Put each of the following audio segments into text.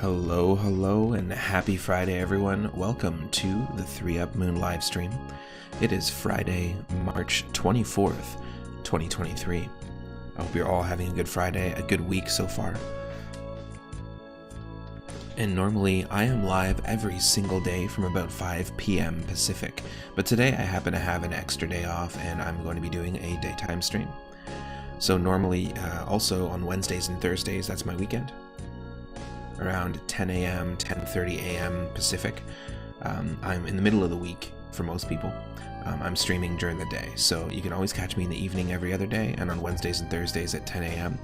Hello, and happy Friday, everyone. Welcome to the 3 Up Moon live stream. It is Friday, March 24th, 2023. I hope you're all having a good Friday, a good week so far. And normally, I am live every single day from about 5 p.m. Pacific, but today I happen to have an extra day off, and I'm going to be doing a daytime stream. So normally, also on Wednesdays and Thursdays, that's my weekend. Around 10 a.m., 10:30 a.m. Pacific. I'm in the middle of the week for most people. I'm streaming during the day, so you can always catch me in the evening every other day, and on Wednesdays and Thursdays at 10 a.m.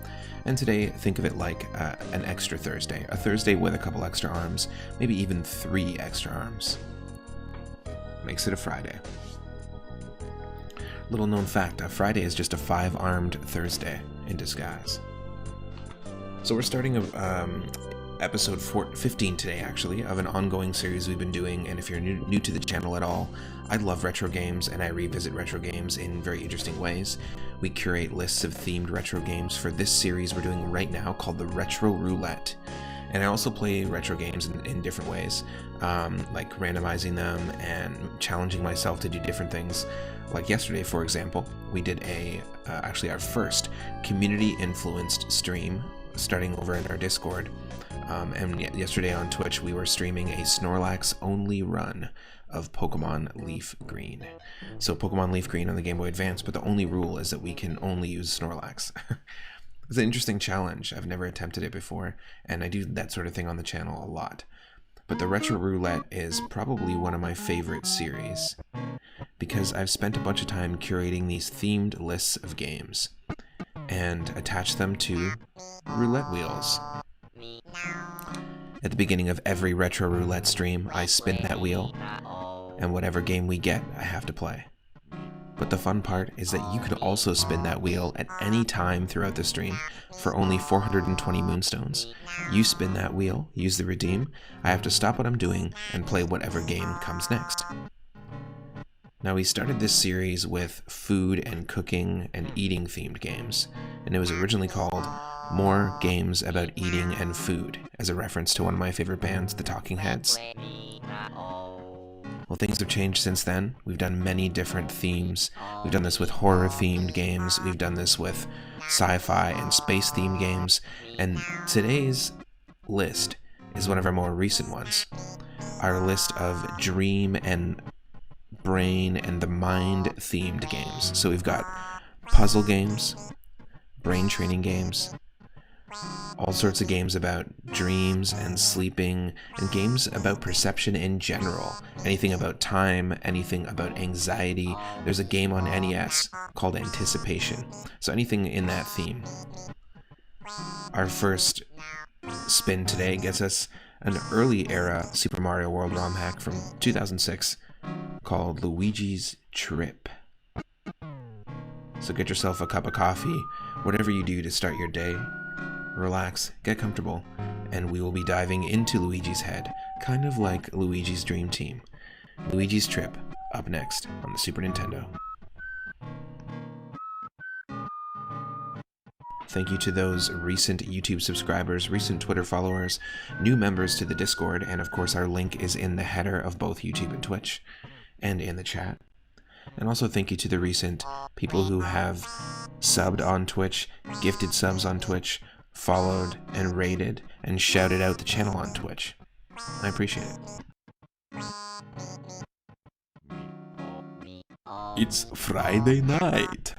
And today, think of it like an extra Thursday. A Thursday with a couple extra arms, maybe even 3 extra arms. Makes it a Friday. Little known fact, a Friday is just a 5-armed Thursday in disguise. So we're starting episode 15 today, actually, of an ongoing series we've been doing, and if you're new to the channel at all, I love retro games, and I revisit retro games in very interesting ways. We curate lists of themed retro games for this series we're doing right now called the Retro Roulette. And I also play retro games in different ways, like randomizing them and challenging myself to do different things. Like yesterday, for example, we did actually our first community-influenced stream starting over in our Discord. And yesterday on Twitch, we were streaming a Snorlax-only run of Pokemon Leaf Green. So Pokemon Leaf Green on the Game Boy Advance, but the only rule is that we can only use Snorlax. It's an interesting challenge. I've never attempted it before, and I do that sort of thing on the channel a lot. But the Retro Roulette is probably one of my favorite series, because I've spent a bunch of time curating these themed lists of games, and attach them to roulette wheels. At the beginning of every Retro Roulette stream, I spin that wheel, and whatever game we get, I have to play. But the fun part is that you can also spin that wheel at any time throughout the stream for only 420 moonstones. You spin that wheel, use the redeem, I have to stop what I'm doing and play whatever game comes next. Now, we started this series with food and cooking and eating themed games, and it was originally called More Games About Eating and Food, as a reference to one of my favorite bands, the Talking Heads. Well, things have changed since then. We've done many different themes. We've done this with horror-themed games, we've done this with sci-fi and space-themed games, and today's list is one of our more recent ones. Our list of dream and brain and the mind themed games. So we've got puzzle games, brain training games, all sorts of games about dreams and sleeping, and games about perception in general. Anything about time, anything about anxiety. There's a game on NES called Anticipation. So anything in that theme. Our first spin today gets us an early era Super Mario World ROM hack from 2006 called Luigi's Trip. So get yourself a cup of coffee, whatever you do to start your day, relax, get comfortable, and we will be diving into Luigi's head, kind of like Luigi's Dream Team. Luigi's Trip, up next on the Super Nintendo. Thank you to those recent YouTube subscribers, recent Twitter followers, new members to the Discord, and of course our link is in the header of both YouTube and Twitch, and in the chat. And also thank you to the recent people who have subbed on Twitch, gifted subs on Twitch, followed and rated and shouted out the channel on Twitch. I appreciate it. It's Friday night.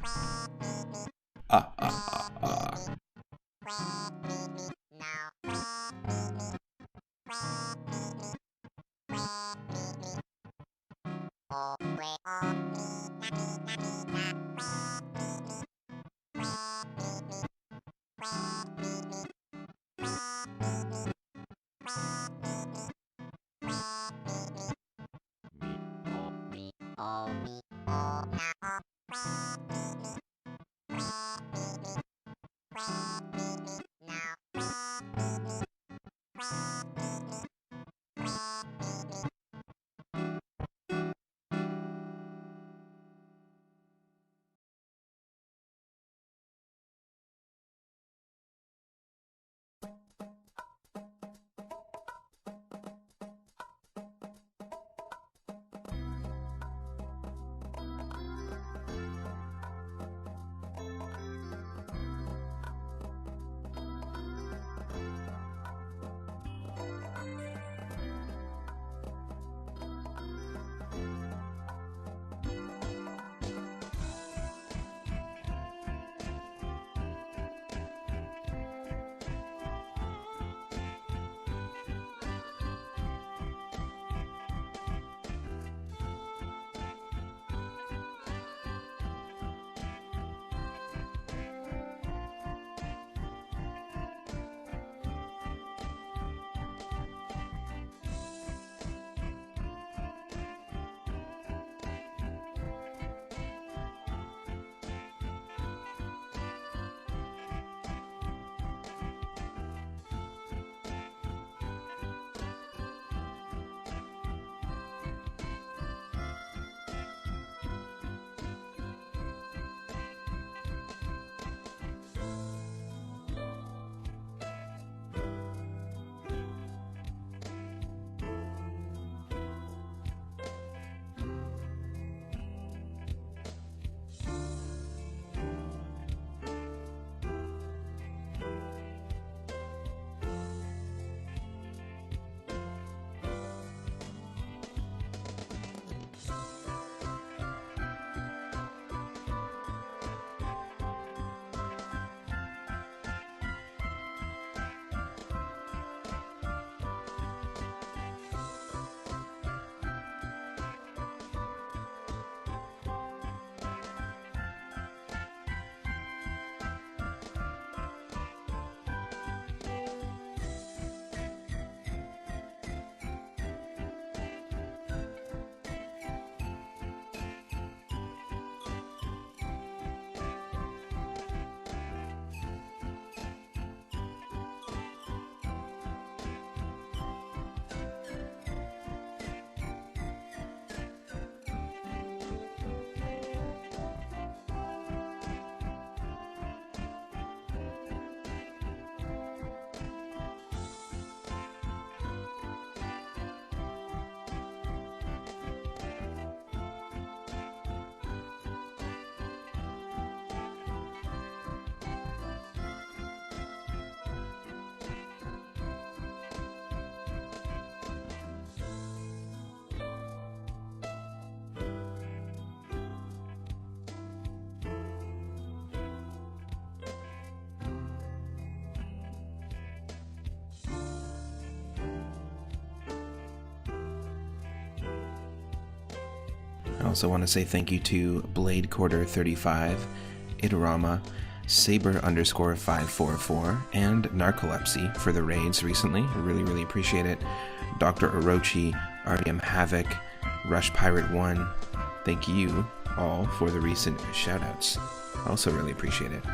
also want to say thank you to Blade Quarter 35, Idarama, Saber_544, and Narcolepsy for the raids recently. I really appreciate it. Dr. Orochi, RDM Havoc, Rush Pirate 1. Thank you all for the recent shoutouts. Also really appreciate it.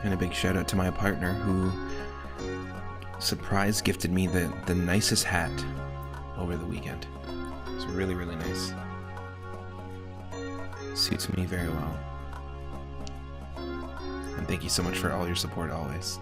And a big shout out to my partner who surprise gifted me the nicest hat over the weekend. It's really nice. Suits me very well. And thank you so much for all your support always.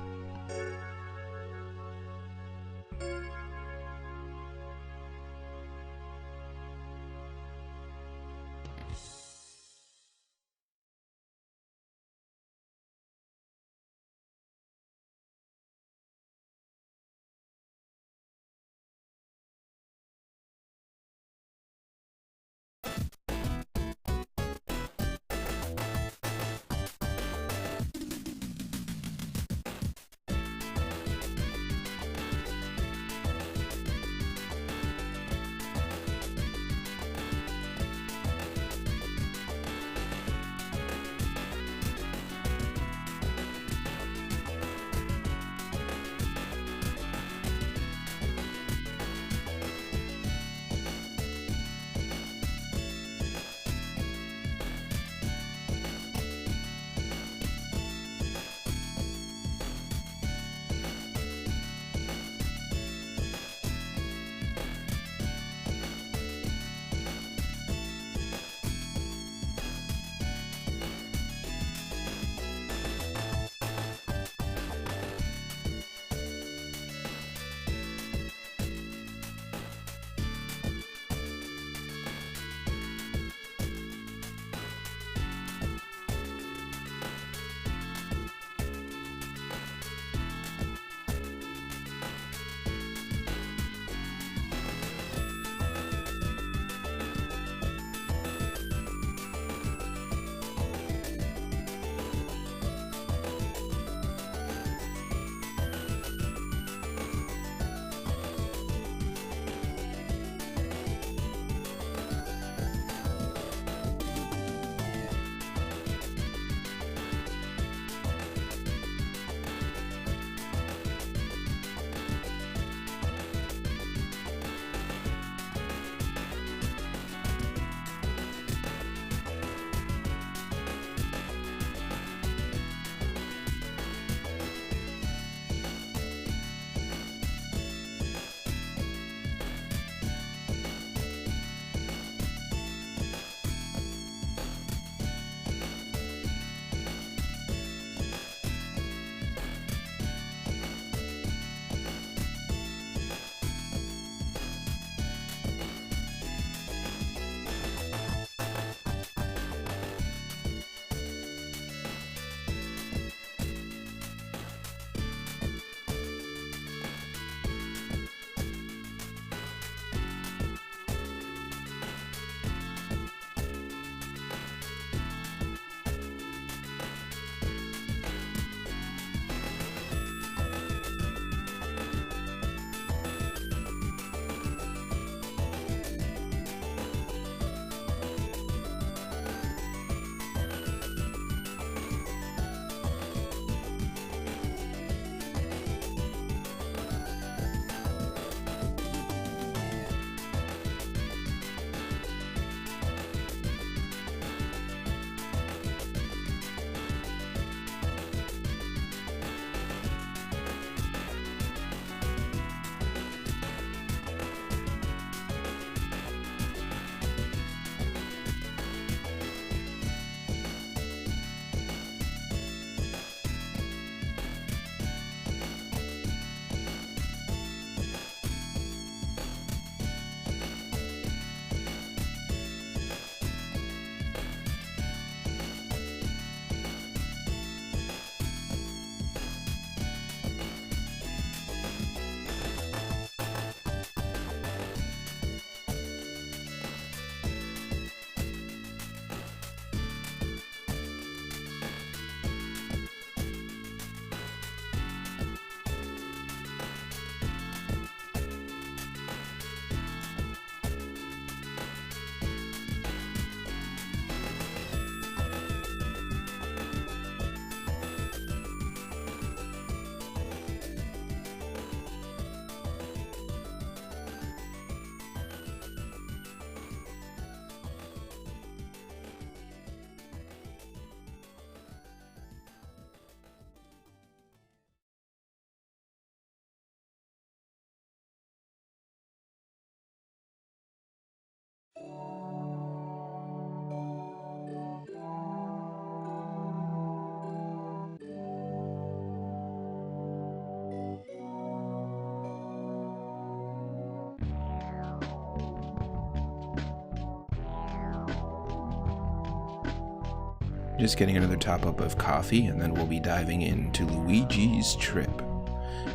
Just getting another top up of coffee, and then we'll be diving into Luigi's Trip.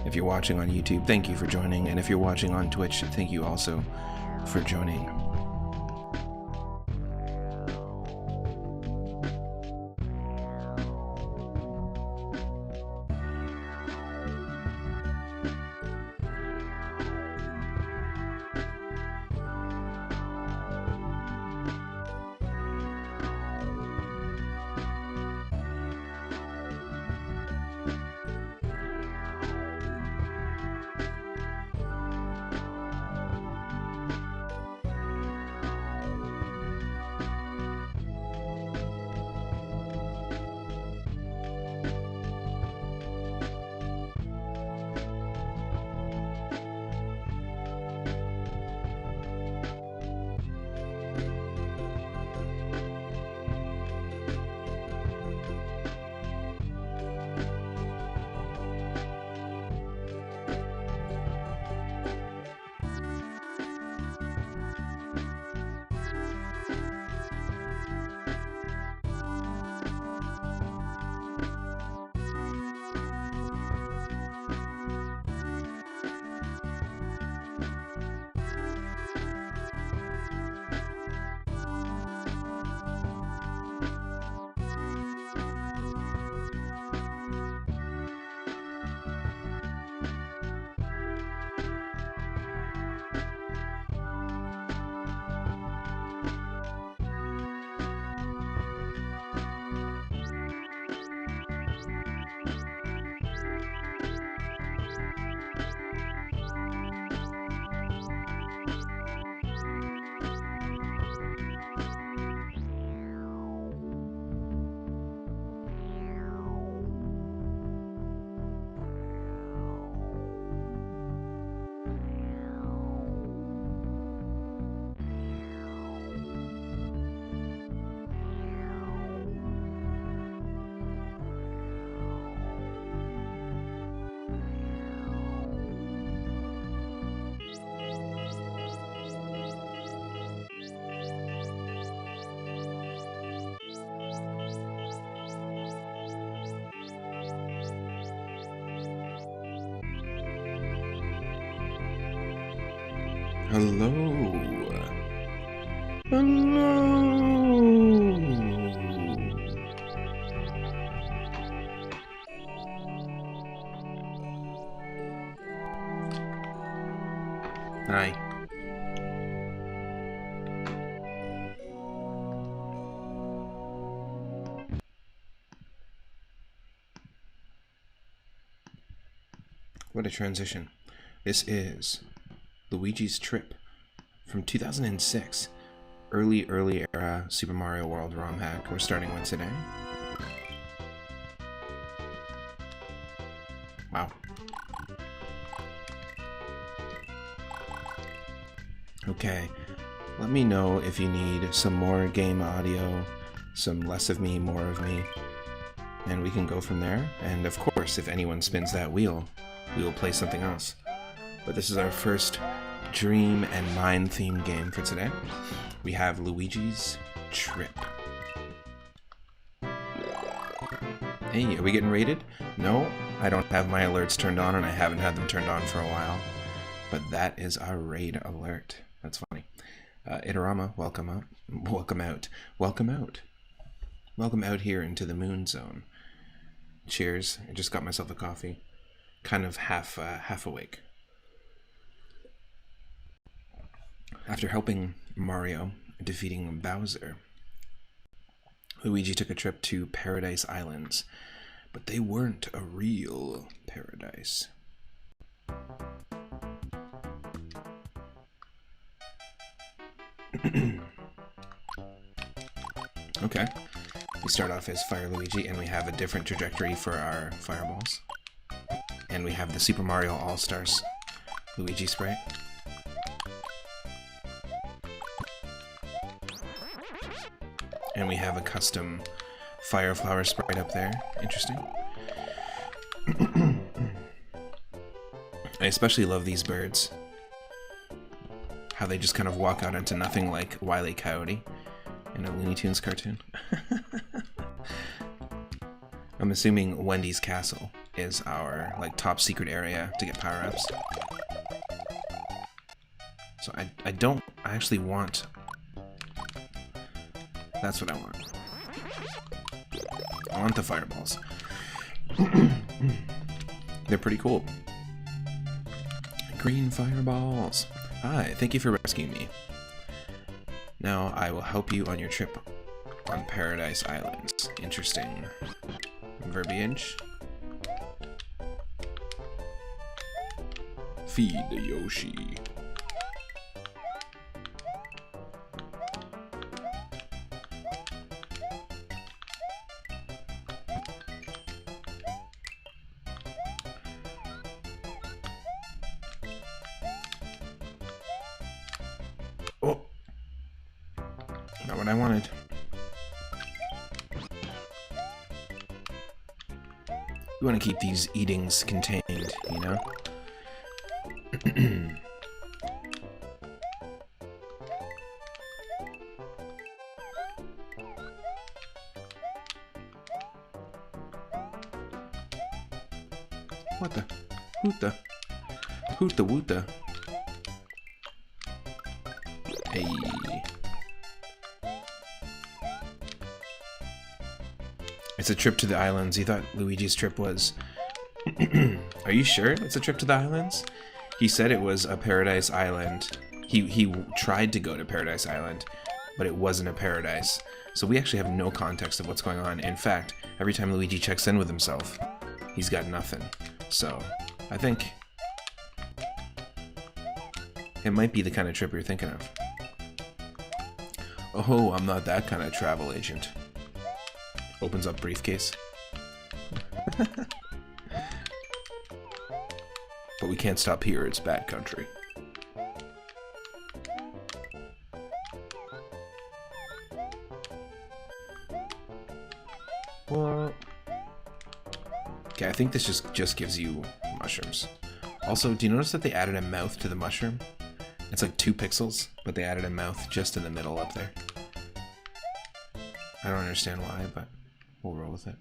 If you're watching on YouTube, thank you for joining, and if you're watching on Twitch, thank you also for joining. Hello. Hello. Hi. What a transition. This is Luigi's Trip from 2006. Early era Super Mario World ROM hack we're starting with today. Wow. Okay, let me know if you need some more game audio, some less of me, more of me, and we can go from there. And of course, if anyone spins that wheel, we will play something else. But this is our first Dream and Mine themed game for today. We have Luigi's Trip. Hey, are we getting raided? No, I don't have my alerts turned on, and I haven't had them turned on for a while. But that is our raid alert. That's funny. Itarama, welcome out. Welcome out. Welcome out. Welcome out here into the Moon Zone. Cheers. I just got myself a coffee. Kind of half awake. After helping Mario defeating Bowser, Luigi took a trip to Paradise Islands, but they weren't a real paradise. Okay, we start off as Fire Luigi, and we have a different trajectory for our fireballs. And we have the Super Mario All-Stars Luigi sprite. And we have a custom Fire Flower sprite up there. Interesting. I especially love these birds. How they just kind of walk out into nothing like Wile E. Coyote in a Looney Tunes cartoon. I'm assuming Wendy's castle is our like top secret area to get power-ups. So I actually want... That's what I want. I want the fireballs. They're pretty cool. Green fireballs. Hi, thank you for rescuing me. Now I will help you on your trip on Paradise Islands. Interesting verbiage. Feed the Yoshi. Oh, not what I wanted. We want to keep these eatings contained, you know? What the? Hoota. Hoota woota. Hey. It's a trip to the islands. He thought Luigi's trip was... Are you sure it's a trip to the islands? He said it was a paradise island. He tried to go to Paradise Island, but it wasn't a paradise. So we actually have no context of what's going on. In fact, every time Luigi checks in with himself, he's got nothing. So, I think it might be the kind of trip you're thinking of. Oh, I'm not that kind of travel agent. Opens up briefcase. But we can't stop here, it's bad country. What? Okay, I think this just gives you mushrooms. Also, do you notice that they added a mouth to the mushroom? It's like 2 pixels, but they added a mouth just in the middle up there. I don't understand why, but we'll roll with it.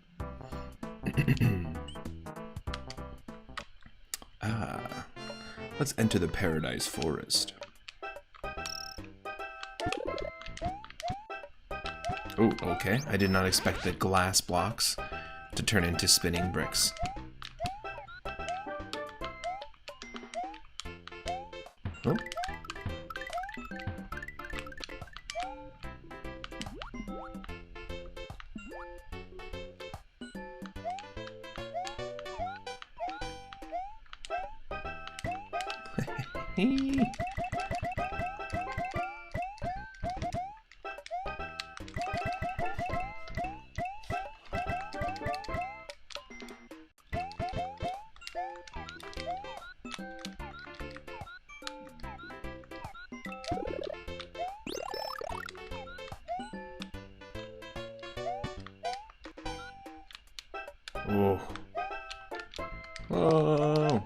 Let's enter the Paradise Forest. Oh, okay. I did not expect the glass blocks to turn into spinning bricks. Oh. Oh. Oh.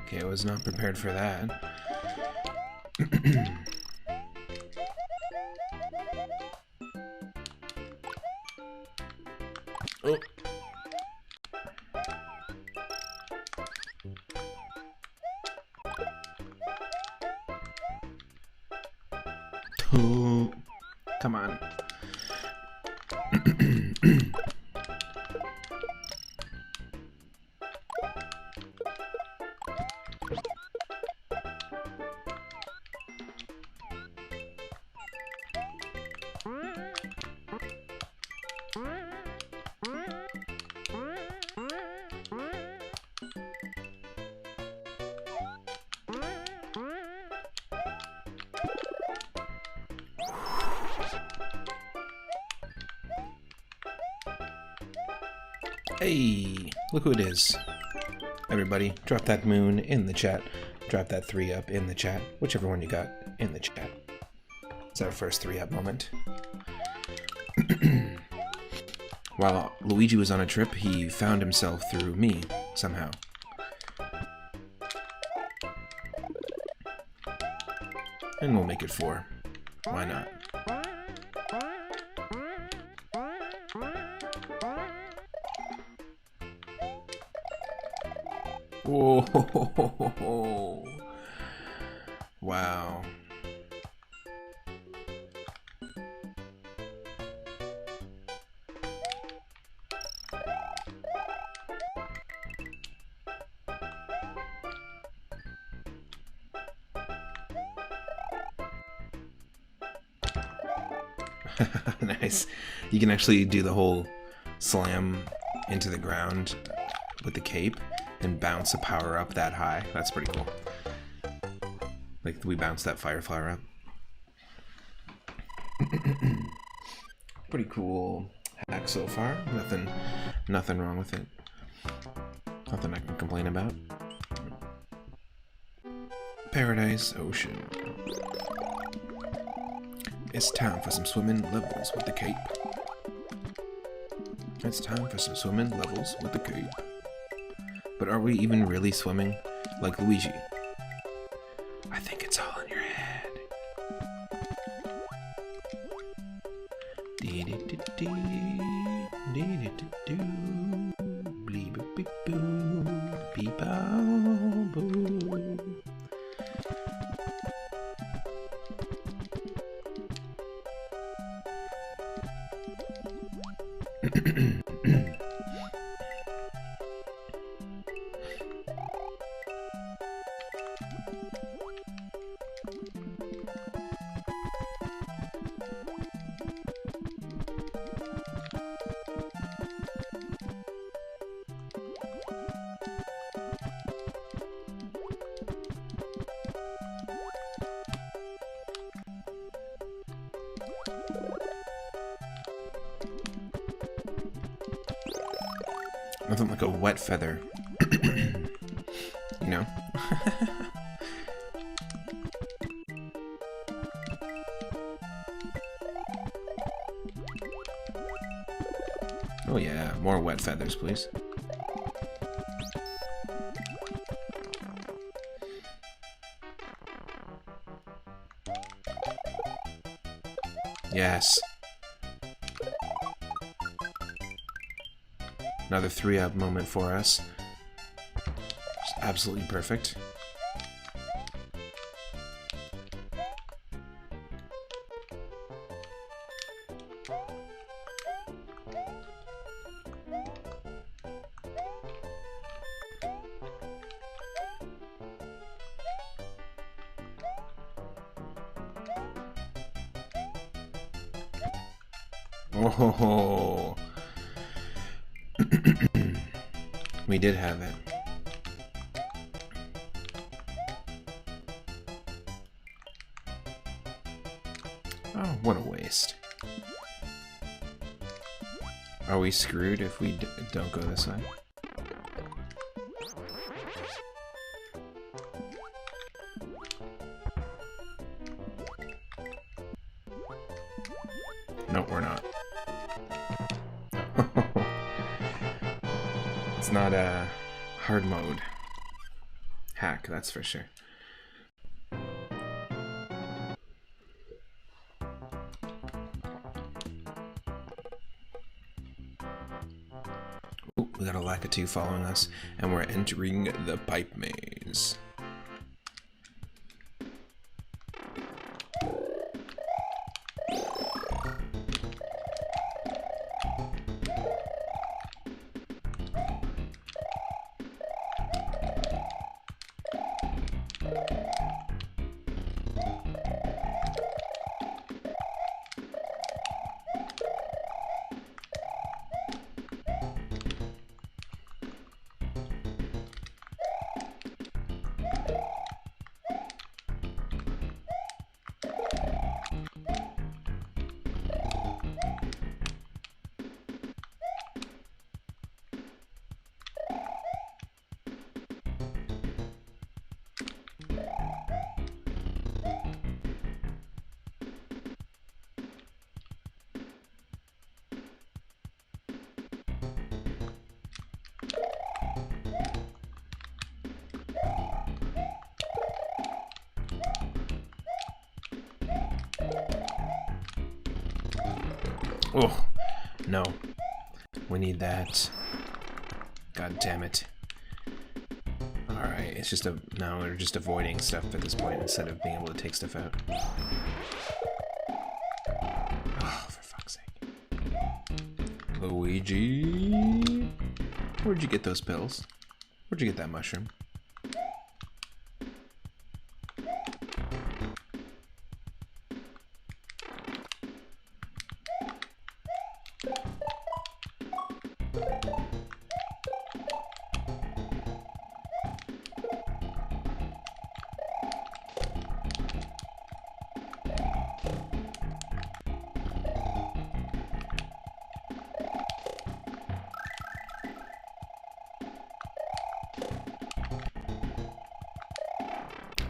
Okay, I was not prepared for that. Oh. Oh. Come on. Hey, look who it is. Everybody, drop that moon in the chat. Drop that 3-up in the chat. Whichever one you got in the chat. It's our first 3-up moment. While Luigi was on a trip, he found himself through me, somehow. And we'll make it 4. Why not? Whoa. Wow. Nice. You can actually do the whole slam into the ground with the cape and bounce a power up that high. That's pretty cool. Like we bounced that fire flower up. Pretty cool hack so far. Nothing wrong with it. Nothing I can complain about. Paradise Ocean. It's time for some swimming levels with the cape. It's time for some swimming levels with the cape. But are we even really swimming like Luigi? I think it's all in your head. Nothing like a wet feather. You know? Oh yeah, more wet feathers, please. Yes. Another 3-up moment for us. Just absolutely perfect. Oh. We did have it. Oh, what a waste. Are we screwed if we don't go this way? No, we're not. It's not a hard mode hack, that's for sure. Ooh, we got a Lakitu following us, and we're entering the pipe maze. Oh, no. We need that. God damn it. it's just now we're just avoiding stuff at this point instead of being able to take stuff out. Oh, for fuck's sake. Luigi, where'd you get those pills? Where'd you get that mushroom?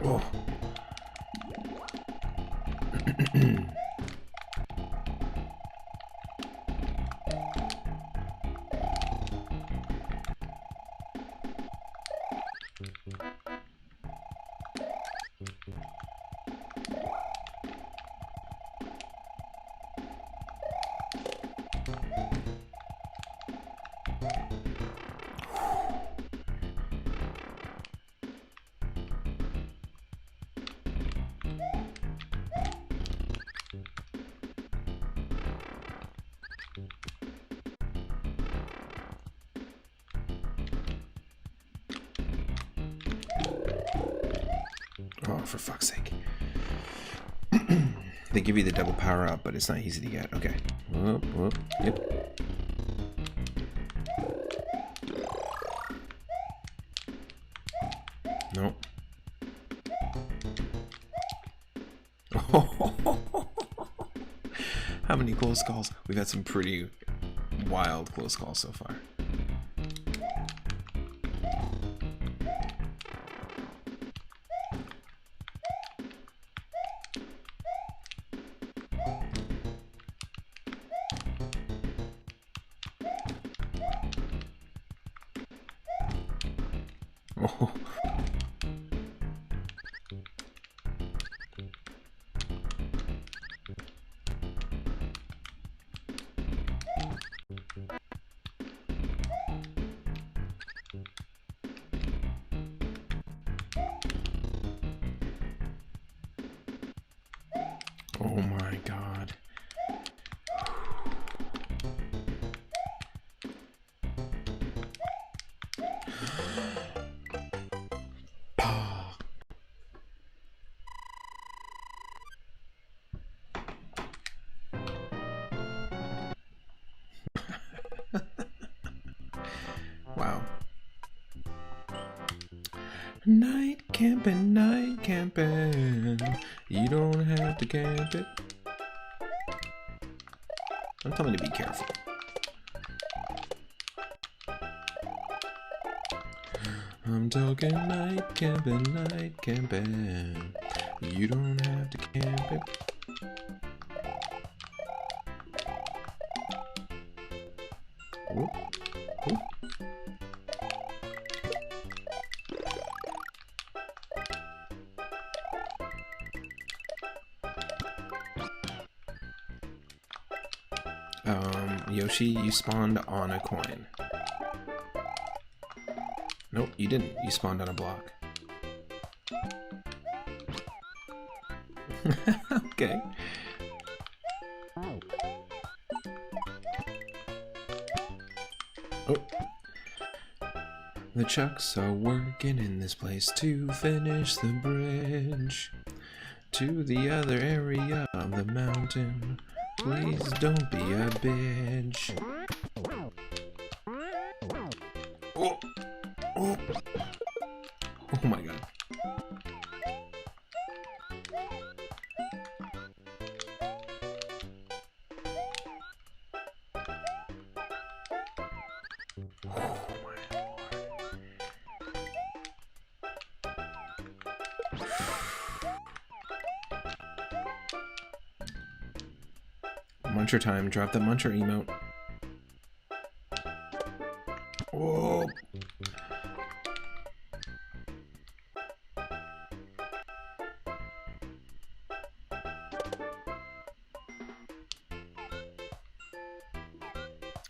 Oh. Oh, for fuck's sake. They give you the double power up, but it's not easy to get. Okay. Whoop, whoop. Yep. Nope. How many close calls? We've had some pretty wild close calls so far. Oh. Oh my god. Wow. Night camping, night camping. You don't have to camp it. Don't tell me to be careful. I'm talking night camping, night camping. You don't have to camp it. Whoop, whoop. Yoshi, you spawned on a coin. Nope, you didn't. You spawned on a block. Okay. Oh. The Chucks are working in this place to finish the bridge to the other area of the mountain. Please don't be a bitch. Oh. Oh. Oh my god. Muncher time. Drop the Muncher emote. Whoa.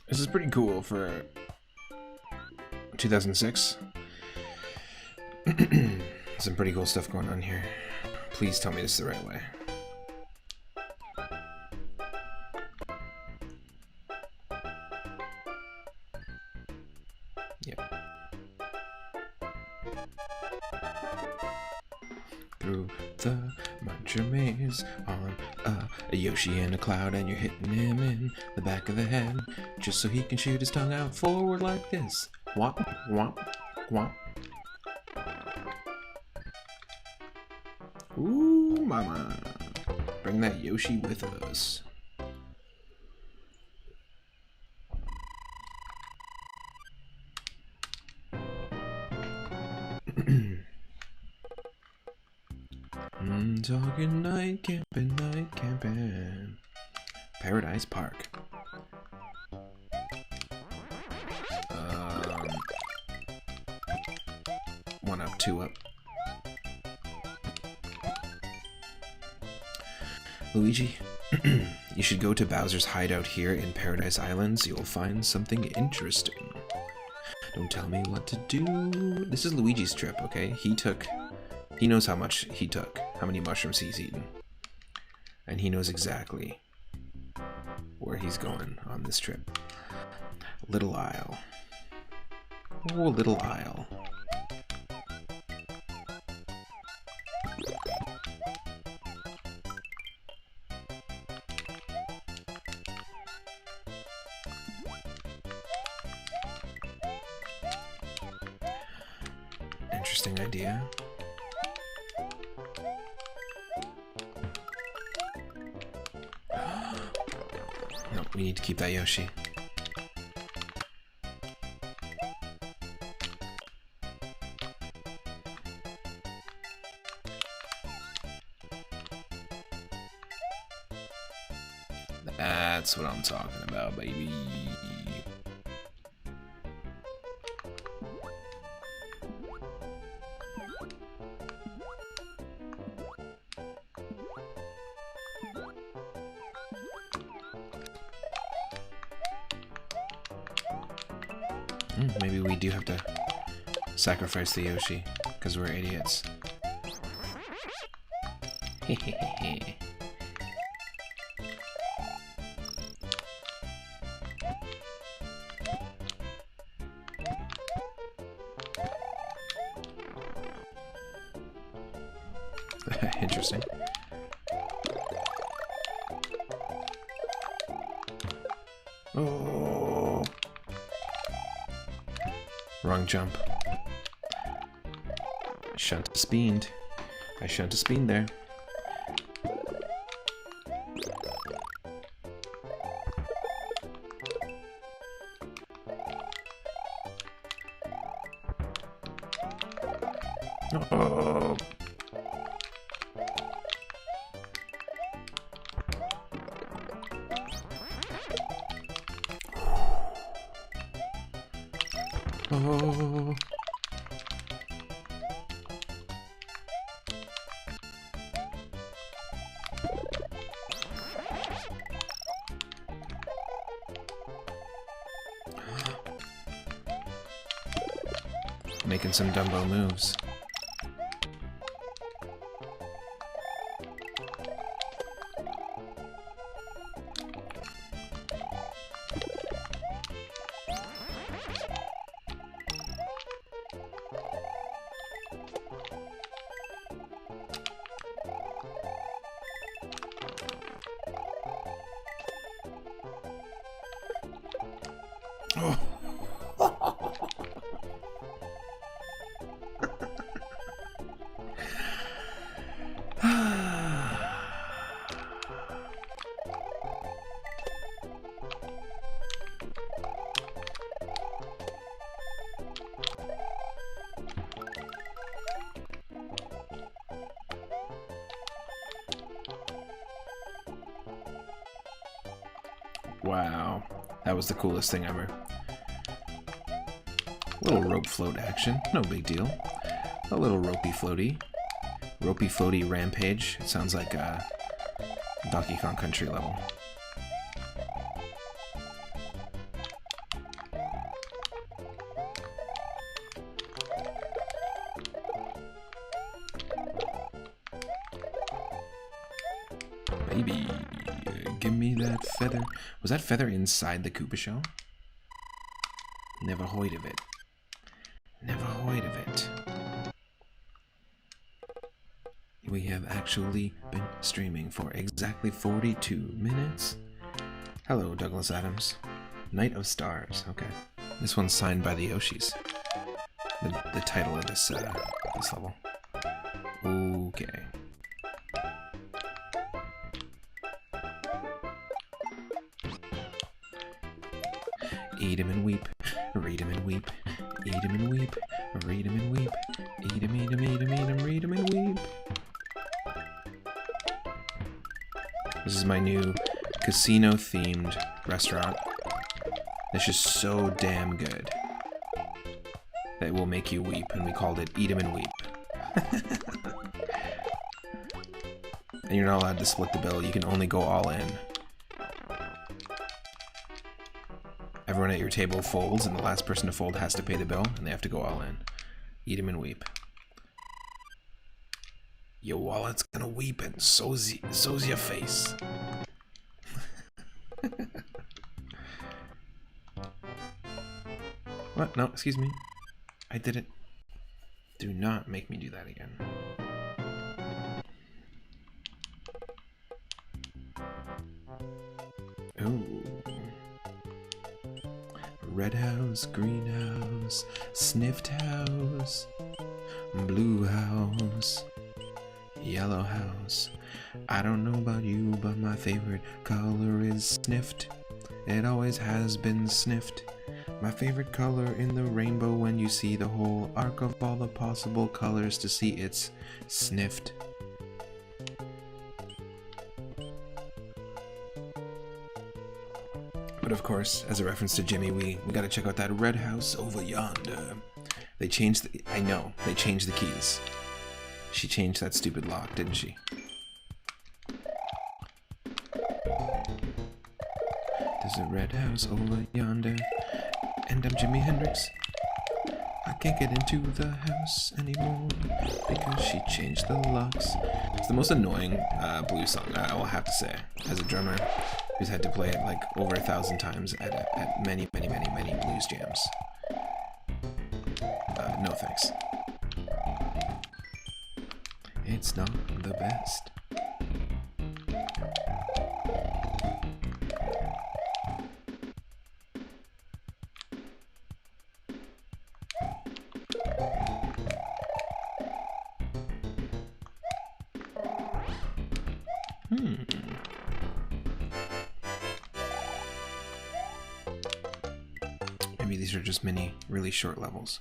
This is pretty cool for 2006. Some pretty cool stuff going on here. Please tell me this is the right way. Yep. Through the Mantra Maze on a Yoshi in a cloud, and you're hitting him in the back of the head just so he can shoot his tongue out forward like this. Womp, womp, womp. Ooh, mama. Bring that Yoshi with us. Talking night camping. Paradise Park. One up, two up. Luigi, you should go to Bowser's hideout here in Paradise Islands. You'll find something interesting. Don't tell me what to do. This is Luigi's trip, okay? He knows how much he took, how many mushrooms he's eaten. And he knows exactly where he's going on this trip. Little Isle. Oh, Little Isle. Interesting idea. No, we need to keep that Yoshi. That's what I'm talking about, baby. Maybe we do have to sacrifice the Yoshi, because we're idiots. Interesting. Oh. Wrong jump. Shouldn't have speened. I shouldn't have speened there. Oh. Oh. Making some Dumbo moves. Oh. Wow, that was the coolest thing ever. Little rope float action, no big deal. A little ropey floaty. Ropey floaty rampage. It sounds like a Donkey Kong Country level. baby. Give me that feather. Was that feather inside the Koopa shell? Never heard of it. Never heard of it. We have actually been streaming for exactly 42 minutes. Hello, Douglas Adams. Night of Stars. Okay. This one's signed by the Yoshis. The title of this level. Okay. Eat him and weep, read him and weep, eat him and weep, read him and weep, eat him, eat him, eat him, eat him, read him and weep. This is my new casino-themed restaurant. It's just so damn good that it will make you weep, and we called it Eat 'em and Weep. And you're not allowed to split the bill, you can only go all in. Everyone at your table folds, and the last person to fold has to pay the bill, and they have to go all in. Eat 'em and weep. Your wallet's gonna weep, and so's your face. What? No, excuse me. I did it. Do not make me do that again. Ooh. Red house, green house, sniffed house, blue house, yellow house. I don't know about you, but my favorite color is sniffed. It always has been sniffed. My favorite color in the rainbow, when you see the whole arc of all the possible colors to see, it's sniffed. But of course, as a reference to Jimmy, we gotta check out that red house over yonder. They changed the, I know, they changed the keys. She changed that stupid lock, didn't she? There's a red house over yonder, and I'm Jimi Hendrix. I can't get into the house anymore because she changed the locks. It's the most annoying blues song, I will have to say, as a drummer who's had to play it like over 1,000 times at many blues jams. No thanks. It's not the best. Maybe these are just mini, really short levels.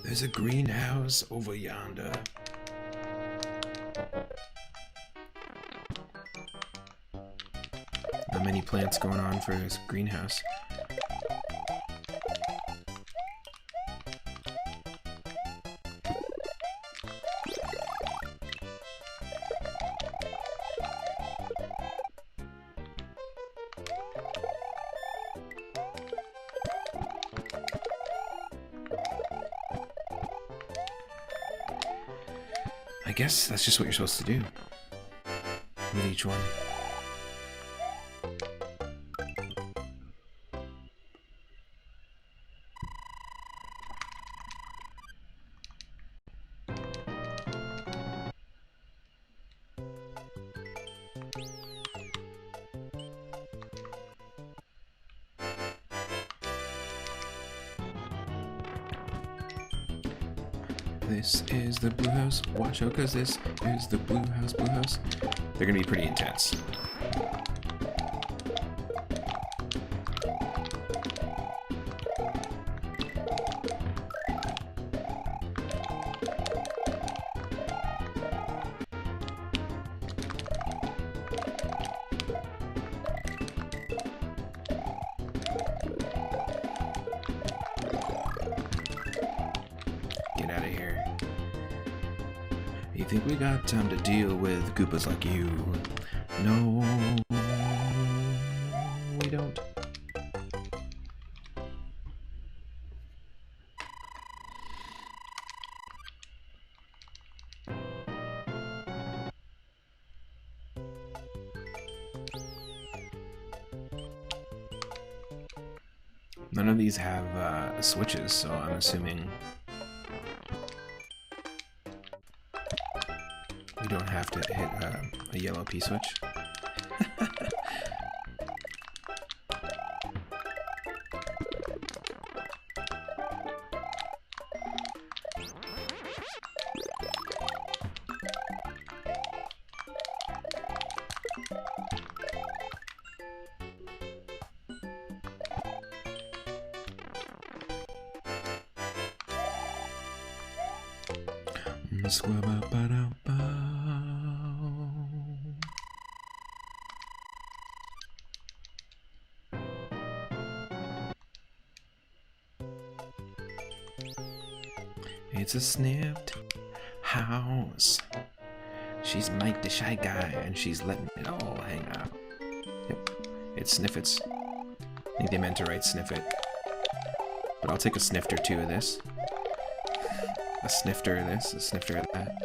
There's a greenhouse over yonder. Not many plants going on for this greenhouse. I guess that's just what you're supposed to do with each one. This is the blue house. Watch out, cause this is the blue house, blue house. They're gonna be pretty intense. Get out of here. You think we got time to deal with Koopas like you? No, we don't. None of these have switches, so I'm assuming we don't have to hit a yellow P switch. It's a sniffed house. She's Mike the Shy Guy, and she's letting it all hang out. Yep, it's Sniffits. I think they meant to write Sniffit. But I'll take a snifter too of this. A snifter of this, a snifter of that.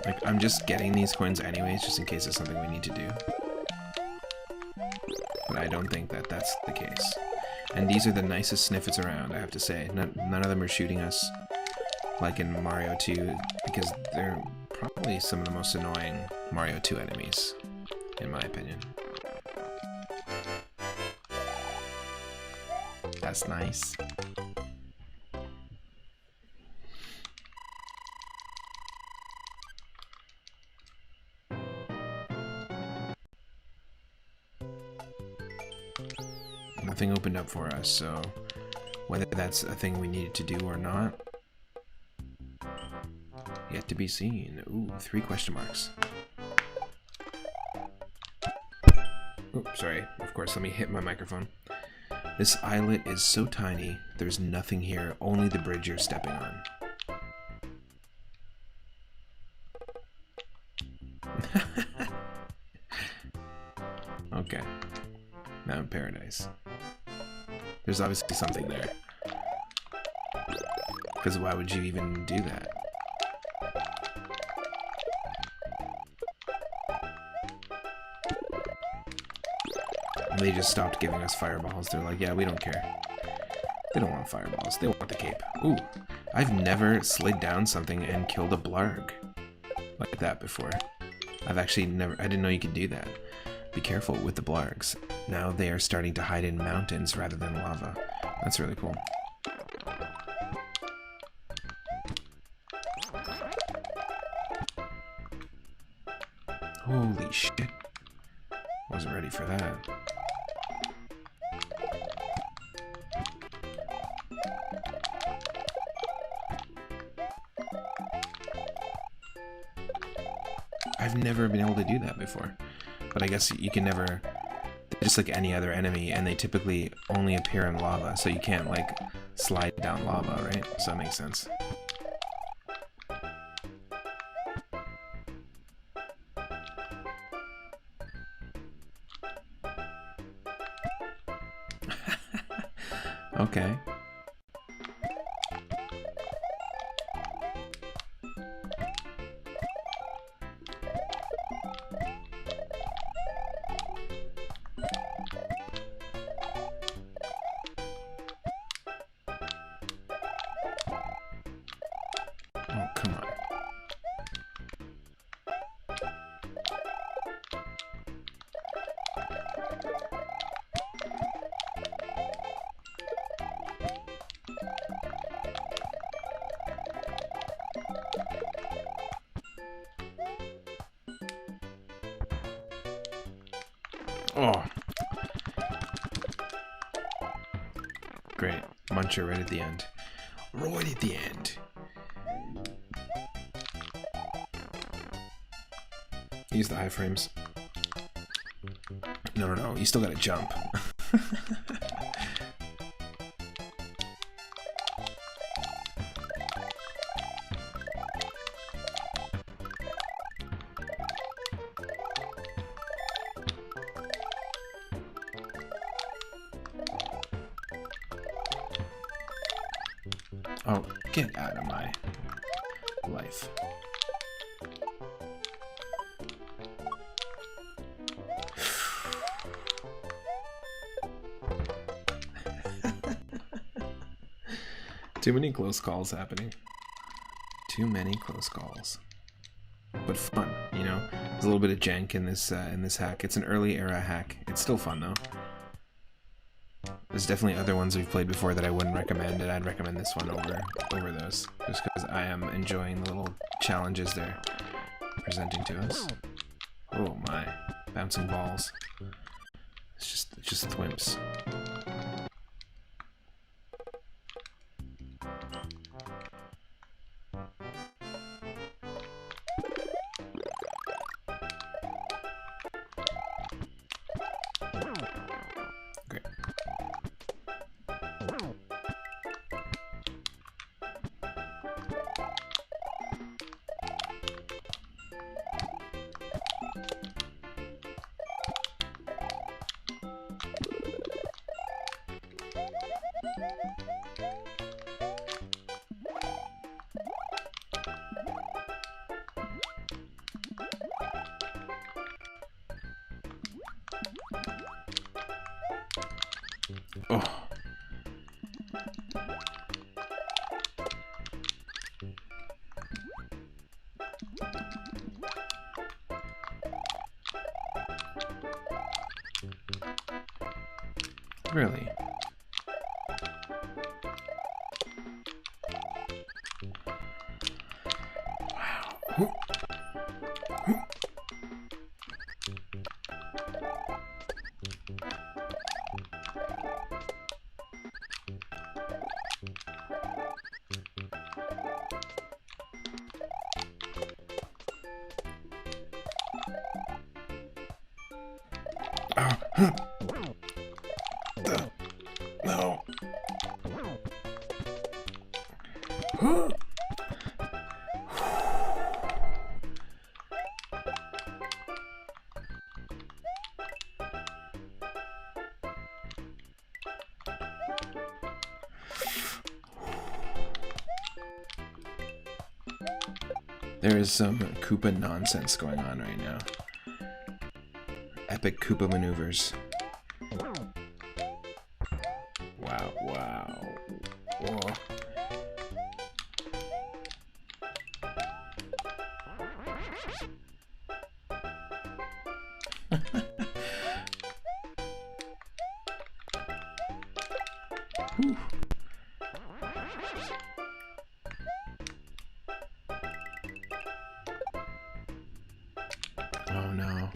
Like, I'm just getting these coins anyways, just in case it's something we need to do. But I don't think that that's the case. And these are the nicest sniffets around, I have to say. None of them are shooting us like in Mario 2, because they're probably some of the most annoying Mario 2 enemies, in my opinion. That's nice. Nothing opened up for us, so whether that's a thing we needed to do or not, yet to be seen. Ooh, 3 question marks. Oh, sorry. Of course, let me hit my microphone. This islet is so tiny, there's nothing here, only the bridge you're stepping on. Okay. Now in paradise. There's obviously something there. Because why would you even do that? They just stopped giving us fireballs. They're like, yeah, we don't care. They don't want fireballs. They want the cape. Ooh, I've never slid down something and killed a blarg like that before. I've actually never... I didn't know you could do that. Be careful with the blargs. Now they are starting to hide in mountains rather than lava. That's really cool. Holy shit. Wasn't ready for that. I've never been able to do that before. But I guess you can never... Just like any other enemy, and they typically only appear in lava, so you can't, like, slide down lava, right? So that makes sense. Okay. Oh, come on. Oh. Great. Muncher right at the end. Right at the end. Use the iframes. No. You still gotta jump. Oh, get out of my life. Too many close calls happening. Too many close calls. But fun, you know? There's a little bit of jank in this hack. It's an early era hack. It's still fun though. There's definitely other ones we've played before that I wouldn't recommend, and I'd recommend this one over those, just because I am enjoying the little challenges they're presenting to us. Oh my, bouncing balls. It's just thwimps. Oh. Really? Wow. No. There is some Koopa nonsense going on right now. Epic Koopa maneuvers. Wow, wow. Whoa. Whew. Oh no.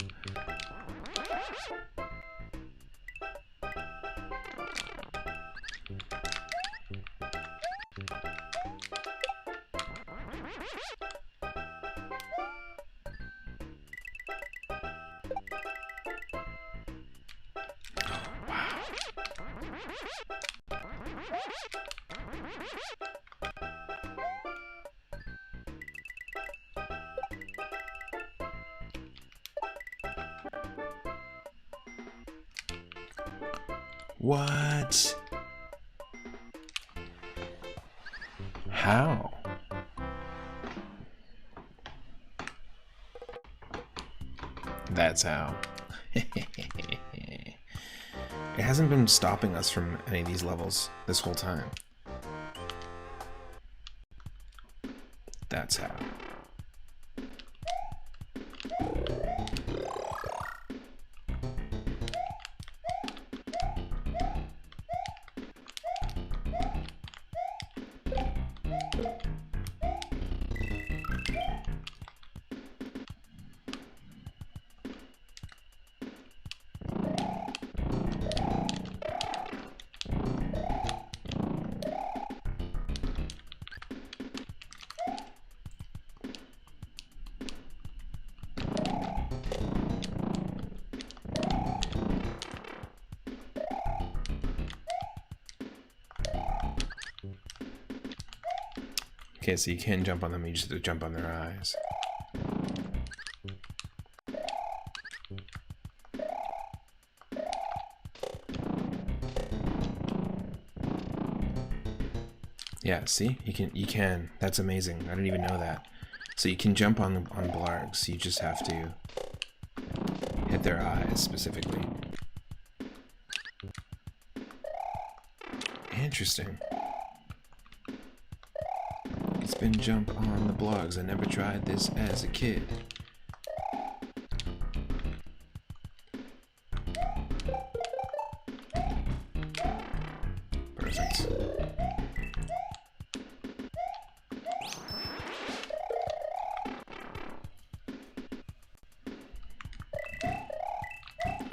What? How? That's how. It hasn't been stopping us from any of these levels this whole time. That's how. Okay, so you can't jump on them, you just have to jump on their eyes. Yeah, see? You can. That's amazing. I didn't even know that. So you can jump on blargs. You just have to hit their eyes specifically. Interesting. It's been jump on the blogs. I never tried this as a kid. Perfect.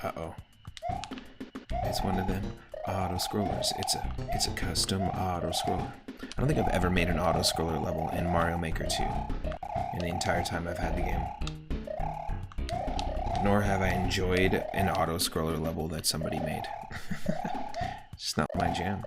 Uh-oh. It's one of them auto-scrollers. It's a custom auto-scroller. I don't think I've ever made an auto-scroller level in Mario Maker 2 in the entire time I've had the game. Nor have I enjoyed an auto-scroller level that somebody made. It's just not my jam.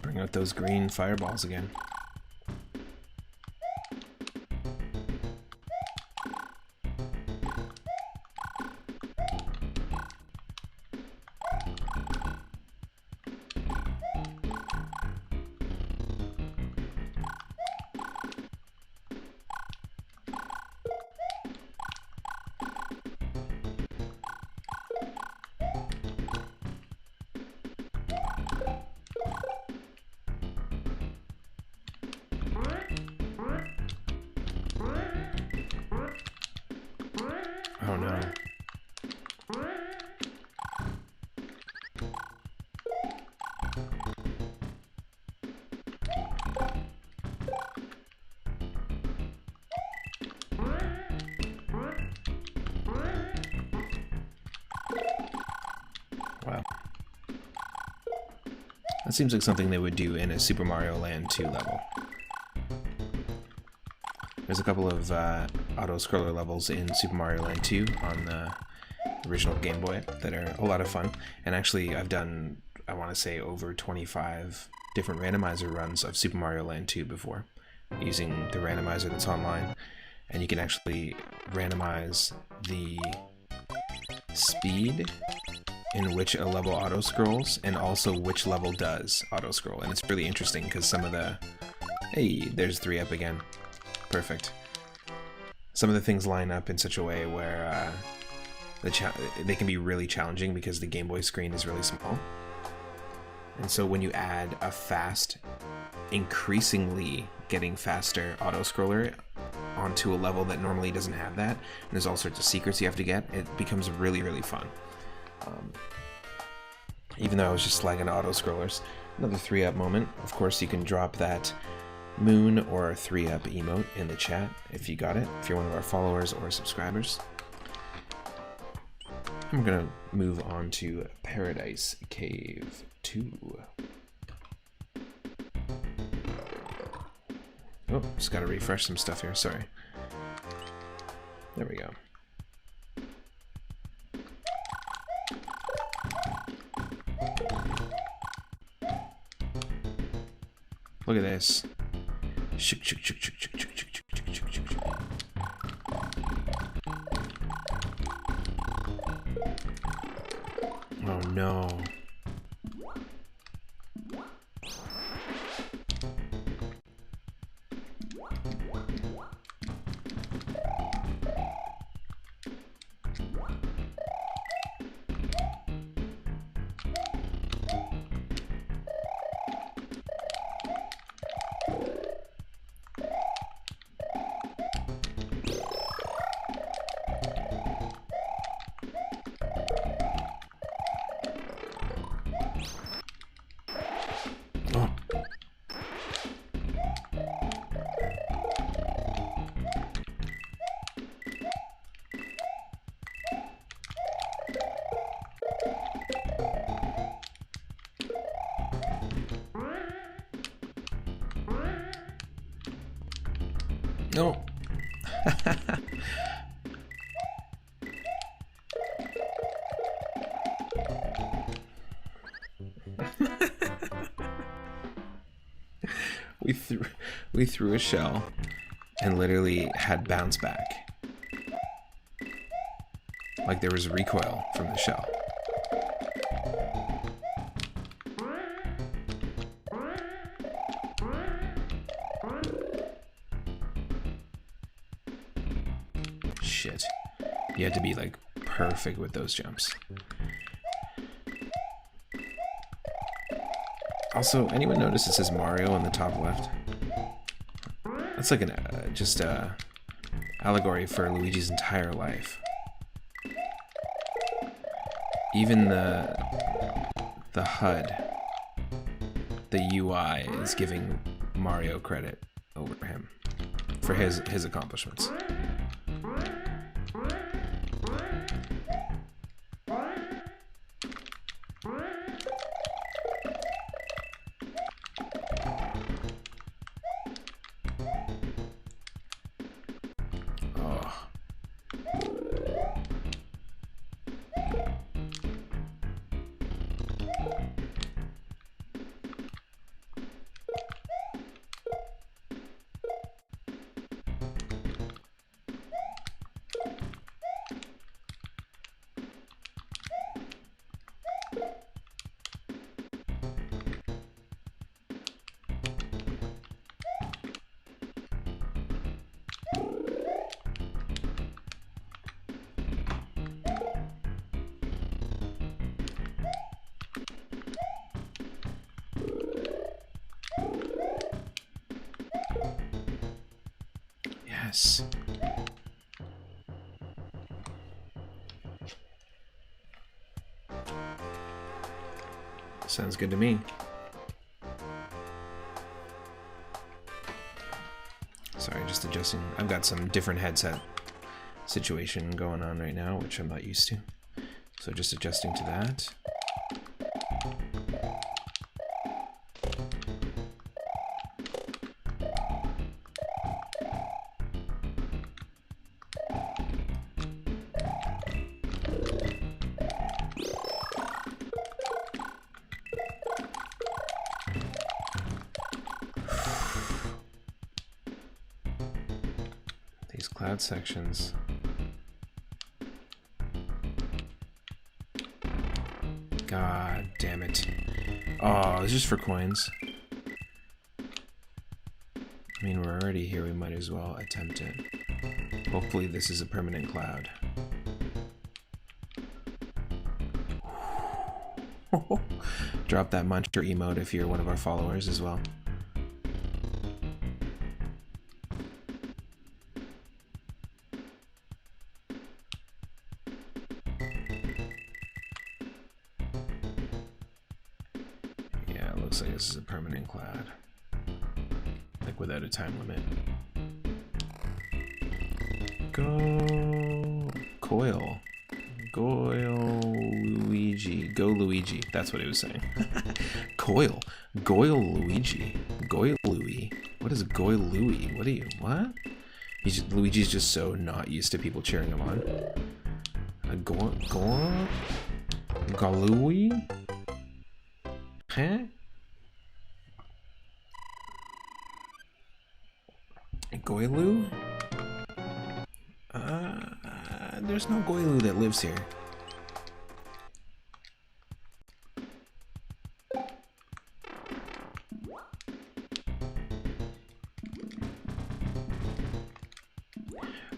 Bring out those green fireballs again. Oh no. Wow. That seems like something they would do in a Super Mario Land 2 level. There's a couple of auto-scroller levels in Super Mario Land 2 on the original Game Boy that are a lot of fun. And actually, I've done, I want to say, over 25 different randomizer runs of Super Mario Land 2 before, using the randomizer that's online. And you can actually randomize the speed in which a level auto-scrolls, and also which level does auto-scroll. And it's really interesting because some of the... Hey, there's 3-up again. Perfect. Some of the things line up in such a way where they can be really challenging because the Game Boy screen is really small. And so when you add a fast, increasingly getting faster auto-scroller onto a level that normally doesn't have that, and there's all sorts of secrets you have to get, it becomes really, really fun. Even though I was just slagging auto-scrollers. Another 3-up moment. Of course, you can drop that moon or 3-up emote in the chat if you got it, if you're one of our followers or subscribers. I'm gonna move on to Paradise Cave 2. Oh, just gotta refresh some stuff here, sorry. There we go. Look at this. Shuk, shuk, shuk, shuk, shuk, shuk, shuk, shuk, shuk, shuk, shuk. Oh no. No. We threw a shell and literally had bounce back. Like there was recoil from the shell. Shit. You had to be like perfect with those jumps. Also, anyone notice it says Mario on the top left? That's like an just a allegory for Luigi's entire life. Even the HUD, the UI is giving Mario credit over him for his accomplishments. Yes. Sounds good to me. Sorry, just adjusting. I've got some different headset situation going on right now, which I'm not used to. So just adjusting to that. These cloud sections. God damn it. Oh, it's just for coins. I mean, we're already here, we might as well attempt it. Hopefully this is a permanent cloud. Drop that muncher emote if you're one of our followers as well. Yeah, it looks like this is a permanent cloud. Like without a time limit. Go coil. Goil Luigi. Go Luigi. That's what it was saying. Coil. Goil Luigi. Goil Louie. What is Goil Louie? What are you? What? Luigi's just so not used to people cheering him on. Galui? Huh? Goilu? There's no Goilu that lives here.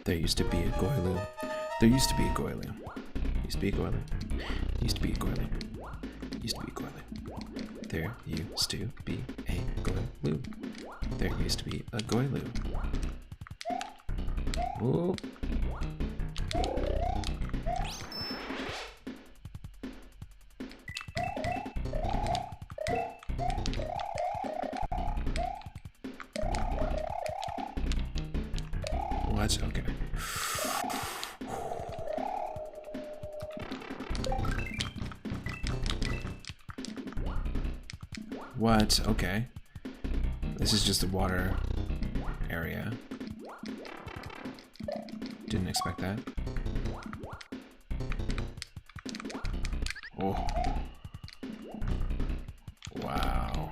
There used to be a Goilu. There used to be a Goilu. Used to be a Goilu. Used to be a Goilu. Used to be a Goilu. There used to be a Goilu. There used to be a Goilu. Whoa. What? Okay. What? Okay. This is just a water area. Didn't expect that. Oh. Wow.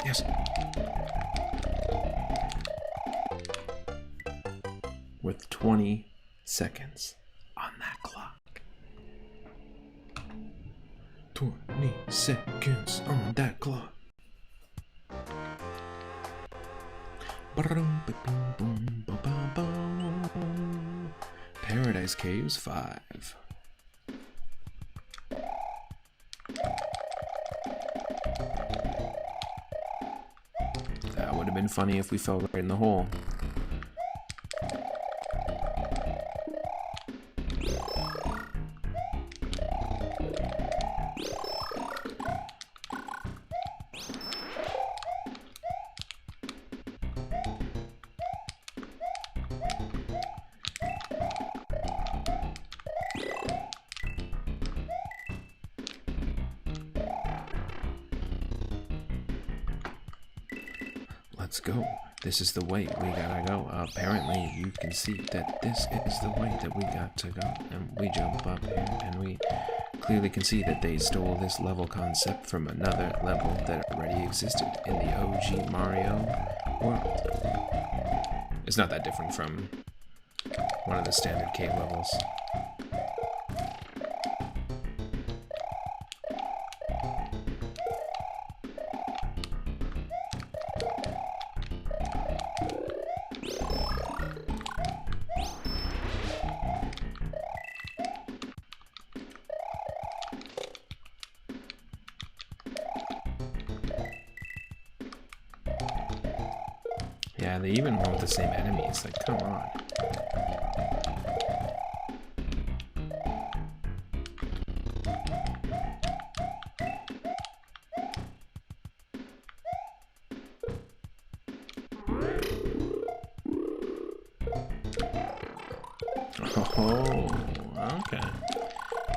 Yes. With 20 seconds on that clock. 20 seconds on that clock. Paradise Caves 5. That would have been funny if we fell right in the hole. Let's go. This is the way we gotta go. Apparently, you can see that this is the way that we got to go. And we jump up here, and we clearly can see that they stole this level concept from another level that already existed in the OG Mario world. It's not that different from one of the standard cave levels. Yeah, they even went with the same enemies, like, come on. Oh, okay.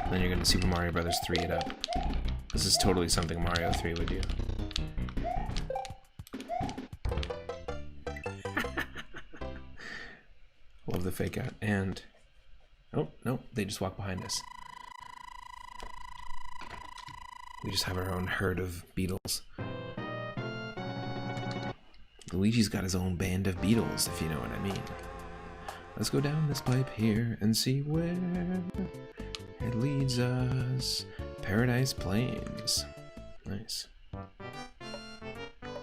Then you're gonna Super Mario Brothers 3 it up. This is totally something Mario 3 would do. Love the fake out. And oh no, they just walk behind us. We just have our own herd of beetles. Luigi's got his own band of beetles, if you know what I mean. Let's go down this pipe here and see where it leads us. Paradise Plains. Nice.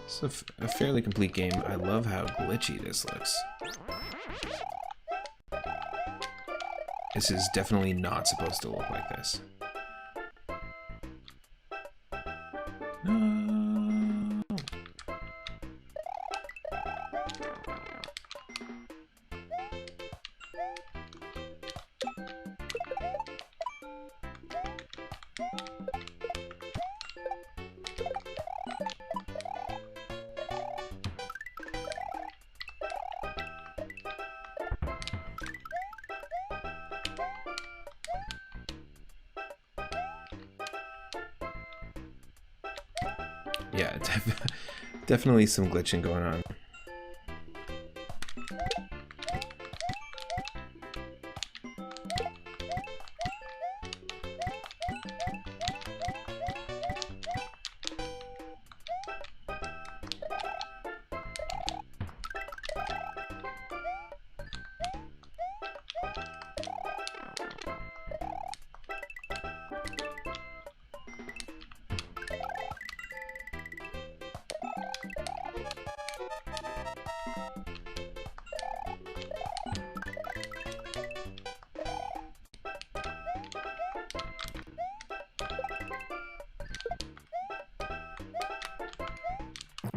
It's a fairly complete game. I love how glitchy this looks. This is definitely not supposed to look like this. No. Yeah, definitely some glitching going on.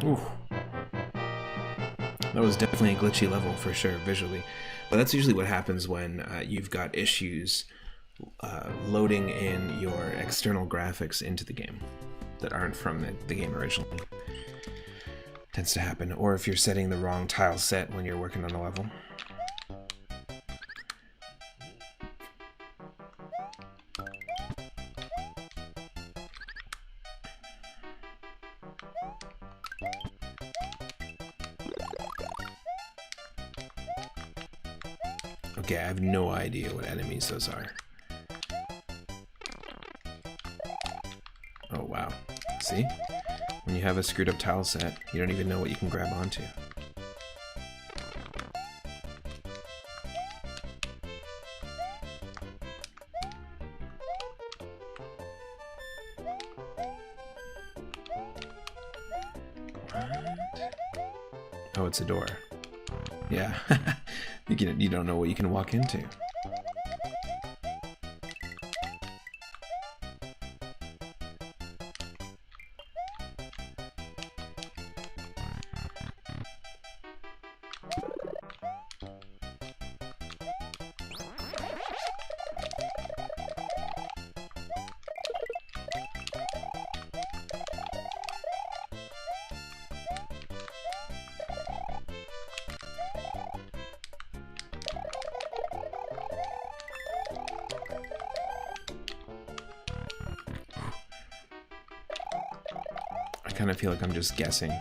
Ooh. That was definitely a glitchy level for sure, visually. But that's usually what happens when you've got issues loading in your external graphics into the game. that aren't from the game originally. Tends to happen. Or if you're setting the wrong tile set when you're working on a level. Okay, I have no idea what enemies those are. Oh, wow. See? When you have a screwed up tile set, you don't even know what you can grab onto. What? Oh, it's a door. Yeah. You don't know what you can walk into. I kind of feel like I'm just guessing.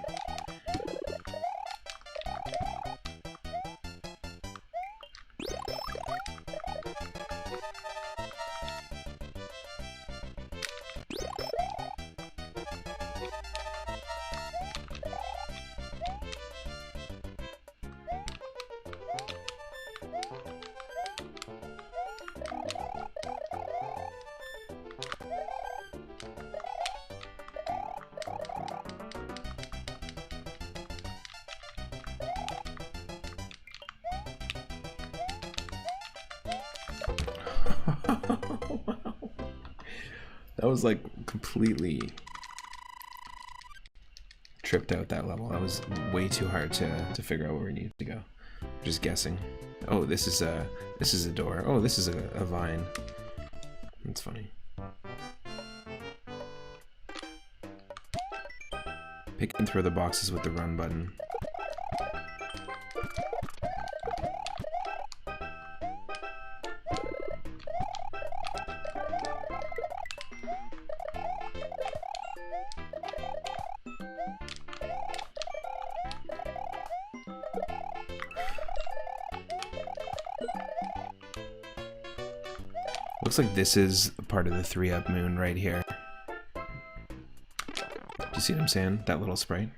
That was like completely tripped out, that level. That was way too hard to figure out where we needed to go. Just guessing. Oh, this is a door. Oh, this is a vine. That's funny. Pick and throw the boxes with the run button. Looks like this is part of the 3-up moon right here. Do you see what I'm saying? That little sprite?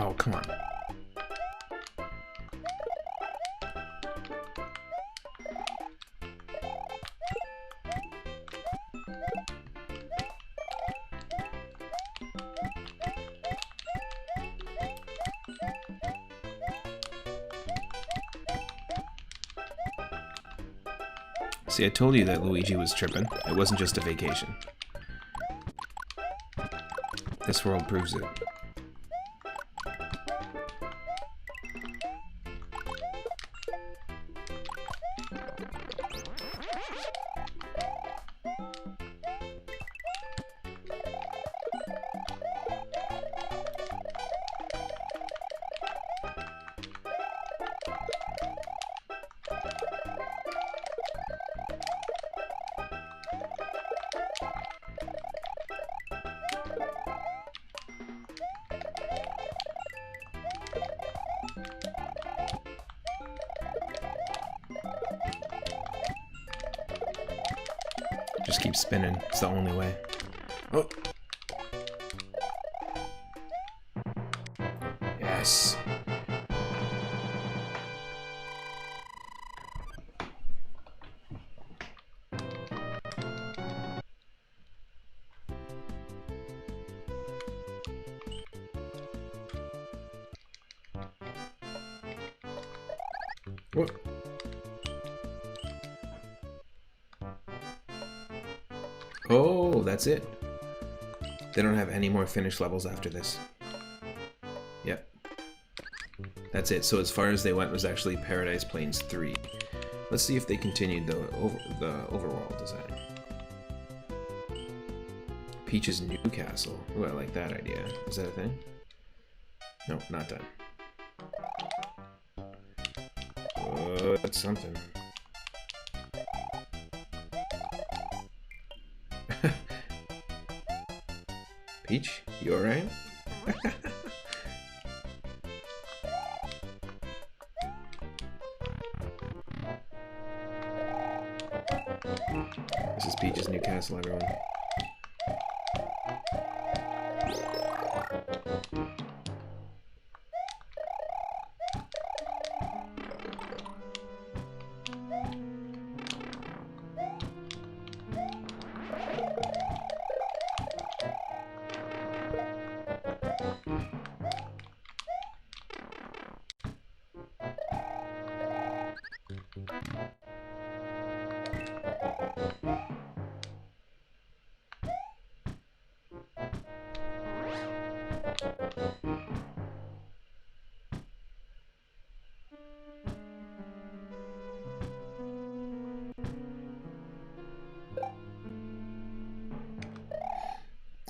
Oh, come on. See, I told you that Luigi was tripping. It wasn't just a vacation. This world proves it. Just keep spinning. It's the only way. Oh! Yes. What? Oh, that's it. They don't have any more finished levels after this. Yep. That's it. So as far as they went was actually Paradise Plains 3. Let's see if they continued the overworld design. Peach's New Castle. Ooh, I like that idea. Is that a thing? No, not done. Oh, that's something. Peach, you alright? This is Peach's New Castle, everyone.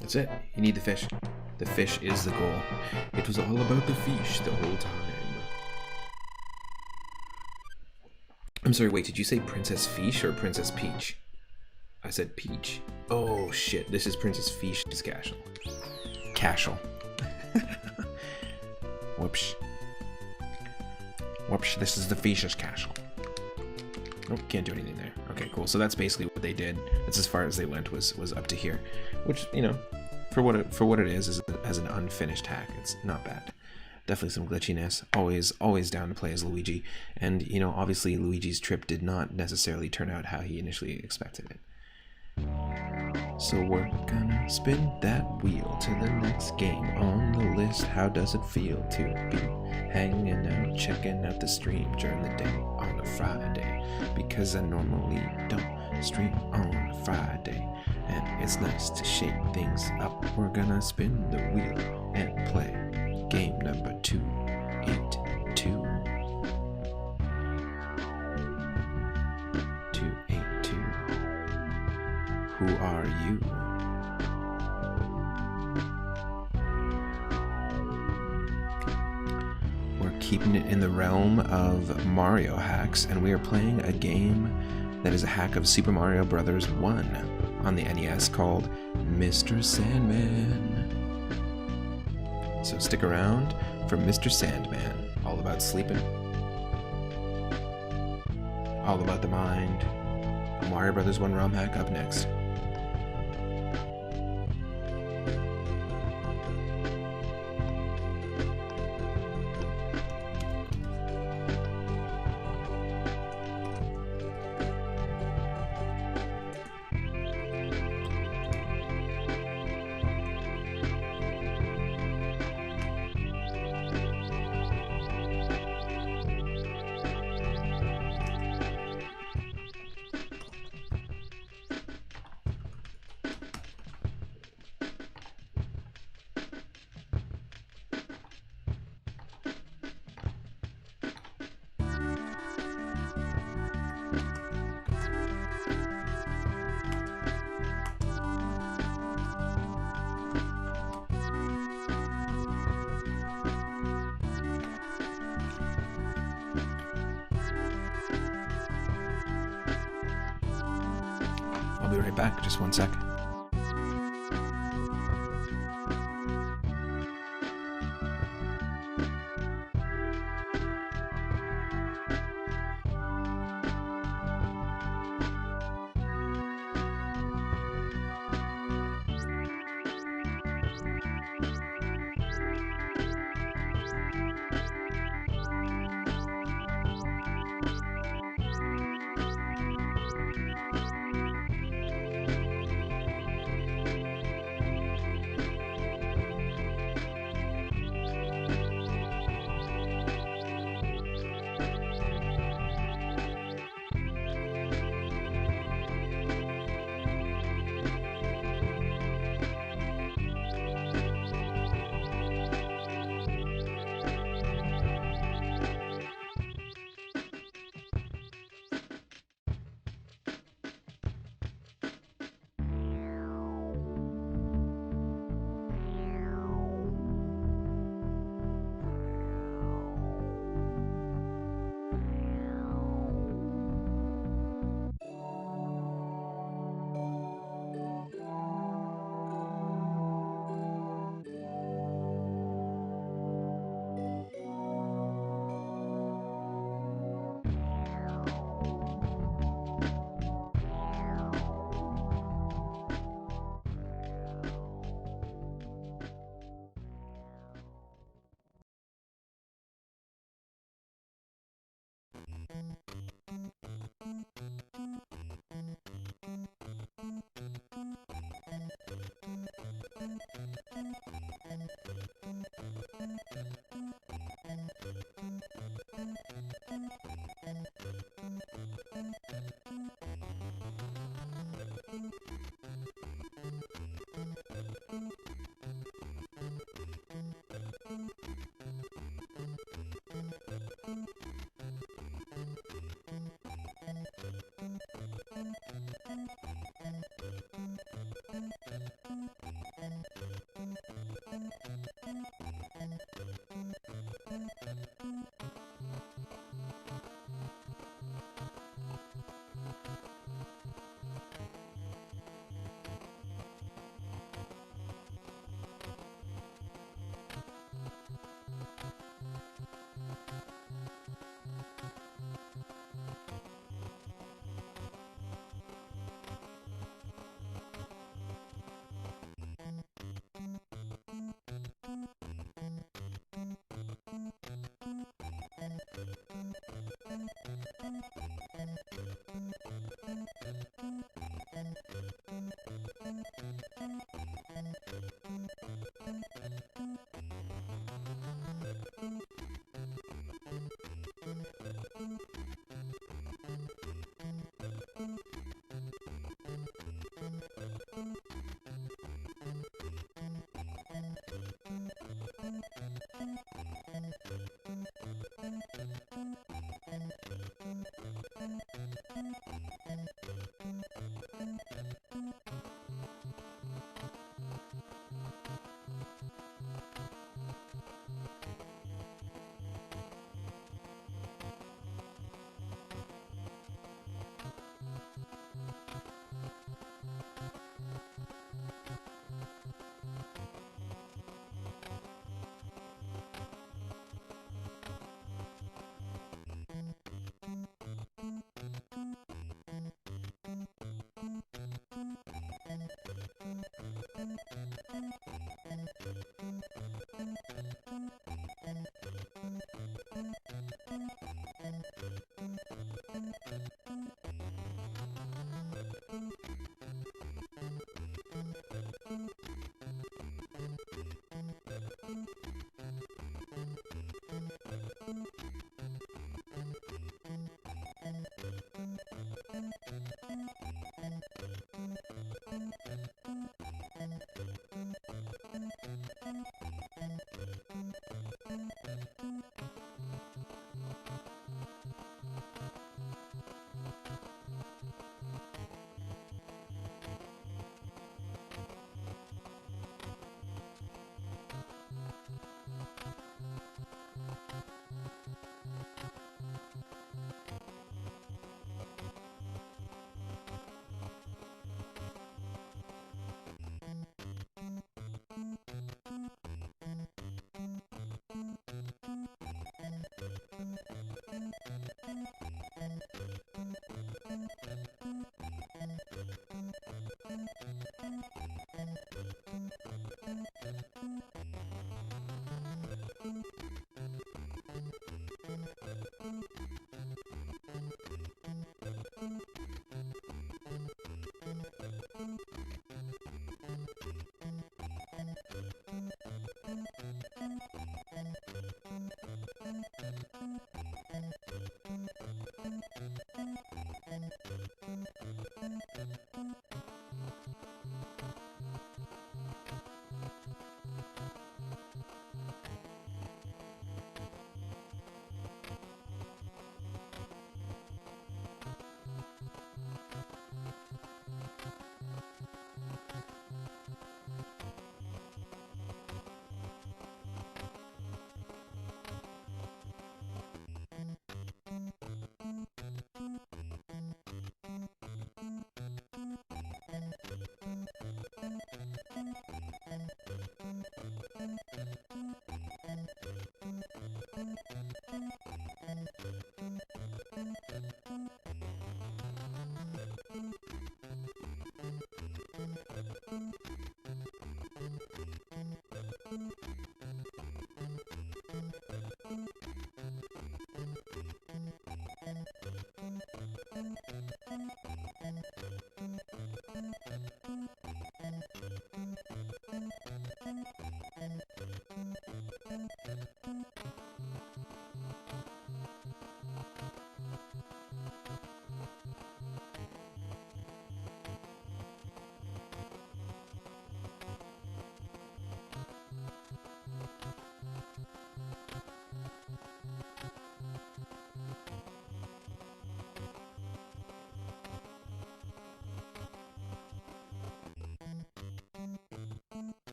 That's it. You need the fish. The fish is the goal. It was all about the fish the whole time. I'm sorry, wait, did you say Princess Fish or Princess Peach? I said Peach. Oh shit, this is Princess Fish's castle. Castle. Whoops. Whoops, this is the Fish's castle. Nope, can't do anything there. Okay, cool. So that's basically what they did. That's as far as they went was up to here, which, you know, for what it is as an unfinished hack, it's not bad. Definitely some glitchiness. Always down to play as Luigi, and you know, obviously Luigi's trip did not necessarily turn out how he initially expected it. So we're gonna spin that wheel to the next game on the list. How does it feel to be hanging out, checking out the stream during the day on a Friday? Because I normally don't stream on a Friday, and it's nice to shake things up. We're gonna spin the wheel and play game number 282. 282. Who are you? We're keeping it in the realm of Mario hacks, and we are playing a game that is a hack of Super Mario Bros. 1 on the NES called Mr. Sandman. So stick around for Mr. Sandman, all about sleeping, all about the mind. Mario Bros. 1 ROM hack up next. I'll be right back, just 1 sec.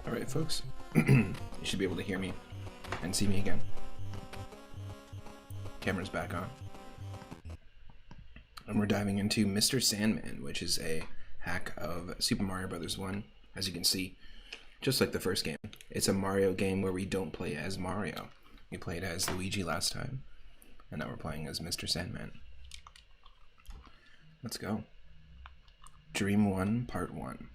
Alright, folks. You should be able to hear me and see me again. Camera's back on. And we're diving into Mr. Sandman, which is a hack of Super Mario Bros. 1, as you can see. Just like the first game. It's a Mario game where we don't play as Mario. We played as Luigi last time. And now we're playing as Mr. Sandman. Let's go. Dream 1, Part 1.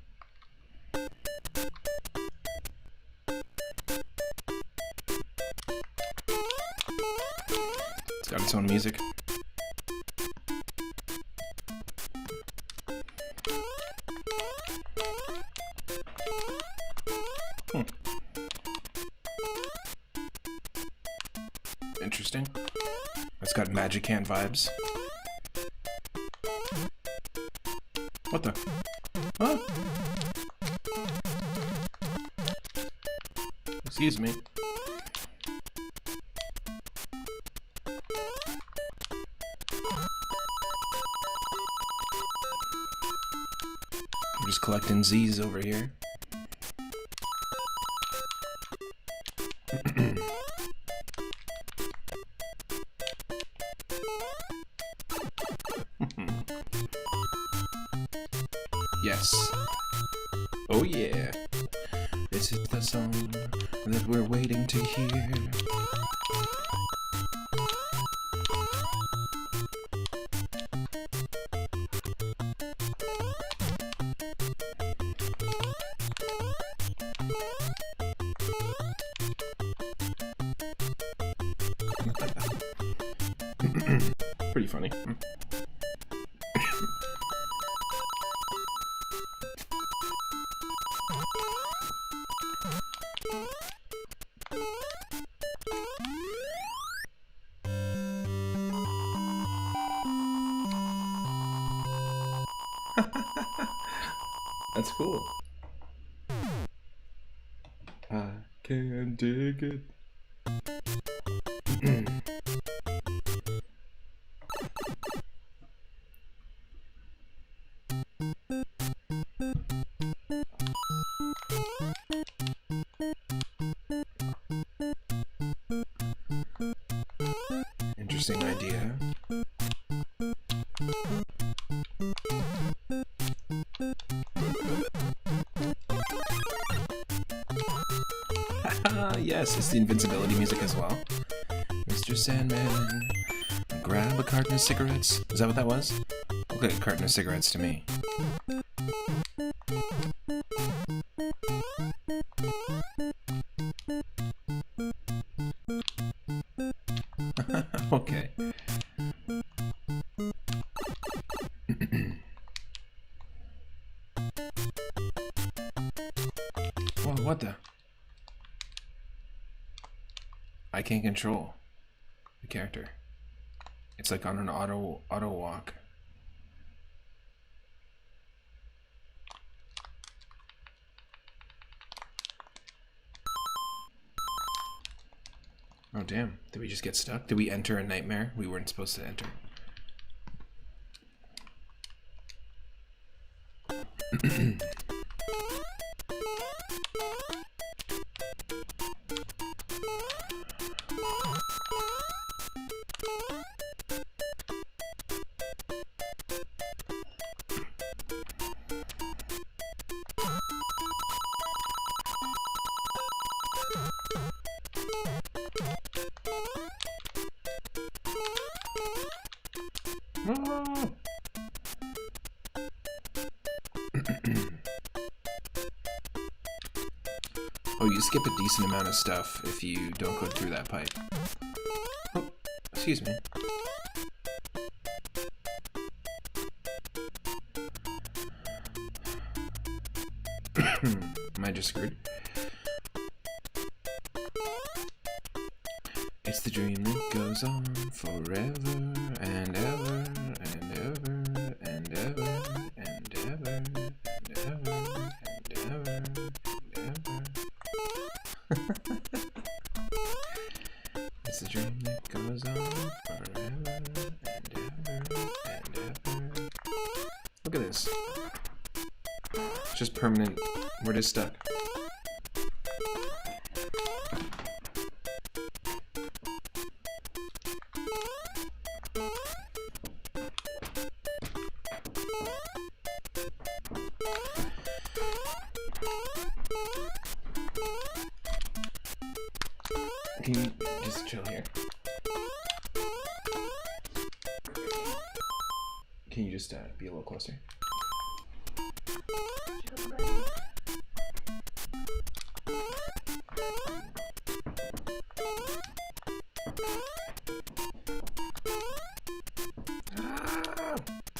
It's got its own music. Interesting. It's got Magic Hand vibes. What the? Huh? Excuse me. I'm just collecting Z's over here. Yes. Oh yeah. This is the song that we're waiting to hear. Pretty funny. That's cool. I can't dig it. Interesting idea. Yes, it's the invincibility music as well. Mr. Sandman, grab a carton of cigarettes. Is that what that was? Look like a carton of cigarettes to me. Okay. Whoa, what the? I can't control the character. It's like on an auto walk. Oh damn, did we just get stuck? Did we enter a nightmare we weren't supposed to enter? Oh, you skip a decent amount of stuff if you don't go through that pipe. Oh, excuse me. Am I just screwed? It's the dream that goes on forever and ever and ever and ever and ever and ever and ever and ever. It's the dream that goes on forever and ever and ever. Look at this. It's just permanent. We're just stuck. Can you just chill here? Can you just be a little closer?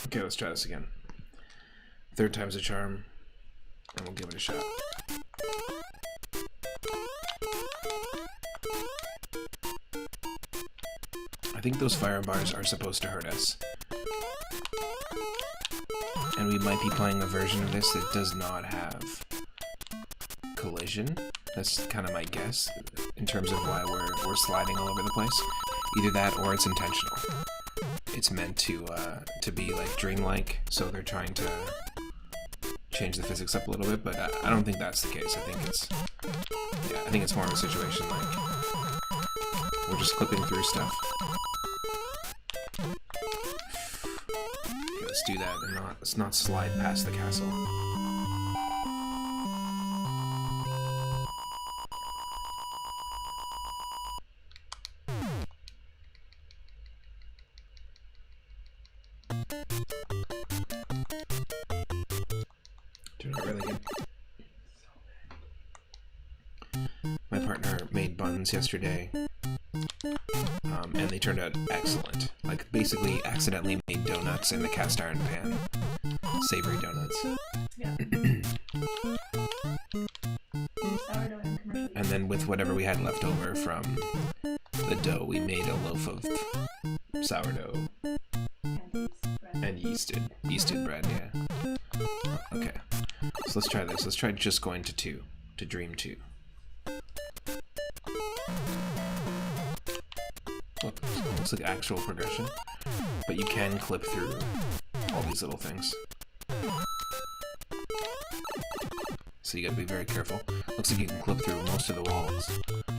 Okay, let's try this again. Third time's a charm, and we'll give it a shot. I think those fire bars are supposed to hurt us. And we might be playing a version of this that does not have collision. That's kind of my guess in terms of why we're sliding all over the place. Either that or it's intentional. It's meant to be like dreamlike, so they're trying to change the physics up a little bit, but I don't think that's the case. I think it's more of a situation like we're just clipping through stuff. Okay, let's do that and let's not slide past the castle. Doing it really good. My partner made buns yesterday, and they turned out excellent. Like, basically accidentally made donuts in the cast iron pan. Savory donuts. Yeah. And then with whatever we had left over from the dough, we made a loaf of sourdough. And yeasted bread, yeah. Okay. So let's try this. Let's try just going to 2, to Dream 2. Look, looks like actual progression, but you can clip through all these little things. So you gotta be very careful. Looks like you can clip through most of the walls.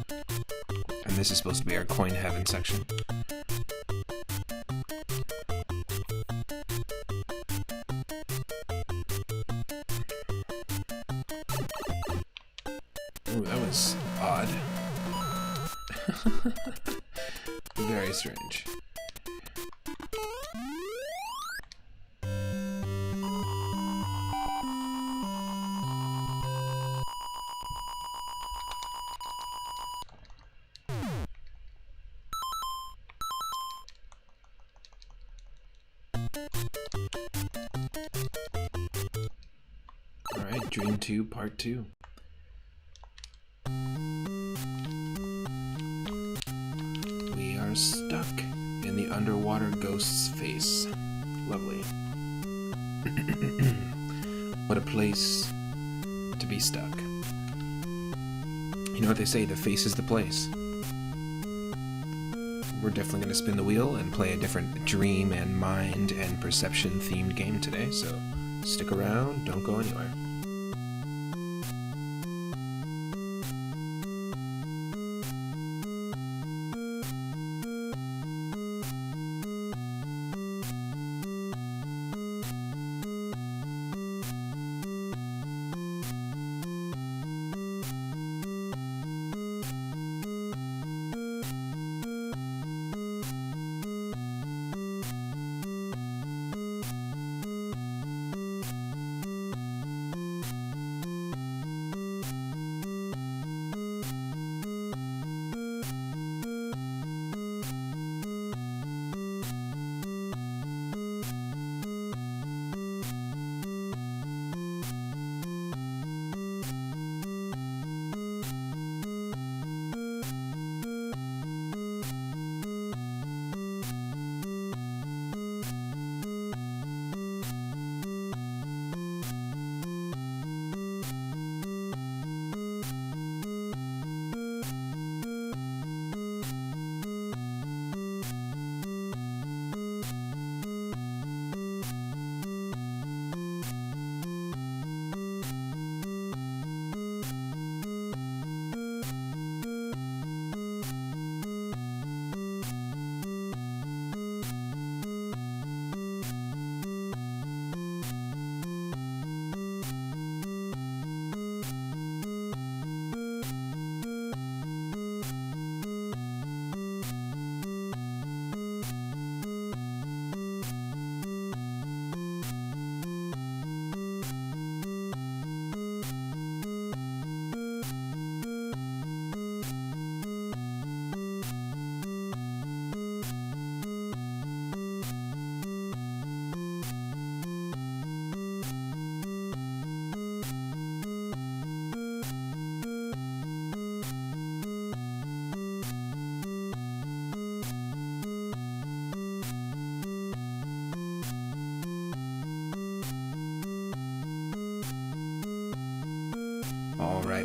And this is supposed to be our coin heaven section. Ooh, that was odd. Very strange. Alright, Dream 2, Part 2. We are stuck in the underwater ghost's face. Lovely. What a place to be stuck. You know what they say, the face is the place. We're definitely going to spin the wheel and play a different dream and mind and perception themed game today, so stick around, don't go anywhere.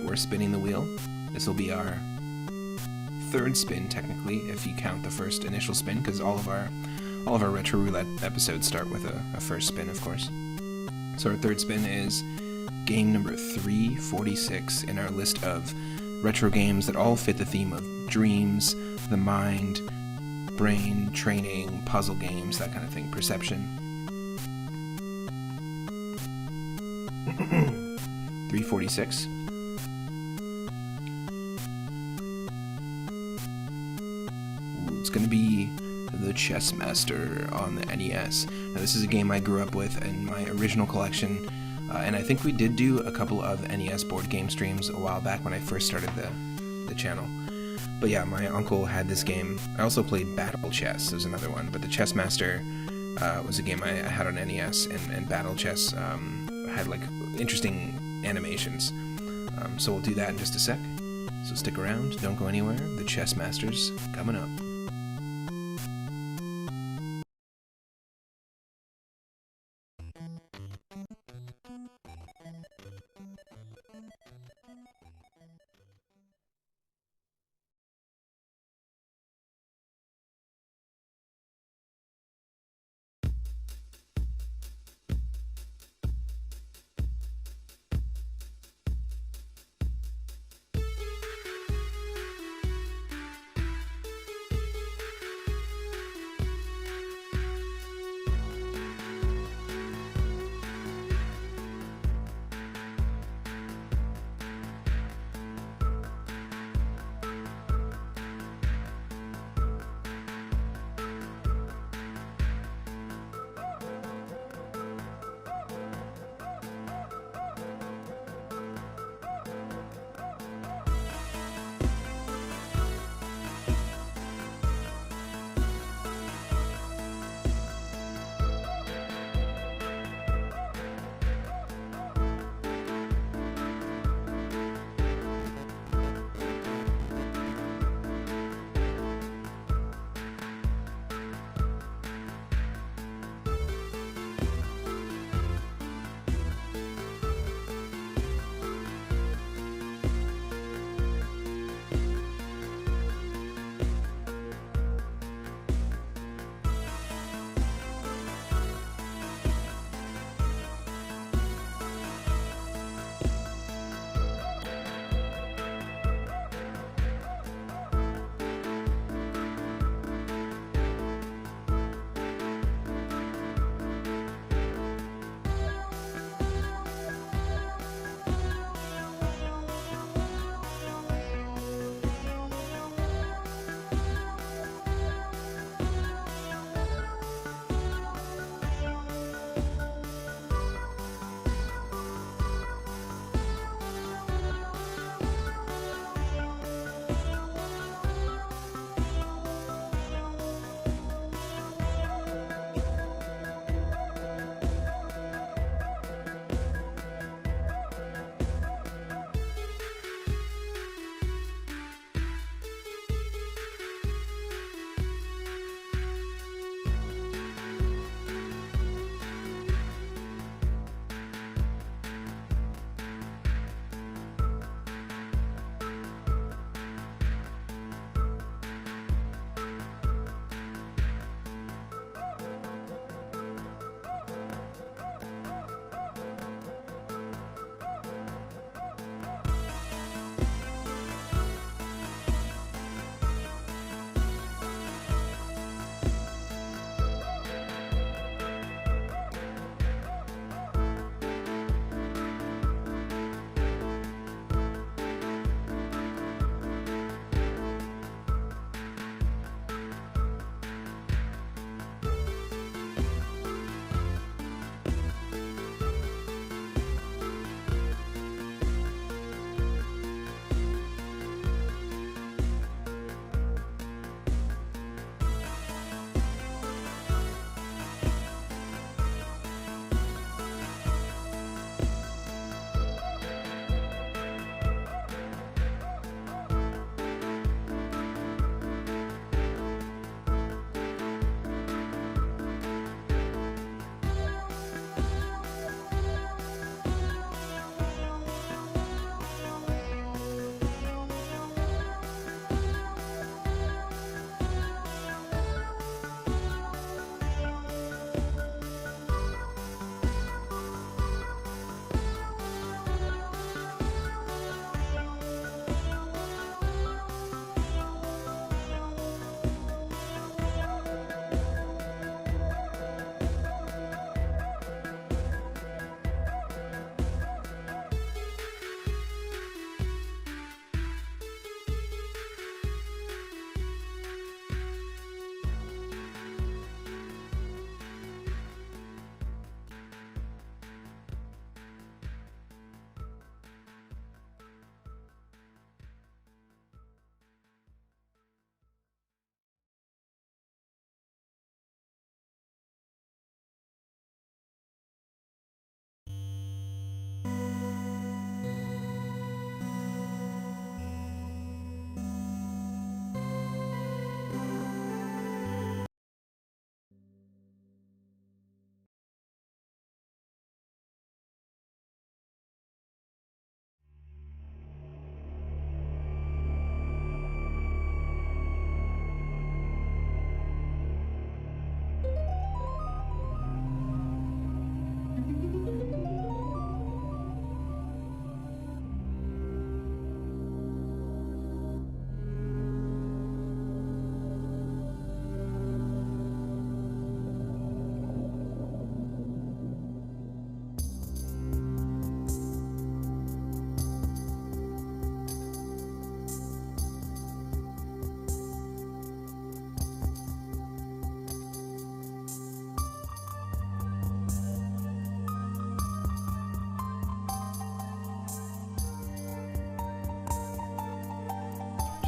we're spinning the wheel. This will be our third spin, technically, if you count the first initial spin, because all of our Retro Roulette episodes start with a first spin, of course. So our third spin is game number 346 in our list of retro games that all fit the theme of dreams, the mind, brain, training, puzzle games, that kind of thing, perception. 346. It's going to be the Chess Master on the NES. Now, this is a game I grew up with in my original collection, and I think we did do a couple of NES board game streams a while back when I first started the channel. But yeah, my uncle had this game. I also played Battle Chess, there's another one, but the Chess Master was a game I had on NES, and Battle Chess had like interesting animations. So we'll do that in just a sec. So stick around, don't go anywhere. The Chess Master's coming up.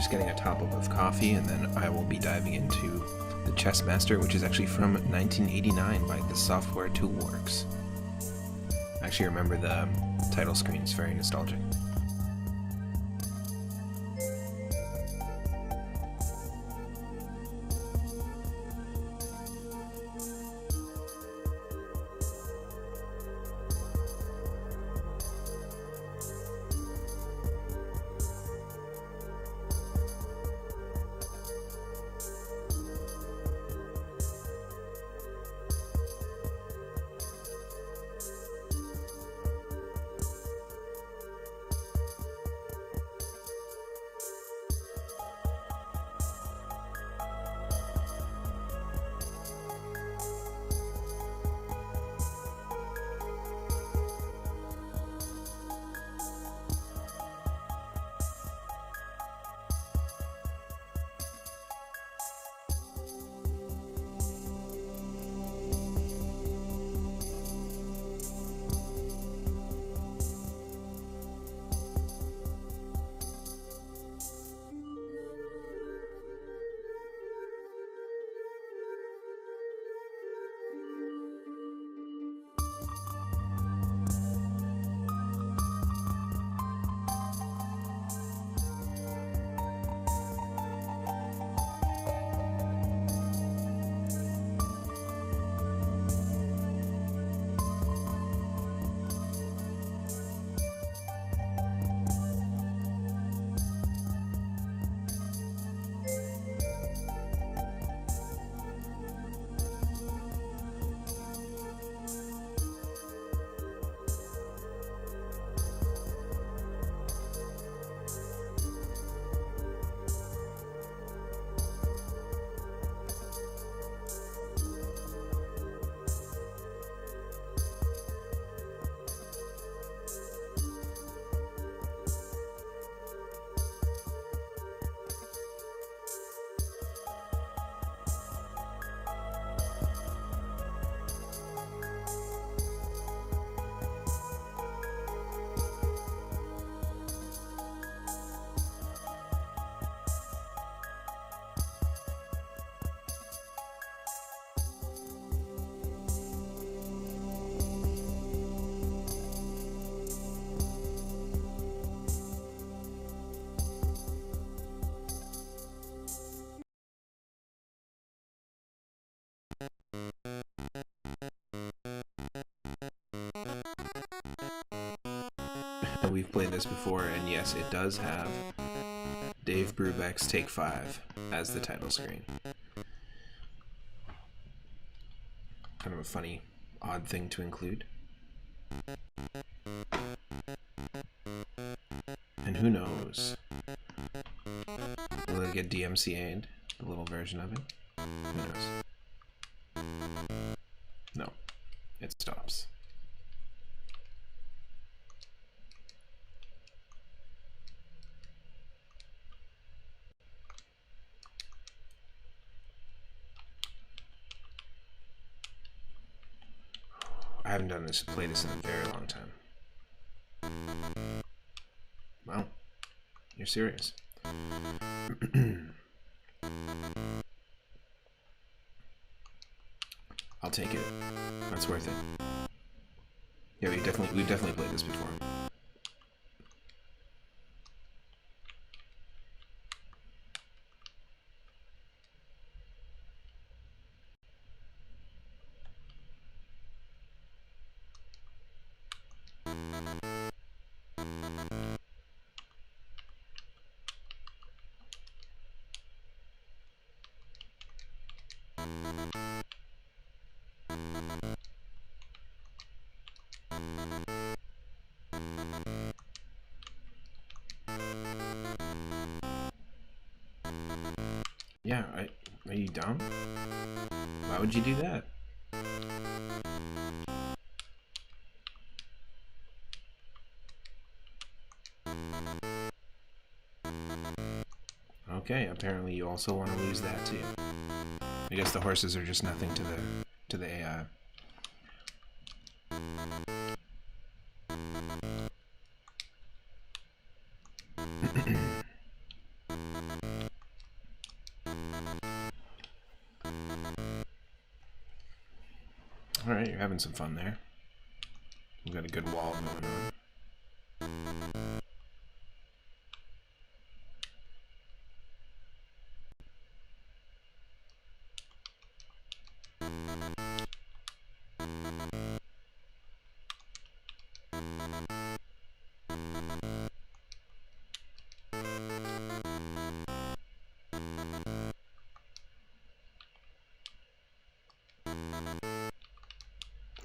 just getting a top up of coffee, and then I will be diving into the Chess Master, which is actually from 1989 by the software Toolworks. I actually remember the title screen, it's very nostalgic. We've played this before, and yes, it does have Dave Brubeck's Take 5 as the title screen. Kind of a funny, odd thing to include. And who knows? Will it get DMCA'd? A little version of it? Who knows? No. It stops. I haven't played this in a very long time. Wow, you're serious. I'll take it. That's worth it. Yeah, we've definitely played this before. Yeah, are you dumb? Why would you do that? Okay, apparently you also want to lose that too. I guess the horses are just nothing to the AI. Alright, you're having some fun there. We've got a good wall going on.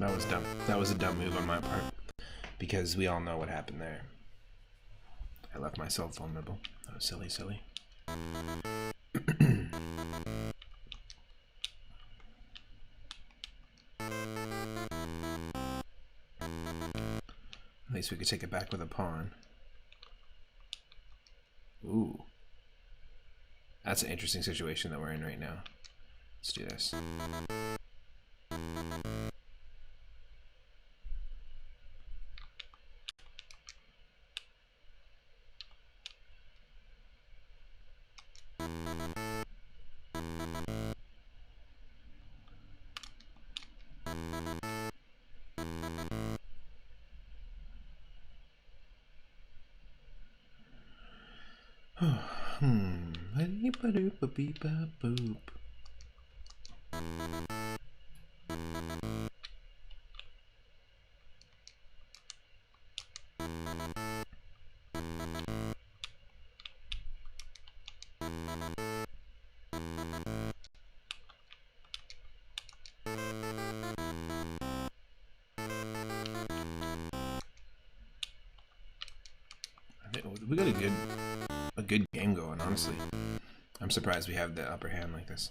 That was dumb. That was a dumb move on my part. Because we all know what happened there. I left myself vulnerable. That was silly, silly. At least we could take it back with a pawn. Ooh. That's an interesting situation that we're in right now. Let's do this. Boop. We got a good game going, honestly. I'm surprised we have the upper hand like this.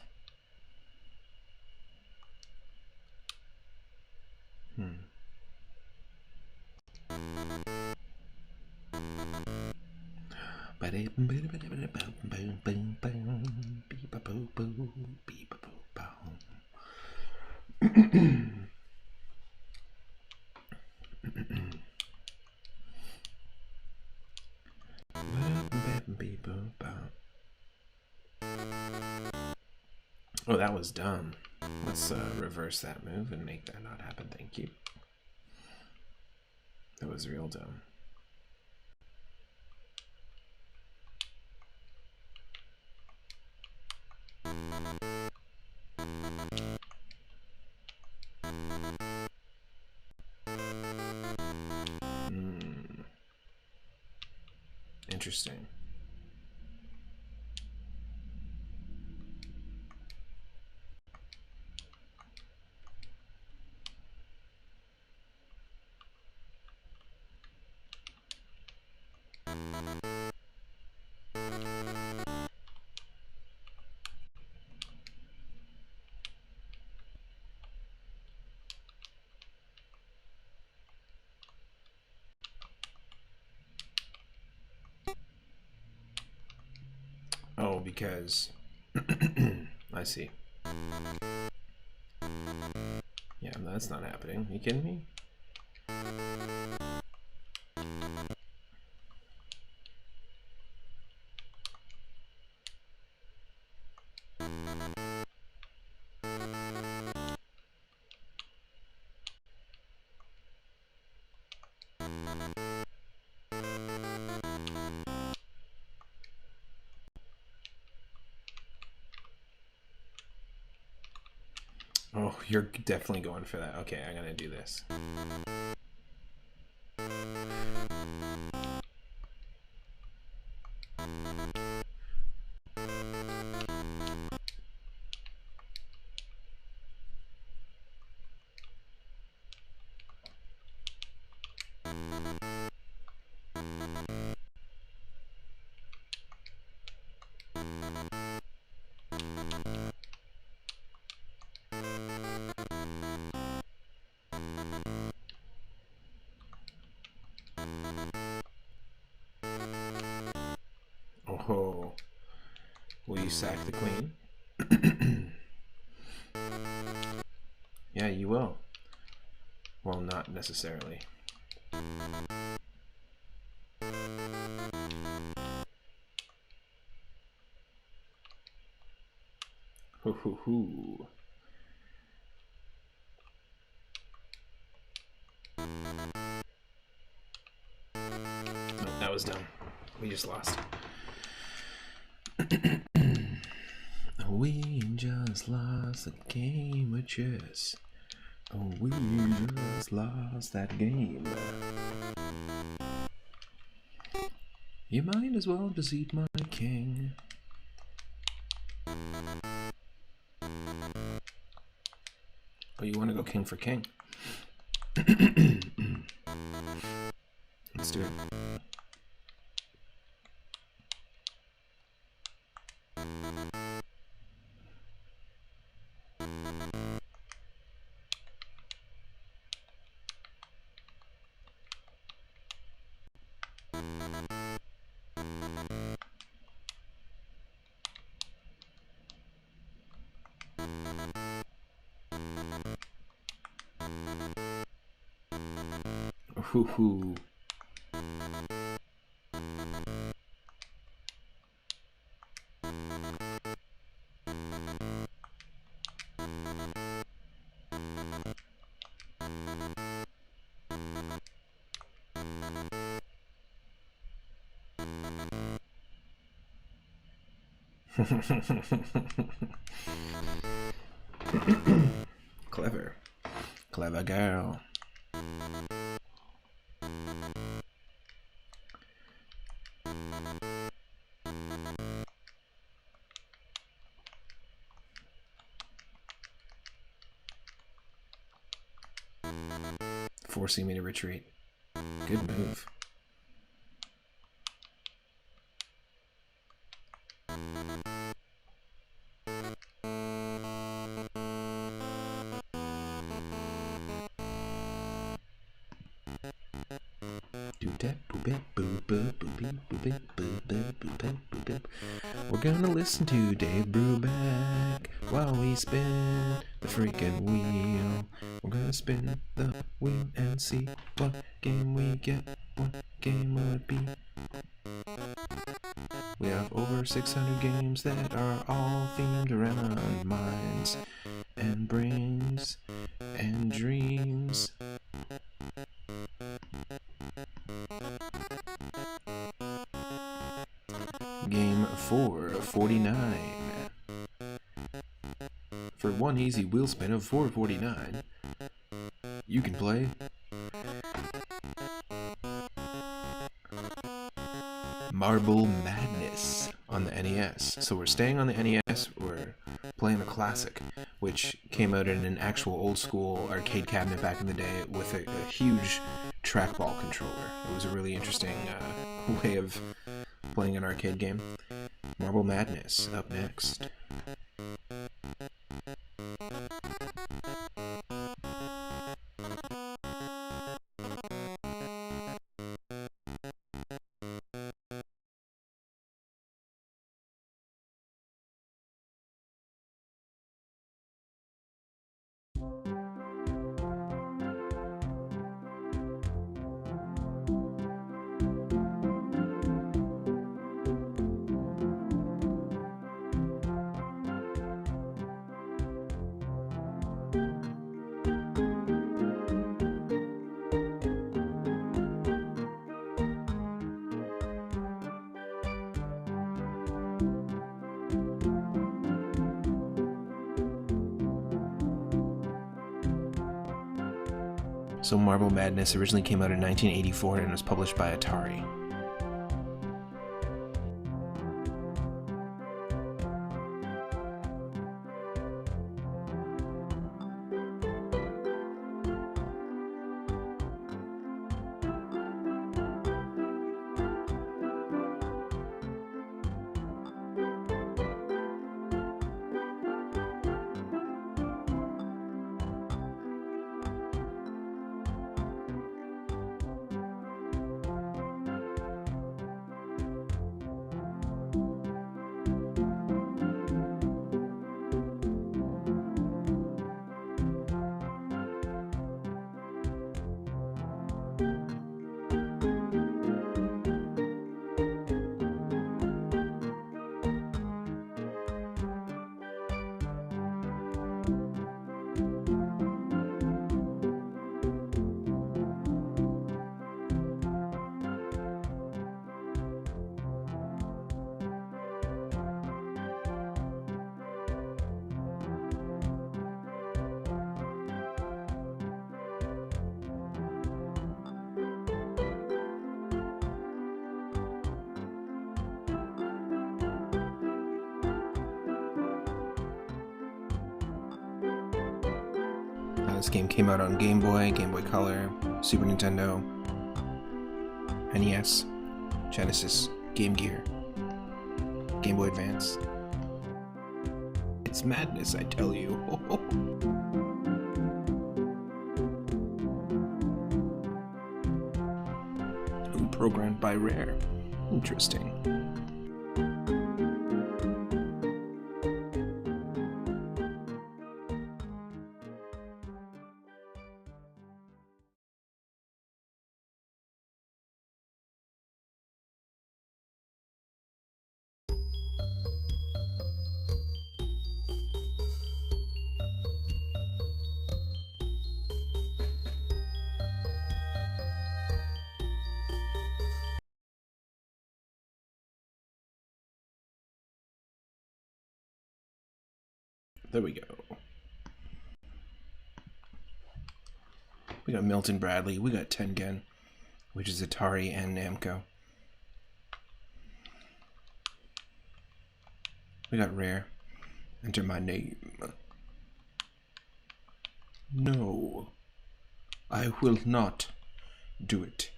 Oh, that was dumb. Let's reverse that move and make that not happen. Thank you. That was real dumb. Interesting. Oh, because I see. Yeah, that's not happening. Are you kidding me? Oh, you're definitely going for that. Okay, I'm gonna do this. Oh, will you sack the queen? Yeah, you will. Well, not necessarily. Hoo hoo hoo. No, that was dumb. We just lost. We just lost the game of chess. Oh, we just lost that game. You might as well just eat my king. Oh, you want to go king for king? Let's do it. Hoo hoo. Clever. Clever girl. Forcing me to retreat. Good move. We're gonna listen to Dave Brubeck while we spin the freaking wheel. We're gonna spin the wheel and see what game we get, what game will it be. We have over 600 games that are all themed around minds and brains and dreams. Game 449. For one easy wheel spin of 449, you can play Marble Madness on the NES. So we're staying on the NES, we're playing a classic, which came out in an actual old school arcade cabinet back in the day with a huge trackball controller. It was a really interesting way of playing an arcade game. Marble Madness up next. So Marble Madness originally came out in 1984 and was published by Atari. This game came out on Game Boy, Game Boy Color, Super Nintendo, NES, Genesis, Game Gear, Game Boy Advance. It's madness, I tell you. Programmed by Rare. Interesting. There we go. We got Milton Bradley, we got Tengen, which is Atari and Namco. We got Rare. Enter my name. No, I will not do it.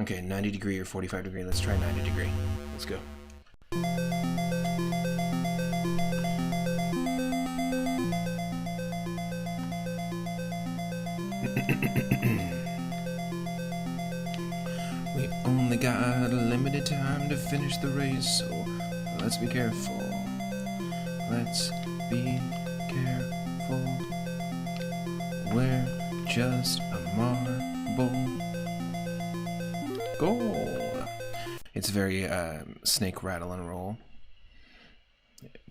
Okay, 90 degree or 45 degree. Let's try 90 degree. Let's go. We only got a limited time to finish the race, so let's be careful. Let's be careful. We're just a marble. Goal! It's very snake rattle and roll.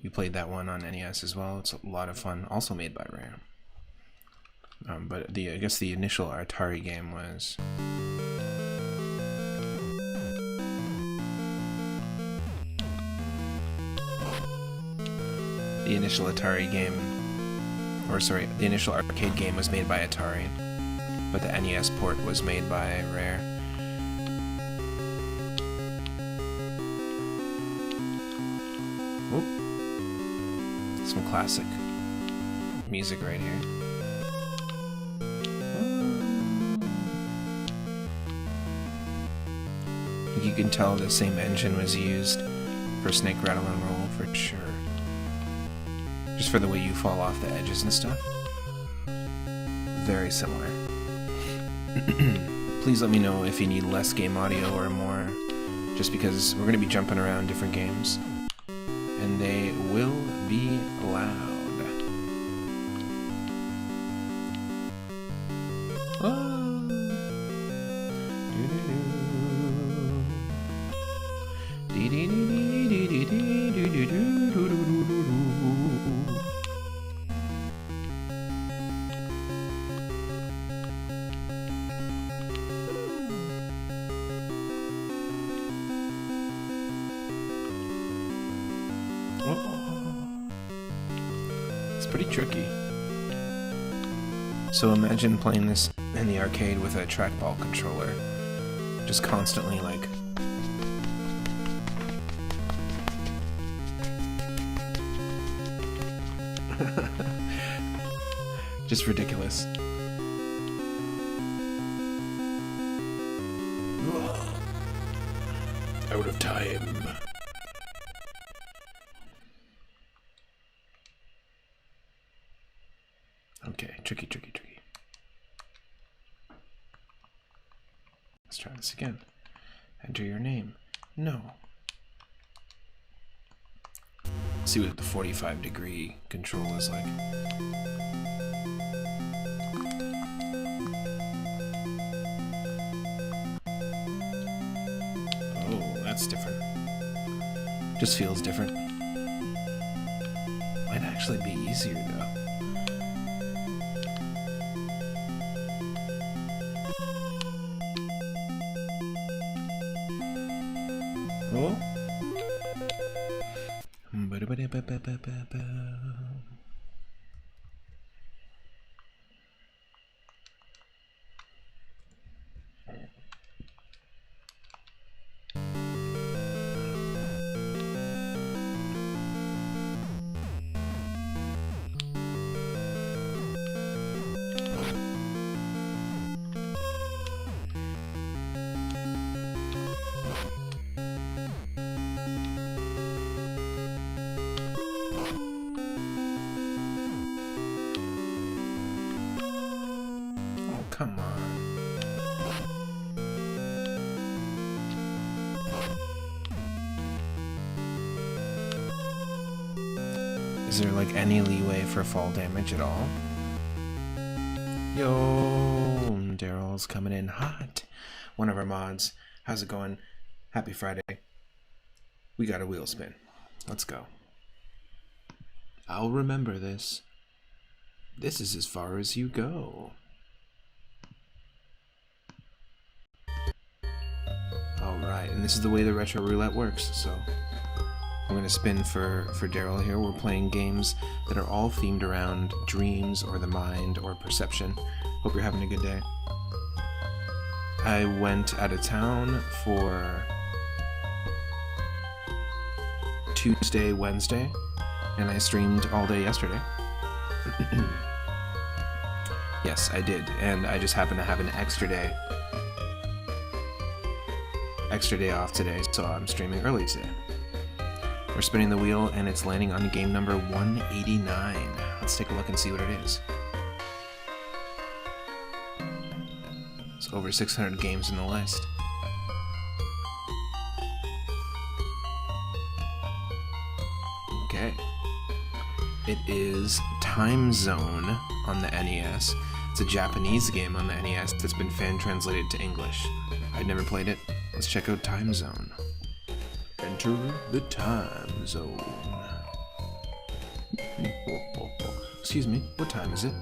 We played that one on NES as well. It's a lot of fun. Also made by Rare. But I guess the initial Atari game was the initial arcade game was made by Atari, but the NES port was made by Rare. Oop. Some classic music right here. You can tell the same engine was used for Snake Rattle and Roll for sure. Just for the way you fall off the edges and stuff. Very similar. Please let me know if you need less game audio or more, just because we're going to be jumping around different games. And they will be loud. It's pretty tricky. So imagine playing this in the arcade with a trackball controller. Just constantly like... just ridiculous. Out of time. Okay, tricky. Let's try this again. Enter your name. No. Let's see what the 45-degree control is like. Oh, that's different. Just feels different. Might actually be easier though. Oh. come on. Is there like any leeway for fall damage at all? Yo, Daryl's coming in hot. One of our mods. How's it going? Happy Friday. We got a wheel spin. Let's go. I'll remember this. This is as far as you go. Alright, and this is the way the retro roulette works, so I'm gonna spin for Daryl here. We're playing games that are all themed around dreams or the mind or perception. Hope you're having a good day. I went out of town for Tuesday, Wednesday, and I streamed all day yesterday. Yes, I did, and I just happen to have an extra day off today, so I'm streaming early today. We're spinning the wheel, and it's landing on game number 189. Let's take a look and see what it is. It's over 600 games in the list. Okay. It is Time Zone on the NES. It's a Japanese game on the NES that's been fan-translated to English. I'd never played it. Let's check out Time Zone. Enter the Time Zone. Excuse me, what time is it?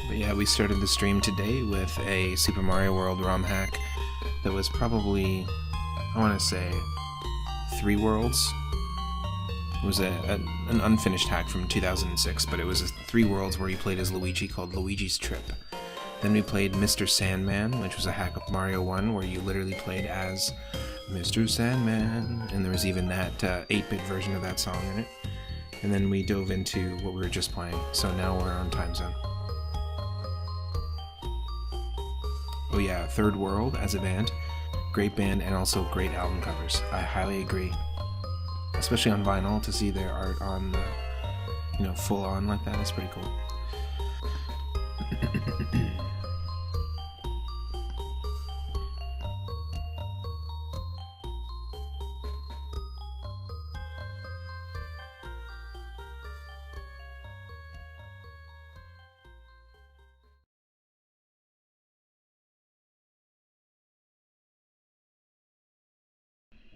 But yeah, we started the stream today with a Super Mario World ROM hack that was probably, I want to say, 3 worlds. It was an unfinished hack from 2006, but it was 3 worlds where you played as Luigi called Luigi's Trip. Then we played Mr. Sandman, which was a hack of Mario 1 where you literally played as Mr. Sandman, and there was even that 8-bit version of that song in it. And then we dove into what we were just playing, so now we're on Time Zone. Oh yeah, Third World as a band. Great band and also great album covers. I highly agree. Especially on vinyl, to see their art on, full on like that is pretty cool.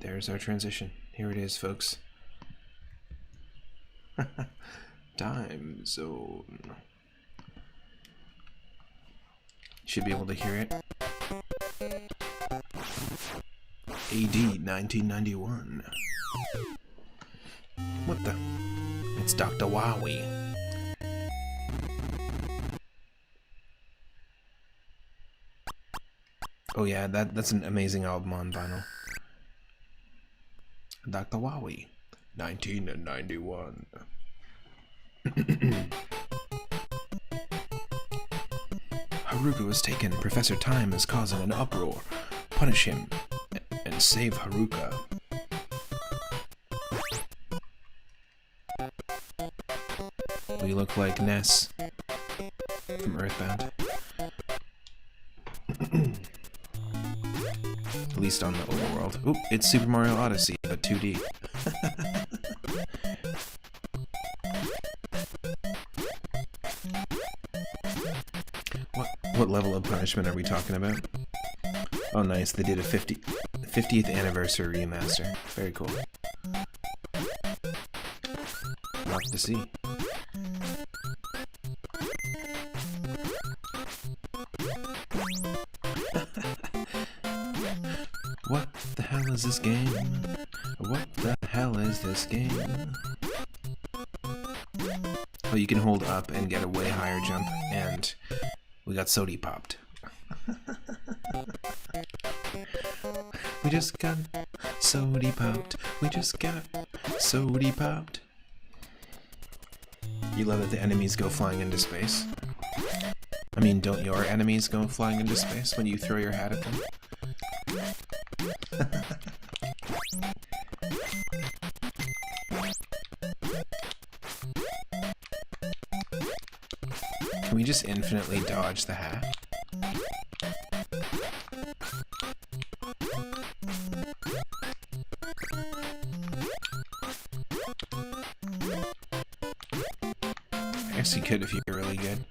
There's our transition. Here it is, folks. Time Zone. Should be able to hear it. AD 1991. What the? It's Dr. Wowie. Oh yeah, that's an amazing album on vinyl. Dr. Wowie, 1991. Haruka was taken. Professor Time is causing an uproar. Punish him and save Haruka. We look like Ness from Earthbound. At least on the overworld. Oop, it's Super Mario Odyssey, but 2D. level of punishment are we talking about? Oh nice, they did a 50th anniversary remaster. Very cool. Lots to see. What the hell is this game? What the hell is this game? Oh, you can hold up and get a way higher jump, and we got sody popped. We just got sody popped. We just got sody popped. You love that the enemies go flying into space. I mean, don't your enemies go flying into space when you throw your hat at them? Can we just infinitely dodge the hat? I guess you could if you're really good.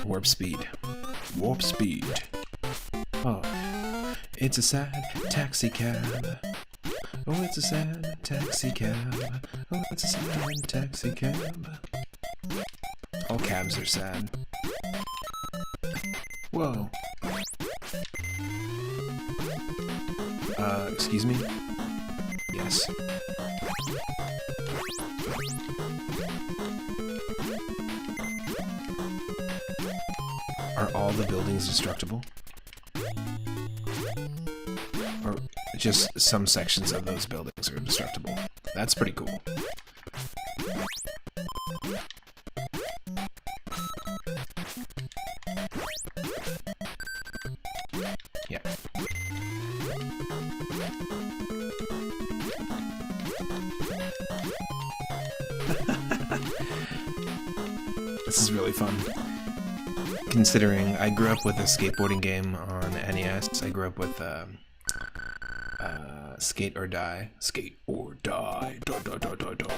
Warp speed. Warp speed. Oh, it's a sad taxi cab. Oh, it's a sad taxi cab. Oh, it's a sad taxi cab. All cabs are sad. Whoa. Excuse me? Yes. Are all the buildings destructible? Or just some sections of those buildings are destructible? That's pretty cool. Yeah. This is really fun. Considering I grew up with a skateboarding game on NES, I grew up with Skate or Die. Skate or Die. Die, die, die, die, die.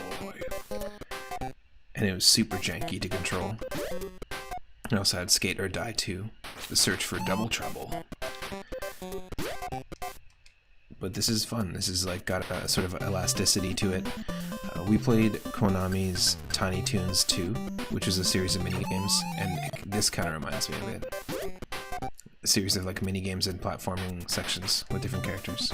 And it was super janky to control. I also had Skate or Die 2, The Search for Double Trouble. But this is fun. This is like got a sort of elasticity to it. We played Konami's Tiny Toons 2, which is a series of minigames, and this kind of reminds me of it. A series of like minigames and platforming sections with different characters.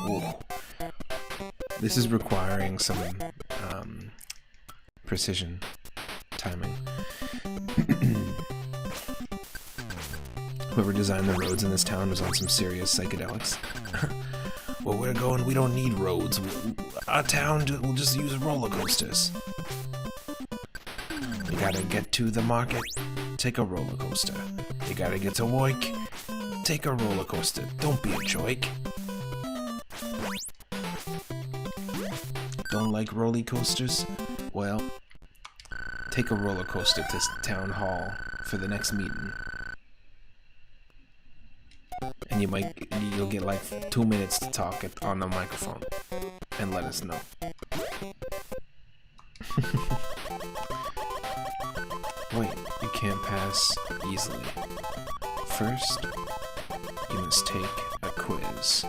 Whoa. This is requiring some precision timing. Whoever designed the roads in this town was on some serious psychedelics. Well, we're going, we don't need roads. Our town will just use roller coasters. You gotta get to the market, take a roller coaster. You gotta get to work, take a roller coaster. Don't be a joke. Don't like roller coasters? Well, take a roller coaster to town hall for the next meeting. And you'll get like 2 minutes to talk on the microphone and let us know. Wait, you can't pass easily. First, you must take a quiz.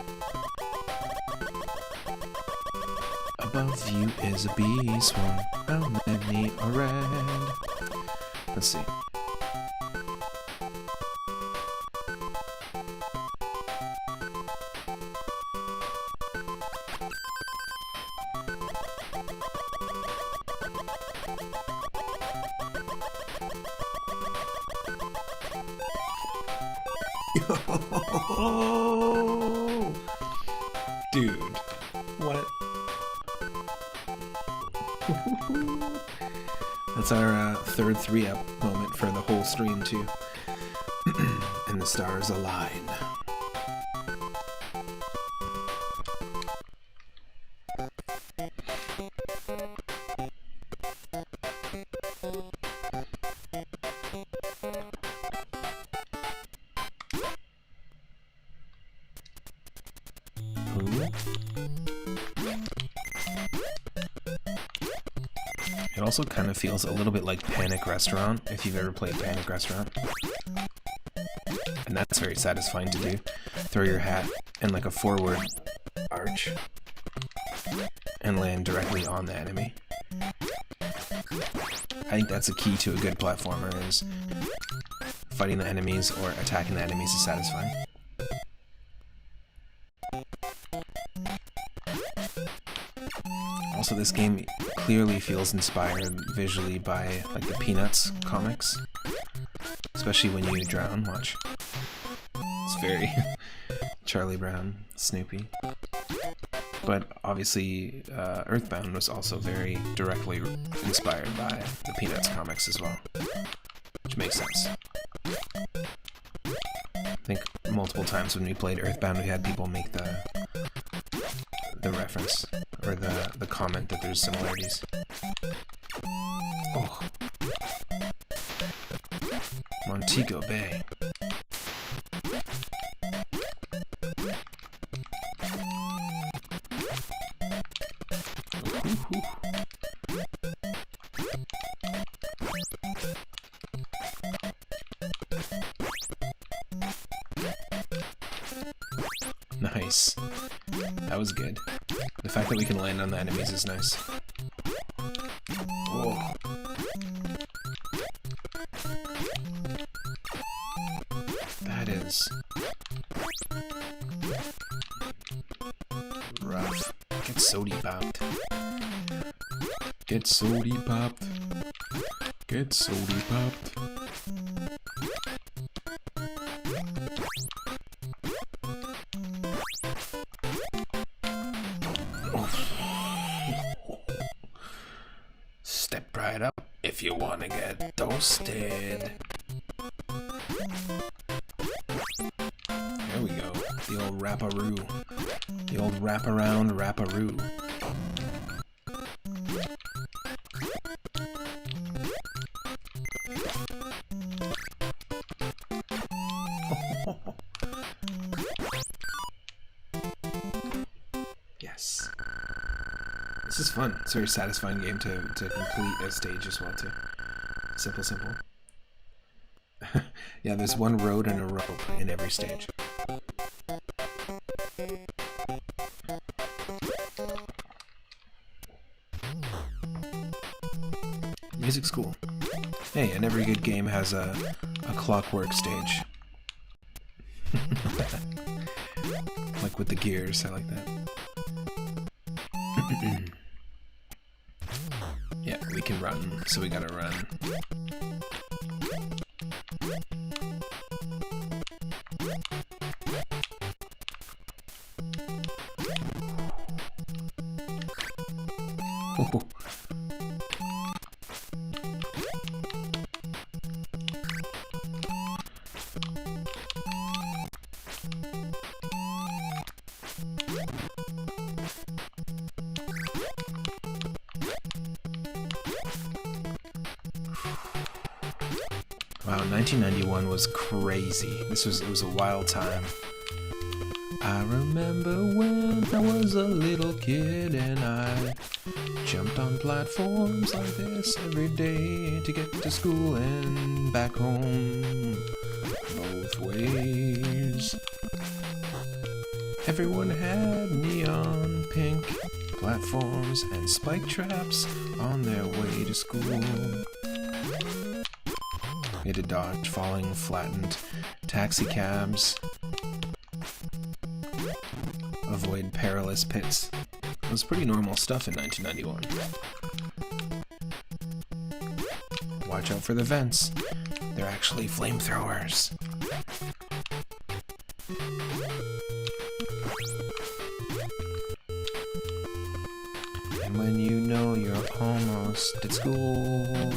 Above you is a bee swarm. How many are red? Let's see. Dude, what? That's our third 3-up moment for the whole stream too. And the stars align. also kind of feels a little bit like Panic Restaurant, if you've ever played Panic Restaurant. And that's very satisfying to do. Throw your hat in like a forward arch and land directly on the enemy. I think that's a key to a good platformer, is fighting the enemies or attacking the enemies is satisfying. Also, this game clearly feels inspired visually by like the Peanuts comics, especially when you drown. Watch. It's very Charlie Brown, Snoopy. But obviously, Earthbound was also very directly inspired by the Peanuts comics as well, which makes sense. I think multiple times when we played Earthbound, we had people make the reference or the comment that there's similarities. Oh, Montego Bay. Nice. That was good. The fact that we can land on the enemies is nice. Whoa. That is rough. Get sody popped. Get sody popped. Get sody popped. Step right up if you wanna get toasted. There we go. The old wrap-a-roo. The old wrap-around wrap-a-roo. Yes. This is fun. It's a very satisfying game to complete a stage as well, too. Simple, simple. Yeah, there's one road and a rope in every stage. Music's cool. Hey, and every good game has a clockwork stage. Like with the gears, I like that. Yeah, we can run, so we gotta run. Oh. Wow, 1991 was crazy. It was a wild time. I remember when I was a little kid and I jumped on platforms like this every day to get to school and back home both ways. Everyone had neon pink platforms and spike traps on their way to school. We had to dodge falling, flattened taxi cabs, avoid perilous pits. It was pretty normal stuff in 1991. Watch out for the vents. They're actually flamethrowers. And when you know you're almost at school,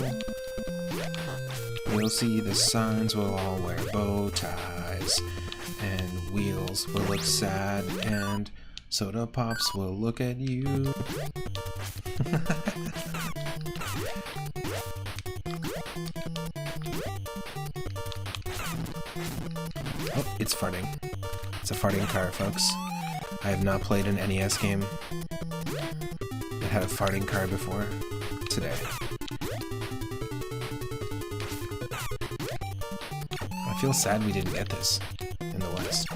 you'll see the signs will all wear bow ties, and wheels will look sad, and soda pops will look at you. Oh, it's farting. It's a farting car, folks. I have not played an NES game that had a farting car before today. feel sad we didn't get this in the West.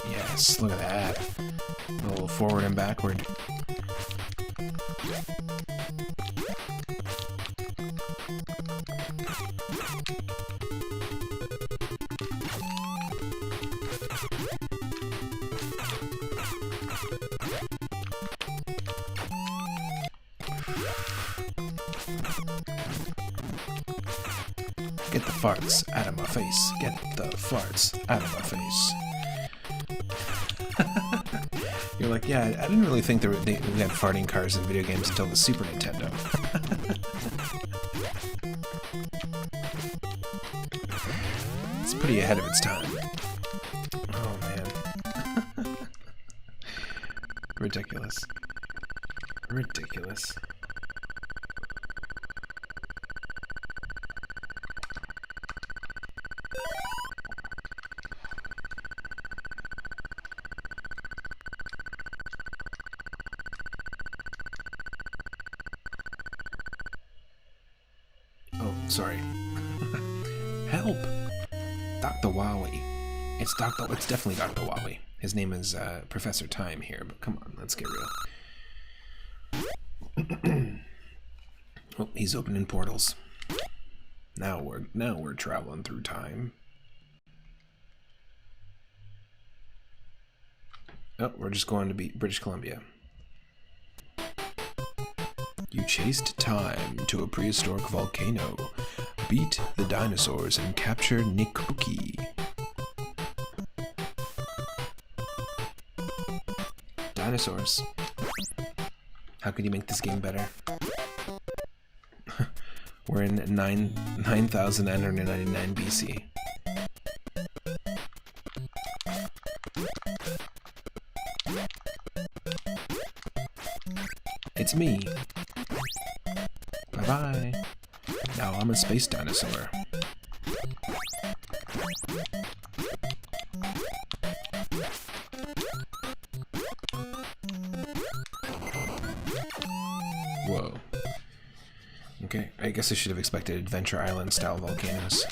Yes, look at that. A little forward and backward. Get the farts out of my face. Get the farts out of my face. You're like, yeah, I didn't really think we had farting cars in video games until the Super Nintendo. It's pretty ahead of its time. Oh, man. Ridiculous. Ridiculous. Sorry. Help! Dr. Wowie. It's definitely Dr. Wowie. His name is Professor Time here, but come on, let's get real. Oh, he's opening portals. Now we're traveling through time. Oh, we're just going to British Columbia. You chased time to a prehistoric volcano, beat the dinosaurs, and capture Nick Cookie. Dinosaurs. How could you make this game better? We're in 9,999 BC. It's me. Bye-bye. Now I'm a space dinosaur. Whoa. Okay, I guess I should have expected Adventure Island style volcanoes.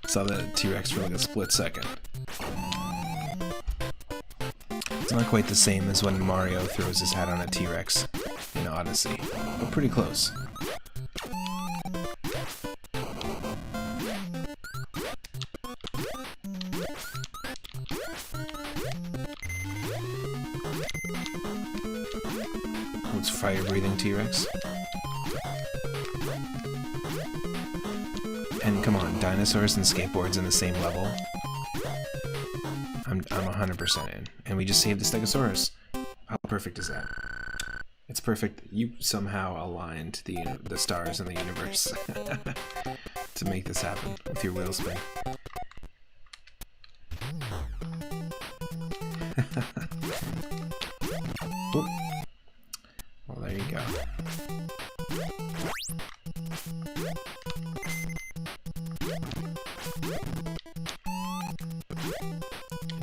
Saw the T-Rex for like a split second. It's not quite the same as when Mario throws his hat on a T-Rex in Odyssey, but pretty close. Oh, it's fire-breathing T-Rex. And come on, dinosaurs and skateboards in the same level. I'm 100% in. And we just saved the Stegosaurus. How perfect is that? It's perfect. You somehow aligned the stars in the universe to make this happen with your wheel spin. Well, there you go.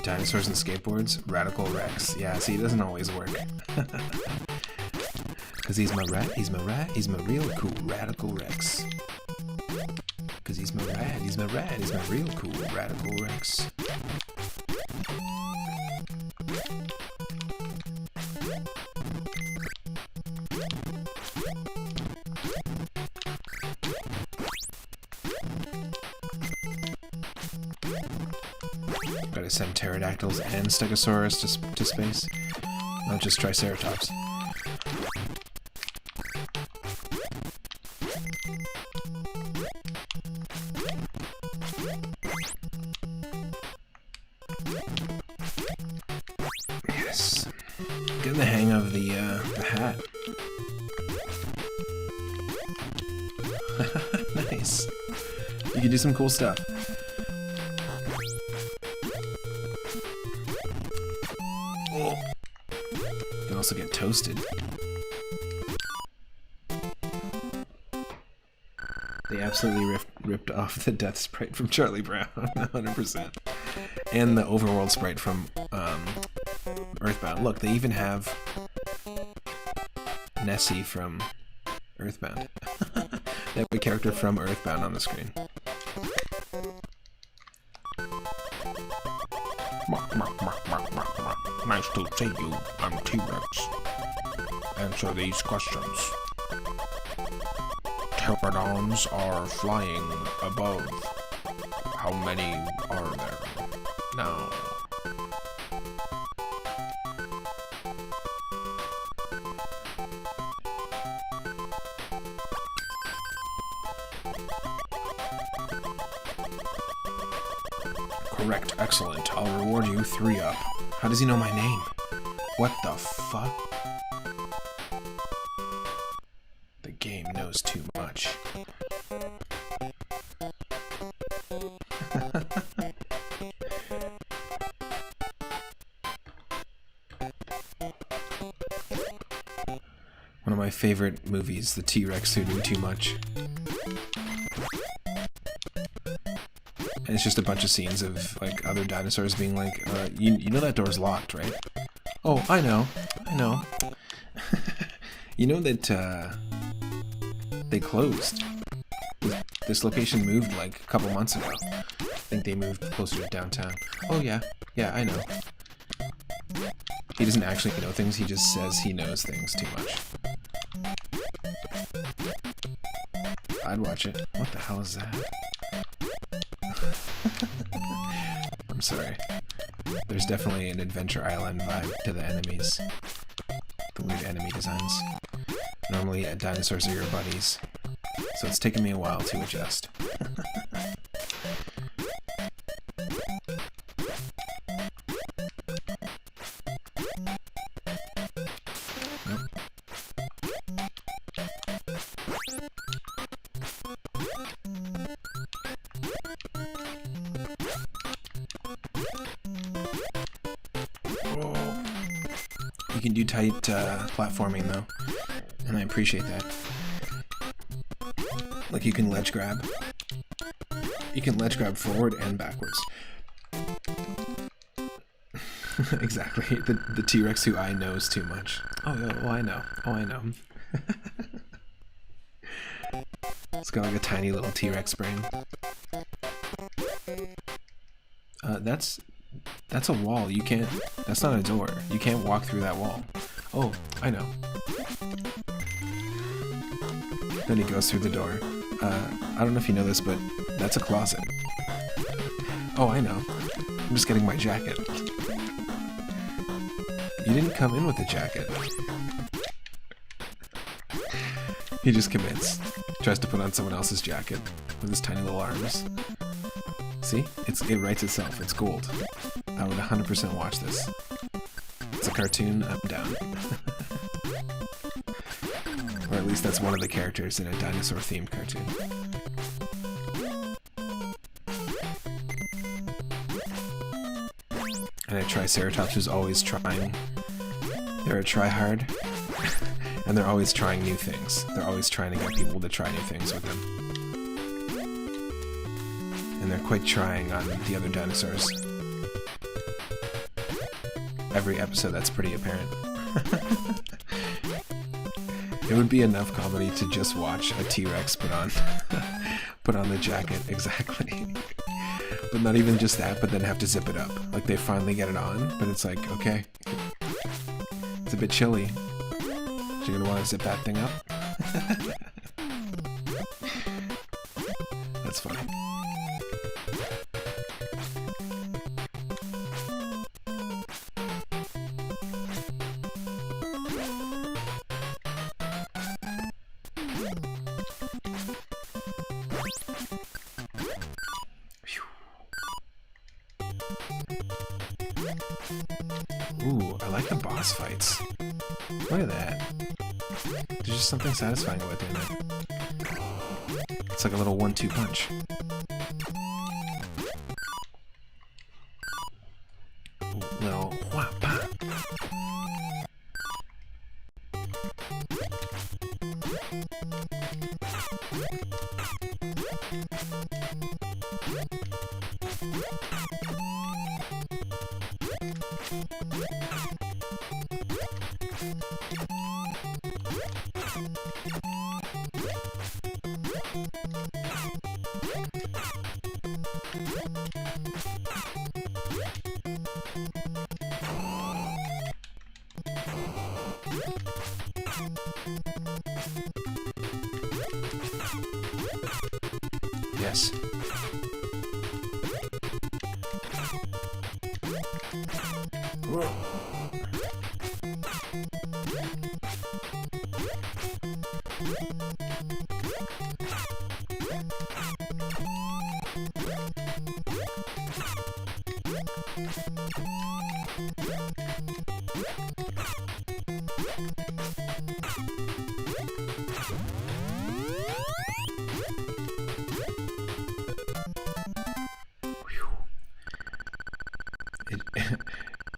Dinosaurs and skateboards, Radical Rex. Yeah, see, it doesn't always work. Cause he's my real cool Radical Rex. Cause he's my real cool Radical Rex. to send pterodactyls and stegosaurus to space, not just triceratops. Yes. Getting the hang of the hat. Nice. You can do some cool stuff. Oh. You can also get toasted. They absolutely ripped off the death sprite from Charlie Brown, 100%. And the overworld sprite from Earthbound. Look, they even have Nessie from Earthbound. They have a character from Earthbound on the screen. Nice to see you. I'm T-Rex. Answer these questions. Pterodons are flying above. How many are there now? Correct, excellent. I'll reward you 3 up. How does he know my name? What the fuck? The game knows too much. One of my favorite movies, The T-Rex Who Knew Too Much. And it's just a bunch of scenes of, like, other dinosaurs being like, you know that door's locked, right? Oh, I know. You know that, they closed. This location moved, like, a couple months ago. I think they moved closer to downtown. Oh, yeah, I know. He doesn't actually know things, he just says he knows things too much. I'd watch it. What the hell is that? I'm sorry. There's definitely an Adventure Island vibe to the enemies. The weird enemy designs. Normally, dinosaurs are your buddies. So it's taken me a while to adjust. You can do tight platforming though, and I appreciate that. Like you can ledge grab. You can ledge grab forward and backwards. Exactly. The T-Rex who I knows too much. Oh, I know. It's got like a tiny little T-Rex brain. That's a wall. You can't... That's not a door. You can't walk through that wall. Oh, I know. Then he goes through the door. I don't know if you know this, but that's a closet. Oh, I know. I'm just getting my jacket. You didn't come in with a jacket. He just commits. Tries to put on someone else's jacket with his tiny little arms. See? It writes itself. It's gold. I would 100% watch this. It's a cartoon, I'm down. Or at least that's one of the characters in a dinosaur-themed cartoon. And a Triceratops who's always trying. They're a try-hard, and they're always trying new things. They're always trying to get people to try new things with them. And they're quite trying on the other dinosaurs. Every episode, that's pretty apparent. It would be enough comedy to just watch a T-Rex put on the jacket, exactly. But not even just that, but then have to zip it up. Like they finally get it on, but it's like, okay, it's a bit chilly. So you're gonna want to zip that thing up? That's funny. Ooh, I like the boss fights. Look at that. There's just something satisfying about doing that. It's like a little 1-2 punch. Ooh, little whapa. Yes. Whoa.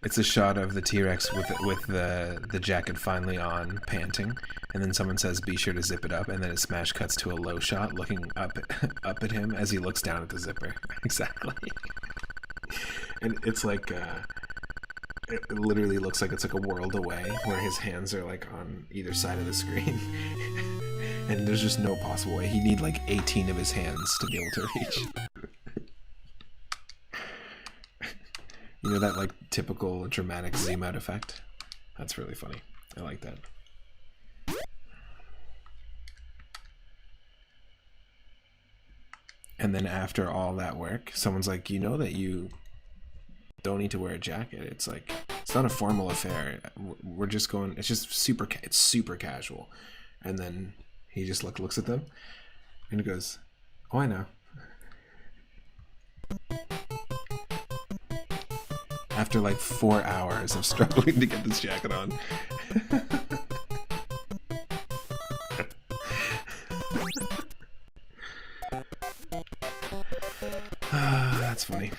It's a shot of the T-Rex with the jacket finally on, panting, and then someone says, "Be sure to zip it up," and then it smash cuts to a low shot, looking up at him as he looks down at the zipper. Exactly. And it's like it literally looks like it's like a world away, where his hands are like on either side of the screen, and there's just no possible way. He'd need like 18 of his hands to be able to reach. You know that like typical dramatic zoom out effect? That's really funny. I like that. And then after all that work, someone's like, you know that you don't need to wear a jacket. It's like, it's not a formal affair. We're just going, it's just it's super casual. And then he just looks at them and goes, "Oh, I know." After like 4 hours of struggling to get this jacket on. That's funny.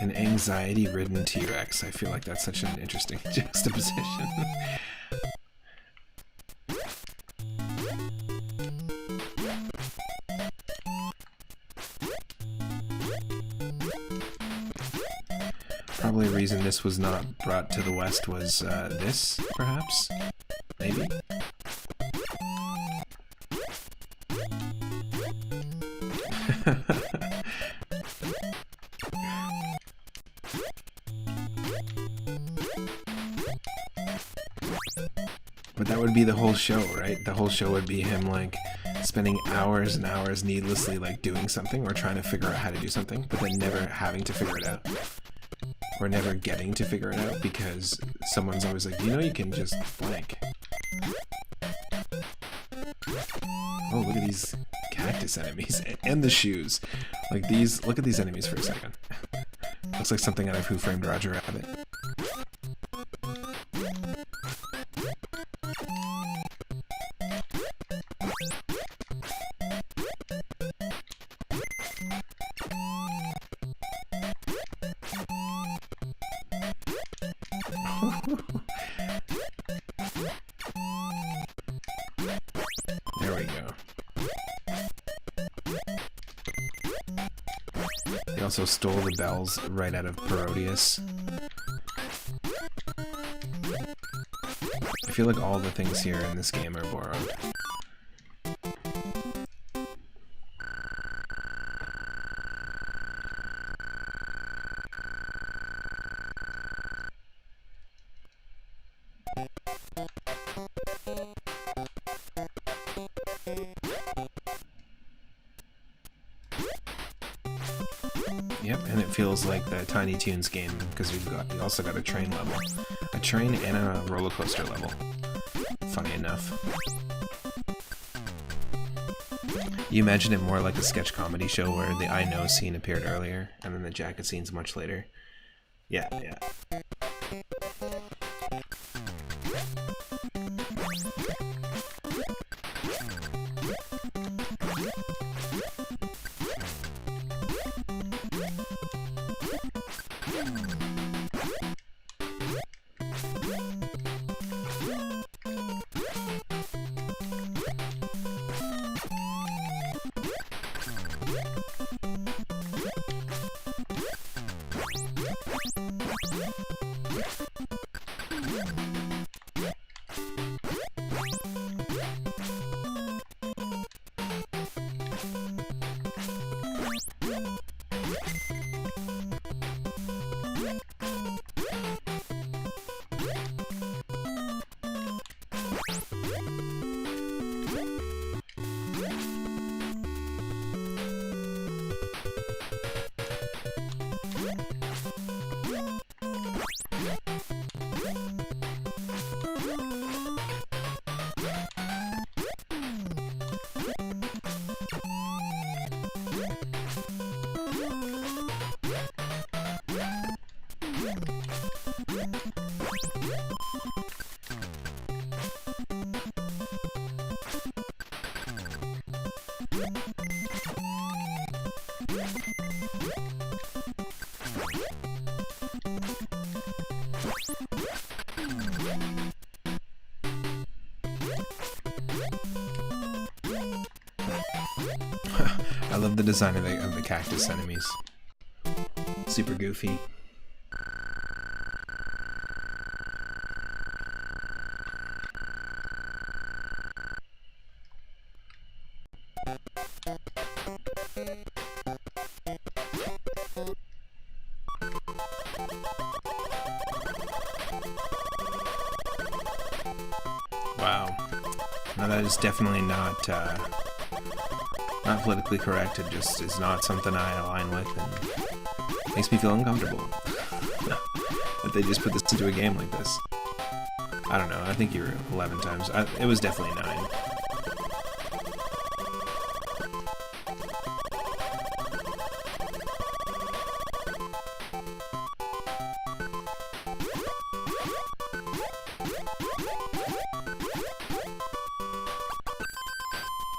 An anxiety-ridden T-Rex. I feel like that's such an interesting juxtaposition. Probably a reason this was not brought to the West was this, perhaps? Maybe? But that would be the whole show, right? The whole show would be him, like, spending hours and hours needlessly, like, doing something or trying to figure out how to do something, but then never having to figure it out. Or never getting to figure it out because someone's always like, you know, you can just blank. Oh, look at these cactus enemies and the shoes. Like these, look at these enemies for a second. Looks like something out of Who Framed Roger Rabbit. There we go. They also stole the bells right out of Parodius. I feel like all the things here in this game are borrowed. Yep, and it feels like the Tiny Toons game because we also got a train level, a train and a roller coaster level. Funny enough. You imagine it more like a sketch comedy show where the I know scene appeared earlier and then the jacket scene's much later. Yeah, yeah. I love the design of the cactus enemies. Super goofy. Wow. Now that is definitely not politically correct. It just is not something I align with, and makes me feel uncomfortable that they just put this into a game like this. I don't know. I think you're 11 times. It was definitely 9.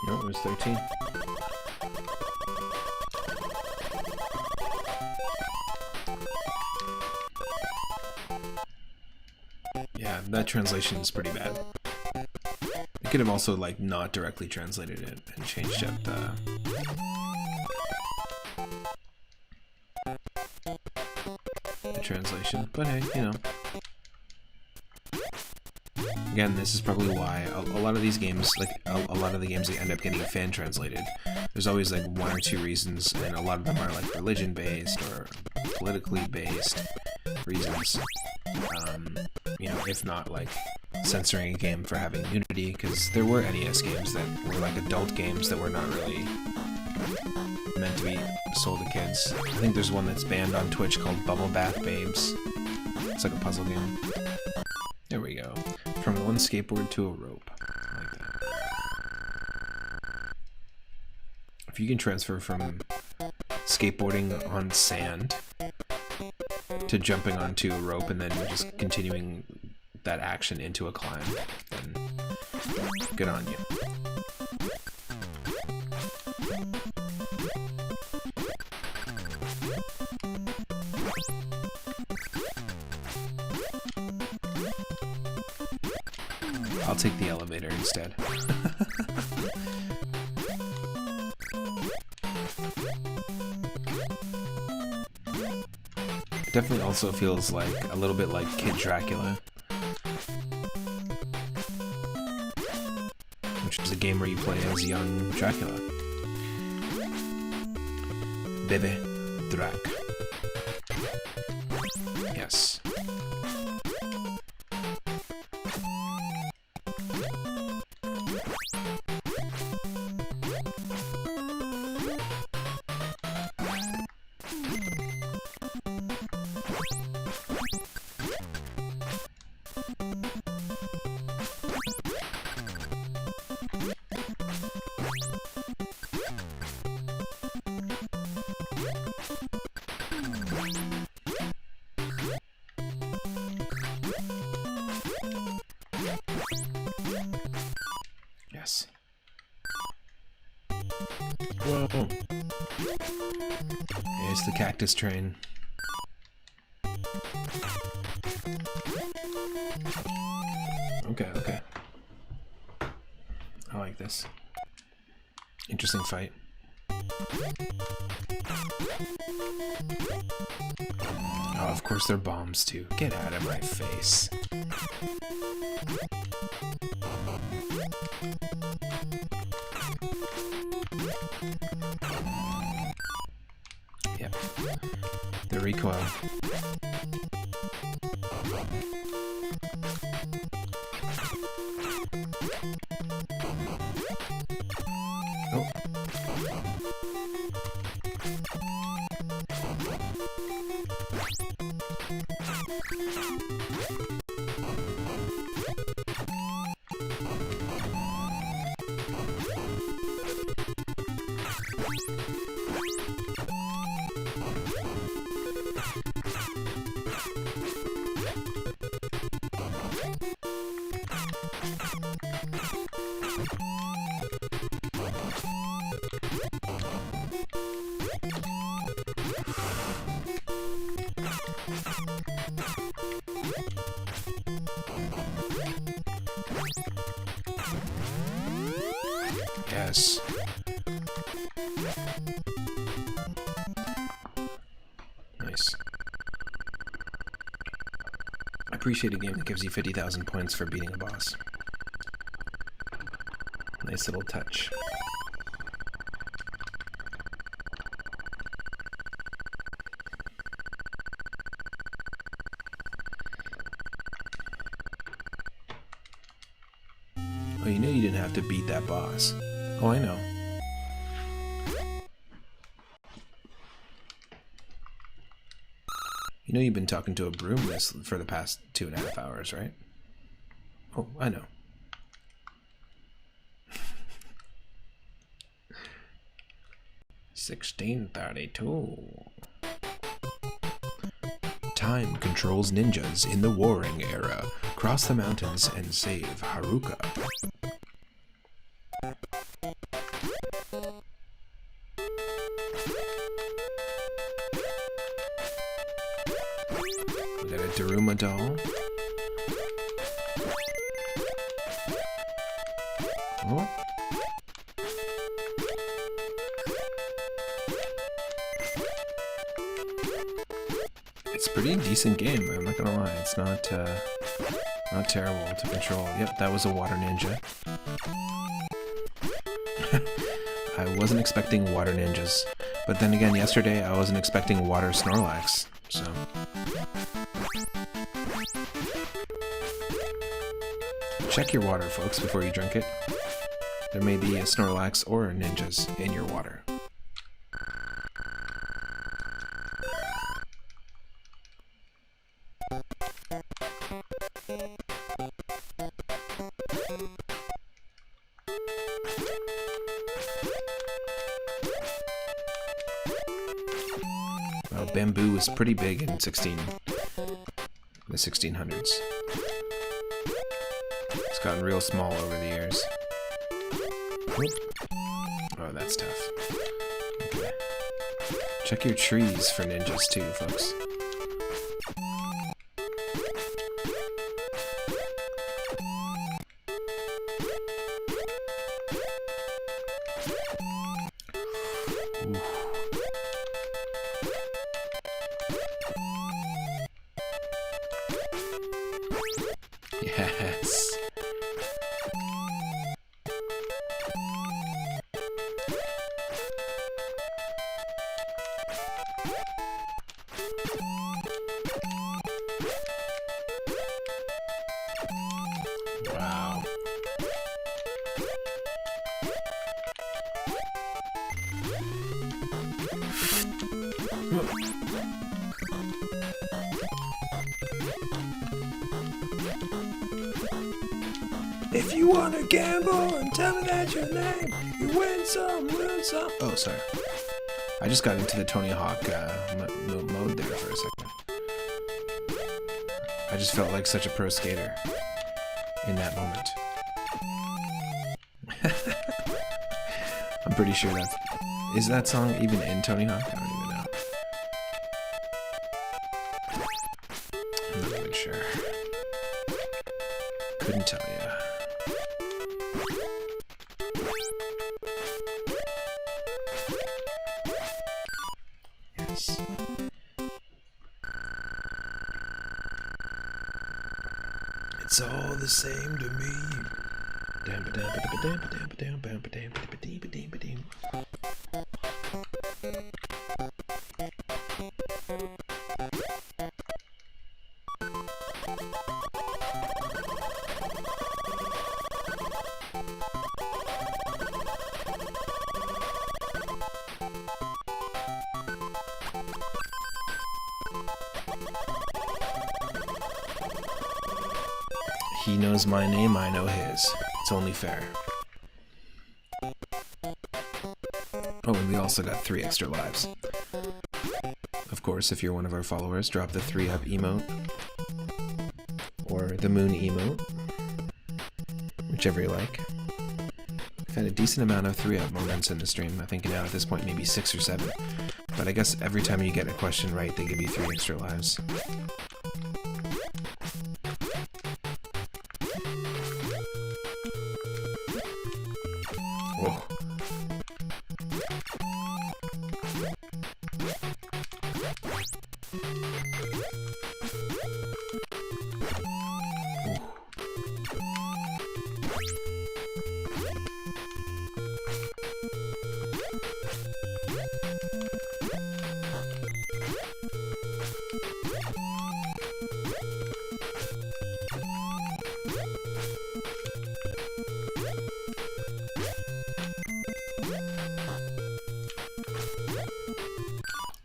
No, it was 13. Yeah, that translation is pretty bad. I could have also, like, not directly translated it and changed up the translation, but hey, you know. Again, this is probably why a lot of these games, like a lot of the games that end up getting fan translated, there's always like 1 or 2 reasons, and a lot of them are like religion based or politically based reasons. You know, if not like censoring a game for having nudity, because there were NES games that were like adult games that were not really meant to be sold to kids. I think there's one that's banned on Twitch called Bubble Bath Babes. It's like a puzzle game. There we go. From one skateboard to a rope. I like that. If you can transfer from skateboarding on sand to jumping onto a rope and then just continuing that action into a climb, then good on you. I'll take the elevator instead. It definitely also feels like a little bit like Kid Dracula, which is a game where you play as young Dracula. Bebe Drac. Yes. Nice, the cactus train. Okay, okay. I like this. Interesting fight. Oh, of course they're bombs too. Get out of my face. Yep. The recoil. Oh. Yes. Nice. I appreciate a game that gives you 50,000 points for beating a boss. Nice little touch. Oh, you know you didn't have to beat that boss. Oh, I know. You know you've been talking to a broom for the past 2.5 hours, right? Oh, I know. $16.32. Time controls ninjas in the warring era. Cross the mountains and save Haruka. We got a Daruma doll. Oh. It's a pretty decent game, I'm not gonna lie. It's not terrible to control. Yep, that was a water ninja. I wasn't expecting water ninjas. But then again, yesterday I wasn't expecting water Snorlax, so... Check your water, folks, before you drink it. There may be a Snorlax or ninjas in your water. Well, bamboo was pretty big in the 1600s. It's gotten real small over the years. Oop. Oh, that's tough. Okay. Check your trees for ninjas too, folks. Ooh. Yes. Wow. If you want to gamble and tell me that's your name, you win some, lose some. Oh, sorry. I just got into the Tony Hawk mode there for a second. I just felt like such a pro skater in that moment. I'm pretty sure that's... Is that song even in Tony Hawk? I don't even know. even sure. Couldn't tell you. Yes. It's all the same to me. He knows my name, I know his. It's only fair. Oh, and we also got 3 extra lives. Of course, if you're one of our followers, drop the 3-up emote. Or the moon emote. Whichever you like. We've had a decent amount of 3-up moments in the stream. I think now at this point maybe 6 or 7. But I guess every time you get a question right, they give you 3 extra lives. Whoa.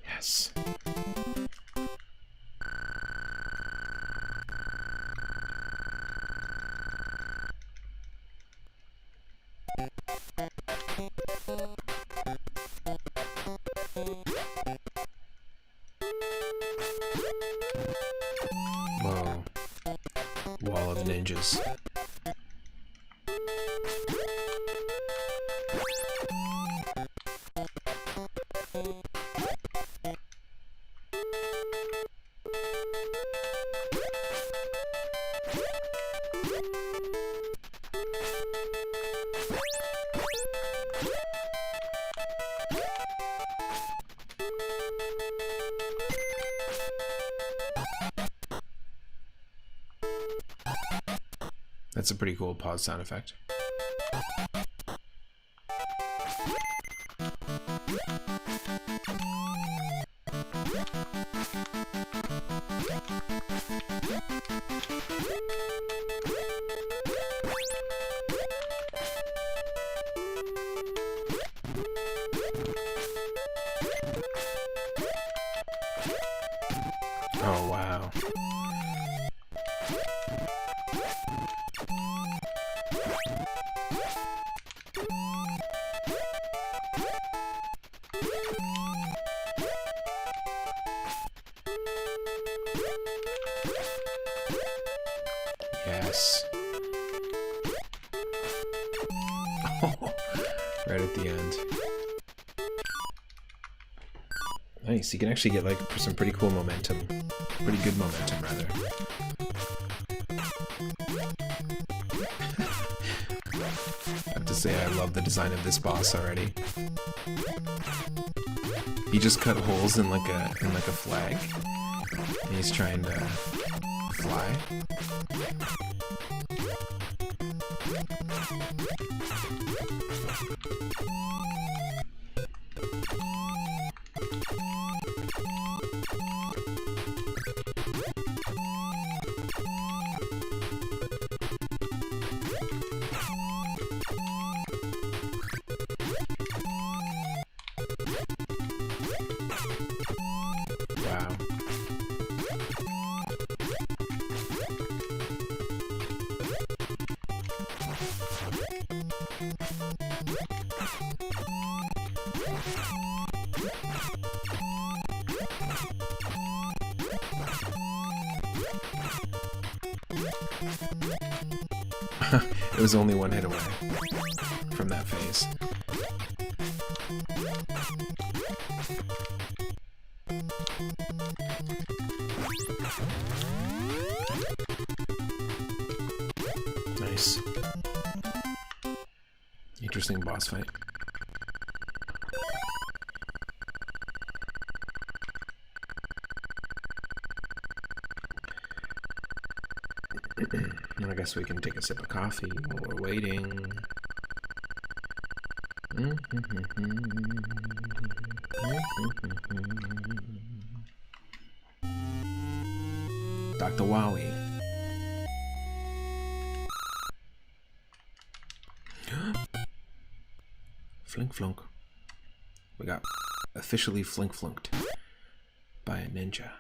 Yes. Whoa. Wall of ninjas. That's a pretty cool pause sound effect. Oh, wow. Yes. Oh, right at the end. Nice, you can actually get like some pretty cool momentum. Pretty good momentum, rather. I have to say I love the design of this boss already. He just cut holes in like a flag. And he's trying to fly. Wow. It was only one hit away from that phase. Nice. Interesting boss fight. I guess we can take a sip of coffee while we're waiting. Dr. Wowie. Flink flunk. We got officially flink flunked by a ninja.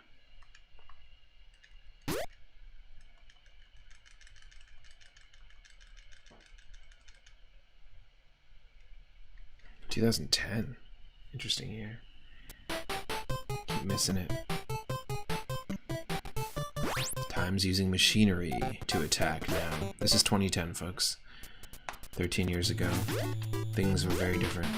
(2010). Interesting year. Keep missing it. Times using machinery to attack now. This is 2010, folks. 13 years ago. Things were very different.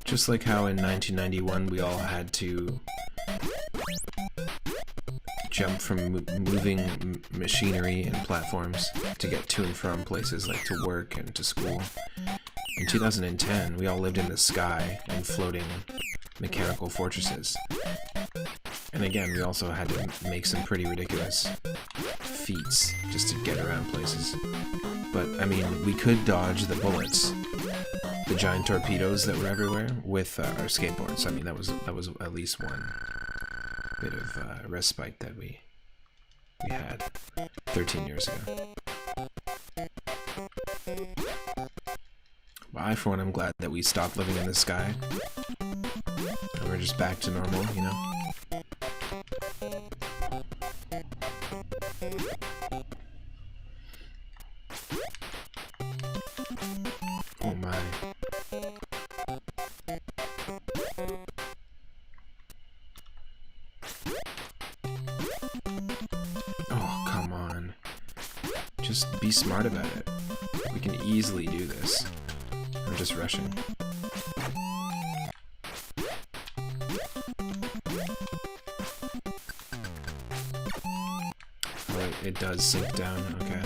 Just like how in 1991 we all had to jump from moving machinery and platforms to get to and from places like to work and to school. In 2010, we all lived in the sky and floating mechanical fortresses. And again, we also had to make some pretty ridiculous feats just to get around places. But, I mean, we could dodge the bullets, the giant torpedoes that were everywhere, with our skateboards. I mean, that was at least one bit of respite that we had 13 years ago. Well, I, for one, am glad that we stopped living in the sky. And we're just back to normal, you know? Oh my. Oh, come on. Just be smart about it. We can easily do this. I'm just rushing. Oh wait, it does sink down, okay.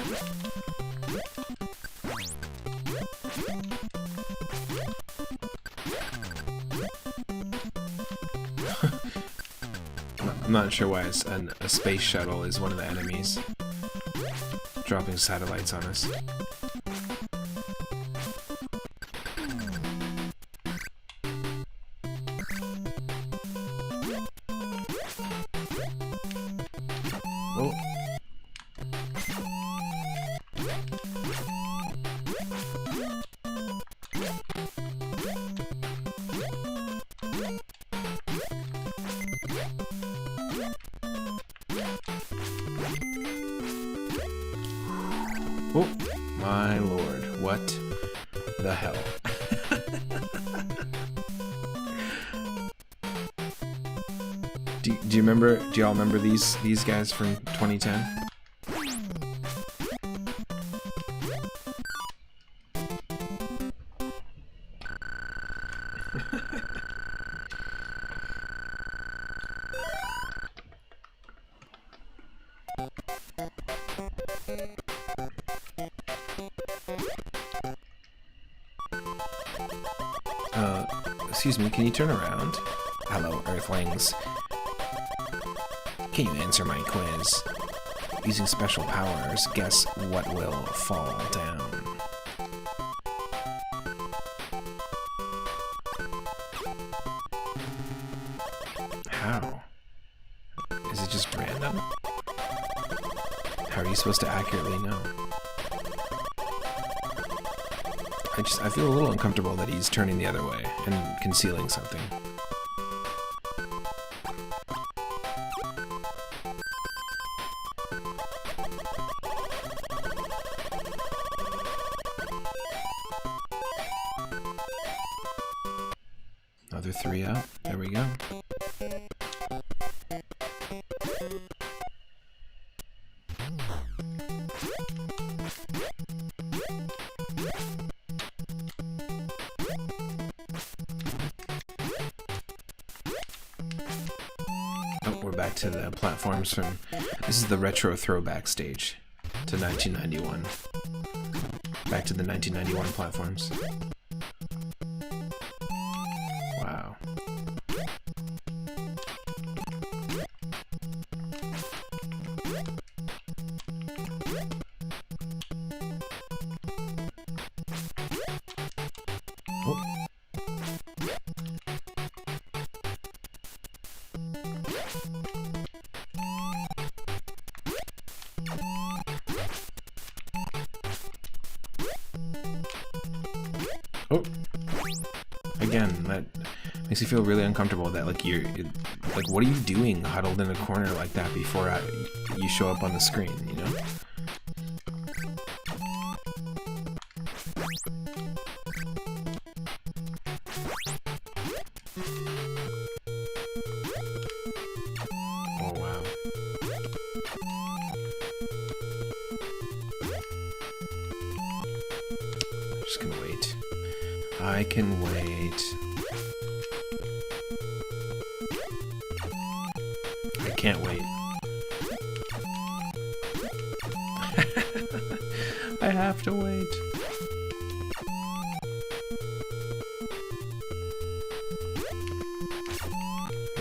I'm not sure why a space shuttle is one of the enemies dropping satellites on us. Oh. Oh, my lord, what the hell? Do you remember, do y'all remember these guys from 2010? Excuse me, can you turn around? Hello, Earthlings. Can you answer my quiz? Using special powers, guess what will fall down? How? Is it just random? How are you supposed to accurately know? I feel a little uncomfortable that he's turning the other way and concealing something. Another 3 up. There we go. back to the platforms from... This is the retro throwback stage to 1991. Back to the 1991 platforms. Wow. Oh. Oh, again, that makes me feel really uncomfortable. That like like, what are you doing huddled in a corner like that before you show up on the screen? You know. Oh wow. I'm just gonna wait. I can wait. I can't wait. I have to wait.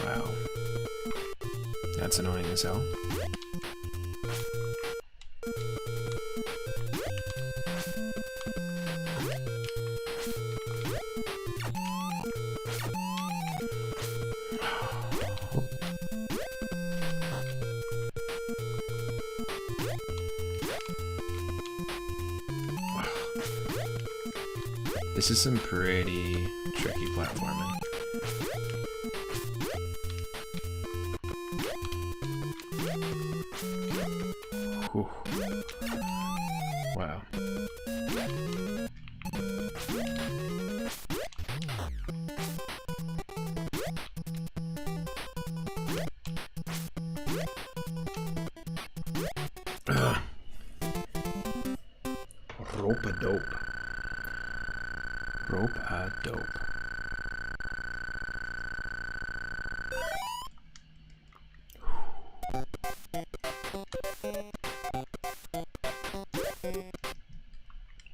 Wow. That's annoying as hell. This is some pretty tricky platforming. Whew. Wow. Rope-a-dope. Rope-a-dope.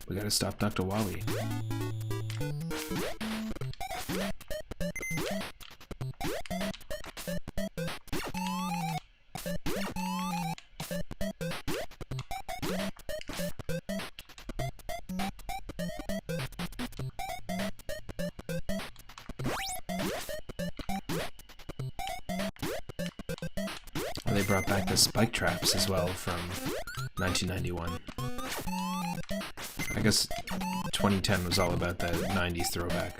We gotta stop Dr. Wally. They brought back the spike traps as well from 1991. I guess 2010 was all about the 90s throwback.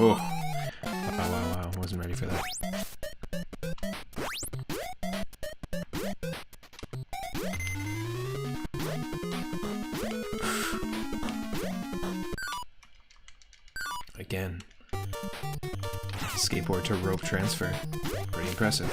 Oh, wow, wasn't ready for that. Again, skateboard to rope transfer, pretty impressive.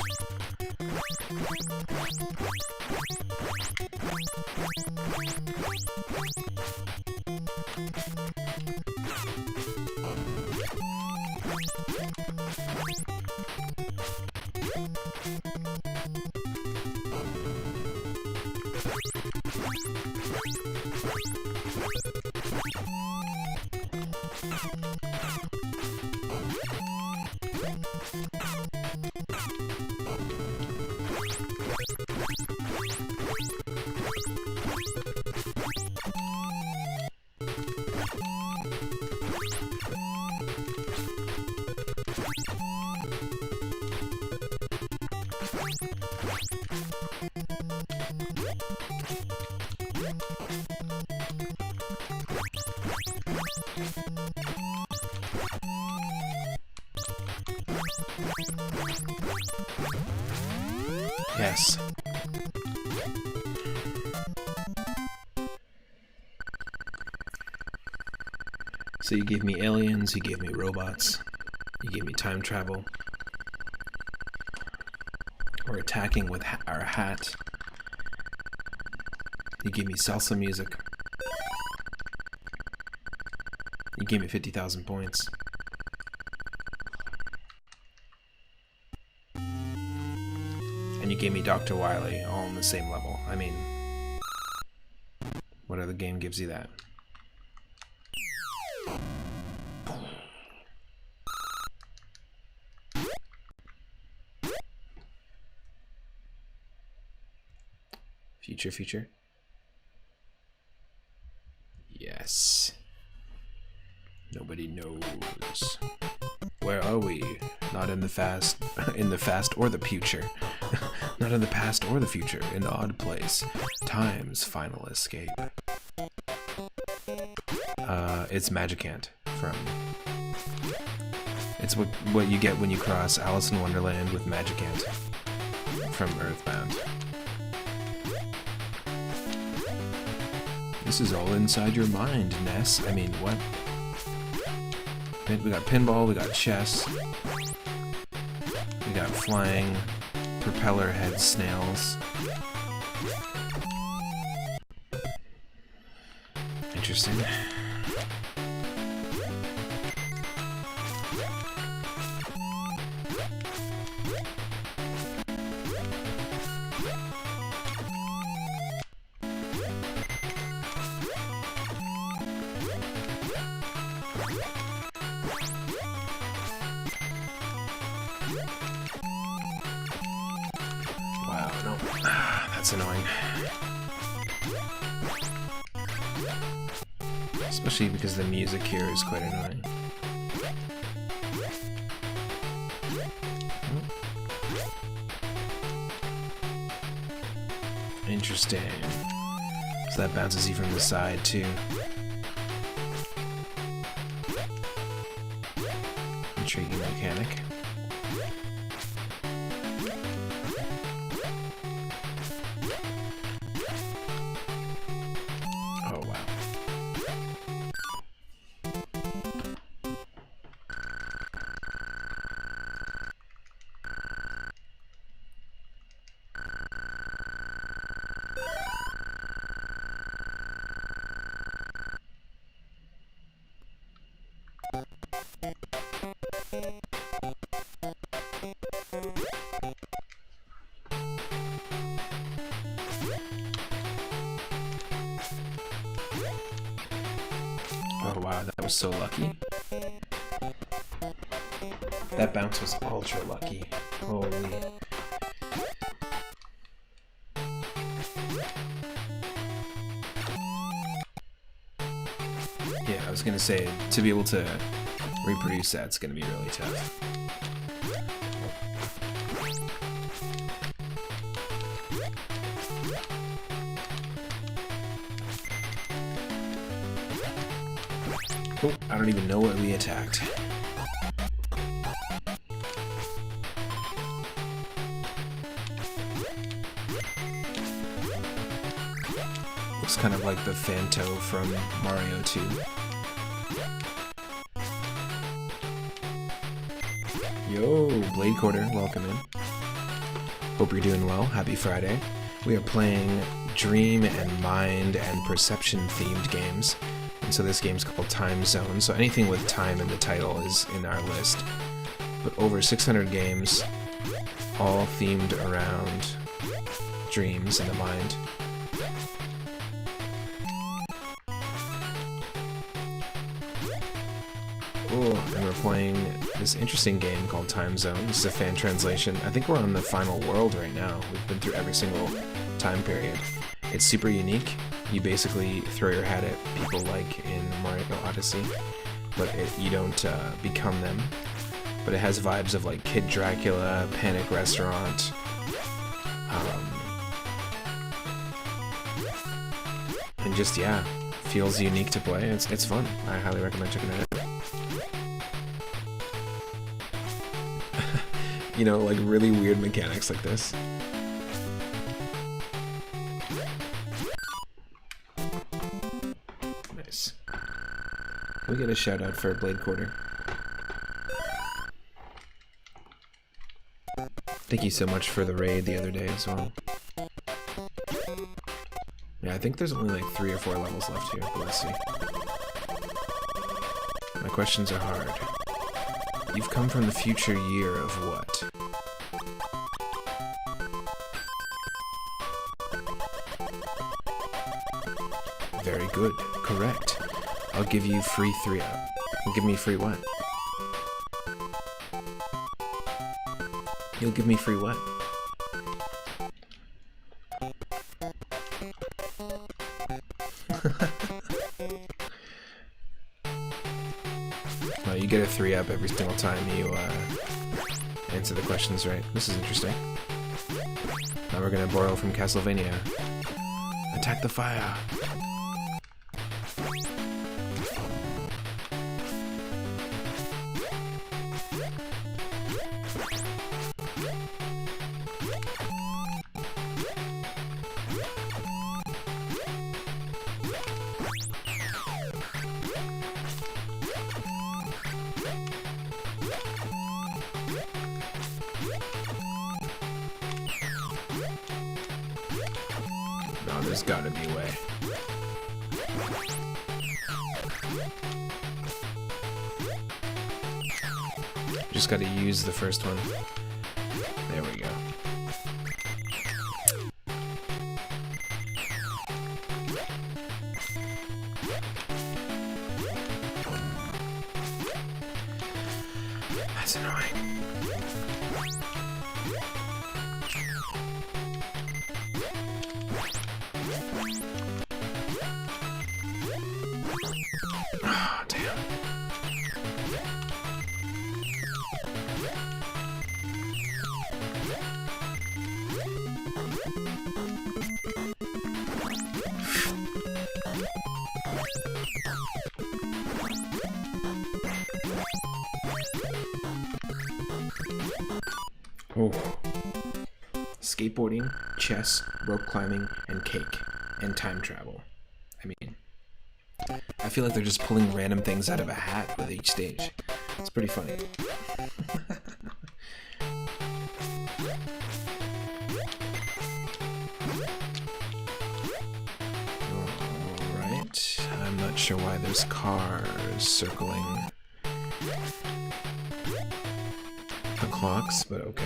Yes. So you gave me aliens, you gave me robots, you gave me time travel. We're attacking with our hat. You gave me salsa music. You gave me 50,000 points. And you gave me Dr. Wily, all on the same level. I mean, what other game gives you that? Future. Yes. Nobody knows. Where are we? Not in the past or the future. Not in the past or the future. In the odd place. Time's final escape. It's Magicant from... It's what you get when you cross Alice in Wonderland with Magicant from Earthbound. This is all inside your mind, Ness. I mean, what? We got pinball, we got chess, we got flying propeller head snails. Interesting. That's annoying. Especially because the music here is quite annoying. Interesting. So that bounces you from the side too. Intriguing mechanic. Oh wow, that was so lucky. That bounce was ultra lucky. Holy. Yeah, I was gonna say, to be able to reproduce that's gonna be really tough. Oh, I don't even know what we attacked. Looks kind of like the Phanto from Mario 2. Yo, Blade Quarter, welcome in. Hope you're doing well. Happy Friday. We are playing Dream and Mind and Perception themed games. And so this game's called Time Zone, so anything with time in the title is in our list. But over 600 games, all themed around dreams in the mind. Oh, and we're playing this interesting game called Time Zone. This is a fan translation. I think we're on the final world right now. We've been through every single time period. It's super unique. You basically throw your hat at people like in Mario Odyssey, but you don't become them. But it has vibes of like Kid Dracula, Panic Restaurant, and just, yeah, feels unique to play. It's fun. I highly recommend checking it out. You know, like really weird mechanics like this. We get a shout out for a Blade Quarter. Thank you so much for the raid the other day as well. Yeah, I think there's only like 3 or 4 levels left here, but we'll see. My questions are hard. You've come from the future year of what? Very good. Correct. I'll give you free 3-up. Give me free what? You'll give me free what? Well, you get a 3-up every single time you answer the questions right. This is interesting. Now we're gonna borrow from Castlevania. Attack the fire! No, there's gotta be a way. Just gotta use the first one. There we go. That's annoying. Oh, damn. Oh. Skateboarding, chess, rope climbing, and cake, and time travel. I mean, I feel like they're just pulling random things out of a hat with each stage. It's pretty funny. Alright, I'm not sure why there's cars circling the clocks, but okay.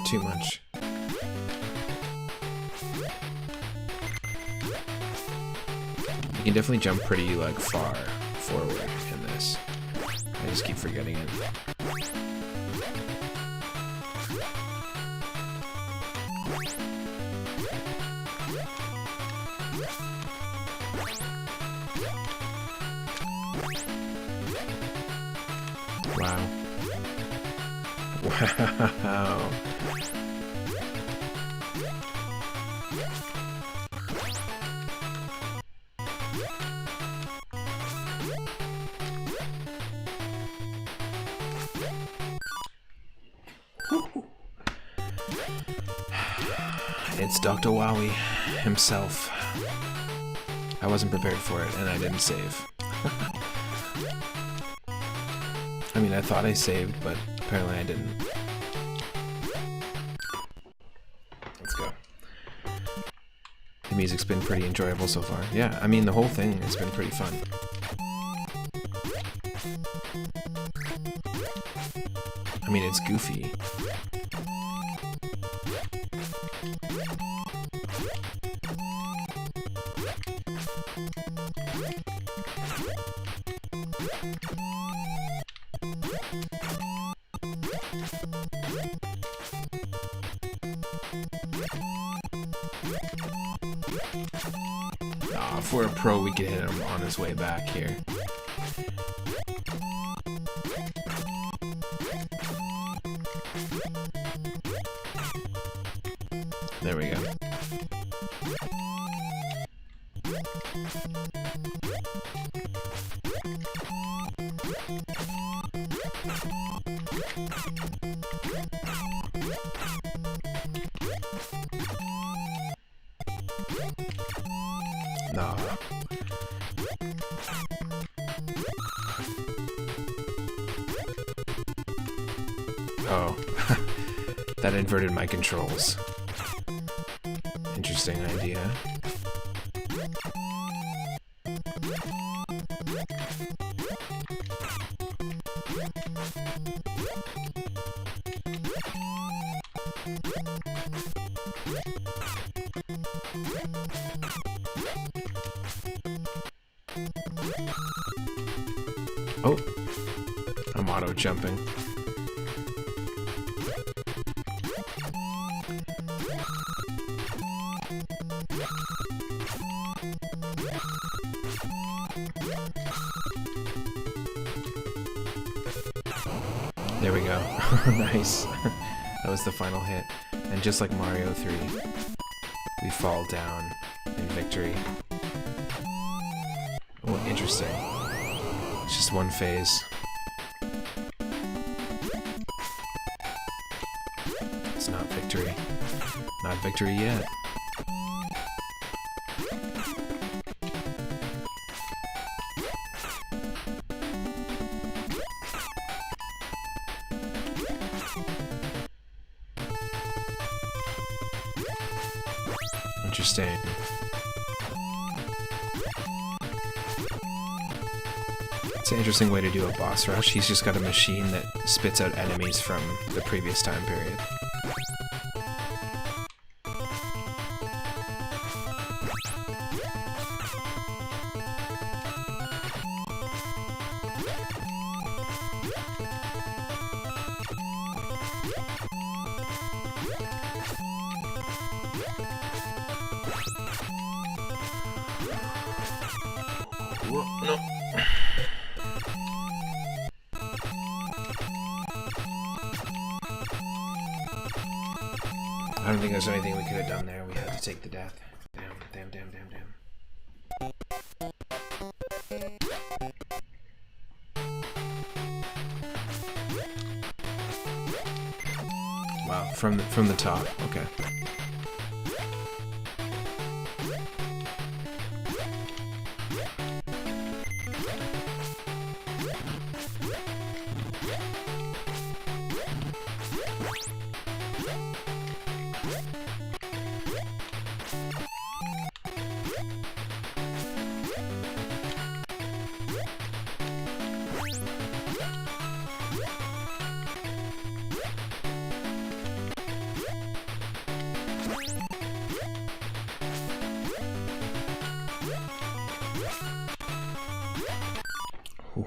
Too much. You can definitely jump pretty like far forward in this. I just keep forgetting it. Wow. Wow. It's Dr. Wowie himself. I wasn't prepared for it, and I didn't save. I mean, I thought I saved, but apparently I didn't. Let's go. The music's been pretty enjoyable so far. Yeah, I mean, the whole thing has been pretty fun. I mean, it's goofy. if we're a pro, we could hit him on his way back here. There we go. Nah. Oh, that inverted my controls. Interesting idea. Oh, I'm auto jumping. There we go. Nice. That was the final hit. And just like Mario 3, we fall down in victory. Oh, interesting. It's just one phase. It's not victory. Not victory yet. Interesting. It's an interesting way to do a boss rush. He's just got a machine that spits out enemies from the previous time period. Whoa, no. I don't think there's anything we could have done there. We had to take the death. Damn, damn, damn, damn, damn. Wow, from the top. Okay. Ooh.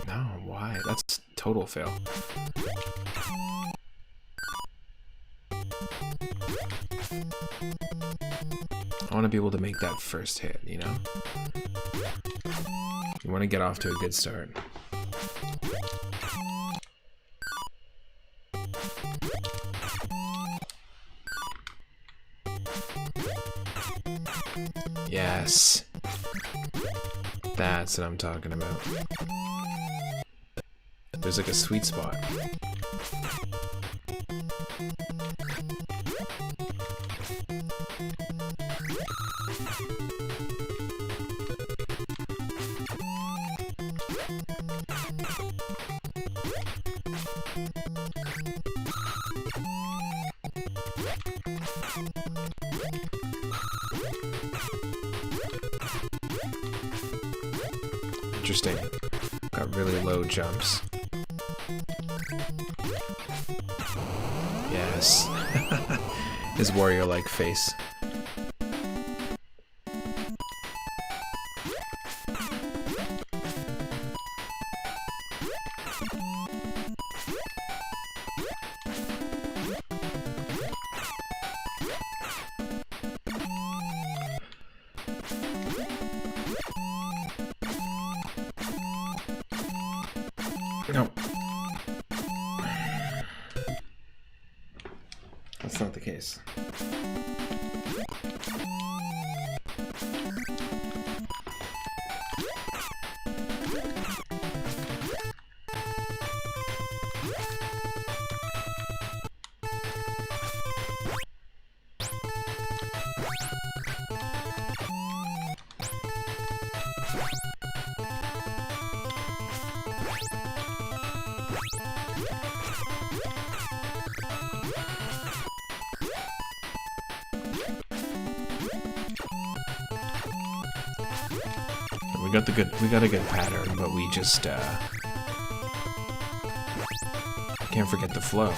No, why? That's total fail. I want to be able to make that first hit, you know? You want to get off to a good start. Yes. That's what I'm talking about. There's like a sweet spot. Interesting. Got really low jumps. Yes. His warrior-like face. No. That's not the case. We got a good pattern, but we just can't forget the flow.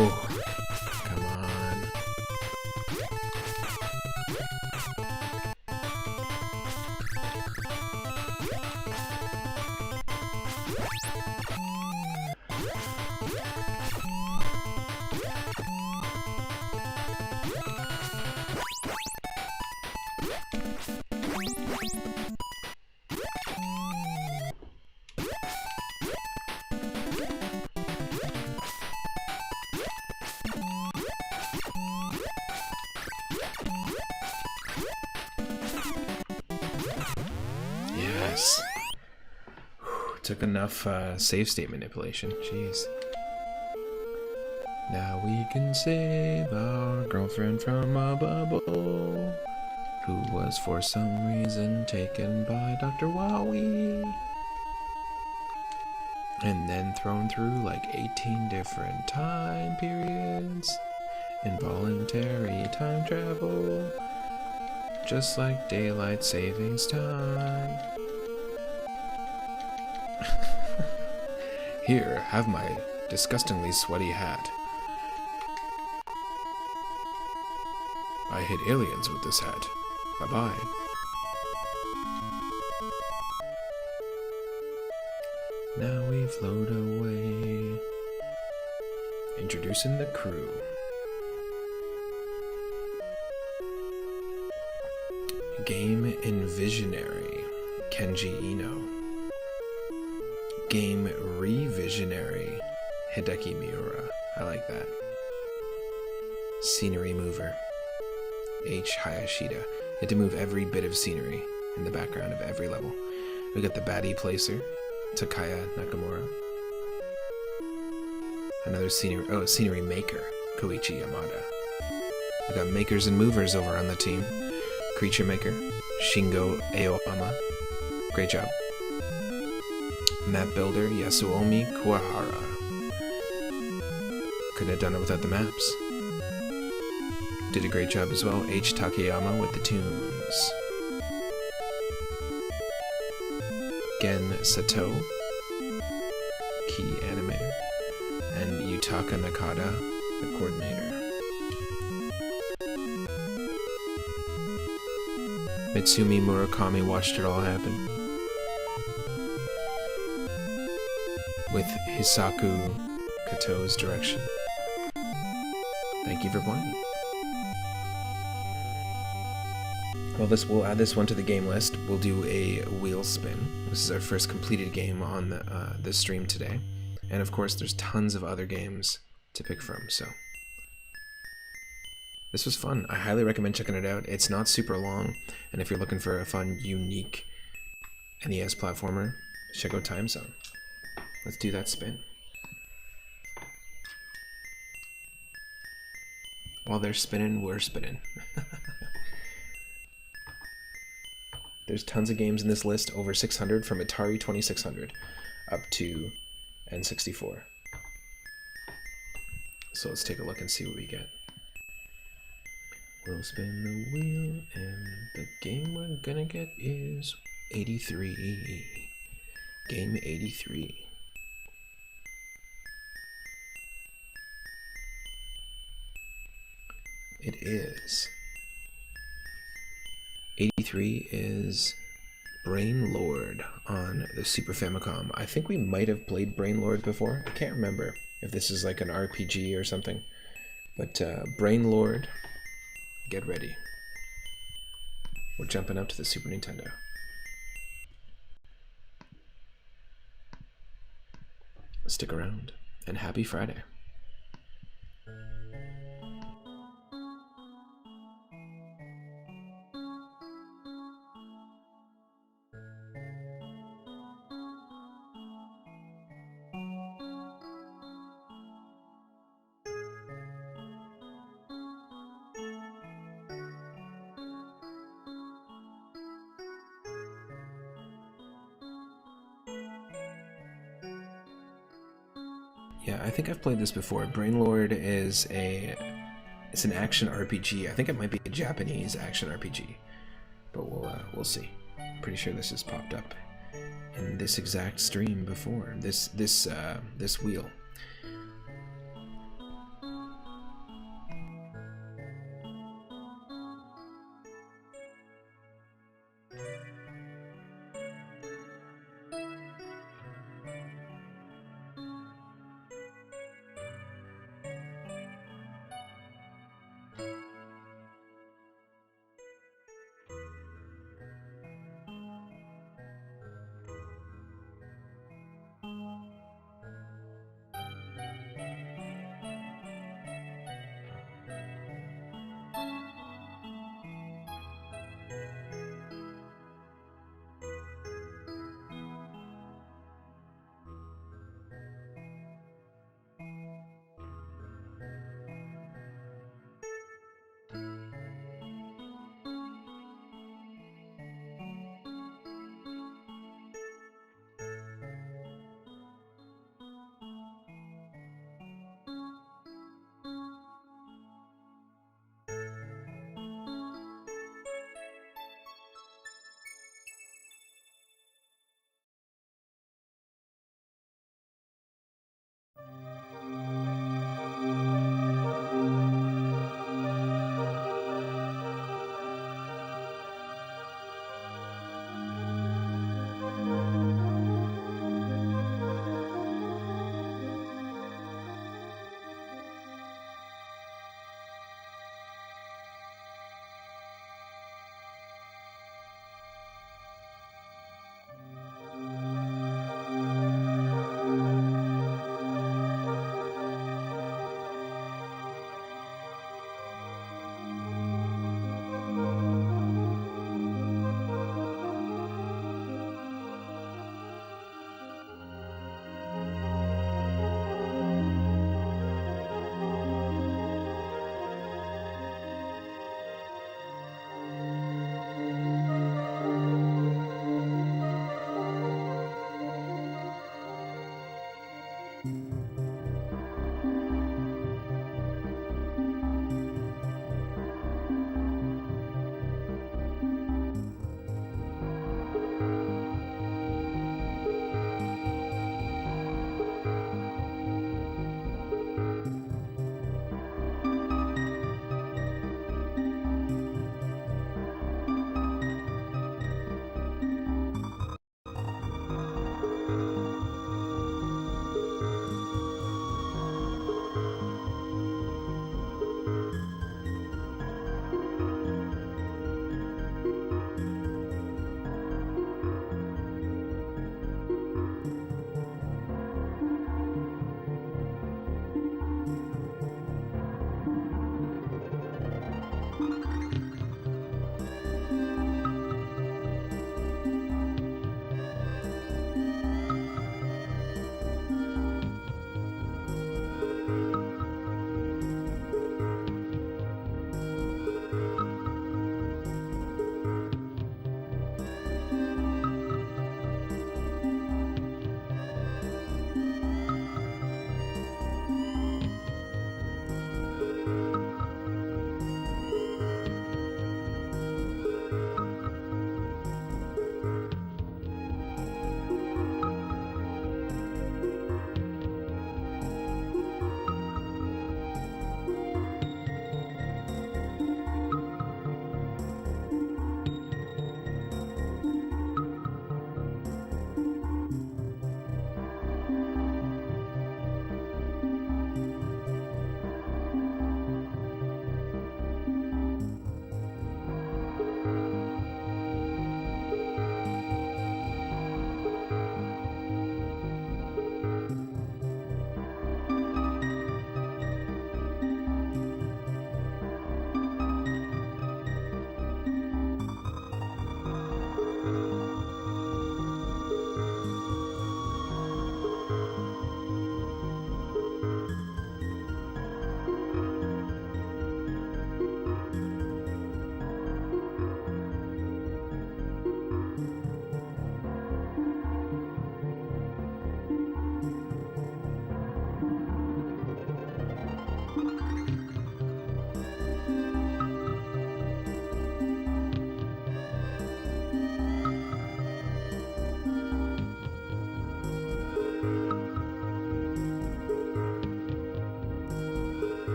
Oh, come on. Yes. Took enough save state manipulation. Jeez. Now we can save our girlfriend from a bubble who was for some reason taken by Dr. Wowie and then thrown through like 18 different time periods. Involuntary time travel, just like daylight savings time. Here, have my disgustingly sweaty hat. I hit aliens with this hat. Bye-bye. Now we float away. Introducing the crew. Game Envisionary, Kenji Ino. Game Revisionary, Hideki Miura. I like that. Scenery Mover, H. Hayashida. You had to move every bit of scenery in the background of every level. We got the Baddie Placer, Takaya Nakamura. Another scenery maker, Koichi Yamada. We got makers and movers over on the team. Creature Maker, Shingo Aoyama. Great job. Map Builder, Yasuomi Kuwahara. Couldn't have done it without the maps. Did a great job as well. H. Takayama with the tunes. Gen Sato, key animator. And Yutaka Nakada, the coordinator. Mitsumi Murakami watched it all happen. With Hisaku Kato's direction. Thank you for playing. Well, we'll add this one to the game list. We'll do a wheel spin. This is our first completed game on the stream today. And of course, there's tons of other games to pick from, so This was fun. I highly recommend checking it out. It's not super long, and if you're looking for a fun, unique NES platformer, check out Time Zone. Let's do that spin. While they're spinning, we're spinning. There's tons of games in this list, over 600 from Atari 2600 up to N64. So let's take a look and see what we get. We'll spin the wheel, and the game we're gonna get is 83. Game 83. It is. 83 is Brain Lord on the Super Famicom. I think we might have played Brain Lord before. I can't remember if this is like an RPG or something. But Brain Lord, get ready. We're jumping up to the Super Nintendo. Stick around, and happy Friday. Yeah, I think I've played this before. Brainlord is it's an action RPG. I think it might be a Japanese action RPG, but we'll see. I'm pretty sure this has popped up in this exact stream before. This wheel.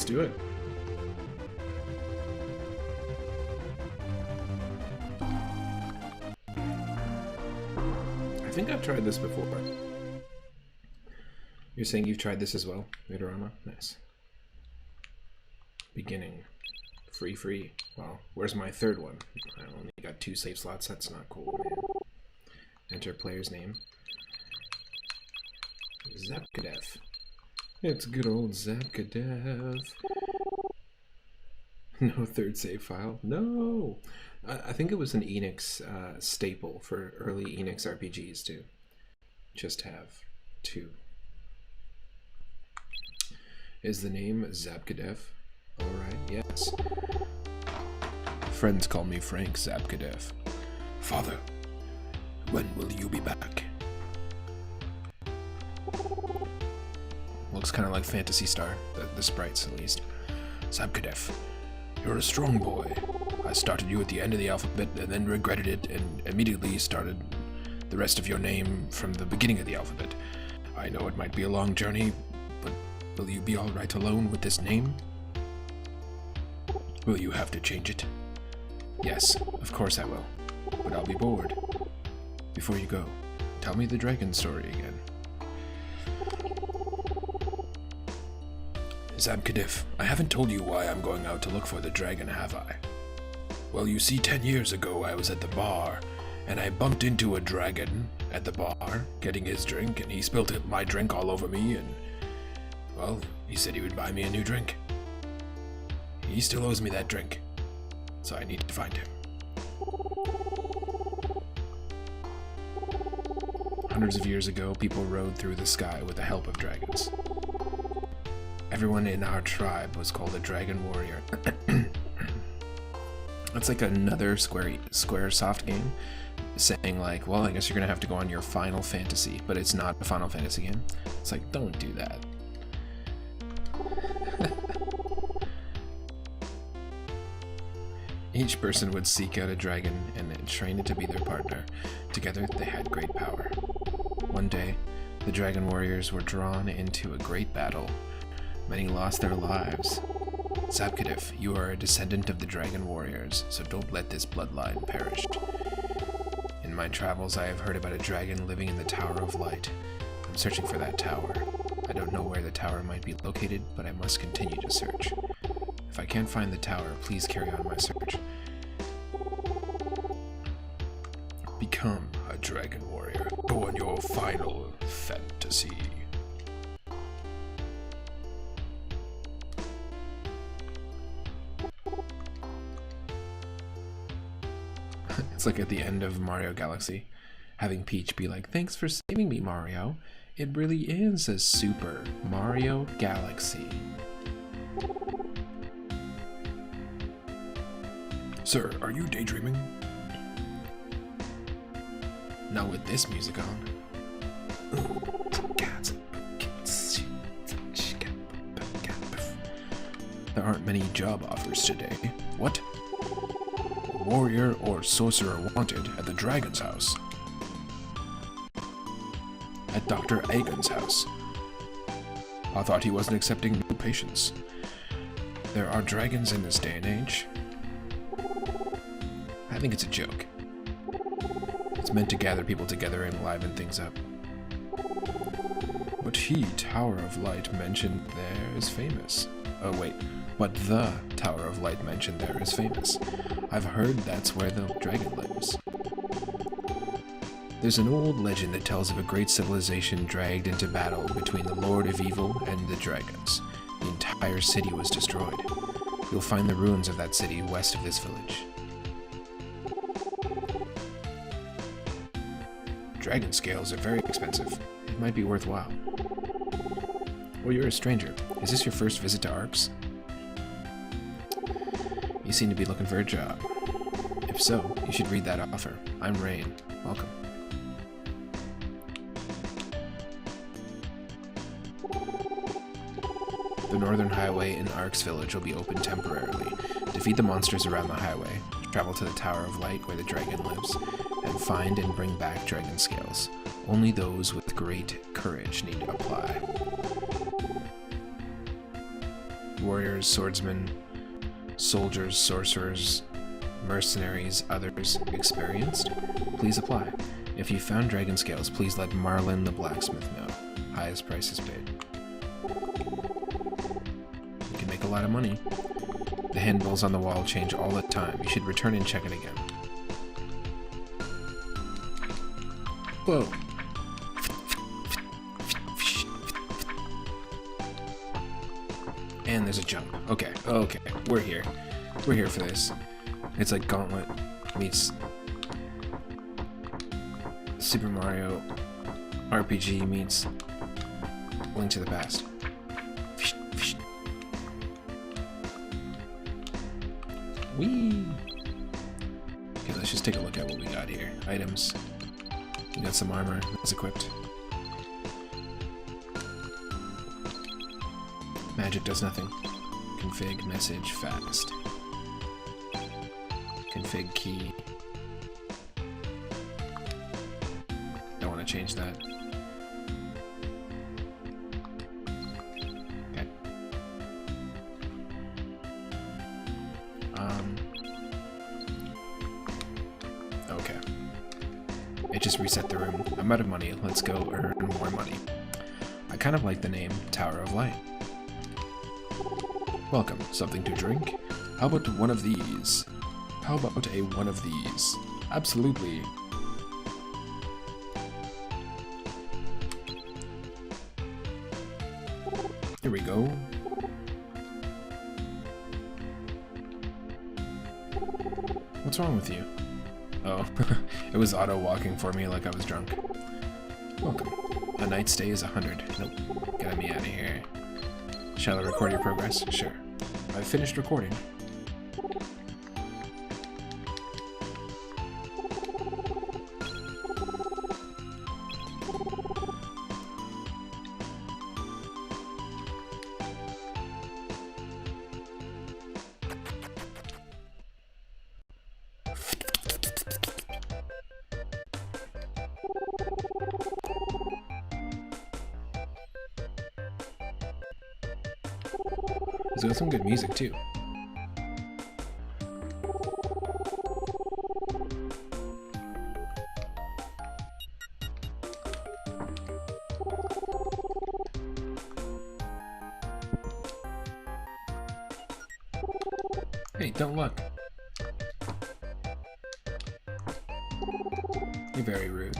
Let's do it. I think I've tried this before. You're saying you've tried this as well, Vidorama? Nice. Beginning. Free. Well, where's my third one? I only got 2 save slots. That's not cool, man. Enter player's name. Zapkadev. It's good old Zapkadev. No third save file. No! I think it was an Enix staple for early Enix RPGs to just have 2. Is the name Zapkadev? Alright, yes. Friends call me Frank Zapkadev. Father, when will you be back? Looks kind of like Phantasy Star, the sprites at least. Zapkadev, you're a strong boy. I started you at the end of the alphabet and then regretted it and immediately started the rest of your name from the beginning of the alphabet. I know it might be a long journey, but will you be alright alone with this name? Will you have to change it? Yes, of course I will. But I'll be bored. Before you go, tell me the dragon story again. Zapkadev, I haven't told you why I'm going out to look for the dragon, have I? Well, you see, 10 years ago I was at the bar, and I bumped into a dragon at the bar, getting his drink, and he spilled my drink all over me, and, well, he said he would buy me a new drink. He still owes me that drink, so I need to find him. Hundreds of years ago, people rode through the sky with the help of dragons. Everyone in our tribe was called a dragon warrior. That's like another Squaresoft game saying like, well, I guess you're gonna have to go on your Final Fantasy, but it's not a Final Fantasy game. It's like, don't do that. Each person would seek out a dragon and train it to be their partner. Together, they had great power. One day, the dragon warriors were drawn into a great battle. Many lost their lives. Zapkadev, you are a descendant of the dragon warriors, so don't let this bloodline perish. In my travels, I have heard about a dragon living in the Tower of Light. I'm searching for that tower. I don't know where the tower might be located, but I must continue to search. If I can't find the tower, please carry on my search. Become a dragon warrior. Go on your Final Fantasy. It's like at the end of Mario Galaxy, having Peach be like, thanks for saving me, Mario. It really is a Super Mario Galaxy. Sir, are you daydreaming? Not with this music on. There aren't many job offers today. What? Warrior or sorcerer wanted at the dragon's house. At Dr. Agon's house. I thought he wasn't accepting new patients. There are dragons in this day and age. I think it's a joke. It's meant to gather people together and liven things up. But Tower of Light mentioned there is famous. Oh wait, but the Tower of Light mentioned there is famous. I've heard that's where the dragon lives. There's an old legend that tells of a great civilization dragged into battle between the Lord of Evil and the dragons. The entire city was destroyed. You'll find the ruins of that city west of this village. Dragon scales are very expensive. It might be worthwhile. Well, you're a stranger. Is this your first visit to Arx? You seem to be looking for a job. If so, you should read that offer. I'm Rain. Welcome. The northern highway in Arx Village will be open temporarily. Defeat the monsters around the highway, travel to the Tower of Light where the dragon lives, and find and bring back dragon scales. Only those with great courage need to apply. warriors, swordsmen, soldiers, sorcerers, mercenaries, others experienced? Please apply. If you found dragon scales, please let Marlin the blacksmith know. Highest price is paid. You can make a lot of money. The handbills on the wall change all the time. You should return and check it again. Whoa. And there's a jump. Okay, okay, we're here. We're here for this. It's like Gauntlet meets Super Mario RPG meets Link to the Past. Whee! Okay, let's just take a look at what we got here. Items. We got some armor that's equipped. Magic does nothing. Config message fast. Config key. Don't want to change that. Okay. Okay. It just reset the room. I'm out of money. Let's go earn more money. I kind of like the name Tower of Light. Welcome. Something to drink? How about one of these? How about a one of these? Absolutely. Here we go. What's wrong with you? Oh, it was auto-walking for me like I was drunk. Welcome. A night stay is 100. Nope. Get me out of here. Shall I record your progress? Sure. I've finished recording. It's got some good music too. Hey, don't look. You're very rude.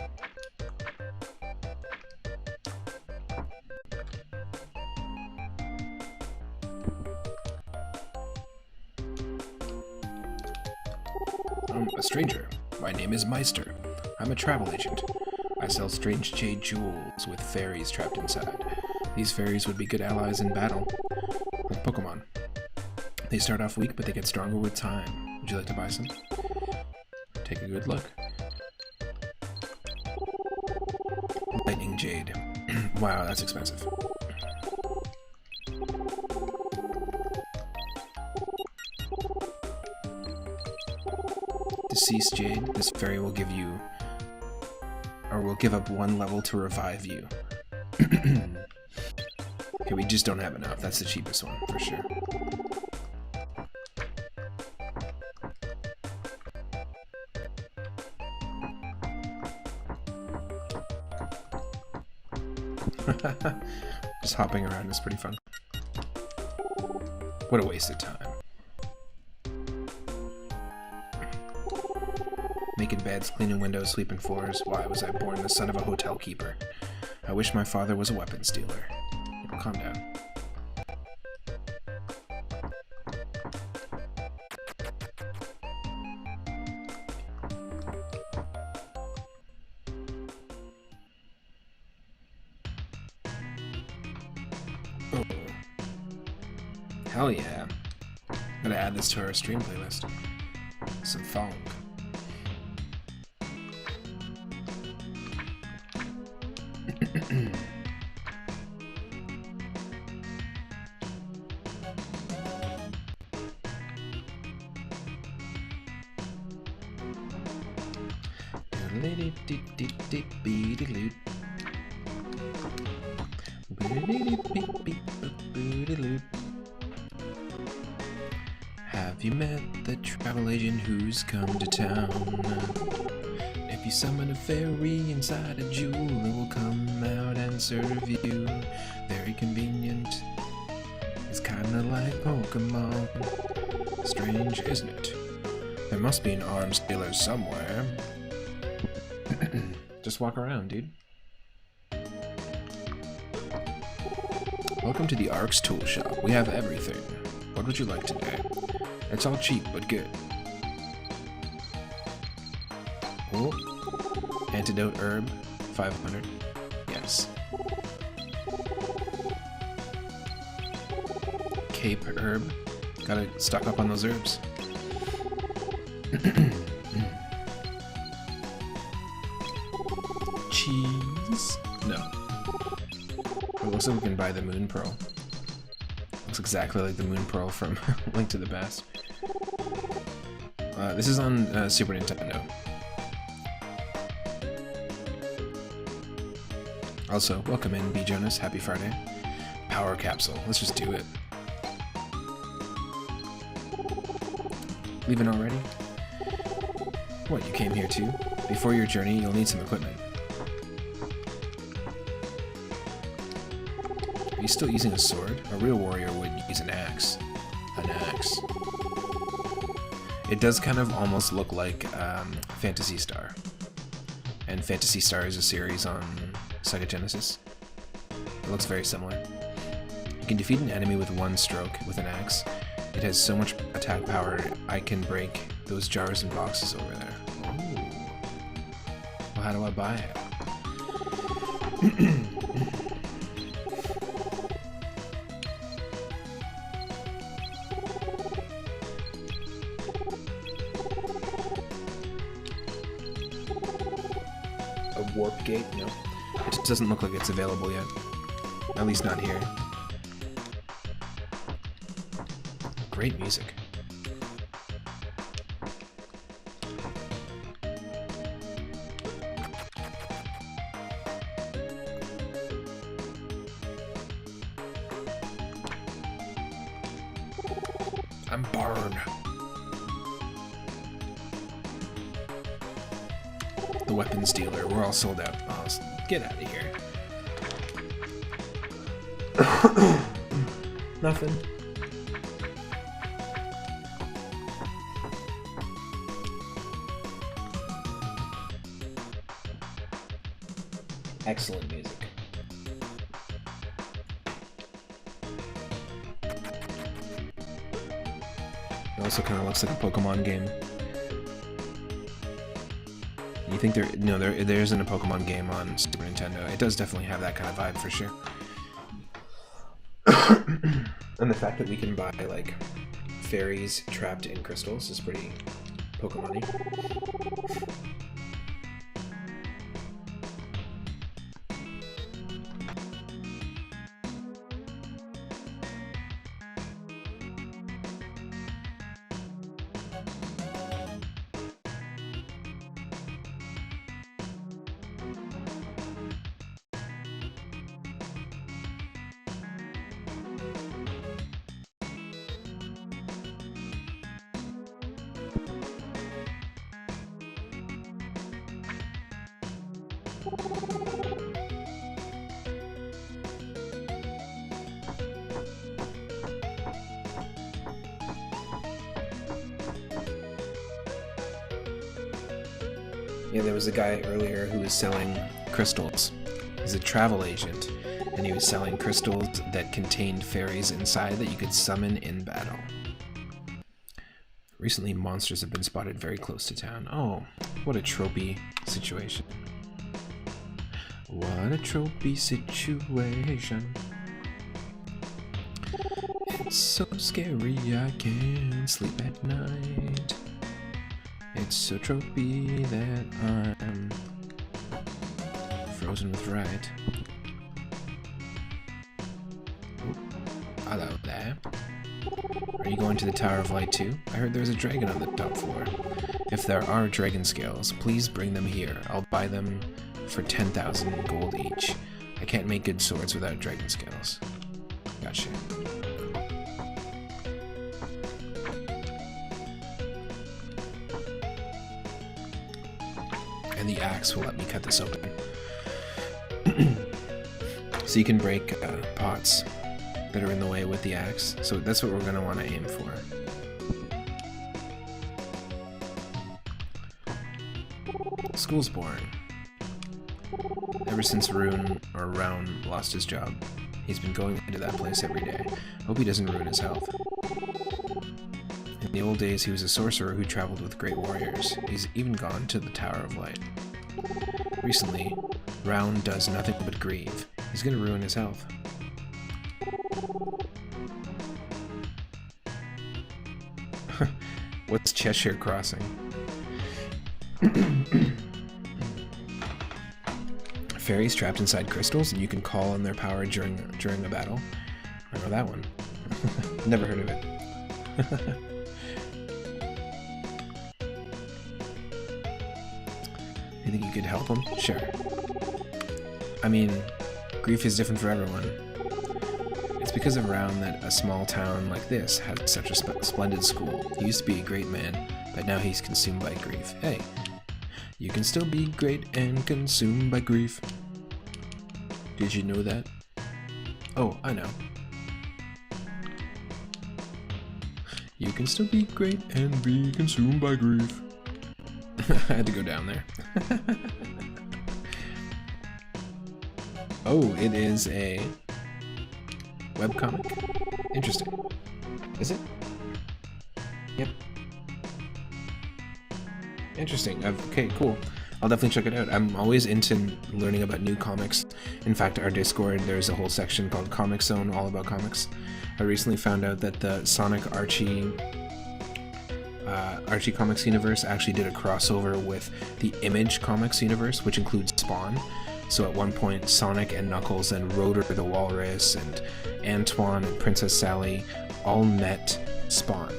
I'm a stranger. My name is Meister. I'm a travel agent. I sell strange jade jewels with fairies trapped inside. These fairies would be good allies in battle, like Pokemon. They start off weak, but they get stronger with time. Would you like to buy some? Take a good look. Lightning jade. Wow, that's expensive. Deceased jade. This fairy will give you, or will give up 1 level to revive you. Okay, we just don't have enough. That's the cheapest one, for sure. Just hopping around is pretty fun. What a waste of time. Making beds, cleaning windows, sweeping floors. Why was I born the son of a hotel keeper? I wish my father was a weapons dealer. Calm down. Oh. Hell yeah. Gotta add this to our stream playlist. Some funk. Have you met the travel agent who's come to town? If you summon a fairy inside a jewel, it will come out and serve you. Very convenient. It's kinda like Pokemon. Strange, isn't it? There must be an arms dealer somewhere. Just walk around, dude. Welcome to the Ark's Tool Shop. We have everything. What would you like today? It's all cheap, but good. Oh. Antidote herb, 500. Yes. Cape herb. Gotta stock up on those herbs. Cheese? No. It looks like we can buy the Moon Pearl. Looks exactly like the Moon Pearl from Link to the Past. This is on Super Nintendo. Also, welcome in, B. Jonas. Happy Friday. Power capsule. Let's just do it. Leaving already? What, you came here too? Before your journey, you'll need some equipment. Are you still using a sword? A real warrior would use an axe. An axe. It does kind of almost look like Phantasy Star. And Phantasy Star is a series on Sega Genesis. It looks very similar. You can defeat an enemy with one stroke with an axe. It has so much attack power, I can break those jars and boxes over there. Ooh. Well, how do I buy it? A warp gate? No. It doesn't look like it's available yet. At least not here. Great music. I'm burned. The weapons dealer. We're all sold out. Oh, get out of here. Nothing. Excellent music. It also kind of looks like a Pokemon game. You think there? No, there isn't a Pokemon game on Super Nintendo. It does definitely have that kind of vibe for sure. And the fact that we can buy like fairies trapped in crystals is pretty Pokemon-y. Yeah, there was a guy earlier who was selling crystals. He's a travel agent, and he was selling crystals that contained fairies inside that you could summon in battle. Recently, monsters have been spotted very close to town. Oh, what a tropey situation. What a tropey situation. It's so scary I can't sleep at night. It's so tropey that I'm frozen with fright. Oh, hello there. Are you going to the Tower of Light too? I heard there's a dragon on the top floor. If there are dragon scales, please bring them here. I'll buy them for 10,000 gold each. I can't make good swords without dragon scales. Gotcha. and the axe will let me cut this open. So you can break pots that are in the way with the axe. So that's what we're going to want to aim for. School's born. Ever since Round lost his job, he's been going into that place every day. Hope he doesn't ruin his health. In the old days, he was a sorcerer who traveled with great warriors. He's even gone to the Tower of Light. Recently, Round does nothing but grieve. He's gonna ruin his health. What's Cheshire Crossing? Fairies trapped inside crystals, and you can call on their power during a battle. I know that one. Never heard of it. You think you could help him? Sure. I mean, grief is different for everyone. It's because of Round that a small town like this has such a splendid school. He used to be a great man, but now he's consumed by grief. Hey, you can still be great and consumed by grief. Did you know that? Oh, I know. You can still be great and be consumed by grief. I had to go down there. Oh, it is a webcomic? Interesting. Is it? Yep. Interesting. Okay, cool. I'll definitely check it out. I'm always into learning about new comics. In fact, our Discord, there's a whole section called Comic Zone, all about comics. I recently found out that the Sonic Archie Comics universe actually did a crossover with the Image Comics universe, which includes Spawn. So at one point, Sonic and Knuckles and Rotor the Walrus and Antoine and Princess Sally all met Spawn.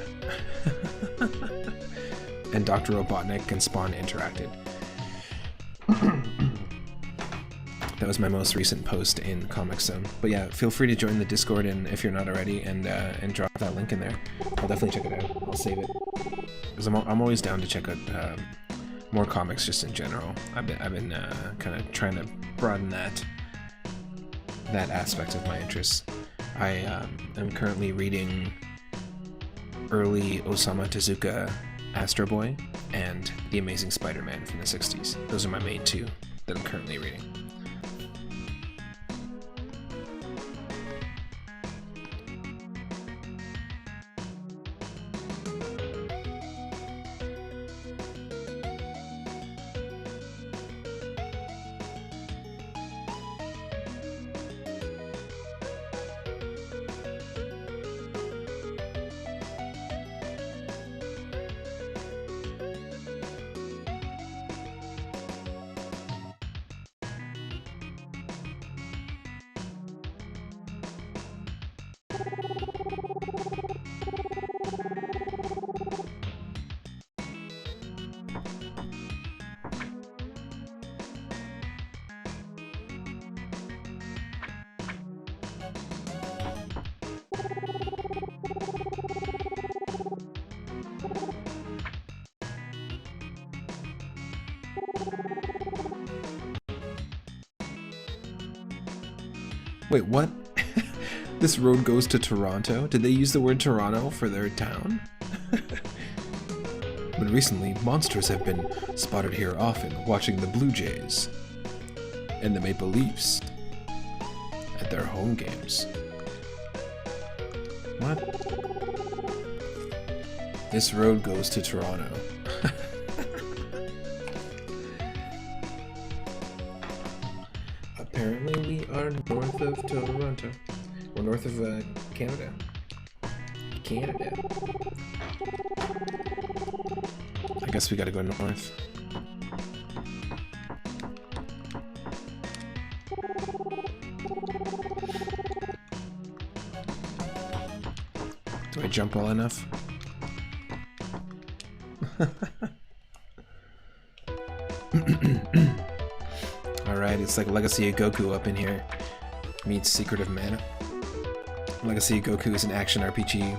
And Dr. Robotnik and Spawn interacted. That was my most recent post in Comic Zone. But yeah, feel free to join the Discord, and if you're not already, and drop that link in there. I'll definitely check it out. I'll save it, because I'm always down to check out more comics just in general. I've been kind of trying to broaden that aspect of my interests. I am currently reading early Osamu Tezuka Astro Boy and The Amazing Spider-Man from the 60s. Those are my main two that I'm currently reading. Wait, what? This road goes to Toronto? Did they use the word Toronto for their town? But recently, monsters have been spotted here often, watching the Blue Jays and the Maple Leafs at their home games. What? This road goes to Toronto. Apparently we are north of Toronto. We're north of Canada. I guess we gotta go north. Do I jump well enough? Alright, it's like Legacy of Goku up in here. Meets Secret of Mana. Legacy of Goku is an action RPG.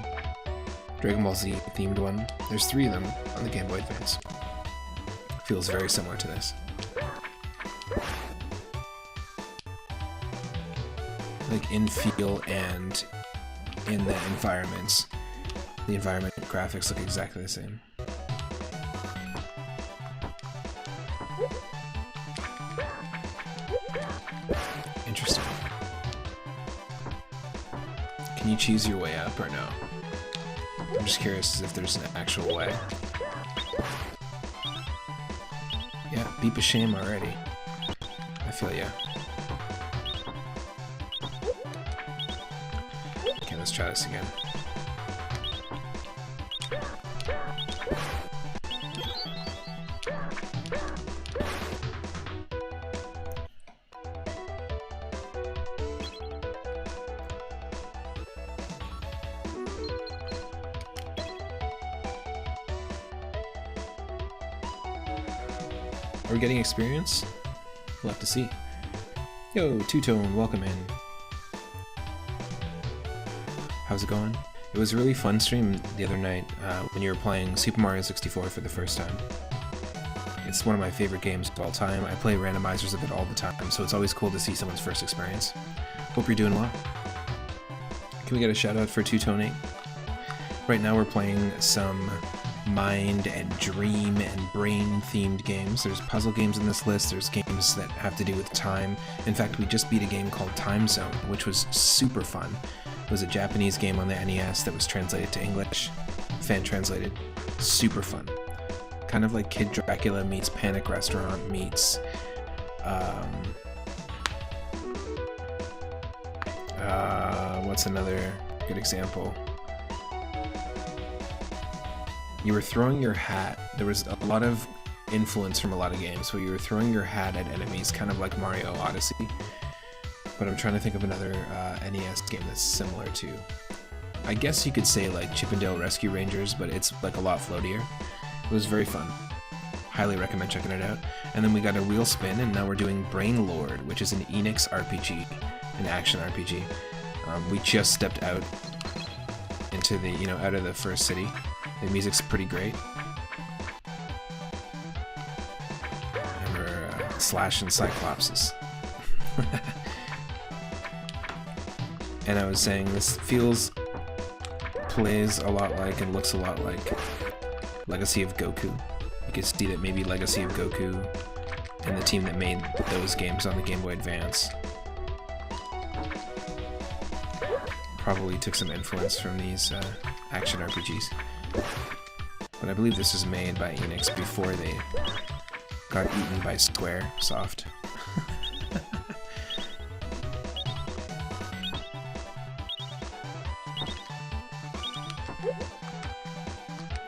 Dragon Ball Z themed one. There's 3 of them on the Game Boy Advance. Feels very similar to this. Like in feel and in the environments. The environment graphics look exactly the same. Interesting. Can you cheese your way up or no? I'm just curious if there's an actual way. Yeah, beep a shame already. I feel ya. Okay, let's try this again. Are we getting experience? We'll have to see. Yo, Two-Tone, welcome in. How's it going? It was a really fun stream the other night when you were playing Super Mario 64 for the first time. It's one of my favorite games of all time. I play randomizers of it all the time, so it's always cool to see someone's first experience. Hope you're doing well. Can we get a shout out for Two-Tone 8? Right now we're playing some mind and dream and brain themed games. There's puzzle games in this list, there's games that have to do with time. In fact, we just beat a game called Time Zone, which was super fun. It was a Japanese game on the NES that was translated to English, fan translated. Super fun. Kind of like Kid Dracula meets Panic Restaurant meets what's another good example? You were throwing your hat. There was a lot of influence from a lot of games where you were throwing your hat at enemies, kind of like Mario Odyssey. But I'm trying to think of another NES game that's similar to. I guess you could say like Chip 'n Dale Rescue Rangers, but it's like a lot floatier. It was very fun. Highly recommend checking it out. And then we got a real spin, and now we're doing Brain Lord, which is an Enix RPG, an action RPG. We just stepped out into the, out of the first city. The music's pretty great. And we're slashing Cyclopses. And I was saying this plays a lot like and looks a lot like Legacy of Goku. You can see that maybe Legacy of Goku and the team that made those games on the Game Boy Advance probably took some influence from these action RPGs. But I believe this was made by Enix before they got eaten by Squaresoft.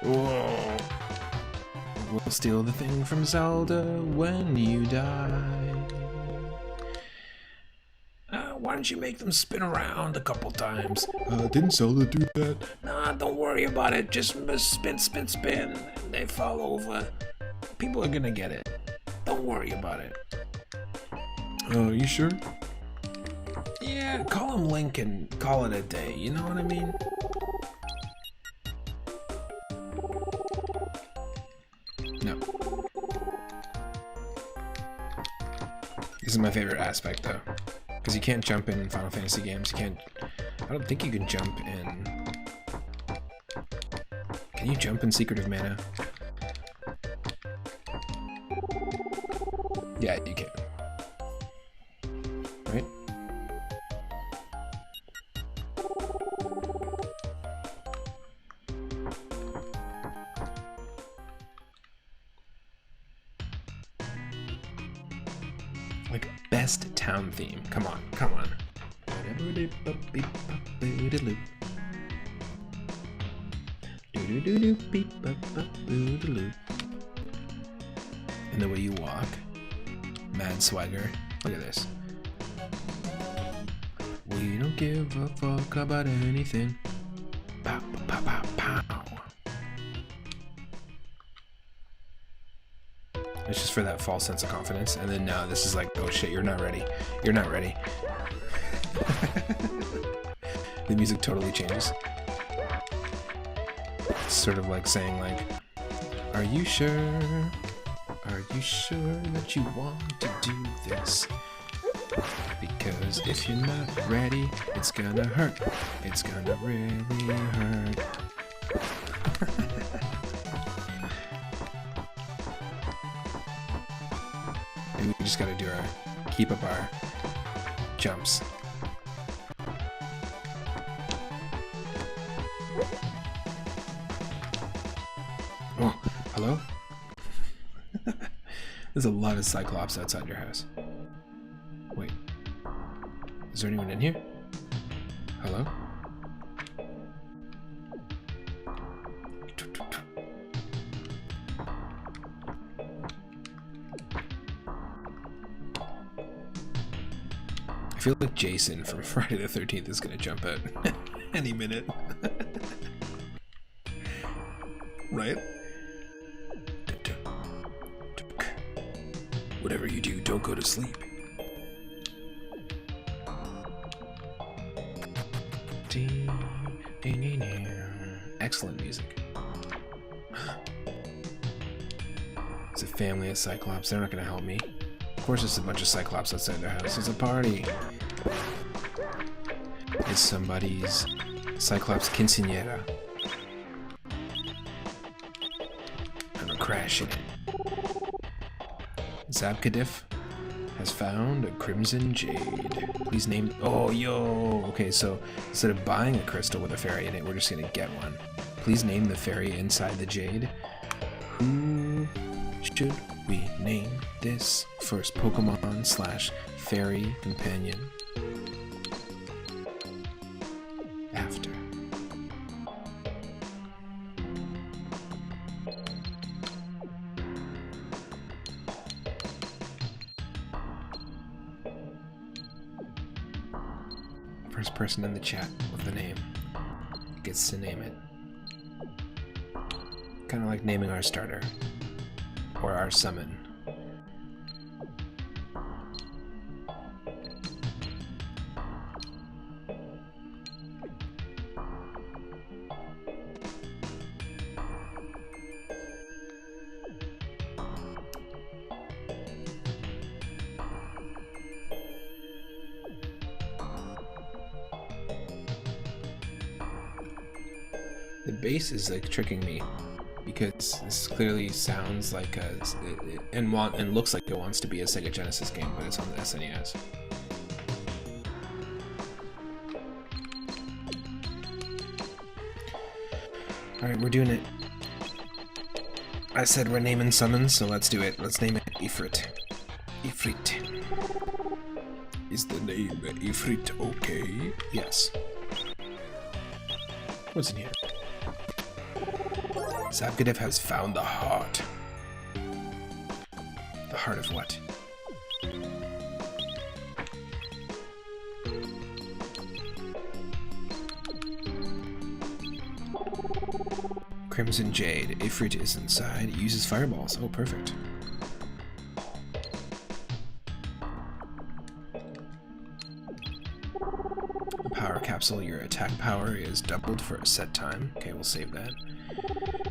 Whoa. We'll steal the thing from Zelda when you die. Why don't you make them spin around a couple times? Didn't Zelda do that? Nah, don't worry about it. Just spin, spin, spin. They fall over. People are gonna get it. Don't worry about it. You sure? Yeah, call him Link and call it a day. You know what I mean? No. This is my favorite aspect, though. Because you can't jump in Final Fantasy games. You can't... I don't think you can jump in... Can you jump in Secret of Mana? Yeah, you can. Right? Like, best town theme. Come on, come on. And the way you walk. Mad swagger. Look at this. We don't give a fuck about anything. Pow, pow, pow, pow, pow. It's just for that false sense of confidence. And then now this is like, oh shit, you're not ready. You're not ready. The music totally changes. It's sort of like saying like, are you sure? Are you sure that you want to do this? Because if you're not ready, it's gonna hurt. It's gonna really hurt. And we just gotta do keep up our jumps. Oh, hello? There's a lot of Cyclops outside your house. Wait. Is there anyone in here? Hello? I feel like Jason from Friday the 13th is gonna jump out any minute. Right? Whatever you do, don't go to sleep. Excellent music. It's a family of Cyclops. They're not going to help me. Of course, it's a bunch of Cyclops outside their house. It's a party. It's somebody's Cyclops quinceañera. I'm a crash in it. Zabkadif has found a crimson jade. Please name... Oh, yo! Okay, so instead of buying a crystal with a fairy in it, we're just gonna get one. Please name the fairy inside the jade. Who should we name this first Pokemon / fairy companion? After. First person in the chat with the name gets to name it. Kind of like naming our starter or our summon. The bass is like tricking me because this clearly sounds like and looks like it wants to be a Sega Genesis game, but it's on the SNES. Alright, we're doing it. I said we're naming summons, so let's do it. Let's name it Ifrit. Ifrit. Is the name Ifrit okay? Yes. What's in here? Zabkadif has found the heart. The heart of what? Crimson Jade. Ifrit is inside. It uses fireballs. Oh, perfect. A power capsule. Your attack power is doubled for a set time. Okay, we'll save that.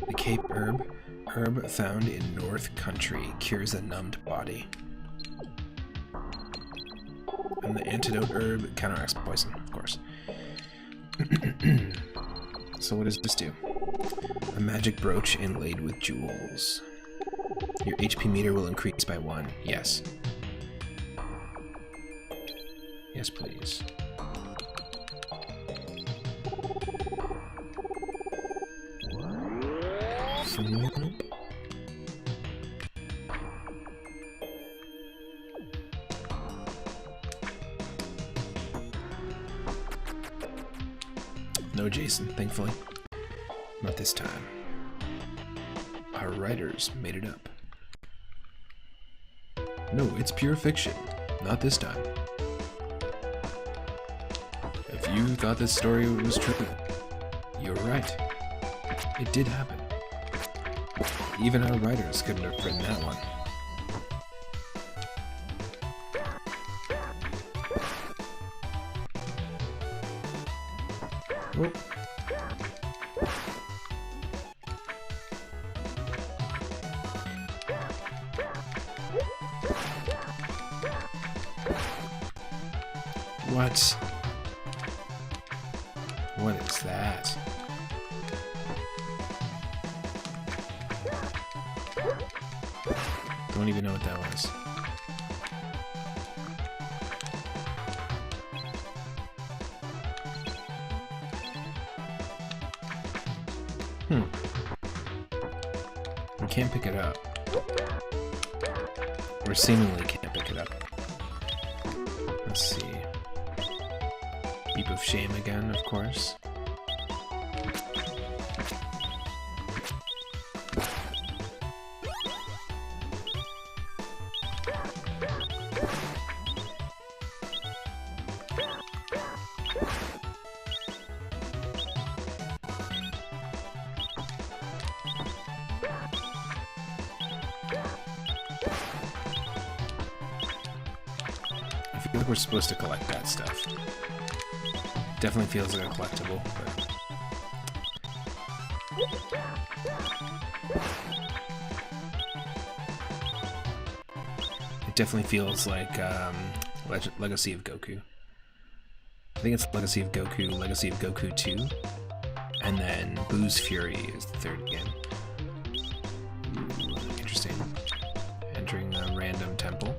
The Cape Herb. Herb found in North Country. Cures a numbed body. And the antidote herb counteracts poison, of course. So what does this do? A magic brooch inlaid with jewels. Your HP meter will increase by 1. Yes. Yes, please. No Jason, thankfully. Not this time. Our writers made it up. No, it's pure fiction. Not this time. If you thought this story was true, you're right. It did happen. Even our writers couldn't have written that one. Whoop. What? What is that? Don't even know what that was. I can't pick it up. Or seemingly can't pick it up. Let's see. Heap of shame again, of course. I feel like we're supposed to collect that stuff. Definitely feels like a collectible, but... It definitely feels like Legacy of Goku. I think it's Legacy of Goku, Legacy of Goku 2, and then Boo's Fury is the third game. Ooh, interesting. Entering a random temple.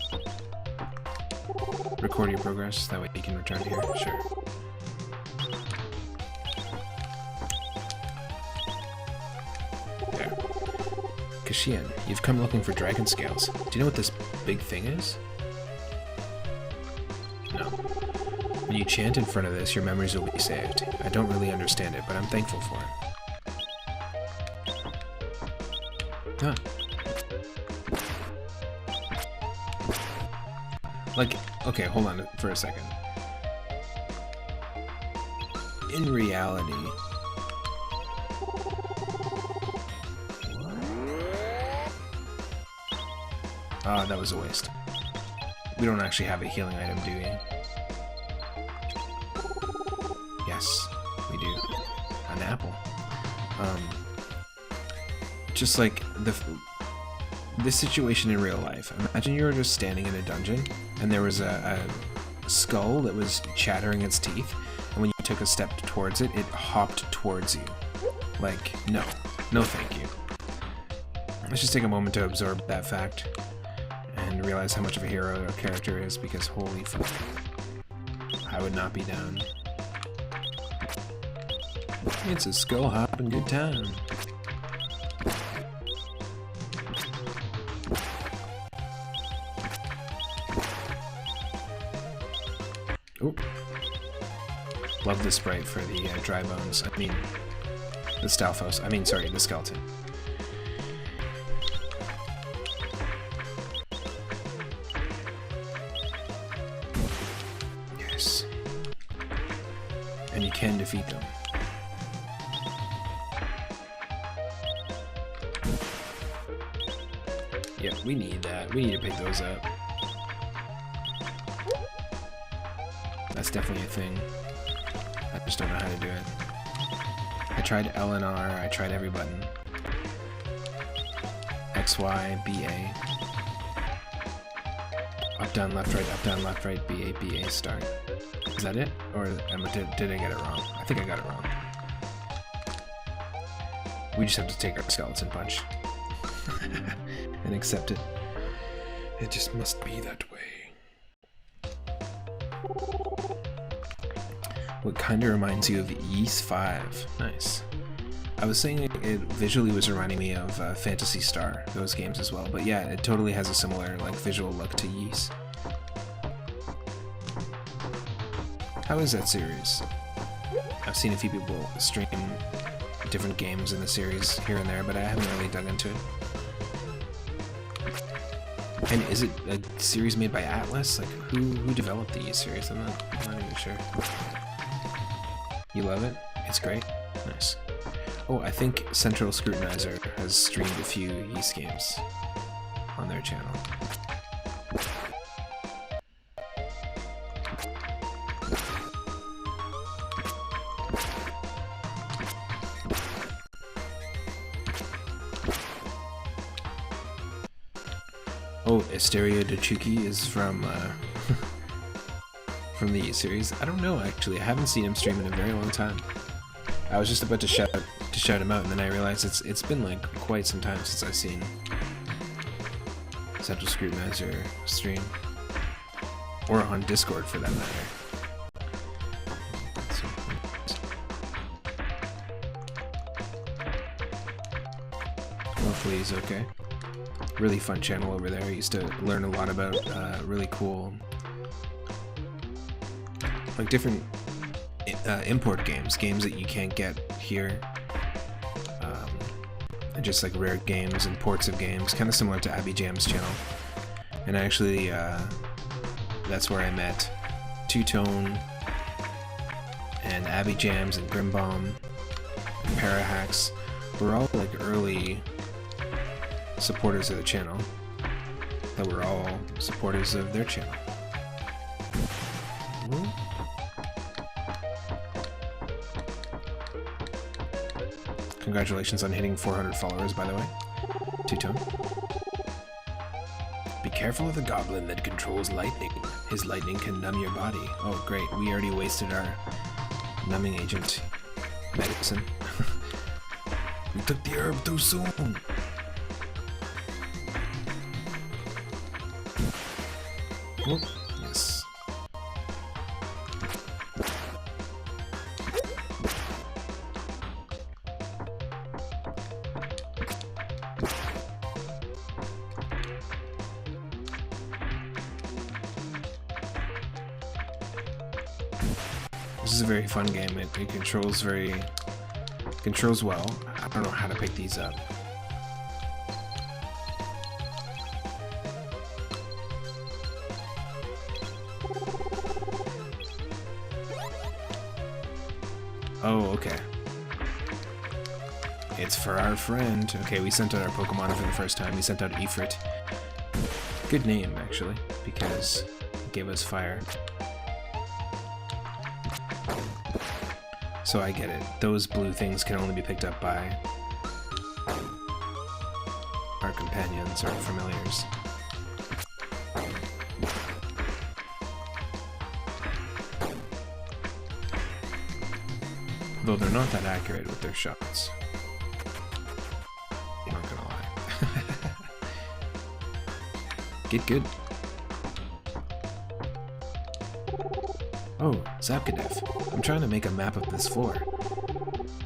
Record your progress, that way you can return here. Sure. There. Kashian, you've come looking for dragon scales. Do you know what this big thing is? No. When you chant in front of this, your memories will be saved. I don't really understand it, but I'm thankful for it. Huh. Like, okay, hold on for a second. In reality... Ah, that was a waste. We don't actually have a healing item, do we? Yes, we do. An apple. Just like this situation in real life. Imagine you were just standing in a dungeon and there was a skull that was chattering its teeth, and when you took a step towards it, it hopped towards you. Like, no. No thank you. Let's just take a moment to absorb that fact and realize how much of a hero our character is, because holy fuck. I would not be down. It's a skull hopping good time. Oh. Love the sprite for the dry bones. I mean, the Stalfos. I mean, sorry, the skeleton. Yes. And you can defeat them. Yeah, we need that. We need to pick those up. That's definitely a thing. I just don't know how to do it. I tried L and R, I tried every button. X, Y, B, A. Up, down, left, right, B, A, start. Is that it? Or did I get it wrong? I think I got it wrong. We just have to take our skeleton punch. And accept it. It just must be that way. What kind of reminds you of Ys 5? Nice. I was saying it visually was reminding me of Phantasy Star, those games as well. But yeah, it totally has a similar like visual look to Ys. How is that series? I've seen a few people stream different games in the series here and there, but I haven't really dug into it. And is it a series made by Atlas? Like, who developed the Ys series? I'm not even sure. You love it? It's great? Nice. Oh, I think Central Scrutinizer has streamed a few Ys games on their channel. Oh, Asteria Dachuki is from from the series? I don't know, actually. I haven't seen him stream in a very long time. I was just about to shout him out, and then I realized it's been like quite some time since I've seen Central Scrutinizer stream, or on Discord for that matter. Hopefully he's okay. Really fun channel over there. I used to learn a lot about really cool, like different import games that you can't get here, and just like rare games and ports of games, kind of similar to Abby Jam's channel. And actually, that's where I met Two-Tone and Abby Jams and Grimbomb and Parahacks. We're all like early supporters of the channel that were all supporters of their channel. Ooh. Congratulations on hitting 400 followers, by the way. Two-Tone. Be careful of the goblin that controls lightning. His lightning can numb your body. Oh, great. We already wasted our numbing agent medicine. We took the herb too soon. Oh, yes. This is a very fun game. It controls well. I don't know how to pick these up. Oh, okay. It's for our friend. Okay, we sent out our Pokemon for the first time. We sent out Ifrit. Good name, actually, because it gave us fire. So I get it. Those blue things can only be picked up by our companions or familiars. Though they're not that accurate with their shots. I'm not gonna lie. Get good. Oh, Zapkadev. I'm trying to make a map of this floor.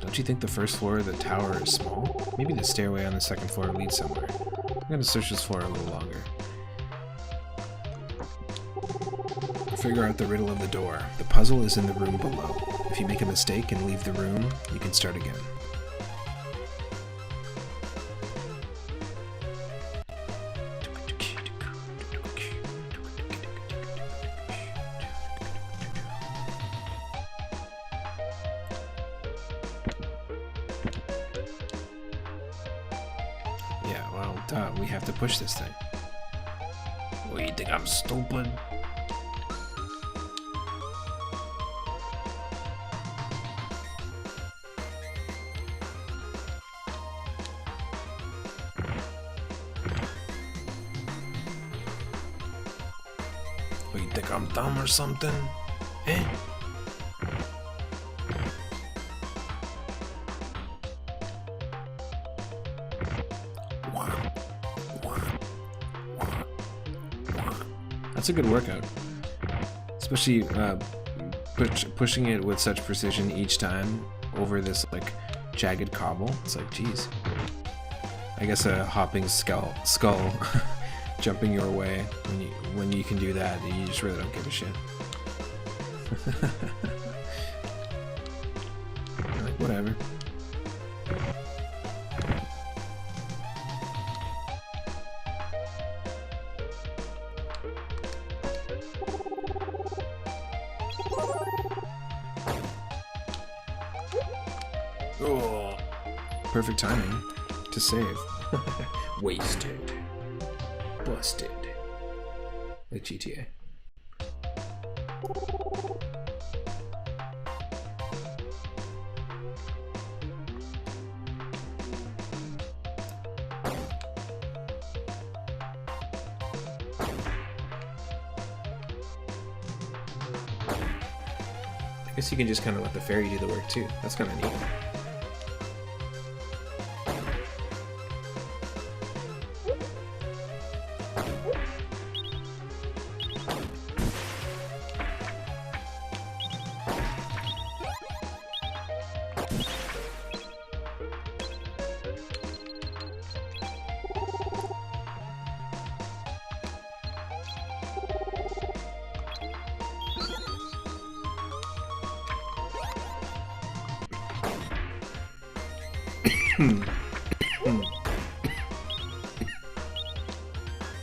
Don't you think the first floor of the tower is small? Maybe the stairway on the second floor leads somewhere. I'm gonna search this floor a little longer. Figure out the riddle of the door. The puzzle is in the room below. If you make a mistake and leave the room, you can start again. Yeah, well, duh, we have to push this thing. What, you think I'm stupid? What, you think I'm dumb or something? Eh? That's a good workout. Especially pushing it with such precision each time over this like jagged cobble. It's like, geez. I guess a hopping skull jumping your way when you can do that, you just really don't give a shit. Like, whatever. Oh, Perfect timing to save. wasted. Busted. Like GTA. I guess you can just kind of let the fairy do the work too. That's kind of neat.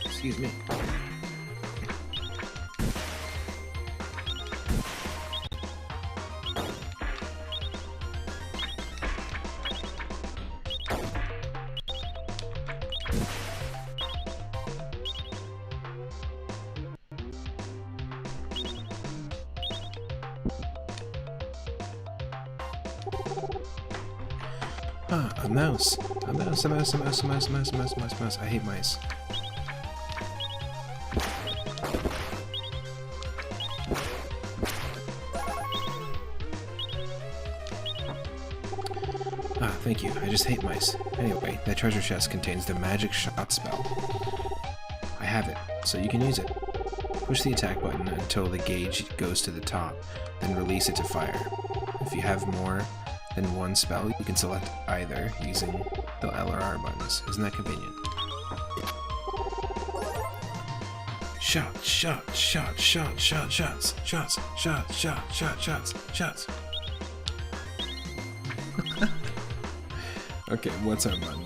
Excuse me. Ah, a mouse. A mouse, a mouse, a mouse, a mouse, a mouse, a mouse, a mouse, a mouse. I hate mice. Ah, thank you. I just hate mice. Anyway, that treasure chest contains the magic shot spell. I have it, so you can use it. Push the attack button until the gauge goes to the top, then release it to fire. If you have more than one spell, you can select either using the L or R buttons. Isn't that convenient? Shot, shot, shot, shot, shot, shots, shots, shot, shot, shot, shots, shots. Okay, what's our button?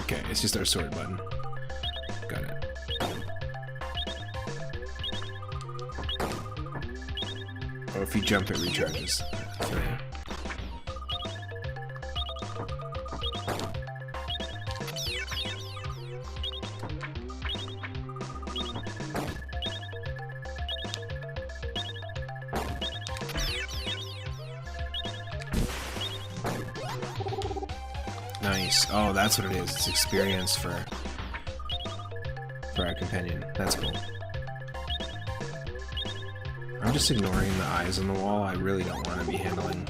Okay, it's just our sword button. Got it. Or if you jump, it recharges. So, yeah. Nice. Oh, that's what it is. It's experience for our companion. That's cool. I'm just ignoring the eyes on the wall. I really don't want to be handling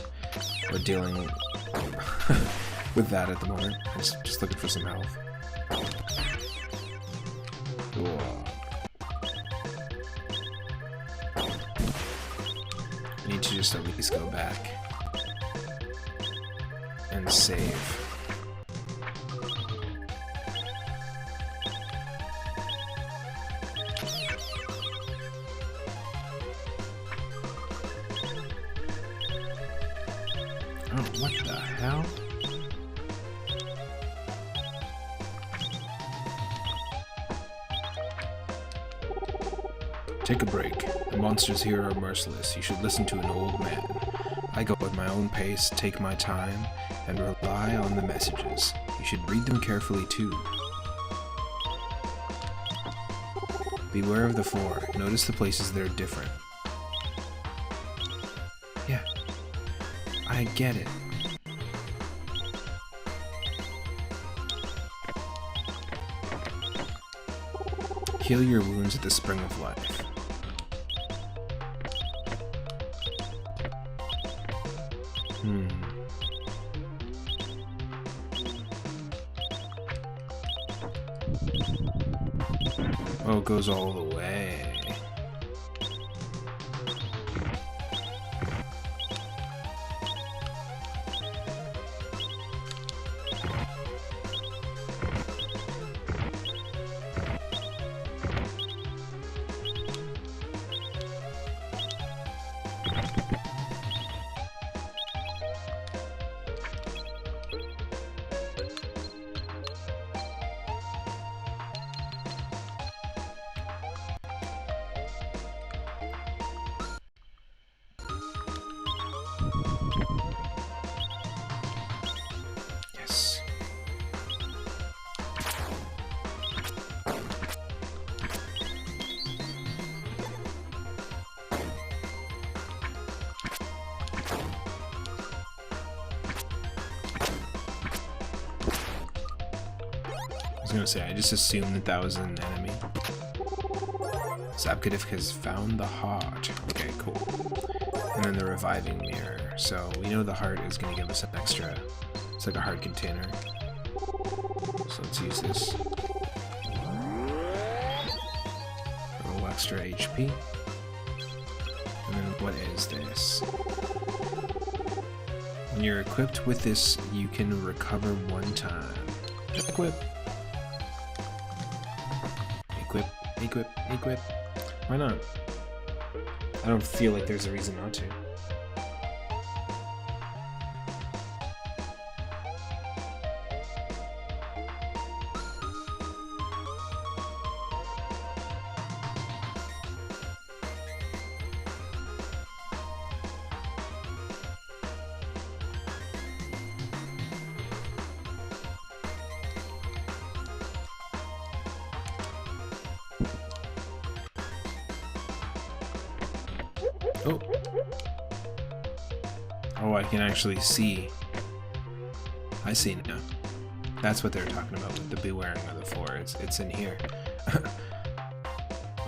or dealing with that at the moment. I'm just looking for some health. Whoa. I need to just at least go back and save. Oh, what the hell? Take a break. The monsters here are merciless. You should listen to an old man. I go at my own pace, take my time, and rely on the messages. You should read them carefully too. Beware of the floor. Notice the places that are different. Yeah. I get it. Heal your wounds at the Spring of Life. Oh, it goes all the way. was gonna say, I just assumed that that was an enemy. Zapkatif has found the heart. Okay, cool. And then the reviving mirror. So we know the heart is gonna give us an extra. It's like a heart container. So let's use this. A little extra HP. And then what is this? When you're equipped with this, you can recover 1 time. Equip. Equip, equip, equip. Why not? I don't feel like there's a reason not to. Oh. Oh, I can actually see. I see now. That's what they're talking about with the bewaring of the floor. It's in here.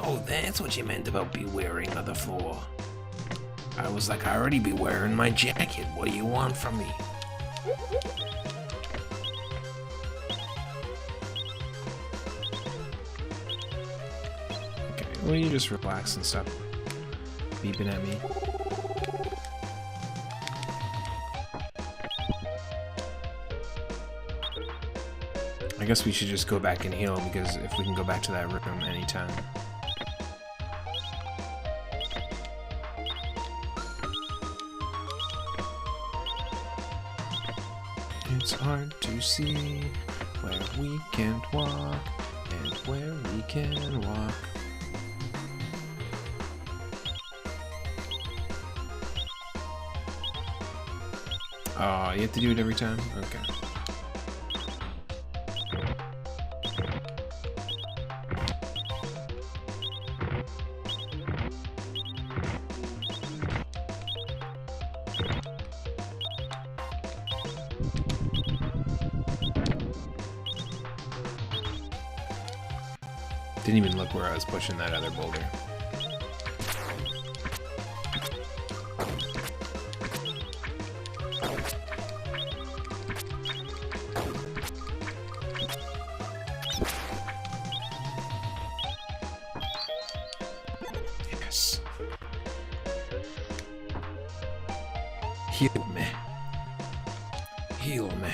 Oh, that's what you meant about bewaring of the floor. I was like, I already be wearing my jacket. What do you want from me? Okay, will you just relax and stop beeping at me? I guess we should just go back and heal, because if we can go back to that room anytime. It's hard to see where we can't walk and where we can walk. Oh, you have to do it every time? Okay. Didn't even look where I was pushing that other boulder. Yes. Heal me. Heal me.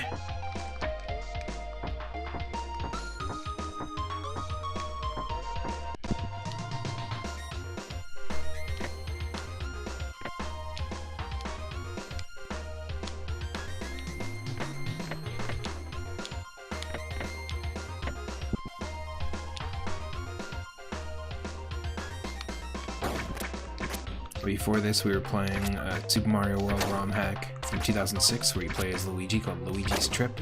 Before this, we were playing Super Mario World ROM hack from 2006, where you play as Luigi, called Luigi's Trip.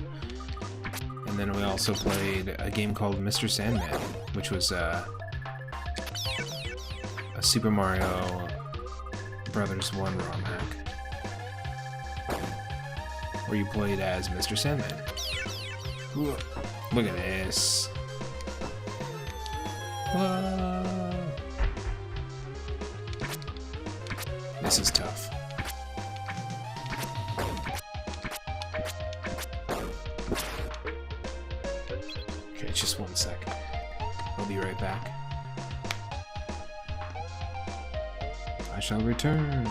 And then we also played a game called Mr. Sandman, which was a Super Mario Brothers 1 ROM hack, where you played as Mr. Sandman. Look at this. Whoa. This is tough. Okay, just 1 sec. I'll be right back. I shall return.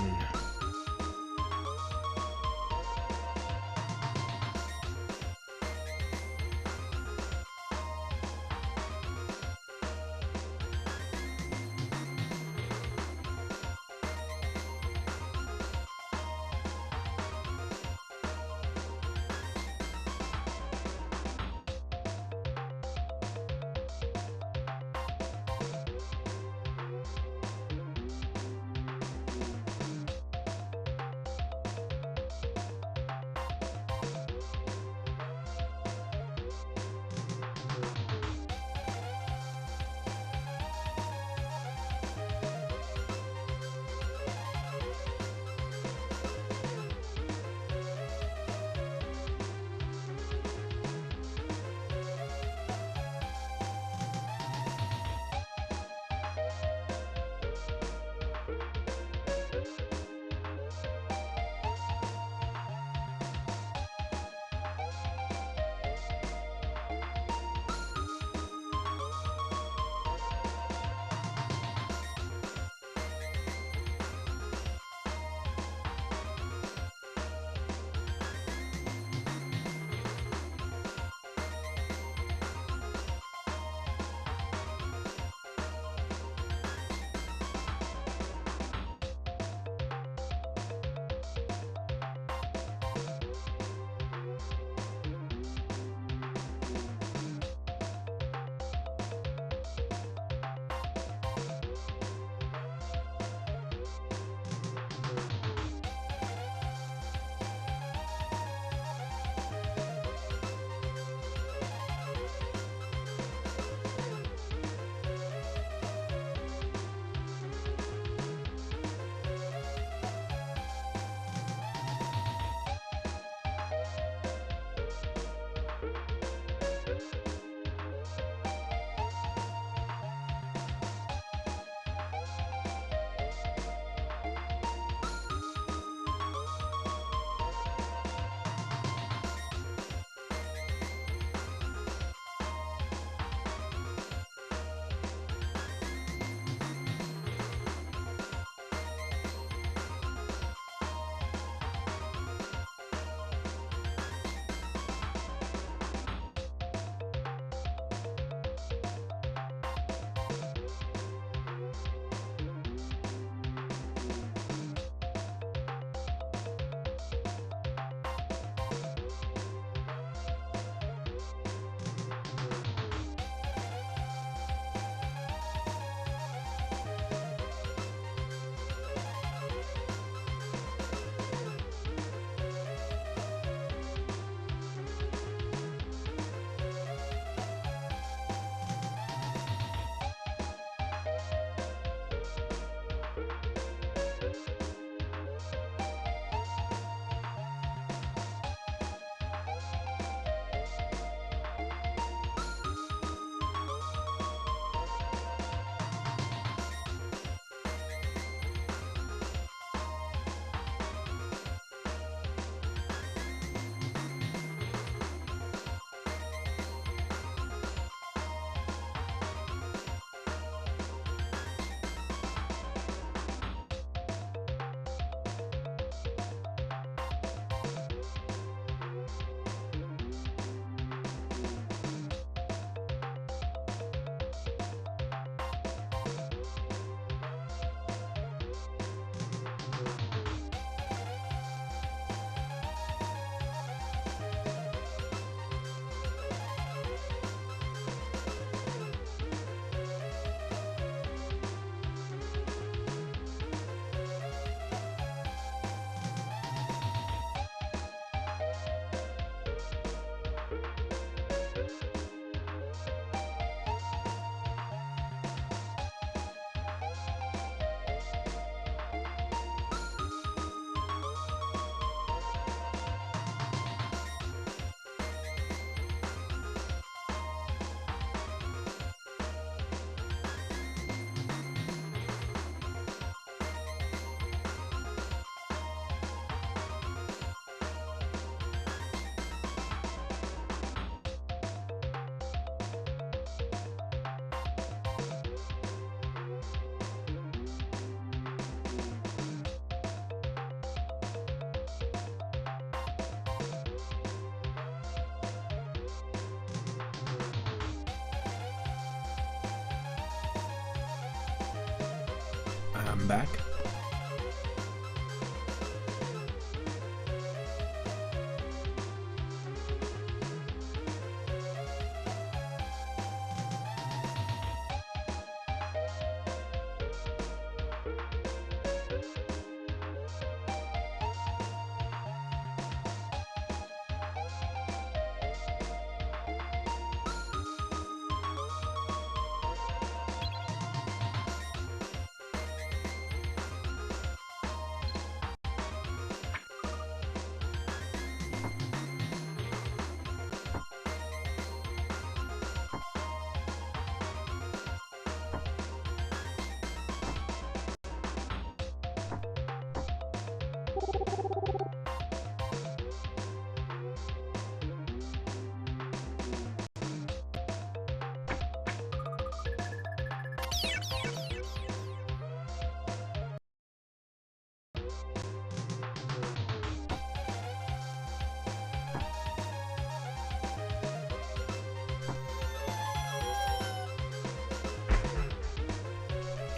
I'm back.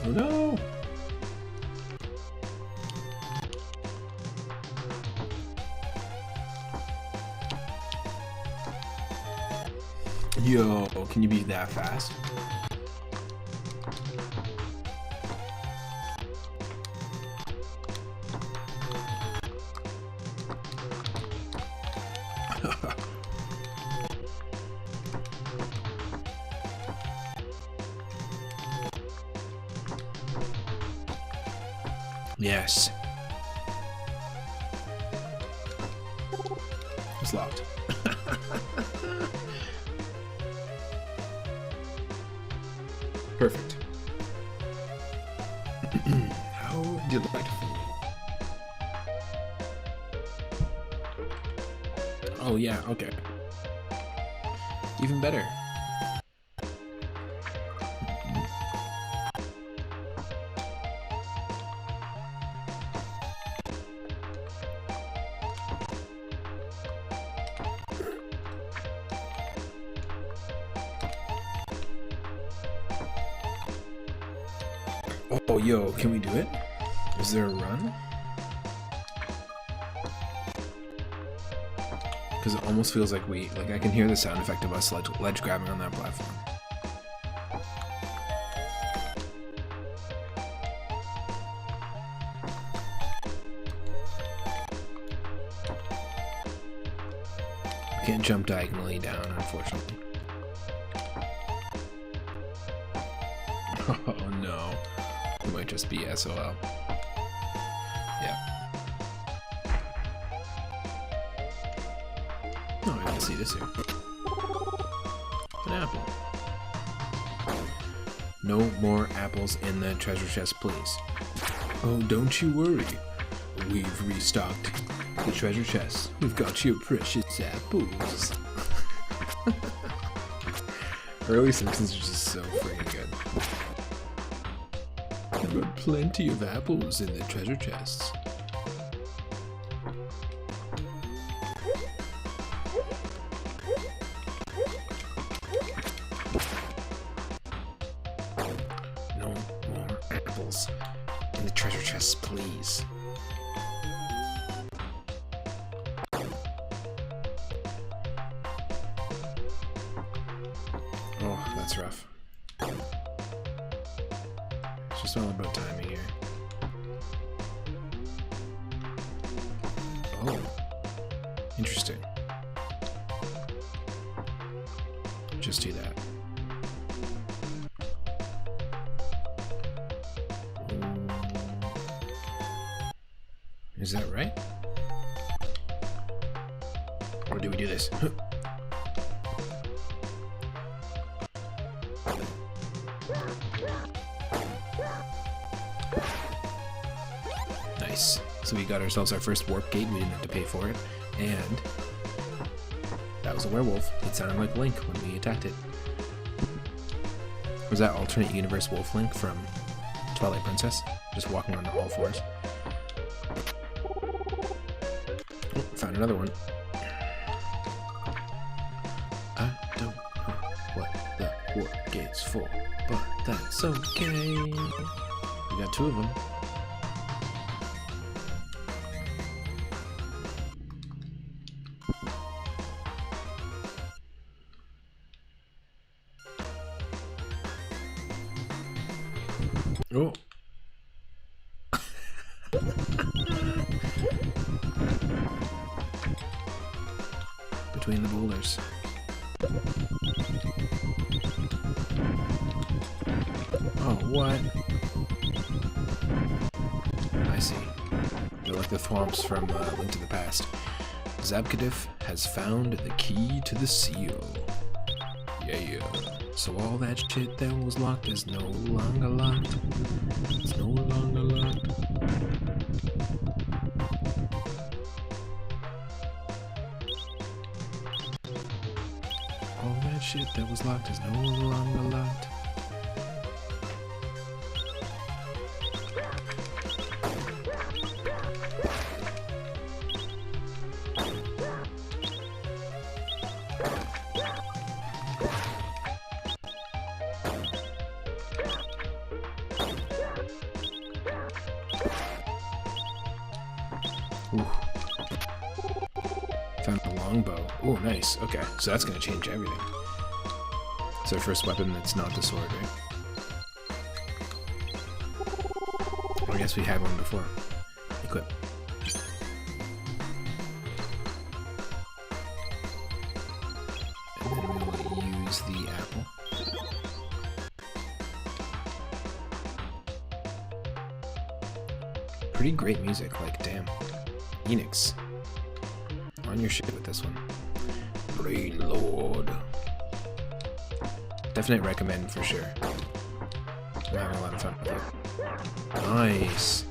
Oh no! Yo, can you be that fast? Yes. It's locked. Perfect. How delightful. Oh yeah, okay. Even better. Oh, yo, can we do it? Is there a run? Because it almost feels like I can hear the sound effect of us ledge grabbing on that platform. We can't jump diagonally down, unfortunately. Oh no. It might just be SOL. Yeah. Oh, I can see this here. An apple. No more apples in the treasure chest, please. Oh, don't you worry. We've restocked the treasure chest. We've got your precious apples. Early Simpsons are just so freaking good. There are plenty of apples in the treasure chests. No more apples in the treasure chests, please. Oh, that's rough. It's just all about timing here. Oh, interesting. Just do that. Is that right? Or do we do this? Nice. So we got ourselves our first warp gate. We didn't have to pay for it. And that was a werewolf. It sounded like Link when we attacked it. Was that alternate universe Wolf Link from Twilight Princess? Just walking on all fours. Oh, found another one. I don't know what the warp gate's for, but that's okay. We got 2 of them. Oh. Between the boulders. Oh, what? I see. They're like the thwomps from Link to the Past. Zabkadif has found the key to the seal. Yeah. So all that shit that was locked is no longer locked. It's no longer locked. All that shit that was locked is no longer locked. Ooh. Found a longbow. Oh, nice. Okay, so that's gonna change everything. It's our first weapon that's not the sword, right? Or I guess we had one before. Equip. And then we'll use the apple. Pretty great music, like, damn. Enix. On your shit with this one. Brain Lord. Definite recommend for sure. I'm having a lot of fun with it. Nice.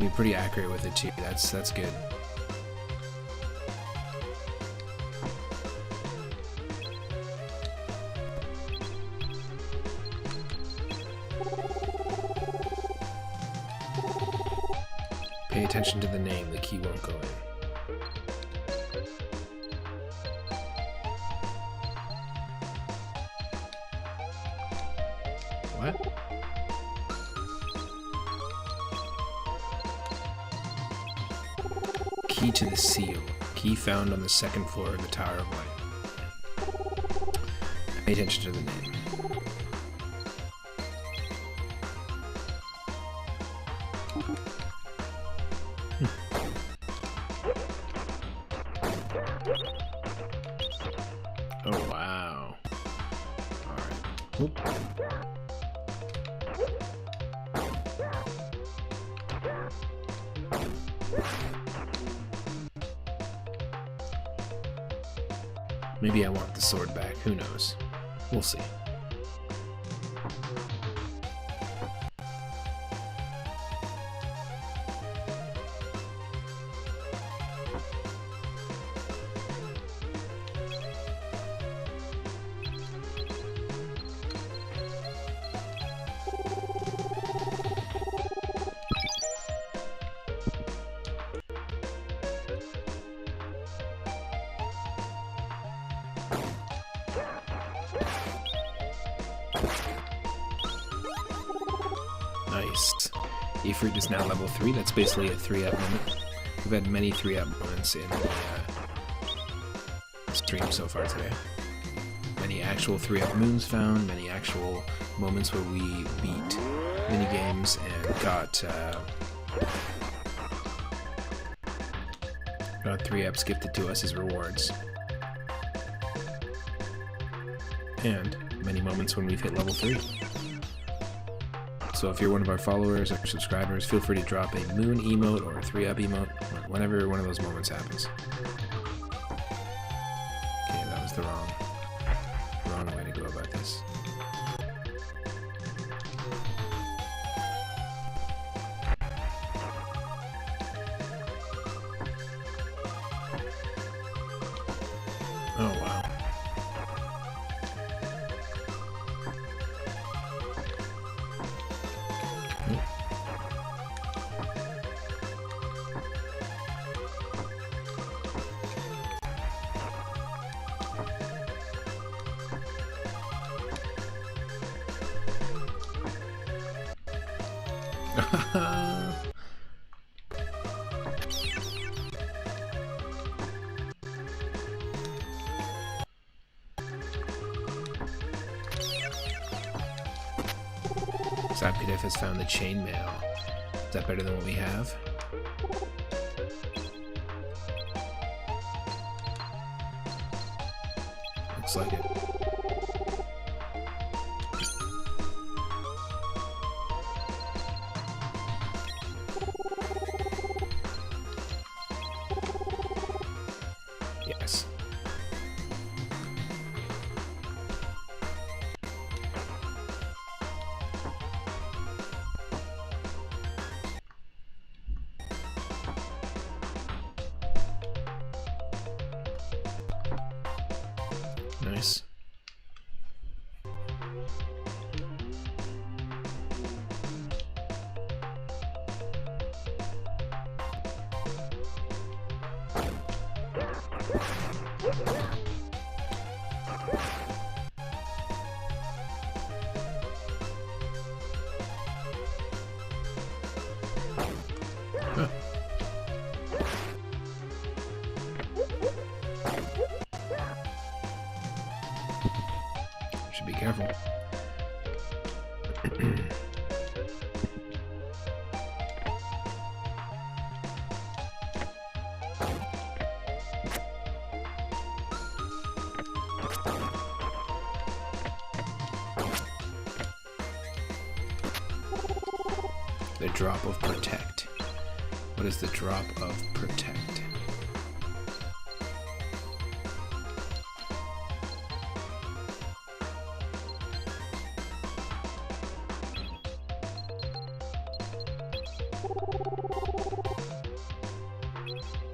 Be pretty accurate with it too. That's good. Pay attention to the name, the key won't go in. What? Key to the seal. Key found on the 2nd floor of the Tower of Light. Pay attention to the name. Oh, wow. Alright. Oop. Maybe I want the sword back. Who knows? We'll see. Nice. Ifrit is now level 3. That's basically a 3-up moment. We've had many 3-up moments in the stream so far today. Many actual 3-up moons found, many actual moments where we beat minigames and got 3-ups gifted to us as rewards. And many moments when we've hit level 3. So if you're one of our followers or subscribers, feel free to drop a moon emote or a 3-up emote whenever one of those moments happens. Okay, that was the wrong way to go about this. Oh, wow. Zapkadif has found the chainmail. Is that better than what we have? Looks like it. Yes. Nice. Huh. Should be careful. The drop of protect. What is the drop of protect?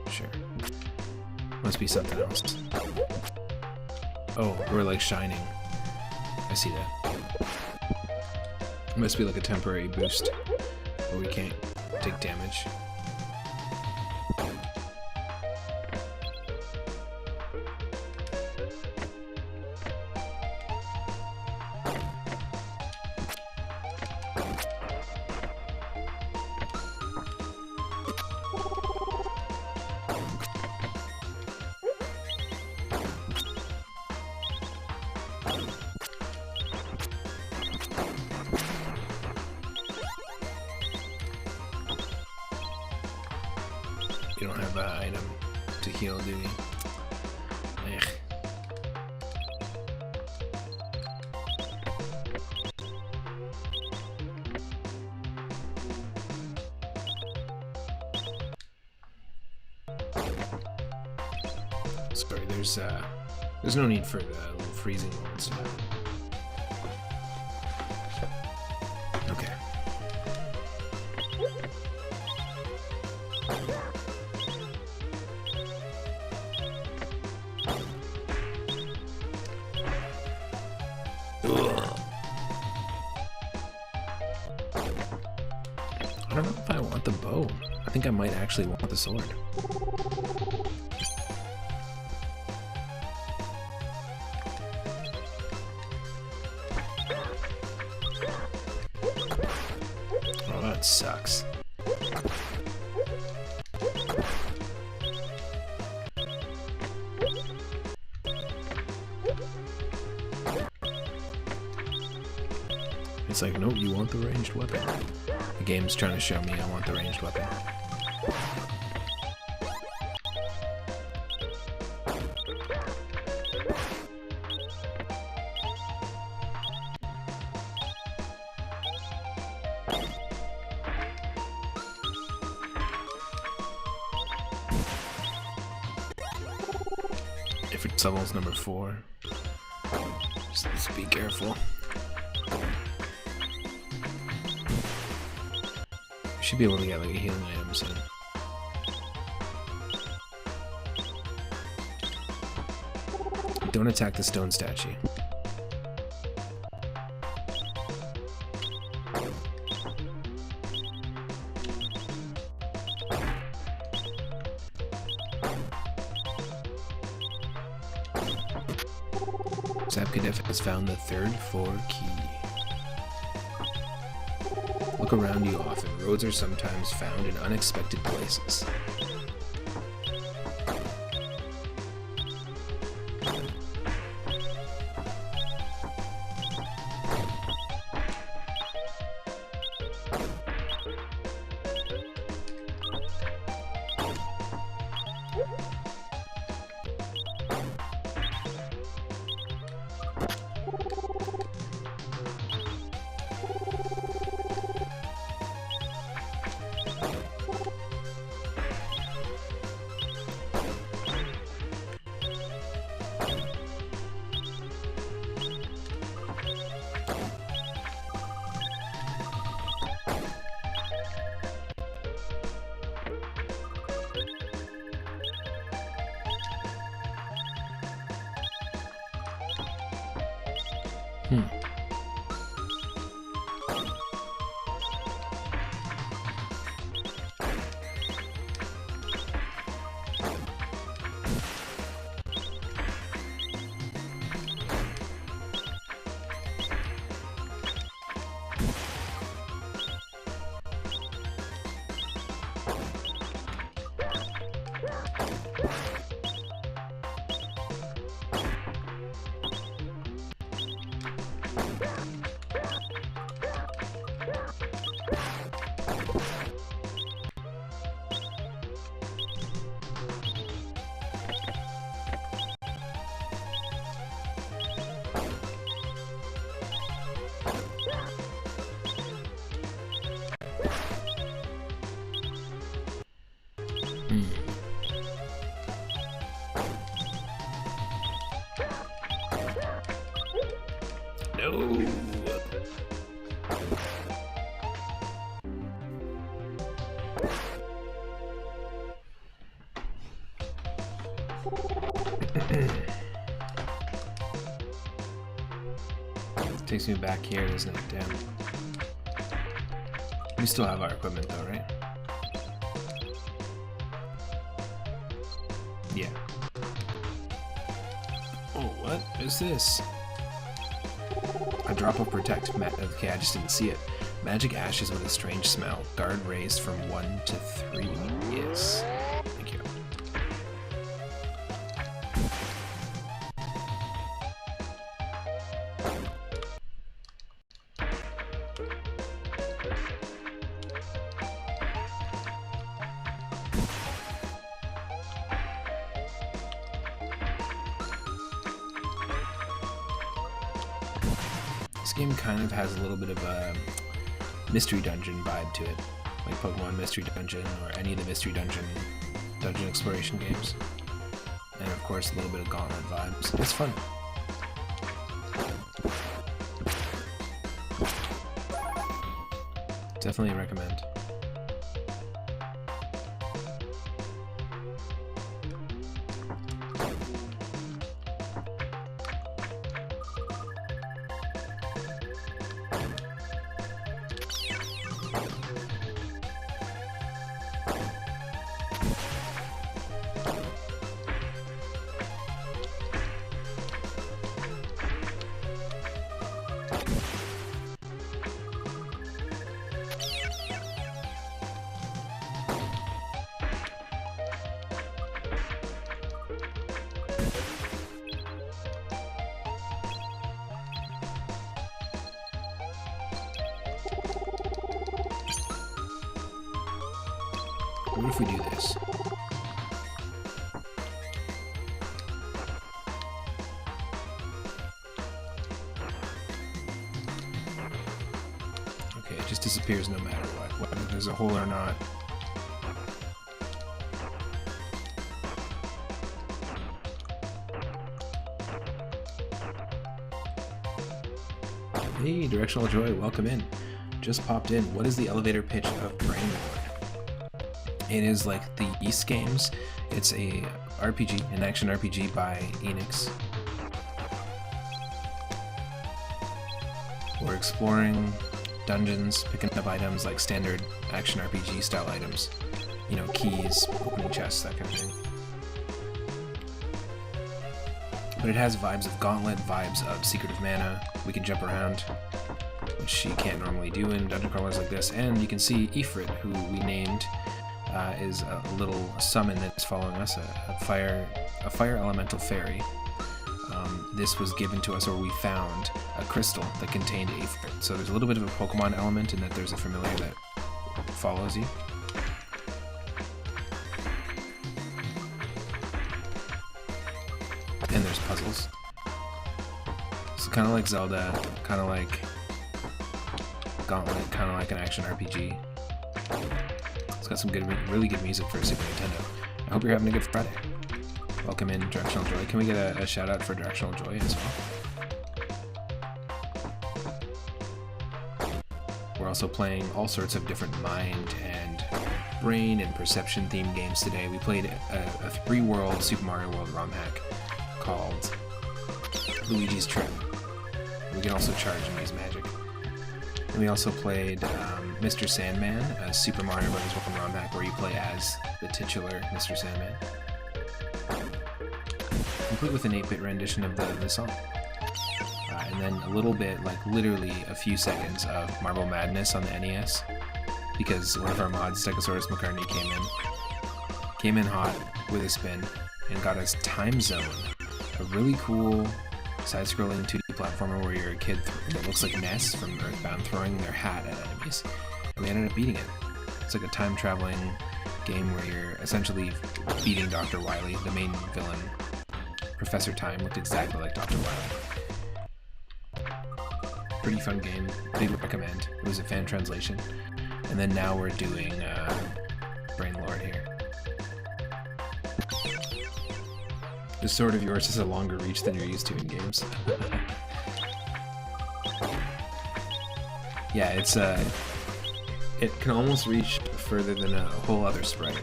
Sure. Must be something else. Oh, we're like shining. I see that. Must be like a temporary boost where we can't take damage. You don't have an item to heal, do we? Ugh. Sorry, there's no need for the little freezing moment stuff. Okay. I don't know if I want the bow. I think I might actually want the sword. Oh, that sucks. It's like, nope, you want the ranged weapon. The game's trying to show me I want the ranged weapon. If it's levels number 4, just be careful. Should be able to get like a healing item soon. Don't attack the stone statue. Zapkadif has found the third floor key. Look look around you often. Roads are sometimes found in unexpected places. No. Takes me back here, doesn't it? Damn. We still have our equipment though, right? Yeah. Oh, what is this? A drop of protect. Okay, I just didn't see it. Magic ashes with a strange smell. Guard raised from 1 to 3. Yes. Thank you. This game kind of has a little bit of a mystery dungeon vibe to it, like Pokemon Mystery Dungeon or any of the Mystery Dungeon exploration games. And of course a little bit of Gauntlet vibes. It's fun. Definitely recommend. What if we do this? Okay, it just disappears no matter what, whether there's a hole or not. Hey, Directional Joy, welcome in. Just popped in. What is the elevator pitch of Brain Lord? It is like the East games. It's a RPG, an action RPG by Enix. We're exploring dungeons, picking up items like standard action RPG style items. You know, keys, opening chests, that kind of thing. But it has vibes of Gauntlet, vibes of Secret of Mana. We can jump around. which she can't normally do in dungeon crawlers like this. And you can see Ifrit, who we named, is a little summon that's following us, a fire elemental fairy. This was given to us, or we found a crystal that contained Ifrit. So there's a little bit of a Pokemon element in that there's a familiar that follows you. And there's puzzles. So kind of like Zelda, kind of like Gauntlet, kind of like an action RPG. It's got some good, really good music for Super Nintendo. I hope you're having a good Friday. Welcome in, Directional Joy. Can we get a shout out for Directional Joy as well? We're also playing all sorts of different mind and brain and perception themed games today. We played a 3-world Super Mario World ROM hack called Luigi's Trip. We can also charge and use magic. And we also played Mr. Sandman, a Super Mario Bros. World ROM hack where you play as the titular Mr. Sandman. Complete with an 8-bit rendition of the song. And then a little bit, like literally a few seconds of Marble Madness on the NES, because one of our mods, Stegosaurus McCartney, came in hot with a spin and got us Time Zone, a really cool side-scrolling 2D platformer where you're a kid that looks like Ness from Earthbound throwing their hat at enemies, and we ended up beating it. It's like a time-traveling game where you're essentially beating Dr. Wily, the main villain. Professor Time looked exactly like Dr. Wily. Pretty fun game, big recommend. It was a fan translation. And then now we're doing Brain Lord here. The sword of yours has a longer reach than you're used to in games. Yeah, it's it can almost reach further than a whole other sprite.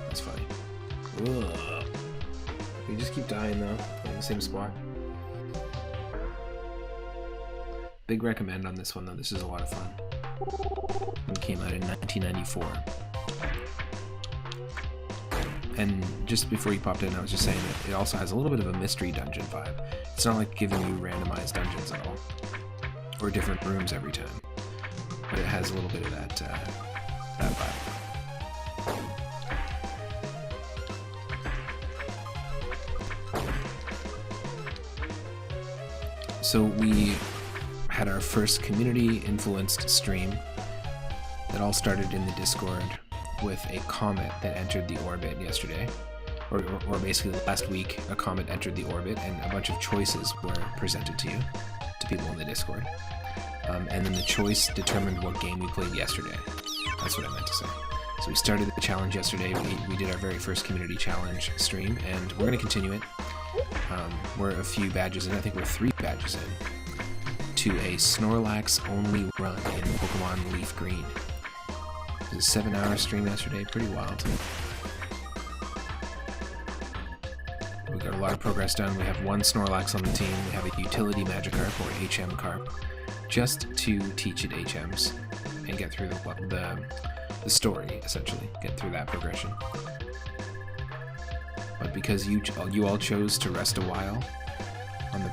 That's funny. Ugh. You just keep dying though, in the same spot. Big recommend on this one though, this is a lot of fun. It came out in 1994. And just before you popped in, I was just saying that it also has a little bit of a mystery dungeon vibe. It's not like giving you randomized dungeons at all, or different rooms every time, but it has a little bit of that vibe. So we had our first community-influenced stream that all started in the Discord with a comet that entered the orbit yesterday, or basically last week. A comet entered the orbit and a bunch of choices were presented to you, to people in the Discord, and then the choice determined what game we played yesterday. That's what I meant to say. So we started the challenge yesterday. We did our very first community challenge stream, and we're going to continue it. We're a few badges in, I think we're 3 badges in, to a Snorlax only run in Pokemon Leaf Green. It was a 7-hour stream yesterday, pretty wild. We got a lot of progress done. We have 1 Snorlax on the team. We have a utility Magikarp, or HM Carp, just to teach it HMs and get through the story, essentially, get through that progression. But because you all chose to rest a while on the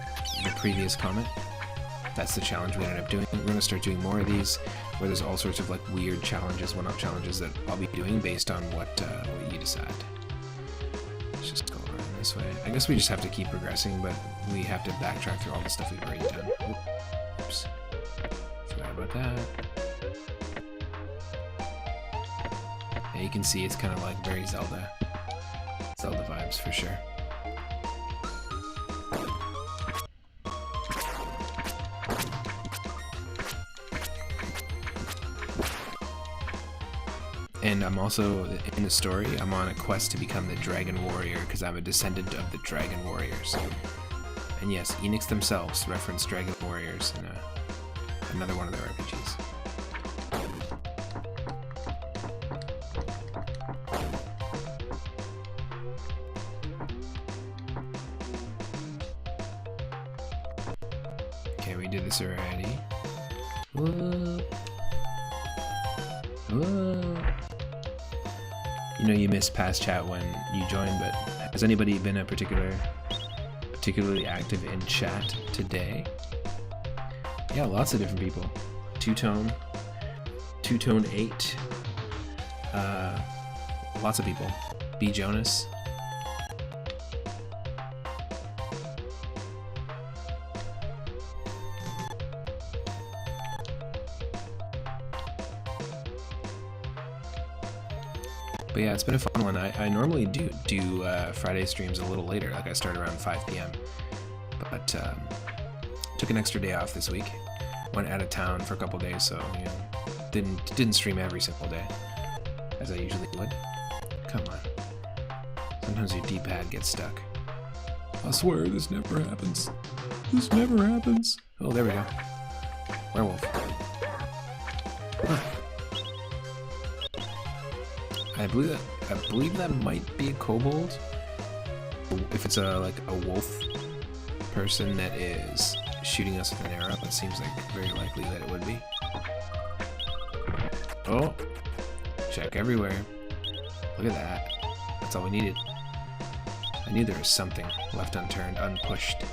previous comment, that's the challenge we ended up doing. We're going to start doing more of these, where there's all sorts of like weird challenges, one-off challenges that I'll be doing based on what you decide. Let's just go around this way. I guess we just have to keep progressing, but we have to backtrack through all the stuff we've already done. Oops. Forgot about that. Yeah, you can see it's kind of like very Zelda vibes for sure. And I'm also, in the story, I'm on a quest to become the Dragon Warrior, because I'm a descendant of the Dragon Warriors. And yes, Enix themselves reference Dragon Warriors in another one of their RPGs. Okay, we did this already. Whoa. Whoa. You know you missed past chat when you joined, but has anybody been particularly active in chat today? Yeah, lots of different people. Two-tone 8. Lots of people. B. Jonas. But yeah, it's been a fun one. I normally do Friday streams a little later, like I start around 5 p.m. But took an extra day off this week. Went out of town for a couple days, so you know, didn't stream every single day as I usually would. Come on. Sometimes your D-pad gets stuck. I swear this never happens. This never happens. Oh, there we go. Werewolf. I believe that might be a kobold. If it's like a wolf person that is shooting us with an arrow, it seems like very likely that it would be. Oh, check everywhere. Look at that. That's all we needed. I knew there was something left unturned, unpushed.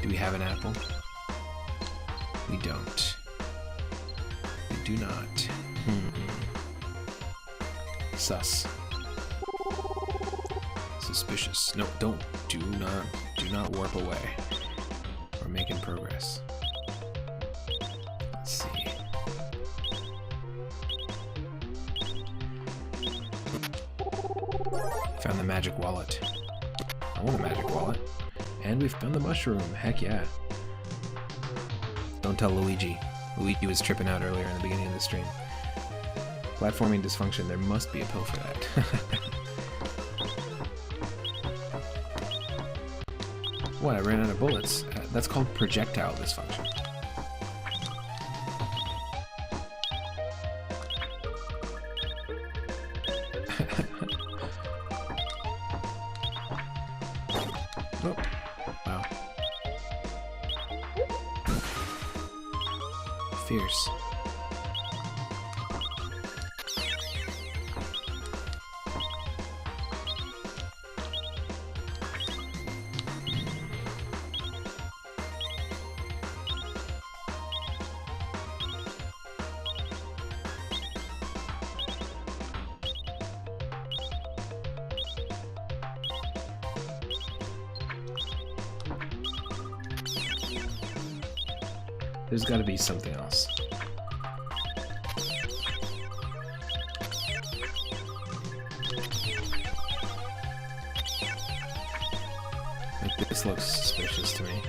Do we have an apple? We don't. We do not. Sus. Suspicious. No, do not warp away. We're making progress. Let's see. Found the magic wallet. I want a magic wallet. And we found the mushroom. Heck yeah. Don't tell Luigi. Luigi was tripping out earlier in the beginning of the stream. Platforming dysfunction. There must be a pill for that. What? I ran out of bullets. That's called projectile dysfunction. Oh. Wow. Fierce. There's got to be something else. Like, this looks suspicious to me.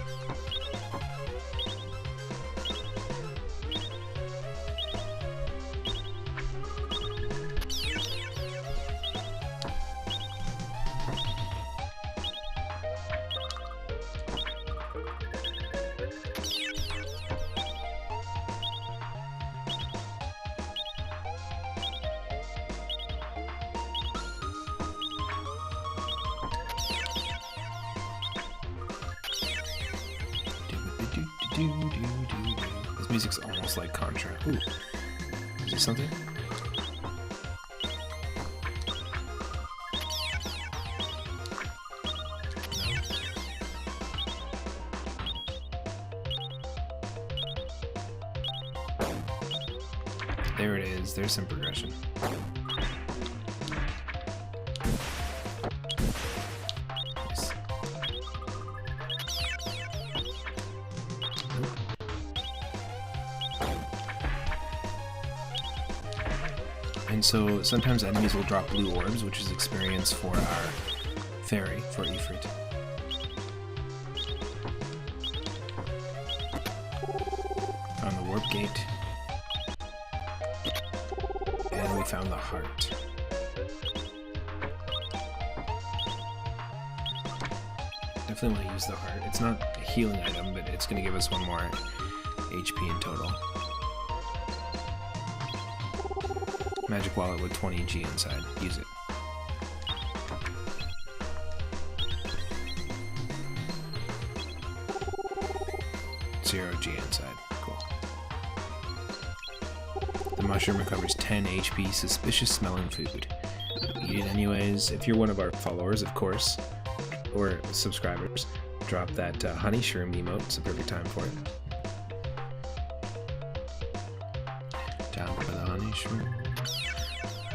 This music's almost like Contra. Ooh. Is there something? No. There it is. There's some progression. And so sometimes enemies will drop blue orbs, which is experience for our fairy, for Ifrit. Found the warp gate. And we found the heart. Definitely want to use the heart. It's not a healing item, but it's going to give us one more HP in total. Magic wallet with 20 G inside. Use it. Zero G inside. Cool. The mushroom recovers 10 HP. Suspicious smelling food. eat it anyways. If you're one of our followers, of course, or subscribers, drop that honey shroom emote. It's a perfect time for it. Time for the honey shroom.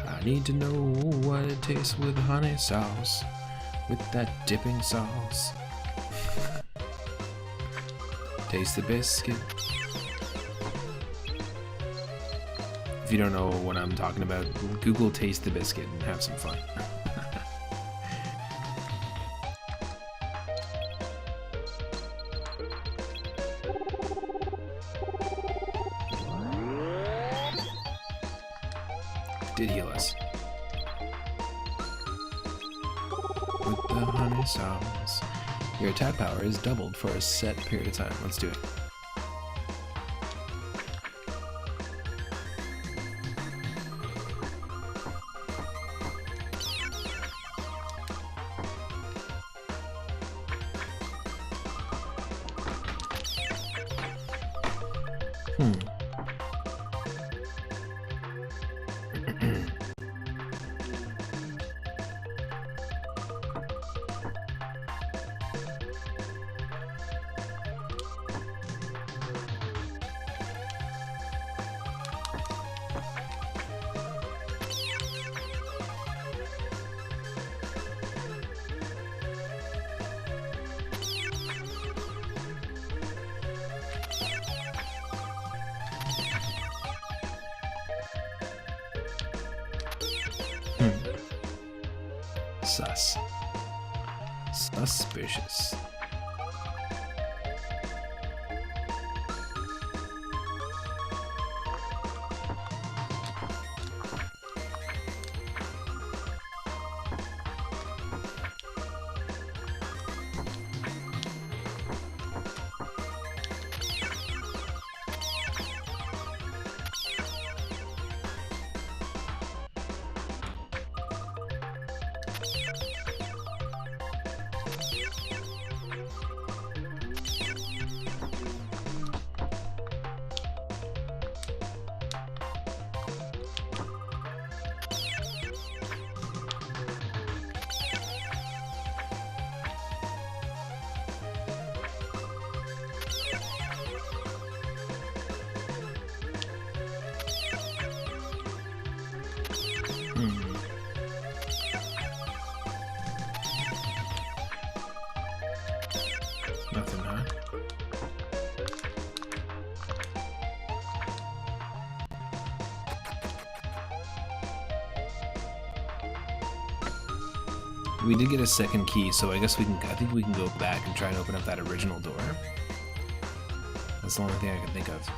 I need to know what it tastes with honey sauce, with that dipping sauce. Taste the biscuit. If you don't know what I'm talking about, Google Taste the Biscuit and have some fun. Did heal us. With the honey sauce. Your attack power is doubled for a set period of time. Let's do it. Sus. Suspicious. Nothing, huh? We did get a second key, so I guess we can. I think we can go back and try and open up that original door. That's the only thing I can think of.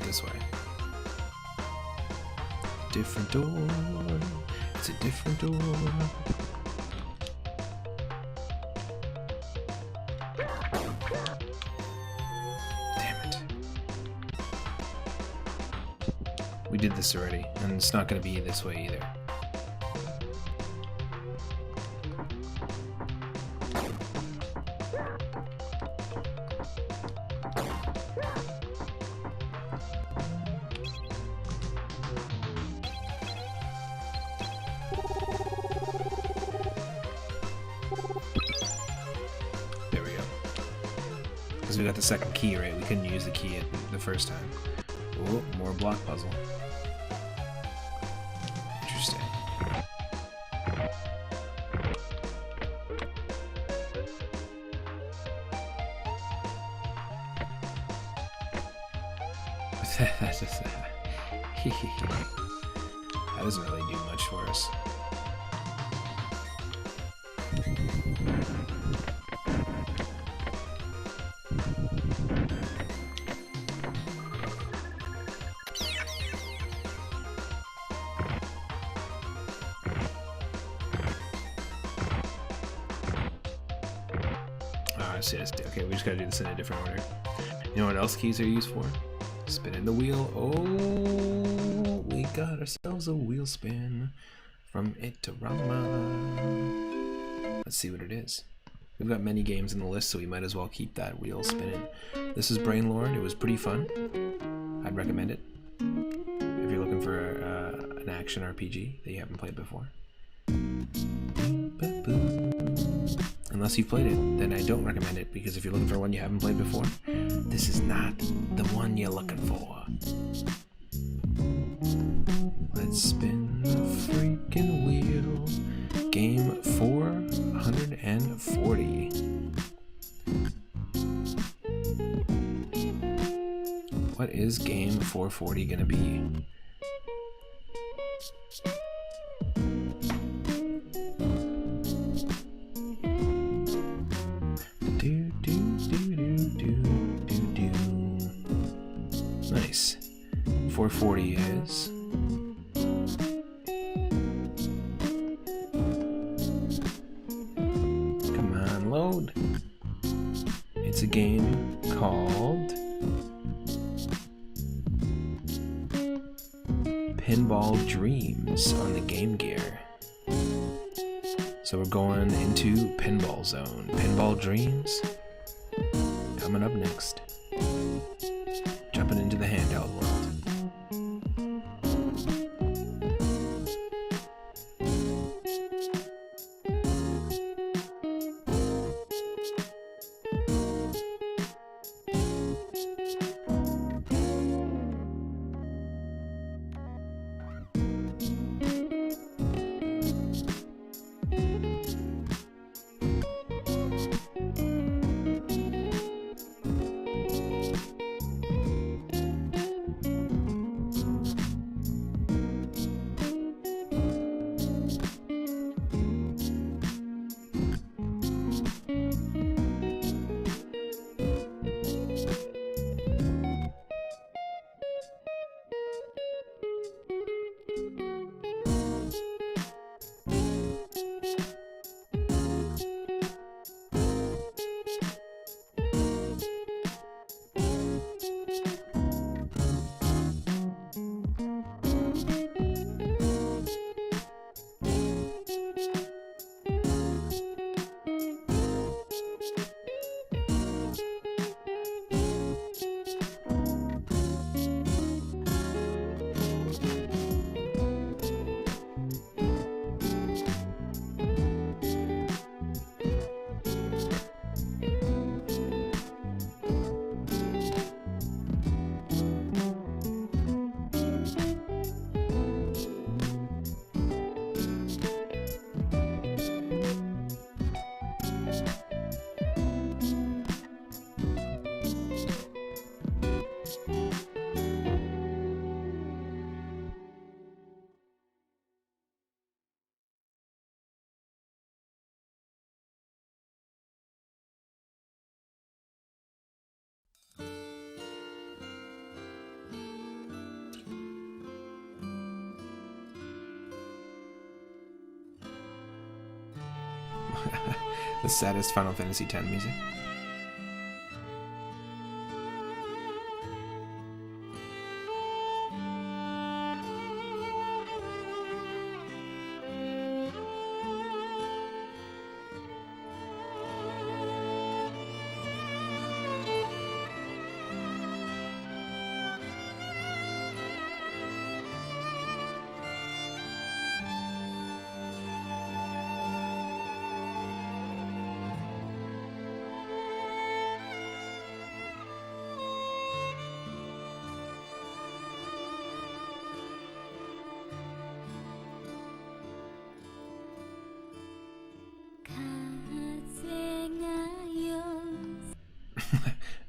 This way. Different door. It's a different door. Damn it. We did this already, and it's not going to be this way either. Because we got the second key, right? We couldn't use the key the first time. Oh, more block puzzle. Interesting. That doesn't really do much for us. I see. Okay, we just gotta do this in a different order. You know what else keys are used for? Spinning the wheel. Oh, we got ourselves a wheel spin from it to Rama. Let's see what it is. We've got many games in the list, so we might as well keep that wheel spinning. This is Brainlord. It was pretty fun. I'd recommend it if you're looking for an action RPG that you haven't played before. Unless you've played it, then I don't recommend it, because if you're looking for one you haven't played before, this is not the one you're looking for. Let's spin the freaking wheel. Game 440. What is game 440 gonna be? Nice. 440 is... Come on, load. It's a game called Pinball Dreams on the Game Gear. So we're going into Pinball Zone. Pinball Dreams coming up next. Jumping into the handheld world. The saddest Final Fantasy X music.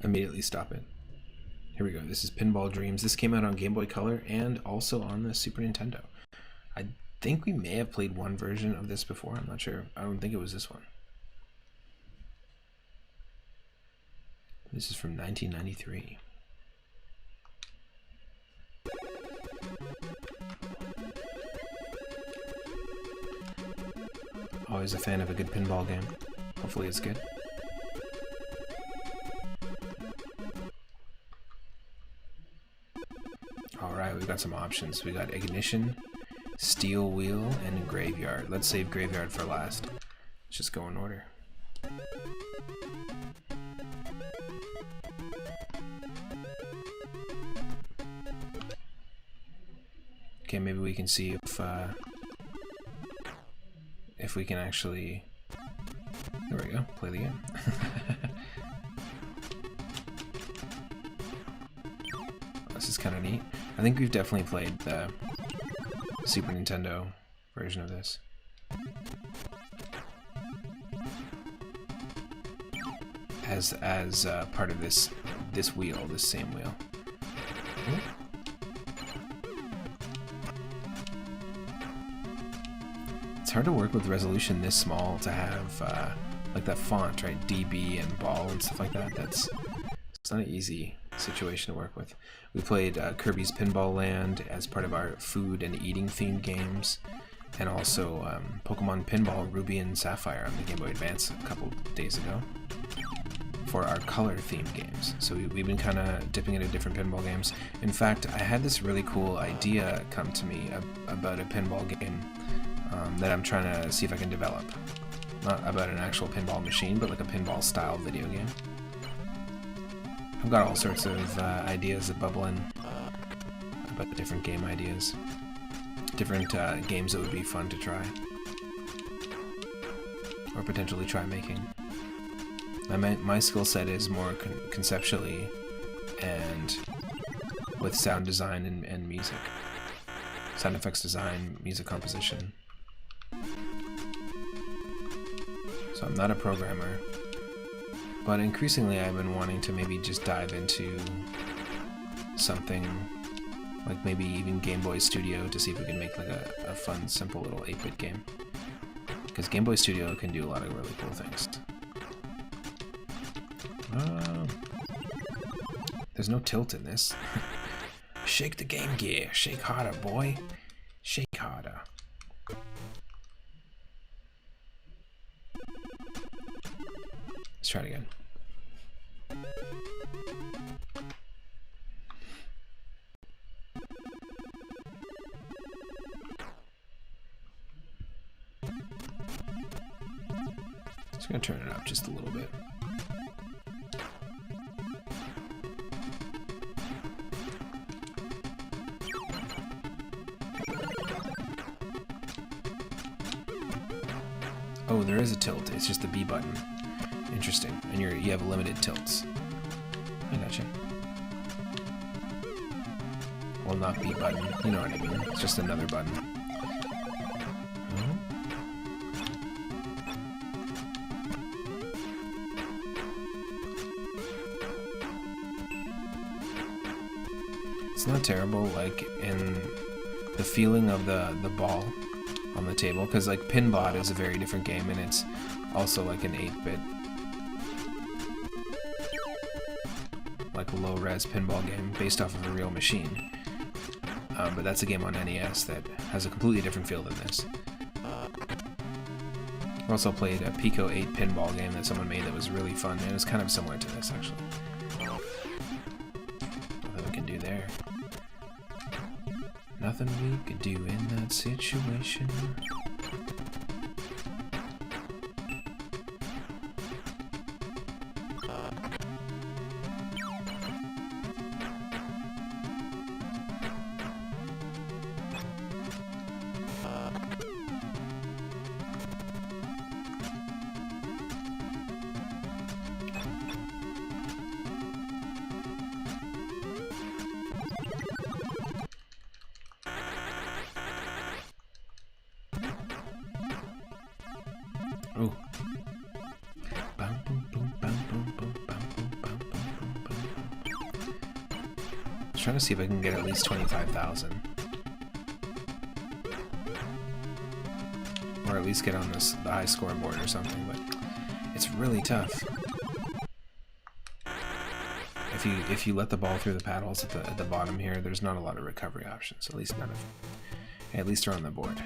Immediately stop it. Here we go. This is Pinball Dreams. This came out on Game Boy Color and also on the Super Nintendo. I think we may have played one version of this before. I'm not sure. I don't think it was this one. This is from 1993. Always a fan of a good pinball game. Hopefully it's good. Alright, we've got some options. We got Ignition, Steel Wheel, and Graveyard. Let's save Graveyard for last. Let's just go in order. Okay, maybe we can see if we can actually. There we go. Play the game. This is kind of neat. I think we've definitely played the Super Nintendo version of this. As part of this wheel, this same wheel. It's hard to work with resolution this small to have like that font, right? DB and ball and stuff like that. It's not an easy situation to work with. We played Kirby's Pinball Land as part of our food and eating themed games, and also Pokemon Pinball Ruby and Sapphire on the Game Boy Advance a couple days ago for our color themed games. So we've been kind of dipping into different pinball games. In fact, I had this really cool idea come to me about a pinball game that I'm trying to see if I can develop. Not about an actual pinball machine, but like a pinball style video game. I've got all sorts of ideas that bubble in about different game ideas. Different games that would be fun to try. Or potentially try making. My skill set is more conceptually and with sound design and music. Sound effects design, music composition. So I'm not a programmer, but increasingly I've been wanting to maybe just dive into something like maybe even Game Boy Studio to see if we can make like a fun, simple little 8-bit game. Because Game Boy Studio can do a lot of really cool things. There's no tilt in this. Shake the Game Gear. Shake harder, boy. Shake harder. Let's try it again. Just gonna turn it up just a little bit. Oh, there is a tilt. It's just the B button. Interesting. And you have limited tilts. I gotcha. Well, not B button. You know what I mean. It's just another button. It's not terrible, like, in the feeling of the ball on the table, because like Pinbot is a very different game, and it's also like an 8-bit, like low-res pinball game based off of a real machine. But that's a game on NES that has a completely different feel than this. I also played a Pico 8 pinball game that someone made that was really fun, and it was kind of similar to this, actually. Nothing we can do there. Nothing we could do in that situation. Ooh. I'm trying to see if I can get at least 25,000. Or at least get on the high scoreboard or something, but it's really tough. If you let the ball through the paddles at the bottom here, there's not a lot of recovery options, at least none of them. At least they're on the board.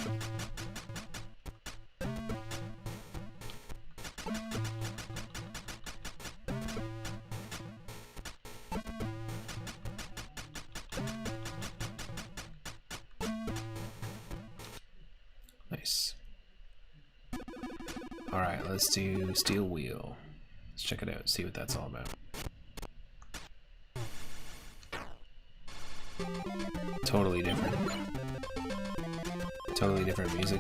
Nice. Alright, let's do Steel Wheel. Let's check it out, see what that's all about. Totally different.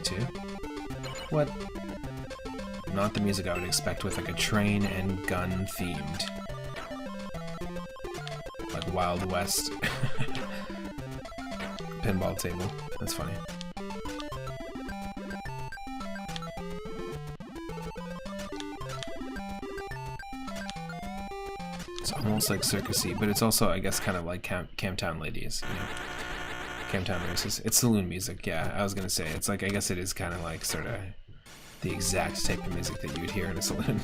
too. What? Not the music I would expect with like a train and gun themed. Like Wild West pinball table. That's funny. It's almost like circusy, but it's also, I guess, kind of like Camptown Ladies, you know? Camptown Races. It's saloon music, yeah, I was gonna say. It's like, I guess it is kind of like sort of the exact type of music that you would hear in a saloon.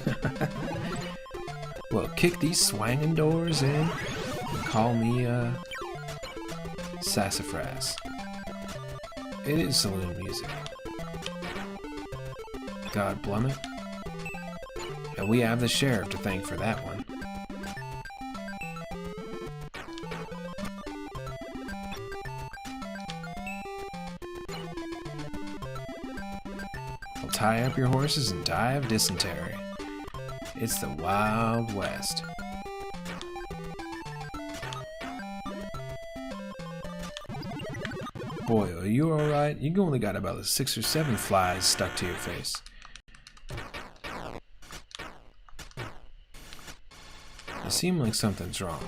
Well, kick these swangin' doors in and call me, sassafras. It is saloon music. God blum it. And we have the sheriff to thank for that one. Well, tie up your horses and die of dysentery. It's the Wild West. Boy, are you alright? You only got about 6 or 7 flies stuck to your face. You seem like something's wrong.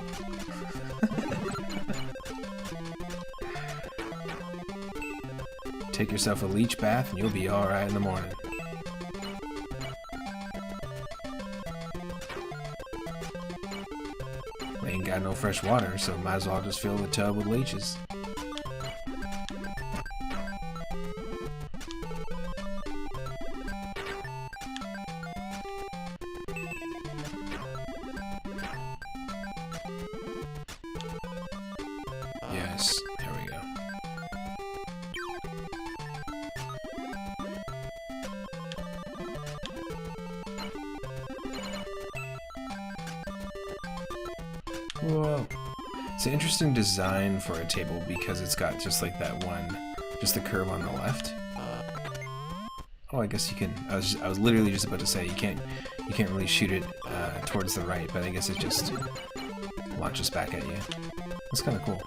Take yourself a leech bath and you'll be alright in the morning. We ain't got no fresh water, so might as well just fill the tub with leeches. Yes, there we go. Whoa. It's an interesting design for a table because it's got just like that one, just the curve on the left. Oh, I guess you can. I was literally just about to say you can't really shoot it towards the right, but I guess it just launches back at you. That's kind of cool.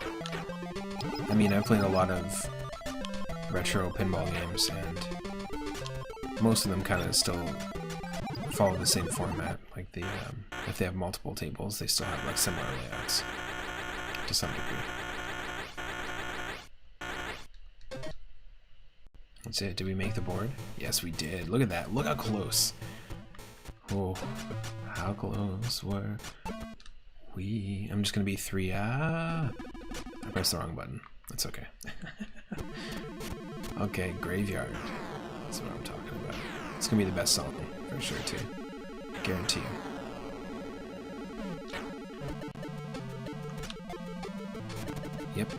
I mean, I've played a lot of retro pinball games, and most of them kind of still follow the same format. Like the if they have multiple tables, they still have like similar layouts to some degree. That's it. Did we make the board? Yes, we did. Look at that. Look how close. Oh, how close were we? I'm just gonna be 3. I pressed the wrong button. That's okay. Okay, graveyard. That's what I'm talking about. It's gonna be the best song for sure too. Guarantee you. Yep.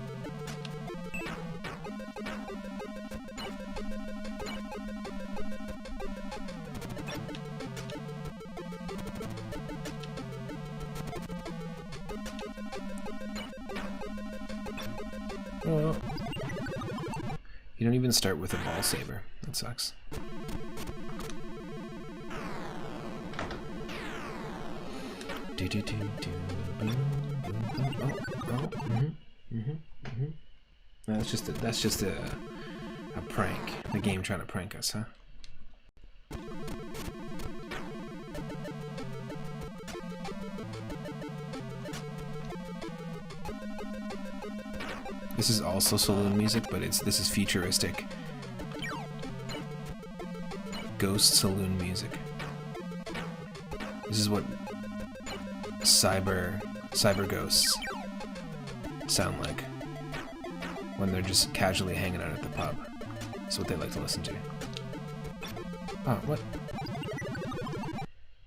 Oh. You don't even start with a ball saber. That sucks. Do do do do boom boom boom. Oh. That's just a prank. The game trying to prank us, huh? This is also saloon music, but this is futuristic ghost saloon music. This is what cyber ghosts sound like when they're just casually hanging out at the pub. That's what they like to listen to. Oh, what?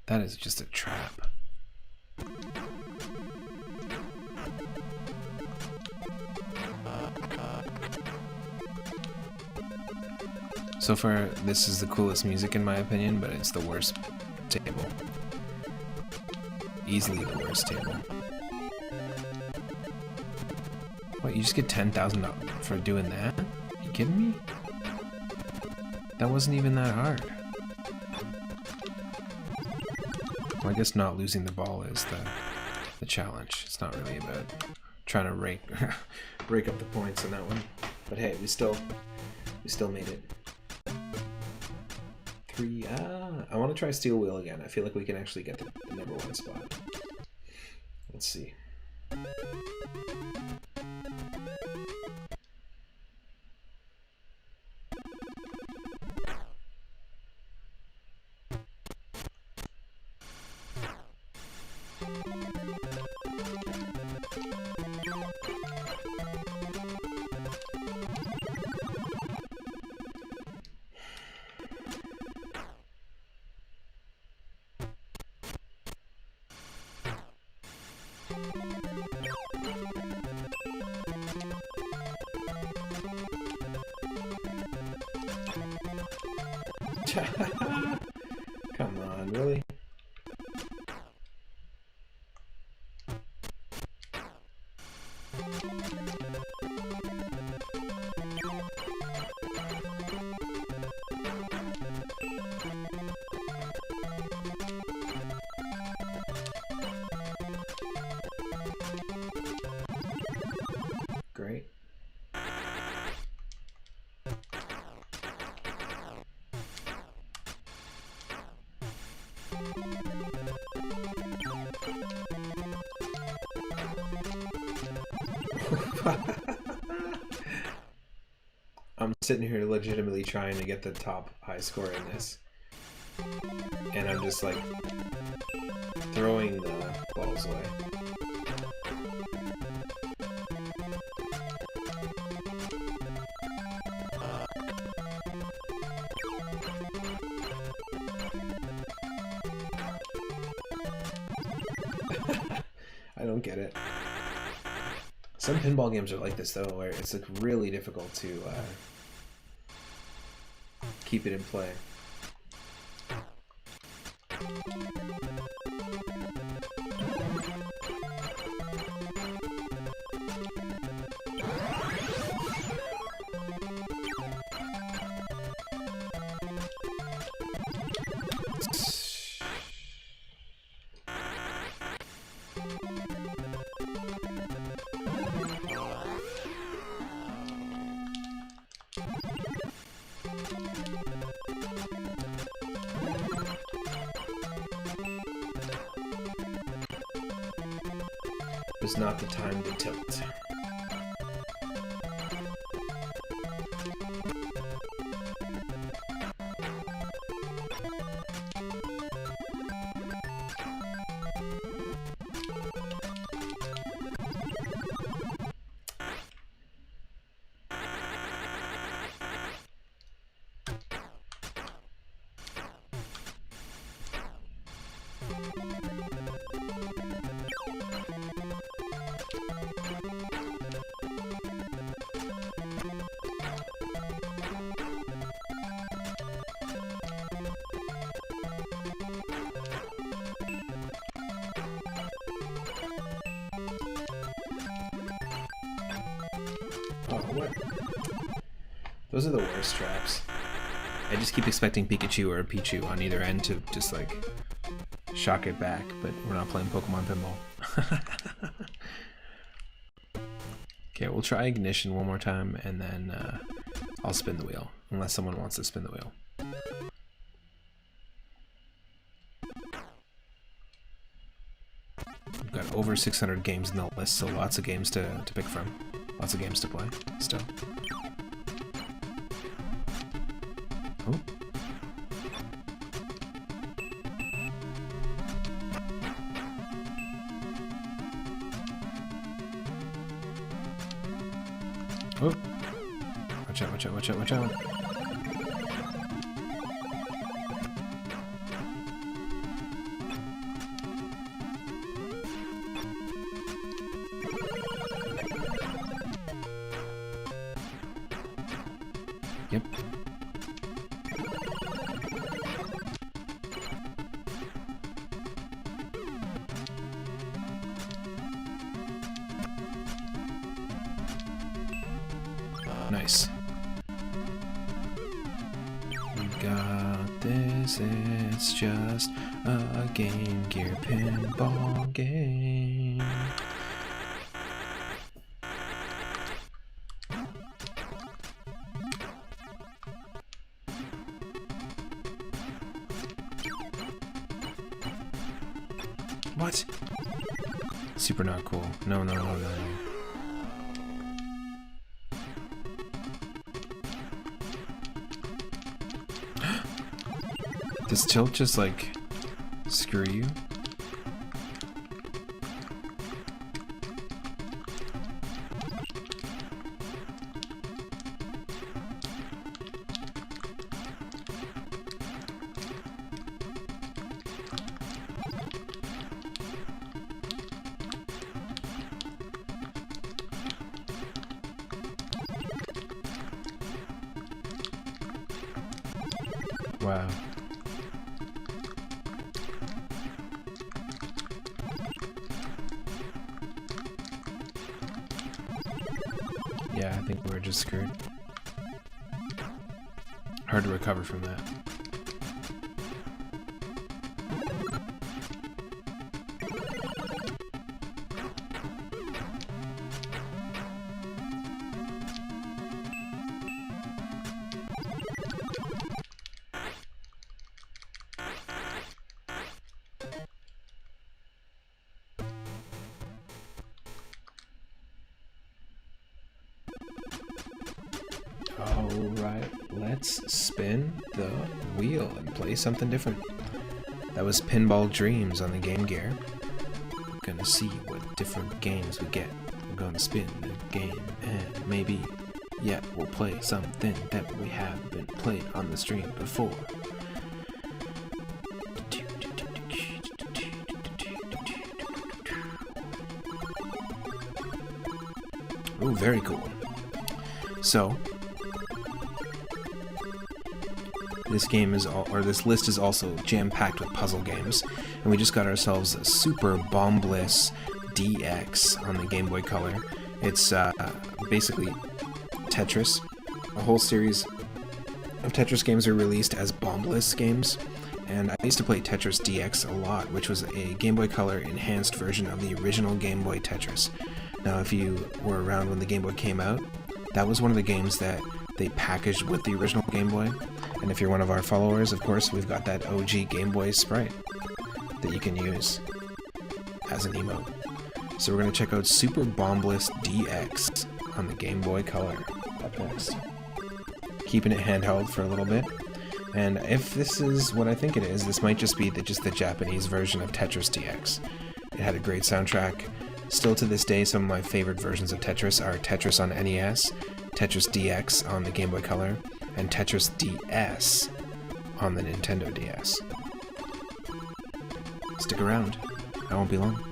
That is just a trap. So far, this is the coolest music in my opinion, but it's the worst table. Easily the worst table. What, you just get $10,000 for doing that? Are you kidding me? That wasn't even that hard. Well, I guess not losing the ball is the challenge. It's not really about trying to break up the points on that one. But hey, we still made it. 3. I want to try Steel Wheel again. I feel like we can actually get the number 1 spot. Let's see. Come on, really? Great. I'm sitting here legitimately trying to get the top high score in this, and I'm just like throwing the balls away. I don't get it. Some pinball games are like this though, where it's like really difficult to keep it in play. It's not the time to tilt. Oh, what? Those are the worst traps. I just keep expecting Pikachu or Pichu on either end to just like shock it back, but we're not playing Pokemon Pinball. Okay, we'll try Ignition one more time and then I'll spin the wheel, unless someone wants to spin the wheel. We've got over 600 games in the list, so lots of games to pick from. Lots of games to play, still. Oh. Oh. Watch out, watch out, watch out, watch out. Yep. Nice. We got this, it's just a Game Gear pinball game. What? Super not cool. No, no, no, no, no. Does tilt just like screw you? Wow. Yeah, I think we're just screwed. Hard to recover from that. Alright, let's spin the wheel and play something different. That was Pinball Dreams on the Game Gear. We're gonna see what different games we get. We're gonna spin the game and maybe, yeah, we'll play something that we haven't played on the stream before. Ooh, very cool. So, this game is this list is also jam-packed with puzzle games, and we just got ourselves a Super Bombliss DX on the Game Boy Color. It's basically Tetris. A whole series of Tetris games are released as Bombliss games, and I used to play Tetris DX a lot, which was a Game Boy Color enhanced version of the original Game Boy Tetris. Now, if you were around when the Game Boy came out, that was one of the games that they packaged with the original Game Boy. And if you're one of our followers, of course, we've got that OG Game Boy sprite that you can use as an emote. So we're going to check out Super Bombliss DX on the Game Boy Color up next. Keeping it handheld for a little bit. And if this is what I think it is, this might just be the Japanese version of Tetris DX. It had a great soundtrack. Still to this day, some of my favorite versions of Tetris are Tetris on NES, Tetris DX on the Game Boy Color, and Tetris DS on the Nintendo DS. Stick around. I won't be long.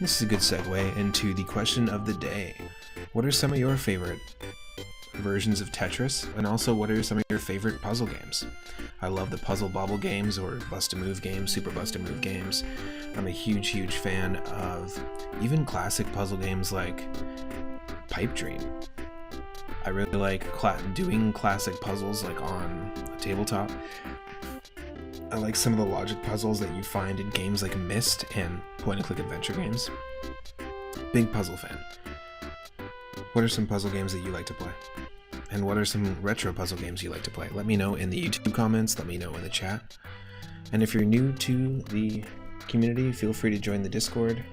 This is a good segue into the question of the day. What are some of your favorite versions of Tetris, and also what are some of your favorite puzzle games? I love the Puzzle Bobble games or Bust-A-Move games, Super Bust-A-Move games. I'm a huge fan of even classic puzzle games like Pipe Dream. I really like doing classic puzzles like on a tabletop. I like some of the logic puzzles that you find in games like Myst and point-and-click adventure games. Big puzzle fan. What are some puzzle games that you like to play? And what are some retro puzzle games you like to play? Let me know in the YouTube comments, let me know in the chat. And if you're new to the community, feel free to join the Discord.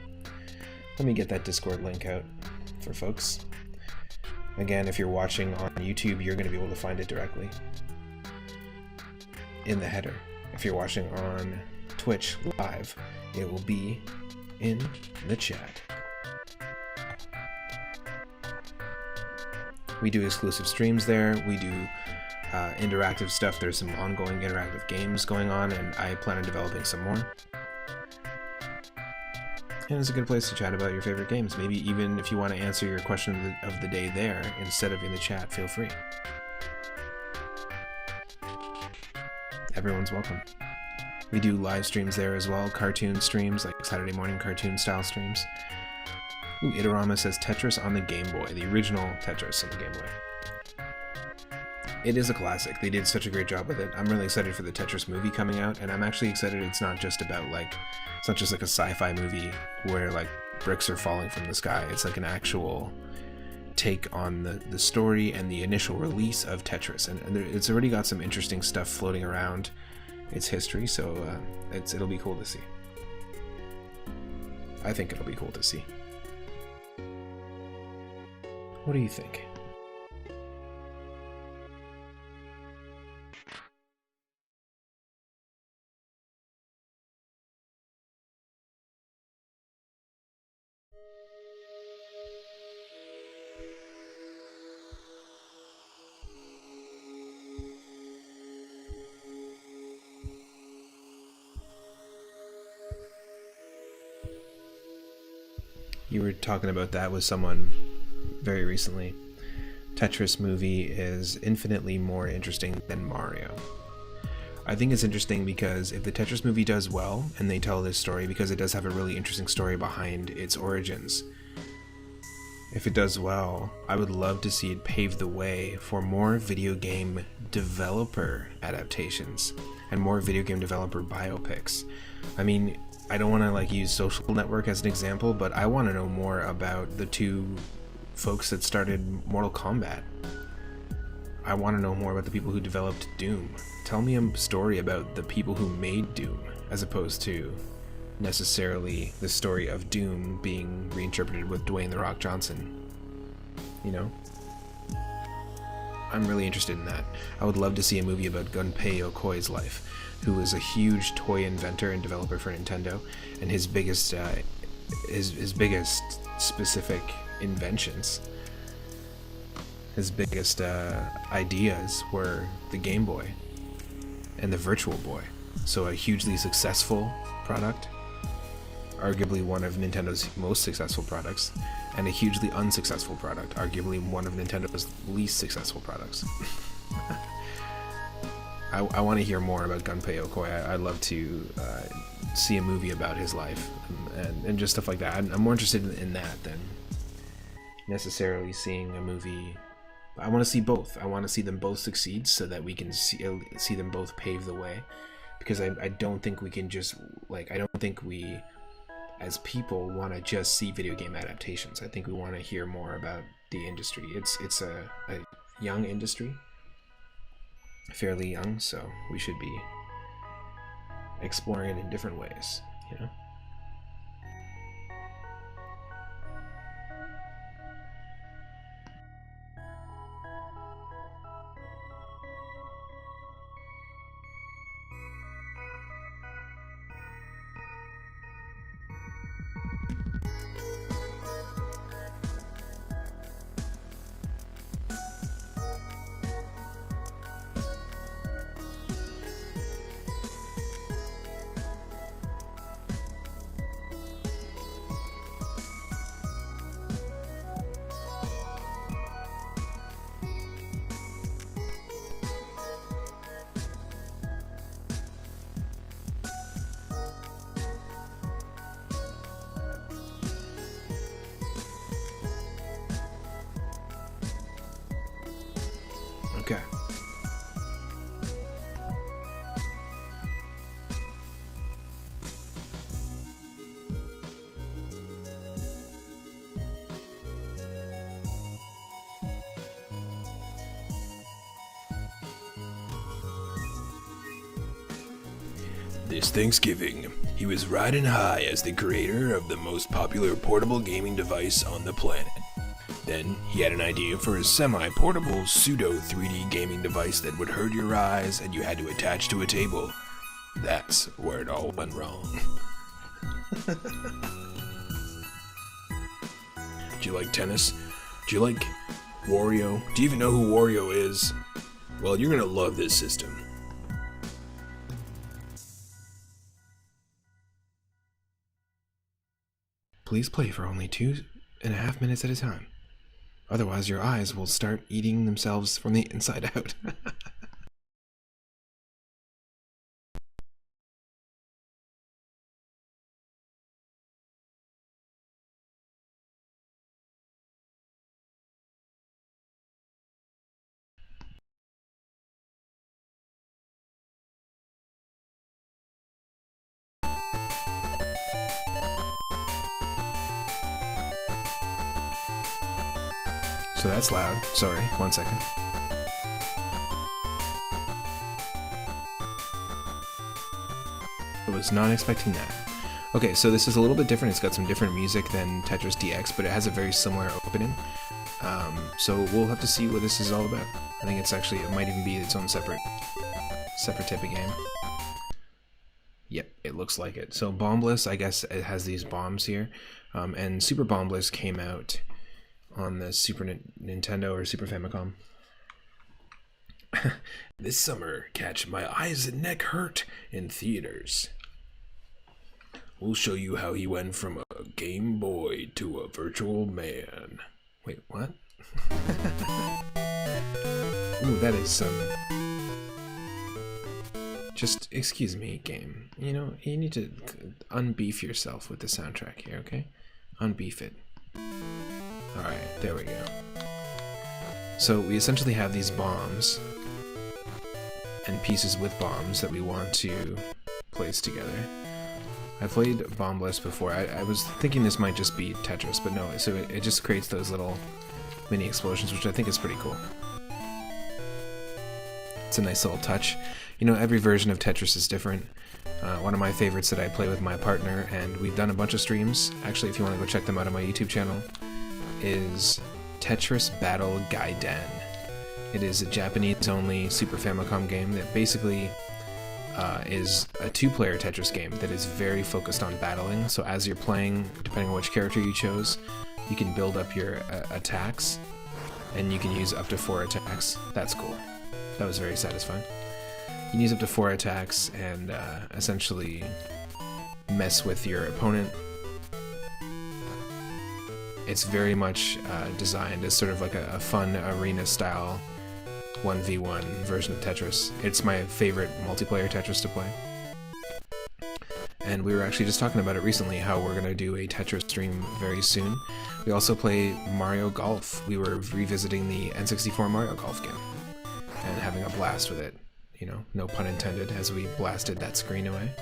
Let me get that Discord link out for folks. Again, if you're watching on YouTube, you're going to be able to find it directly in the header. If you're watching on Twitch live, it will be in the chat. We do exclusive streams there. We do interactive stuff. There's some ongoing interactive games going on, and I plan on developing some more. And it's a good place to chat about your favorite games. Maybe even if you want to answer your question of the day there instead of in the chat, feel free. Everyone's welcome. We do live streams there as well, cartoon streams, like Saturday morning cartoon style streams. Ooh, Itarama says Tetris on the Game Boy, the original Tetris on the Game Boy. It is a classic. They did such a great job with it. I'm really excited for the Tetris movie coming out, and I'm actually excited it's not just about like, it's not just like a sci-fi movie where like bricks are falling from the sky. It's like an actual take on the story and the initial release of Tetris, and it's already got some interesting stuff floating around its history, so it'll be cool to see. I think it'll be cool to see. What do you think? You were talking about that with someone very recently. Tetris movie is infinitely more interesting than Mario. I think it's interesting because if the Tetris movie does well, and they tell this story, because it does have a really interesting story behind its origins, if it does well, I would love to see it pave the way for more video game developer adaptations and more video game developer biopics. I mean, I don't want to like use Social Network as an example, but I want to know more about the two folks that started Mortal Kombat. I want to know more about the people who developed Doom. Tell me a story about the people who made Doom, as opposed to necessarily the story of Doom being reinterpreted with Dwayne "The Rock" Johnson. You know? I'm really interested in that. I would love to see a movie about Gunpei Yokoi's life, who was a huge toy inventor and developer for Nintendo, and his biggest specific inventions, his biggest ideas were the Game Boy and the Virtual Boy. So a hugely successful product, arguably one of Nintendo's most successful products, and a hugely unsuccessful product, arguably one of Nintendo's least successful products. I want to hear more about Gunpei Yokoi. I'd love to see a movie about his life and just stuff like that. I'm more interested in that than necessarily seeing a movie. I want to see both. I want to see them both succeed so that we can see them both pave the way. Because I don't think we can just, like, I don't think we as people want to just see video game adaptations. I think we want to hear more about the industry. It's a young industry, fairly young, so we should be exploring it in different ways, you know? Okay. This Thanksgiving, he was riding high as the creator of the most popular portable gaming device on the planet. Then, he had an idea for a semi-portable pseudo-3D gaming device that would hurt your eyes and you had to attach to a table. That's where it all went wrong. Do you like tennis? Do you like Wario? Do you even know who Wario is? Well, you're gonna love this system. Please play for only 2.5 minutes at a time. Otherwise, your eyes will start eating themselves from the inside out. So that's loud. Sorry, 1 second. I was not expecting that. Okay, so this is a little bit different. It's got some different music than Tetris DX, but it has a very similar opening. So we'll have to see what this is all about. I think it's actually, it might even be its own separate type of game. Yep, it looks like it. So Bombless, I guess it has these bombs here. And Super Bombless came out on the Super Nintendo or Super Famicom. This summer, catch My Eyes and Neck Hurt in theaters. We'll show you how he went from a Game Boy to a virtual man. Wait, what? Ooh, that is some... Just, excuse me, game. You know, you need to unbeef yourself with the soundtrack here, okay? Unbeef it. Alright, there we go. So we essentially have these bombs and pieces with bombs that we want to place together. I played Bombless before. I was thinking this might just be Tetris, but no, so it just creates those little mini explosions, which I think is pretty cool. It's a nice little touch. You know, every version of Tetris is different. One of my favorites that I play with my partner, and we've done a bunch of streams, actually if you want to go check them out on my YouTube channel, is Tetris Battle Gaiden. It is a Japanese-only Super Famicom game that basically is a two-player Tetris game that is very focused on battling. So as you're playing, depending on which character you chose, you can build up your attacks, and you can use up to 4 attacks. That's cool. That was very satisfying. You can use up to 4 attacks and essentially mess with your opponent. It's very much designed as sort of like a fun arena-style 1v1 version of Tetris. It's my favorite multiplayer Tetris to play. And we were actually just talking about it recently, how we're going to do a Tetris stream very soon. We also play Mario Golf. We were revisiting the N64 Mario Golf game and having a blast with it. You know, no pun intended, as we blasted that screen away.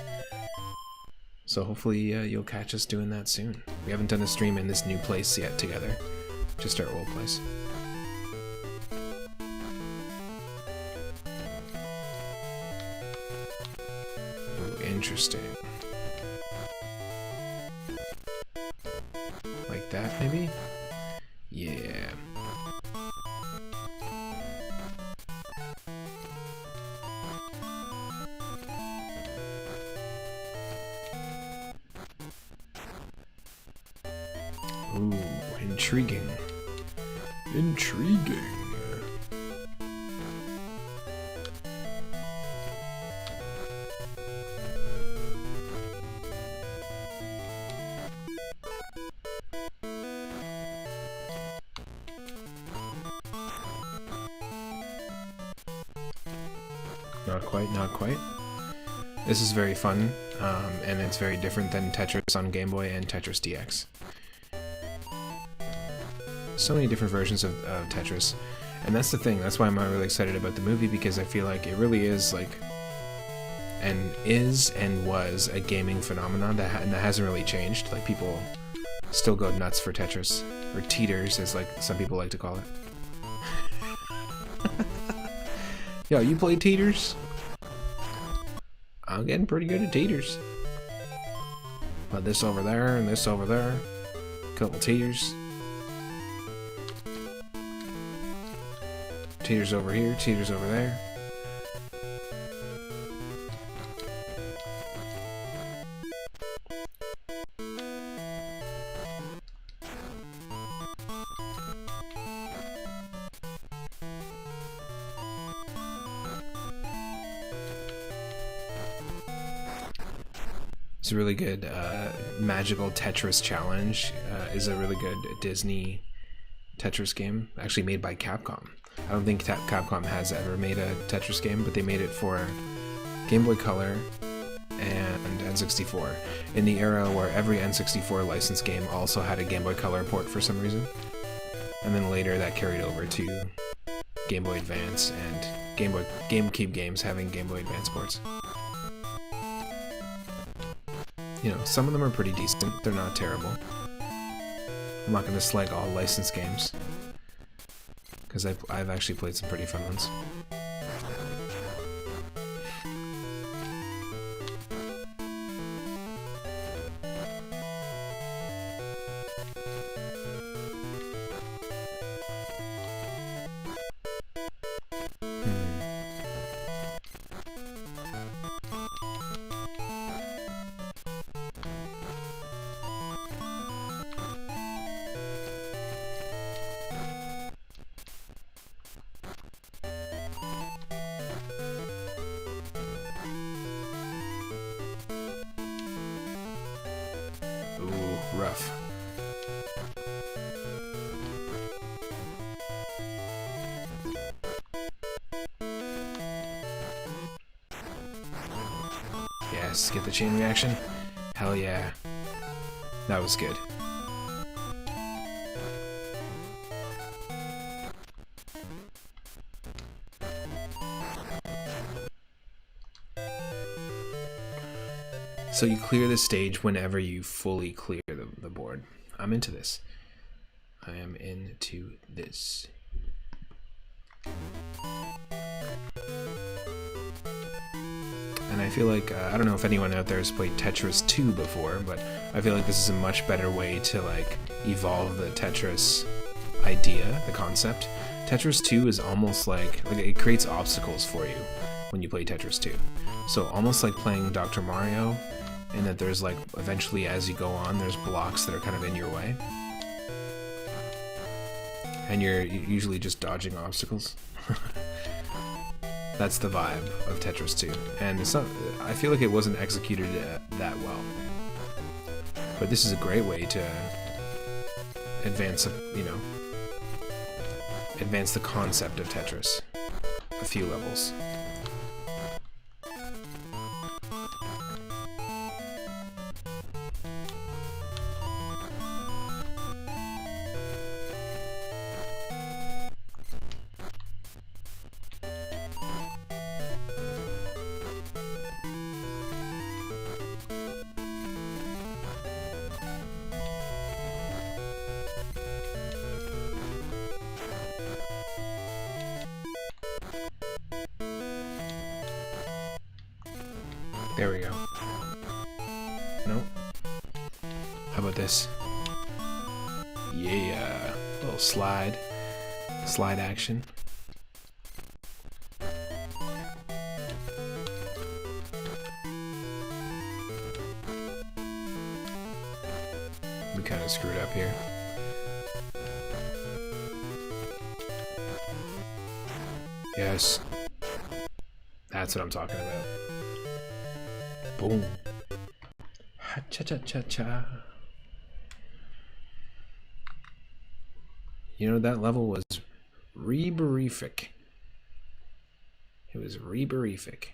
So hopefully you'll catch us doing that soon. We haven't done a stream in this new place yet together, just our old place. Ooh, interesting. Like that, maybe? Yeah. Ooh, intriguing. Intriguing. Not quite, not quite. This is very fun, and it's very different than Tetris on Game Boy and Tetris DX. so many different versions of Tetris, and that's the thing. That's why I'm really excited about the movie, because I feel like it really is like, and was a gaming phenomenon that hasn't really changed. Like, people still go nuts for Tetris, or teeters, as like some people like to call it. Yo, you play teeters? I'm getting pretty good at teeters. Put this over there and this over there. Couple teeters. Teeters over here, teeters over there. It's a really good Magical Tetris Challenge. Is a really good Disney Tetris game, actually made by Capcom. I don't think Capcom has ever made a Tetris game, but they made it for Game Boy Color and N64, in the era where every N64 licensed game also had a Game Boy Color port for some reason. And then later that carried over to Game Boy Advance and GameCube games having Game Boy Advance ports. You know, some of them are pretty decent. They're not terrible. I'm not going to slag all licensed games, because I've actually played some pretty fun ones. Ooh, rough. Yes, get the chain reaction. Hell yeah. That was good. So you clear the stage whenever you fully clear the board. I'm into this. I am into this. And I feel like, I don't know if anyone out there has played Tetris 2 before, but I feel like this is a much better way to like evolve the Tetris idea, the concept. Tetris 2 is almost like it creates obstacles for you when you play Tetris 2. So almost like playing Dr. Mario, in that there's like, eventually as you go on, there's blocks that are kind of in your way. And you're usually just dodging obstacles. That's the vibe of Tetris 2. And it's not, I feel like it wasn't executed that well. But this is a great way to advance, advance the concept of Tetris a few levels. There we go. Nope. How about this? Yeah. A little slide. Slide action. We kind of screwed up here. Yes. That's what I'm talking about. Boom. Ha-cha-cha-cha-cha. You know, that level was reberific. It was reberific.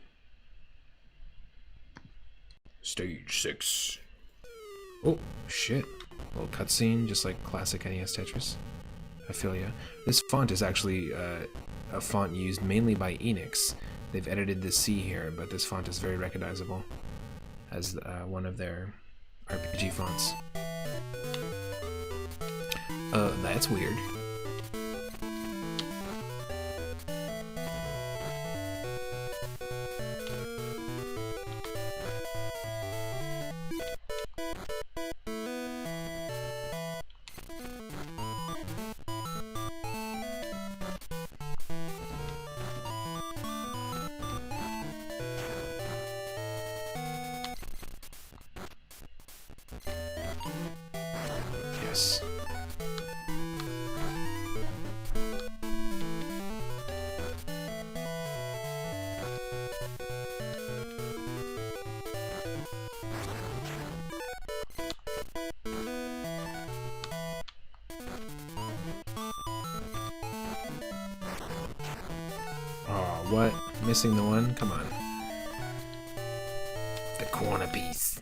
Stage 6. Oh, shit. A little cutscene, just like classic NES Tetris. I feel ya. This font is actually a font used mainly by Enix. They've edited the C here, but this font is very recognizable as one of their RPG fonts. That's weird. Yes. Oh, what? Missing the one? Come on. The corner piece.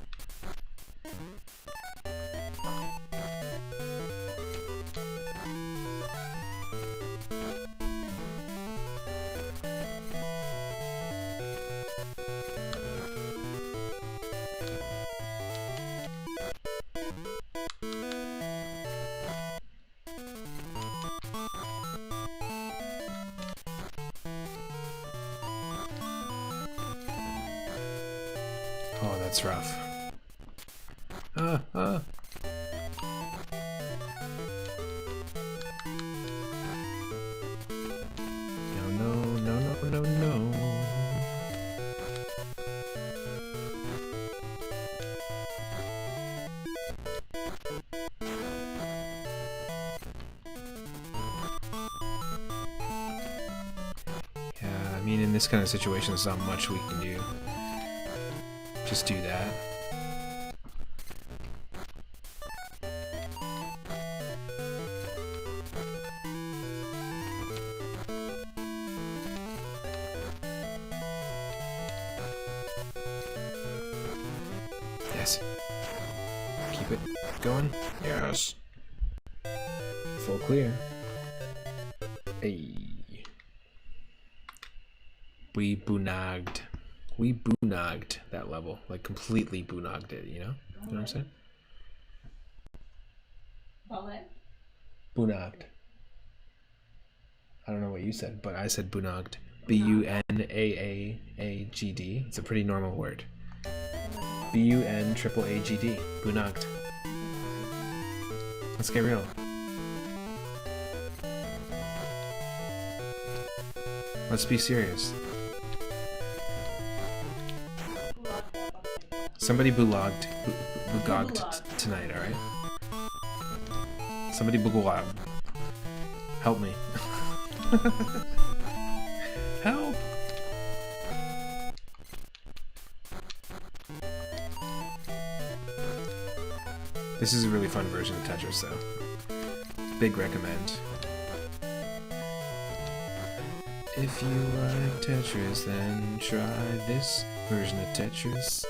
Oh, that's rough. No, no. Yeah, I mean, in this kind of situation, there's not much we can do. Just do that. Yes. Keep it going. Yes. Full clear. Hey. We boonagged. We boonagged that level. Like, completely boonagged it, you know? You know what I'm saying? What? Boonagged. I don't know what you said, but I said boonagged. B-U-N-A-A-A-G-D. It's a pretty normal word. B-U-N-triple-A-G-D. Boonagged. Let's get real. Let's be serious. Somebody boogogged tonight, alright? Somebody boogogged. Help me. Help! This is a really fun version of Tetris, though. Big recommend. If you like Tetris, then try this version of Tetris.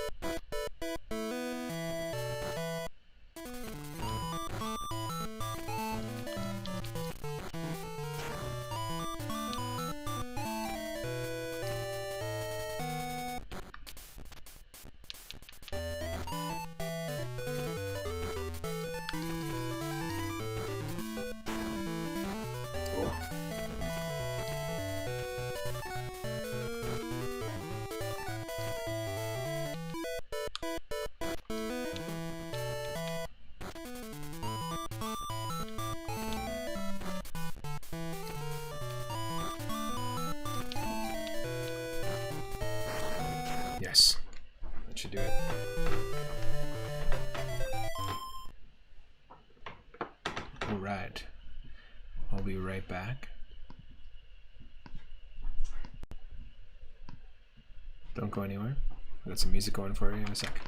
Yes, that should do it. All right, I'll be right back. Don't go anywhere. I got some music going for you in a sec.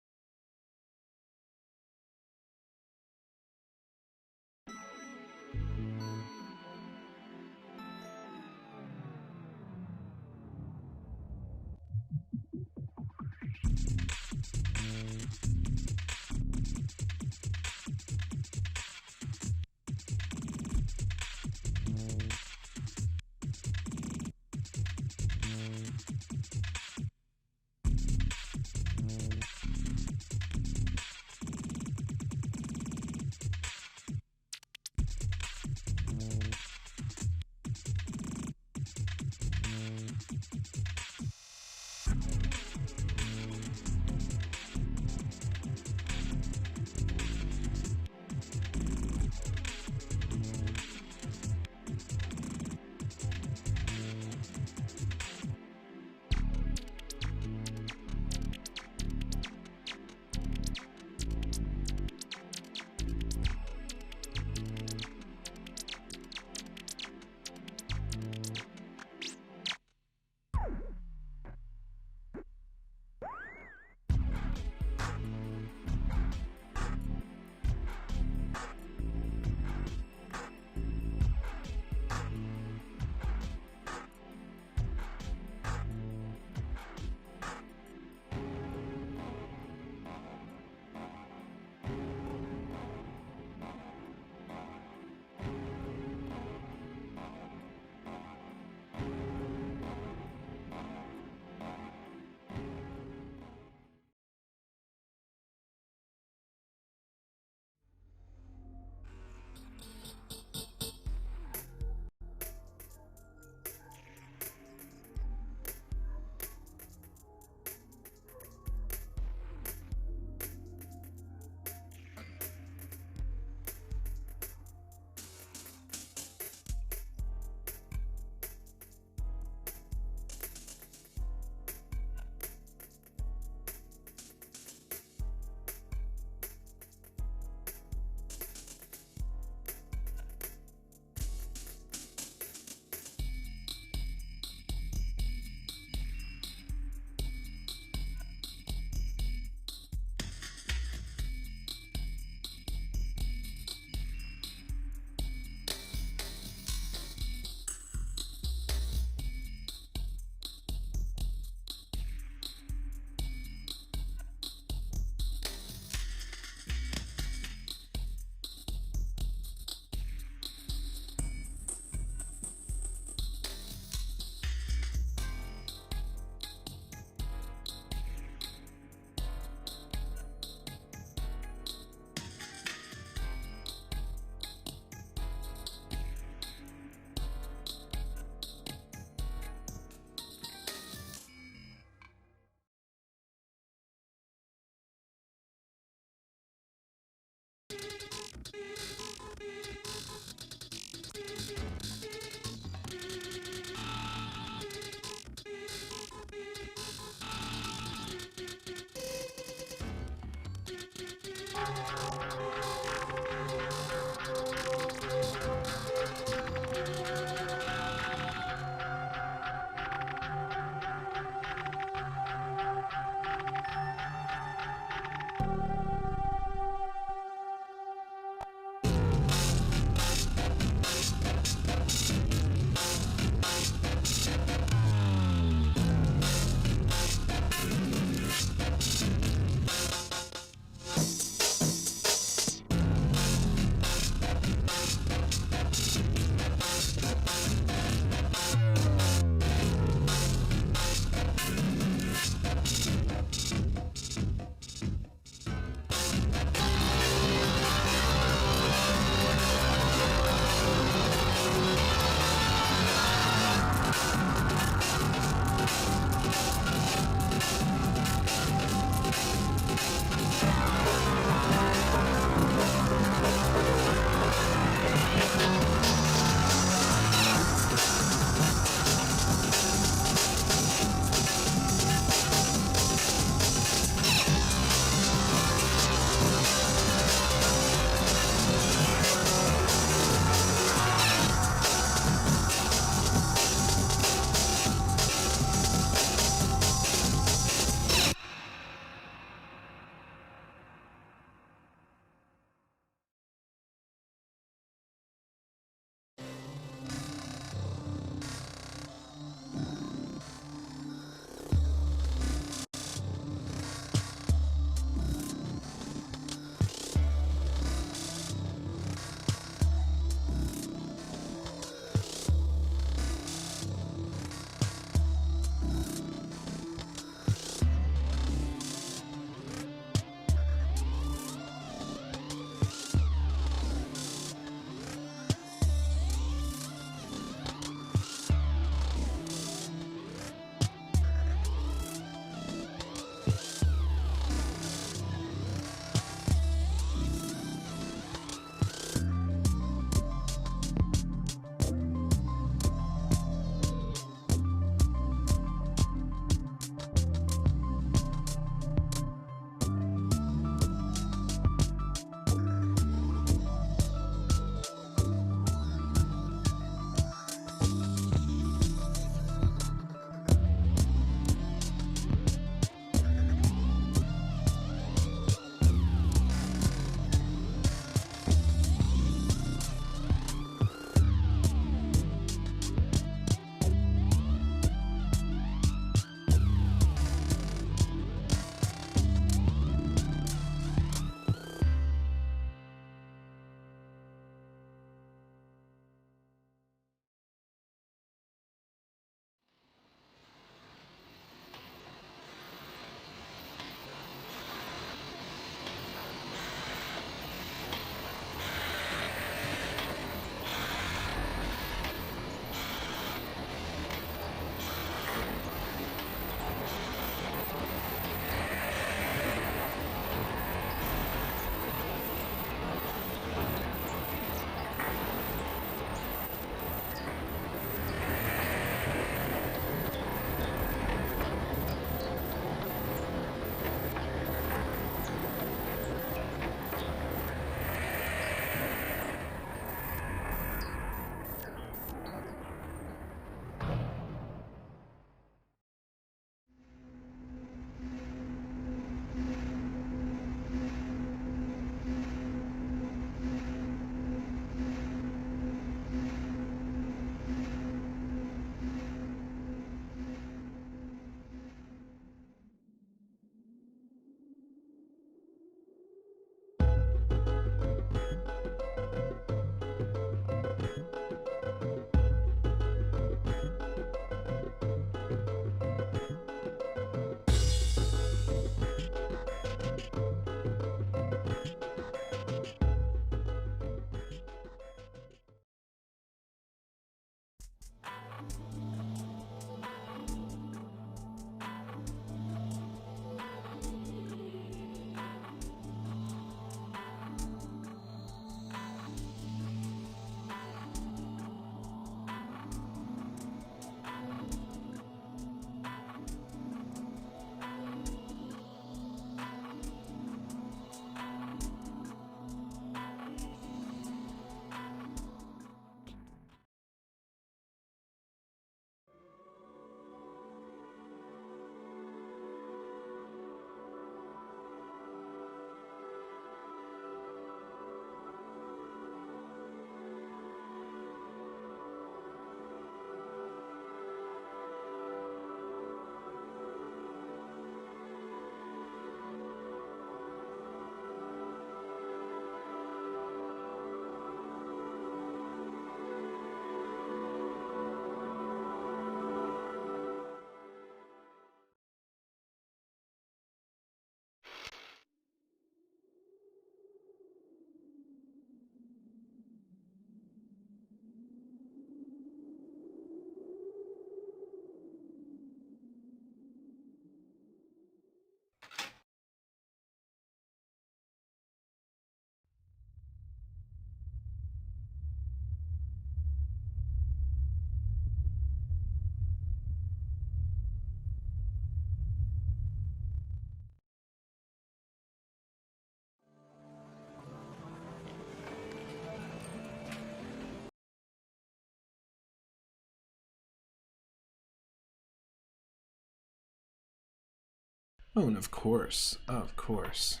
Oh, and of course. Of course.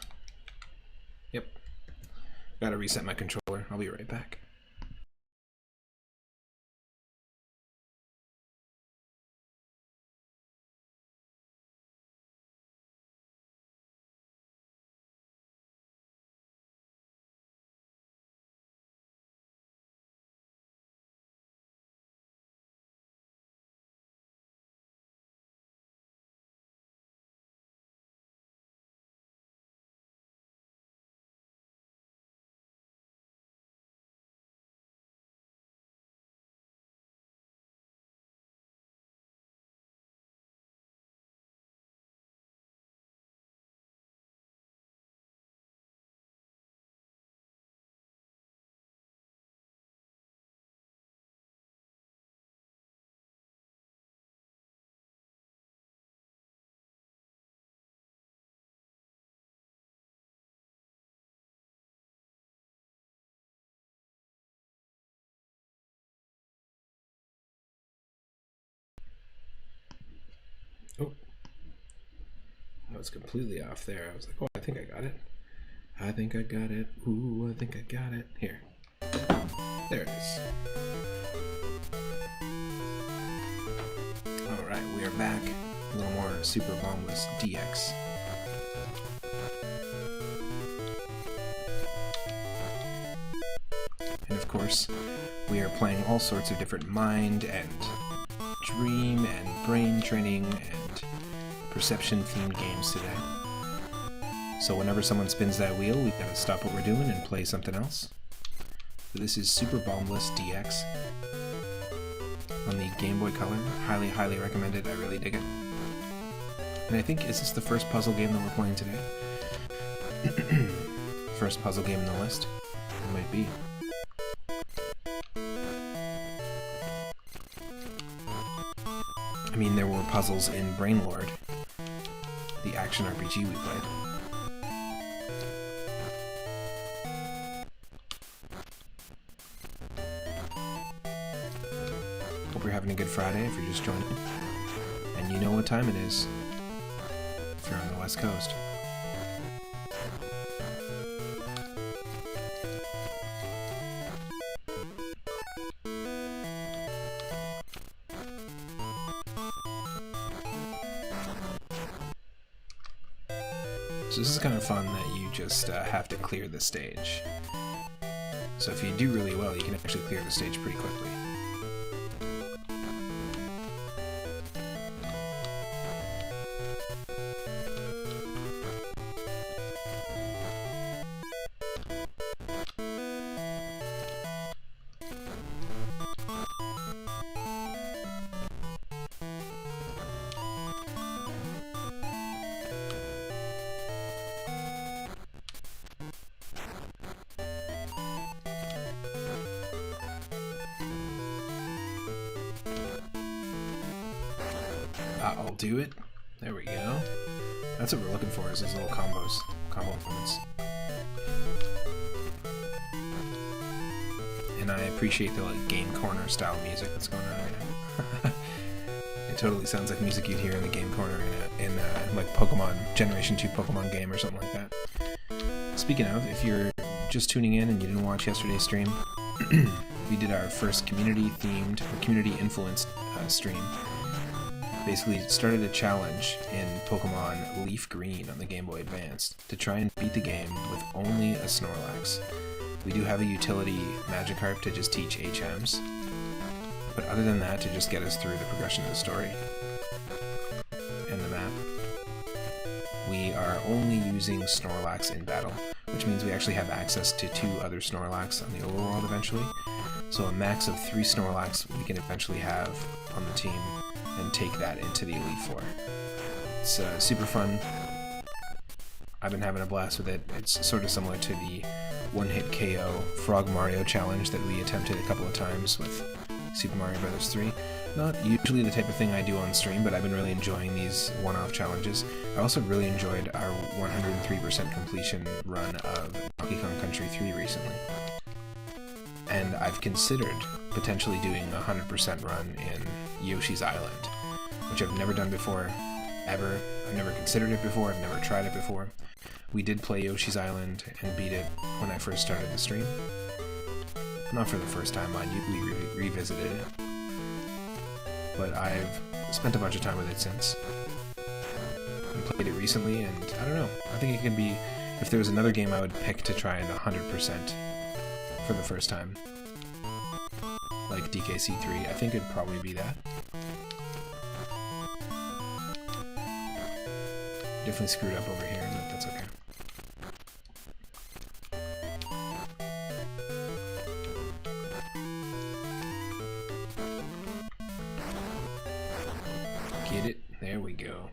Yep. Gotta reset my controller. I'll be right back. Oh. I was completely off there. I was like, oh, I think I got it. I think I got it. Ooh, I think I got it. Here. There it is. Alright, we are back. A little more Super Bombless DX. And of course, we are playing all sorts of different mind and dream and brain training and perception-themed games today. So whenever someone spins that wheel, we gotta stop what we're doing and play something else. So this is Super Bombless DX on the Game Boy Color. Highly, highly recommended. I really dig it. And I think, is this the first puzzle game that we're playing today? First puzzle game in the list? It might be. I mean, there were puzzles in Brainlord, the action RPG we played. Hope you're having a good Friday if you're just joining. And you know what time it is if you're on the West Coast. So this is kind of fun that you just have to clear the stage. So if you do really well, you can actually clear the stage pretty quickly. I'll do it. There we go. That's what we're looking for, is those little combo implements. And I appreciate the like Game Corner style music that's going on right now. It totally sounds like music you'd hear in the Game Corner in like Pokemon, Generation 2 Pokemon game or something like that. Speaking of, if you're just tuning in and you didn't watch yesterday's stream, we did our first community-themed, or community-influenced stream. Basically started a challenge in Pokemon Leaf Green on the Game Boy Advance to try and beat the game with only a Snorlax. We do have a utility Magikarp to just teach HMs, but other than that, to just get us through the progression of the story and the map. We are only using Snorlax in battle, which means we actually have access to 2 other Snorlax on the overworld eventually. So a max of 3 Snorlax we can eventually have on the team and take that into the Elite Four. It's super fun. I've been having a blast with it. It's sort of similar to the one-hit KO Frog Mario challenge that we attempted a couple of times with Super Mario Bros. 3. Not usually the type of thing I do on stream, but I've been really enjoying these one-off challenges. I also really enjoyed our 103% completion run of Donkey Kong Country 3 recently. And I've considered potentially doing a 100% run in Yoshi's Island, which I've never done before. ever. I've never considered it before. I've never tried it before. We did play Yoshi's Island and beat it when I first started the stream. Not for the first time, mind you. We revisited it. But I've spent a bunch of time with it since. And played it recently, and I don't know. I think it can be... If there was another game I would pick to try it 100% for the first time, like DKC3, I think it'd probably be that. Definitely screwed up over here, but that's okay. Get it? There we go.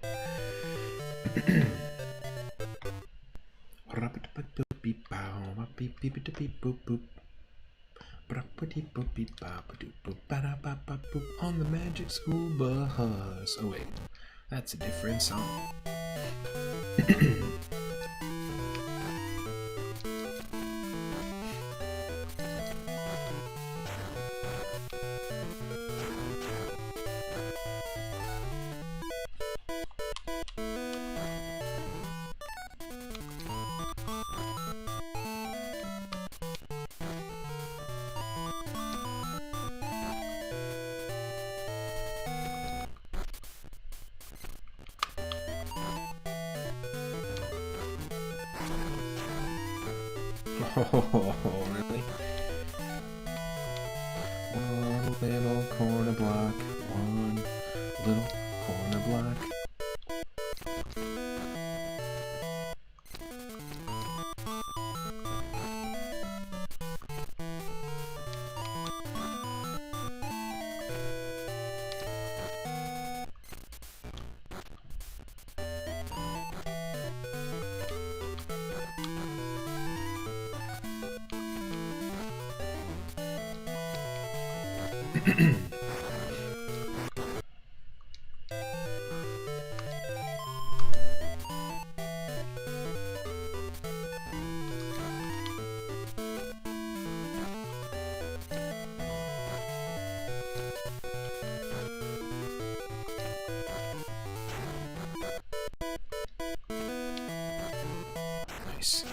On the Magic School Bus. Oh wait, that's a different song. Oh, really? One little corner block, one little corner block. Nice.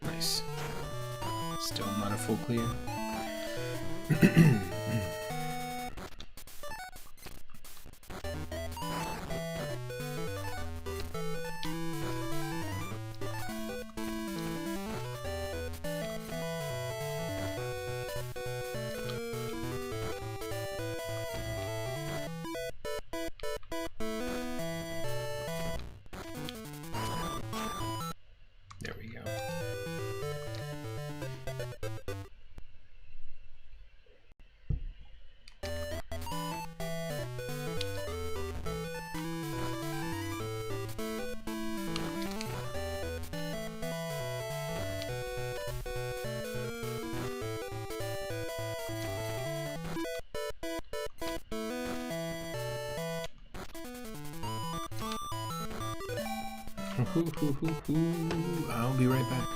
Nice. Still not a full clear. There we go. I'll be right back.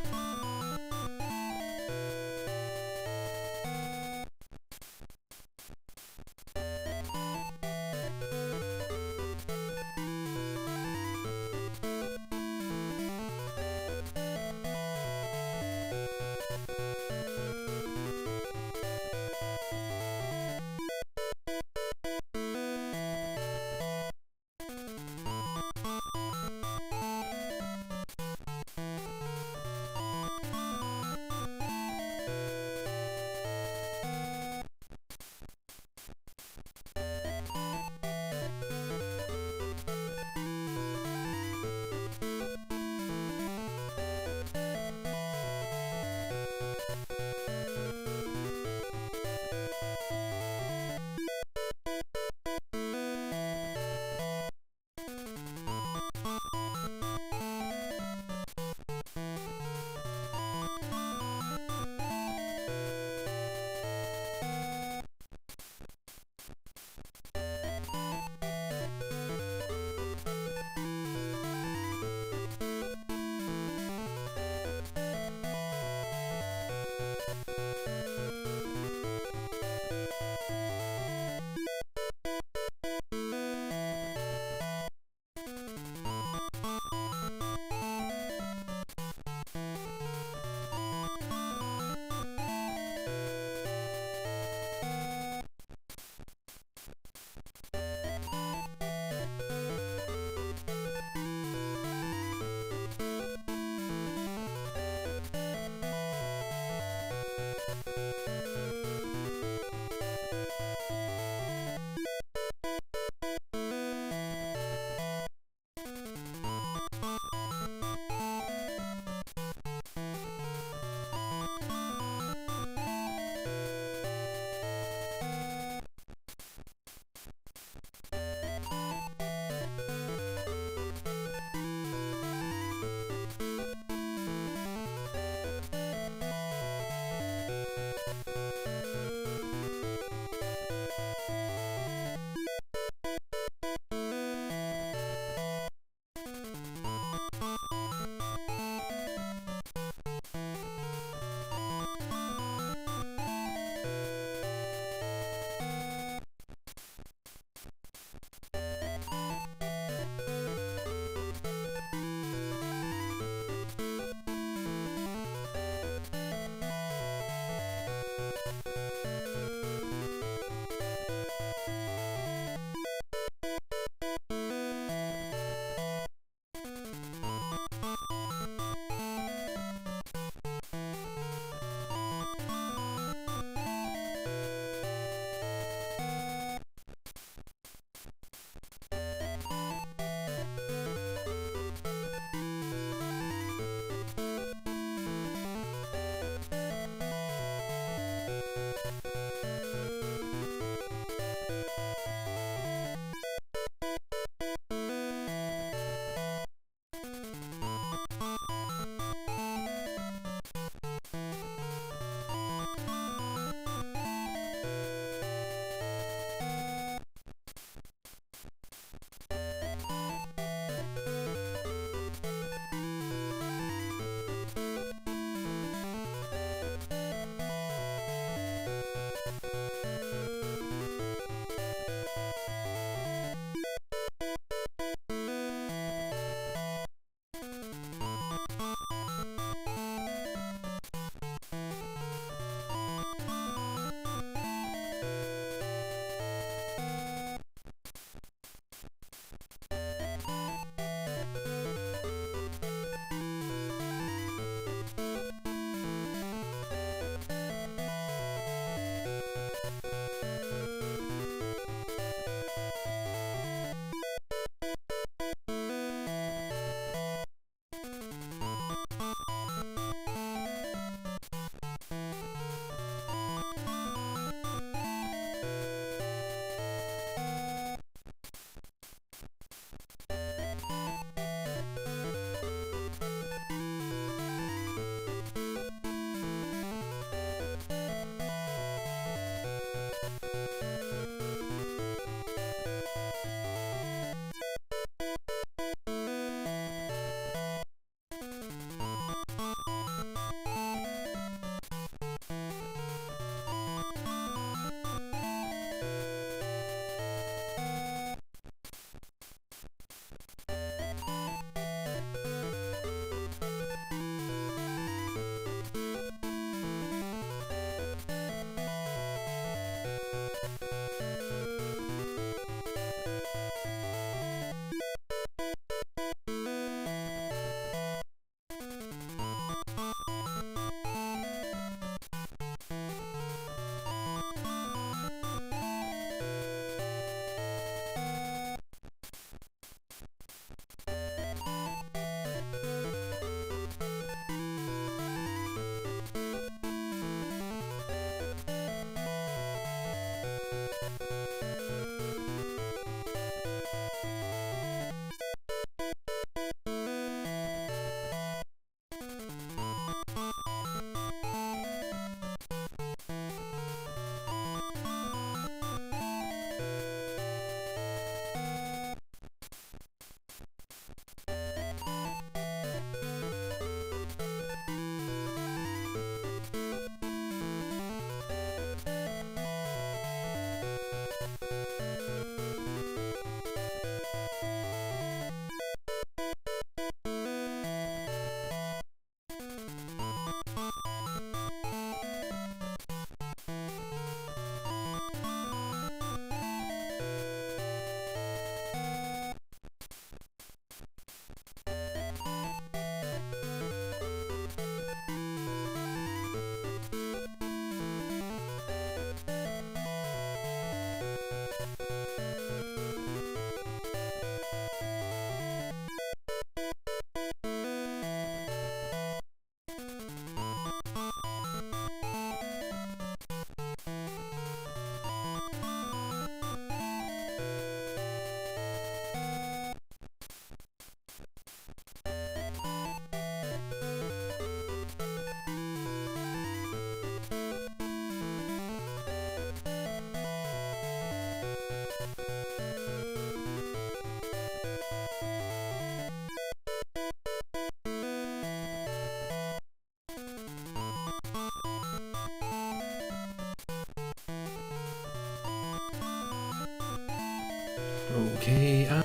Okay, I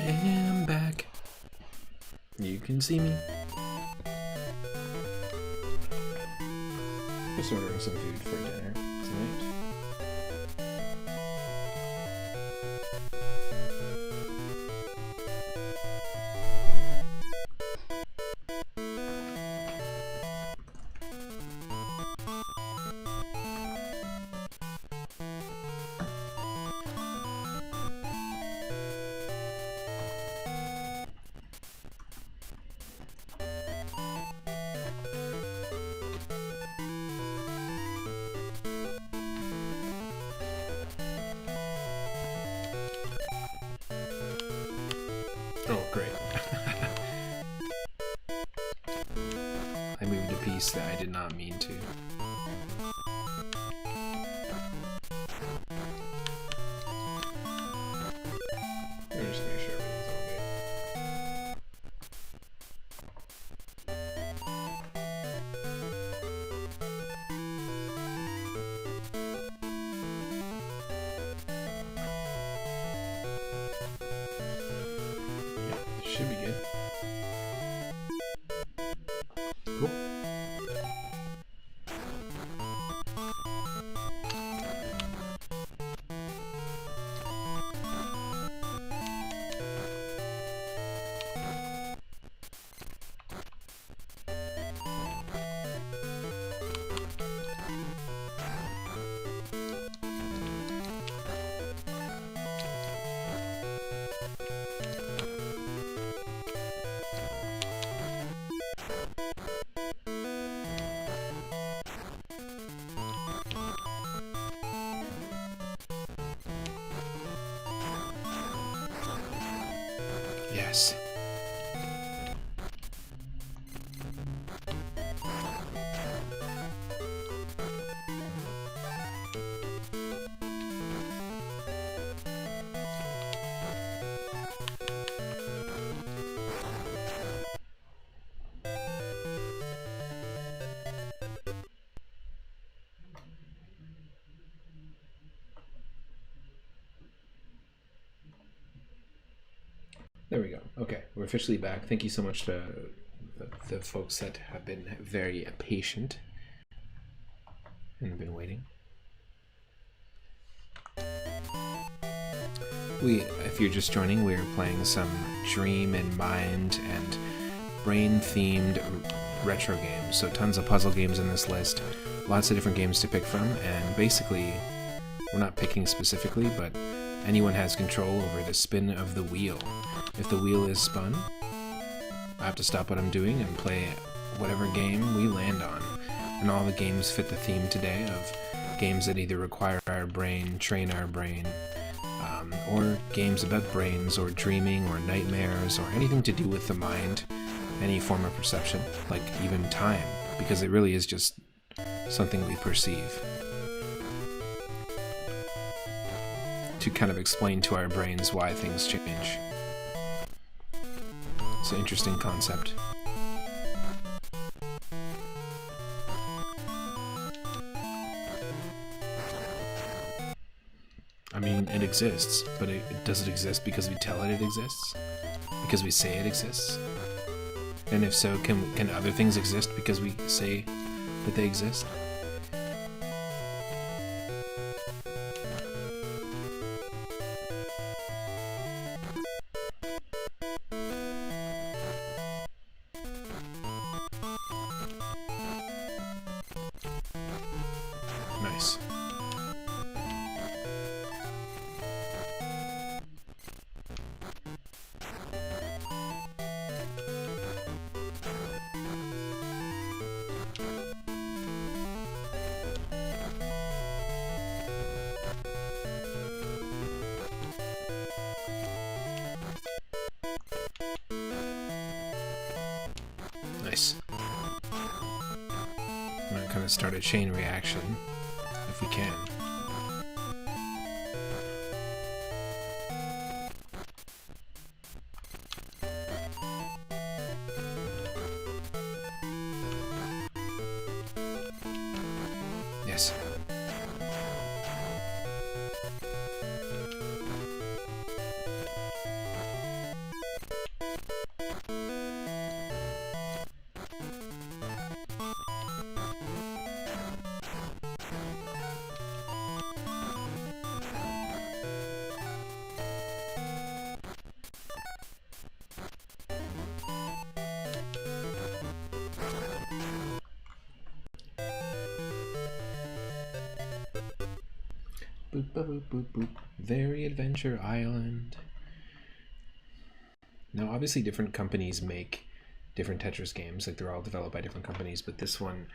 am back. You can see me. Just ordering some food for dinner tonight. Oh, great. I moved a piece that I did not mean to. Let me just make sure everything's okay. Yeah, should be good. Cool. Yes. There we go. Okay, we're officially back. Thank you so much to the folks that have been very patient and have been waiting. If you're just joining, we're playing some Dream and Mind and brain-themed retro games. So tons of puzzle games in this list, lots of different games to pick from, and basically, we're not picking specifically, but anyone has control over the spin of the wheel. If the wheel is spun, I have to stop what I'm doing and play whatever game we land on. And all the games fit the theme today of games that either require our brain, train our brain, or games about brains or dreaming or nightmares or anything to do with the mind, any form of perception, like even time, because it really is just something we perceive. To kind of explain to our brains why things change. It's an interesting concept. I mean, it exists, but does it exist because we tell it exists? Because we say it exists? And if so, can other things exist because we say that they exist? Nice. Nice. I'm gonna kind of start a chain reaction, if we can. Yes. Boop, boop, boop, boop. Very Adventure Island. Now, obviously, different companies make different Tetris games. Like, they're all developed by different companies, but this one,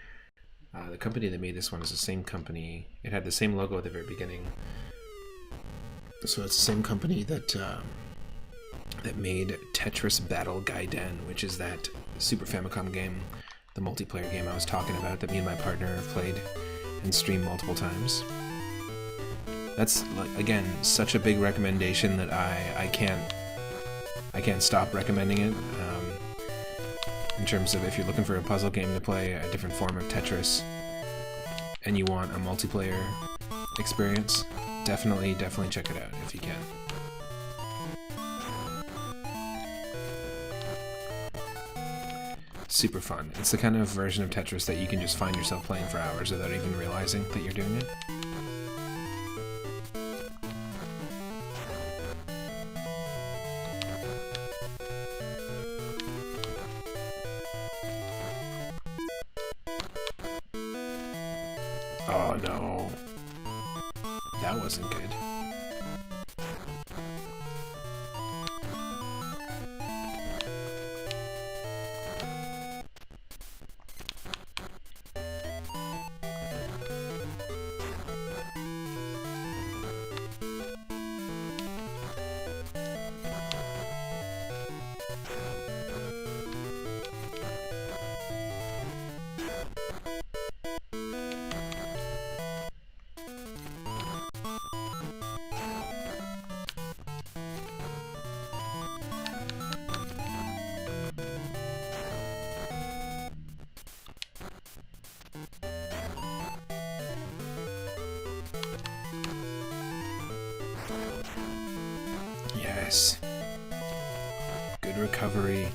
the company that made this one is the same company. It had the same logo at the very beginning. So it's the same company that that made Tetris Battle Gaiden, which is that Super Famicom game, the multiplayer game I was talking about that me and my partner have played and streamed multiple times. That's, like, again, such a big recommendation that I can't stop recommending it. In terms of if you're looking for a puzzle game to play, a different form of Tetris, and you want a multiplayer experience, definitely check it out if you can. Super fun. It's the kind of version of Tetris that you can just find yourself playing for hours without even realizing that you're doing it. Oh no. That wasn't good. Yes. Good recovery.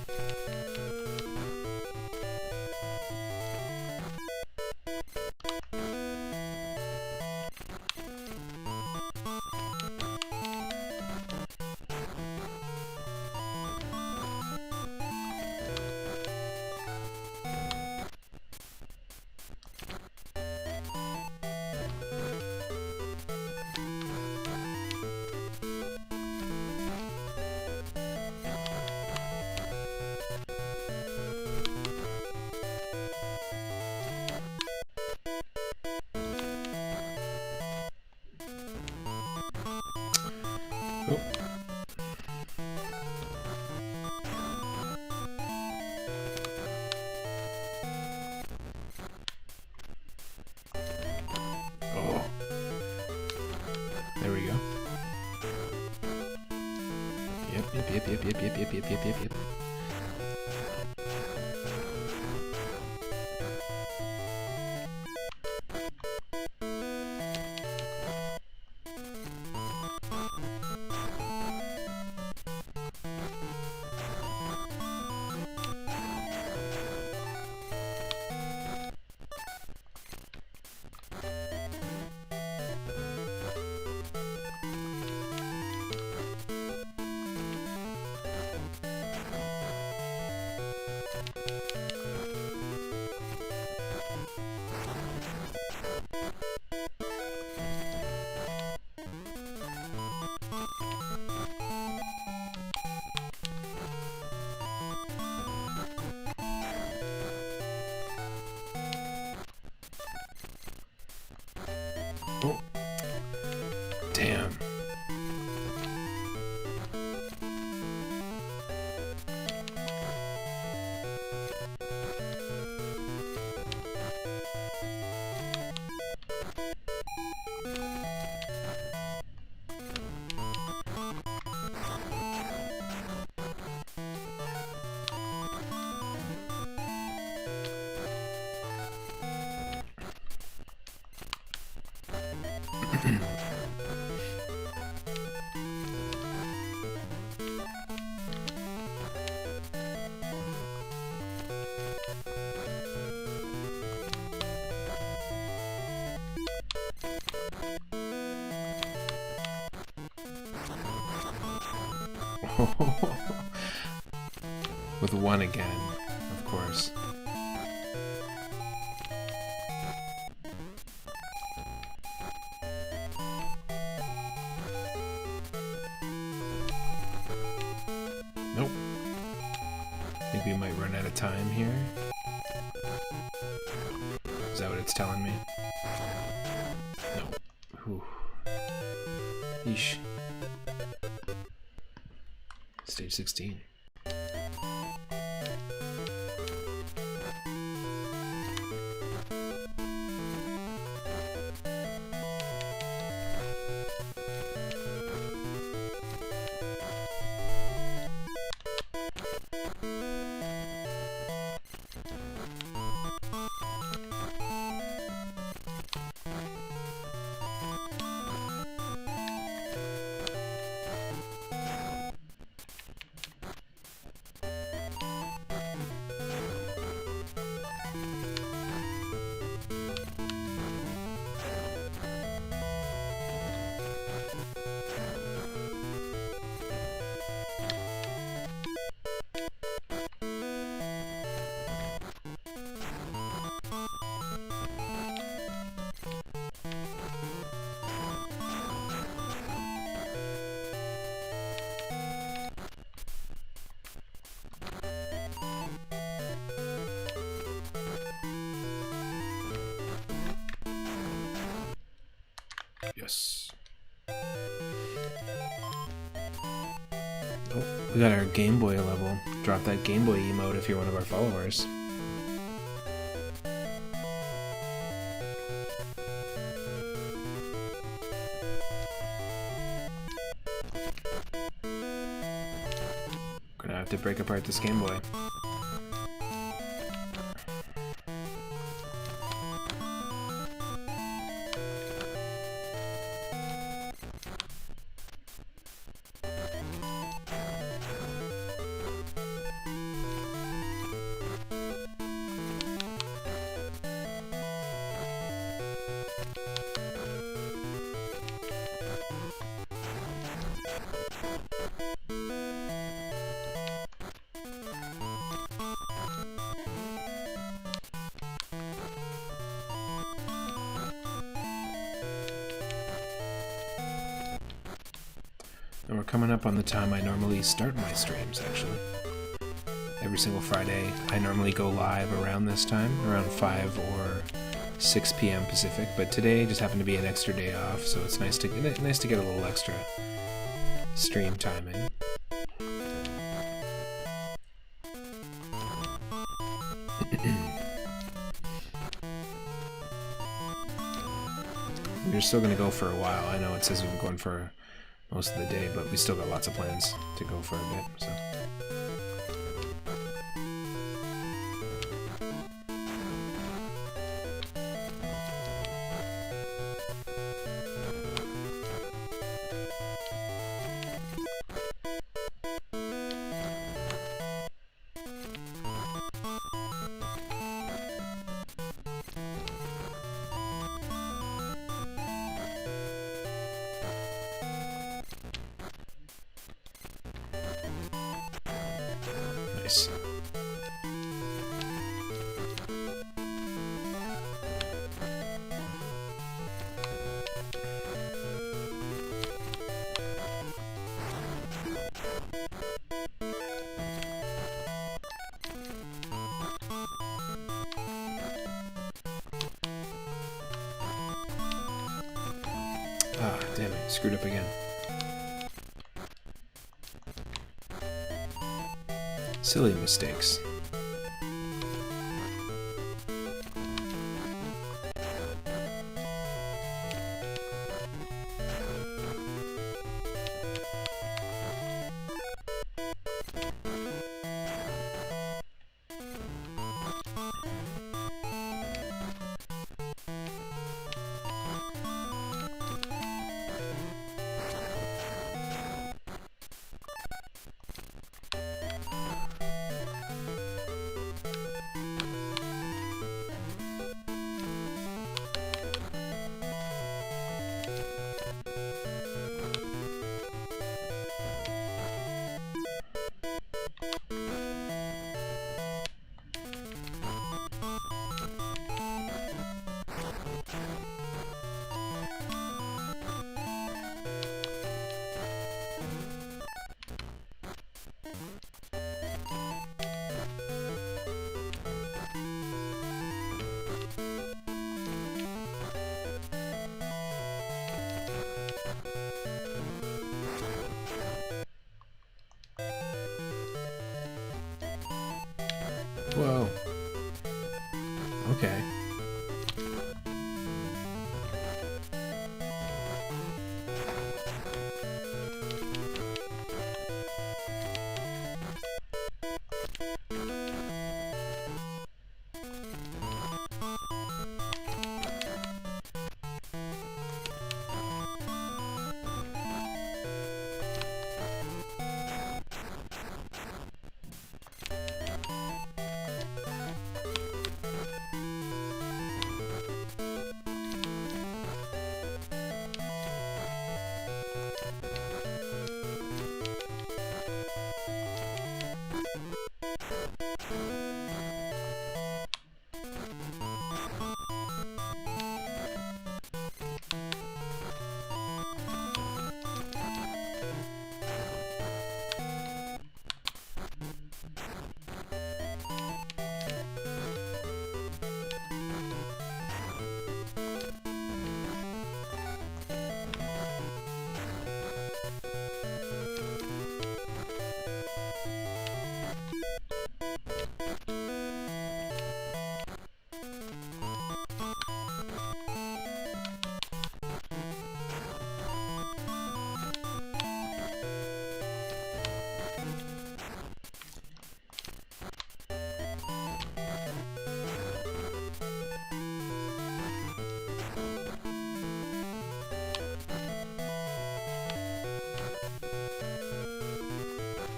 Oh. Oh. There we go. Yep. Oh. Damn. With one again, of course. might run out of time here. Is that what it's telling me? No. Whew. Yeesh. Stage 16. Yes. Oh, we got our Game Boy level. Drop that Game Boy emote if you're one of our followers. Gonna have to break apart this Game Boy. And we're coming up on the time I normally start my streams, actually. Every single Friday, I normally go live around this time, around 5 or 6 p.m. Pacific, but today just happened to be an extra day off, so it's nice to get a little extra stream time in. We're still going to go for a while. I know it says we've been going for most of the day, but we still got lots of plans to go for a bit, so. Nice. Ah, damn it, screwed up again. Silly mistakes. Whoa. Okay.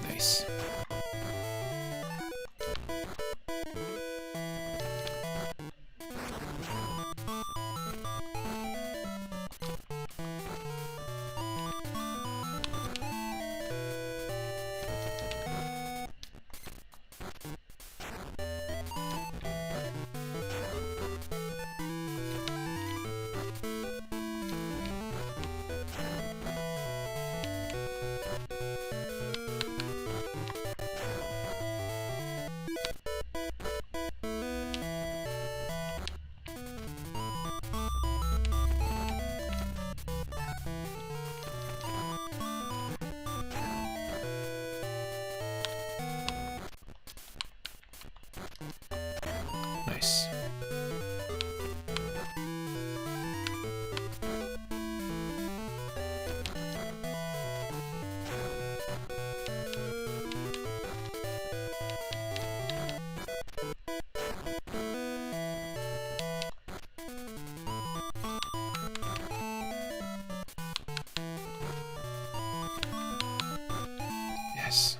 Nice. Nice. Yes.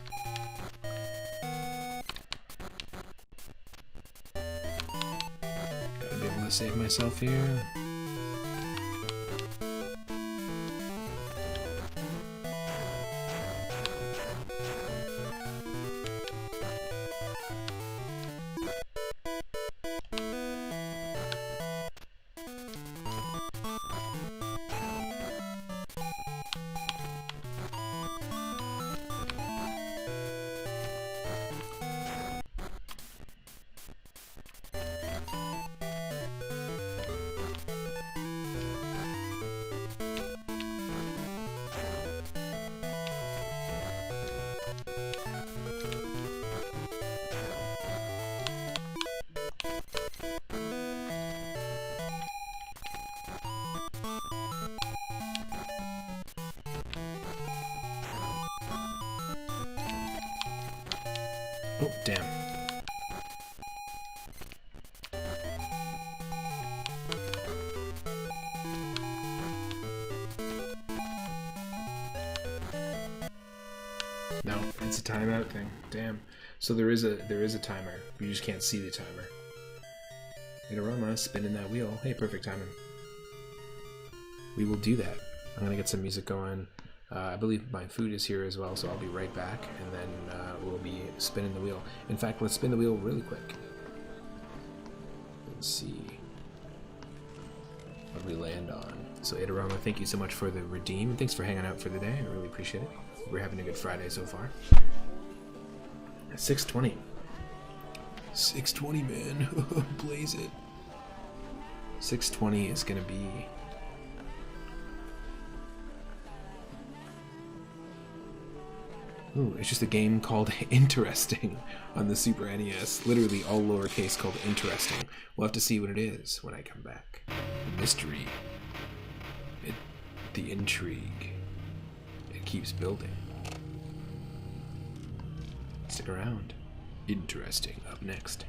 Gotta be able to save myself here. Oh, damn. No, it's a timeout thing. Damn. So there is a timer. You just can't see the timer. Aroma, spinning that wheel. Hey, perfect timing. We will do that. I'm gonna get some music going. I believe my food is here as well, so I'll be right back, and then we'll be spinning the wheel. In fact, let's spin the wheel really quick. Let's see what we land on. So, Idarama, thank you so much for the redeem. Thanks for hanging out for the day. I really appreciate it. We're having a good Friday so far. 6:20. 6:20, man. Blaze it. 6:20 is gonna be... Ooh, it's just a game called Interesting on the Super NES. Literally all lowercase called Interesting. We'll have to see what it is when I come back. The mystery. The intrigue. It keeps building. Stick around. Interesting up next.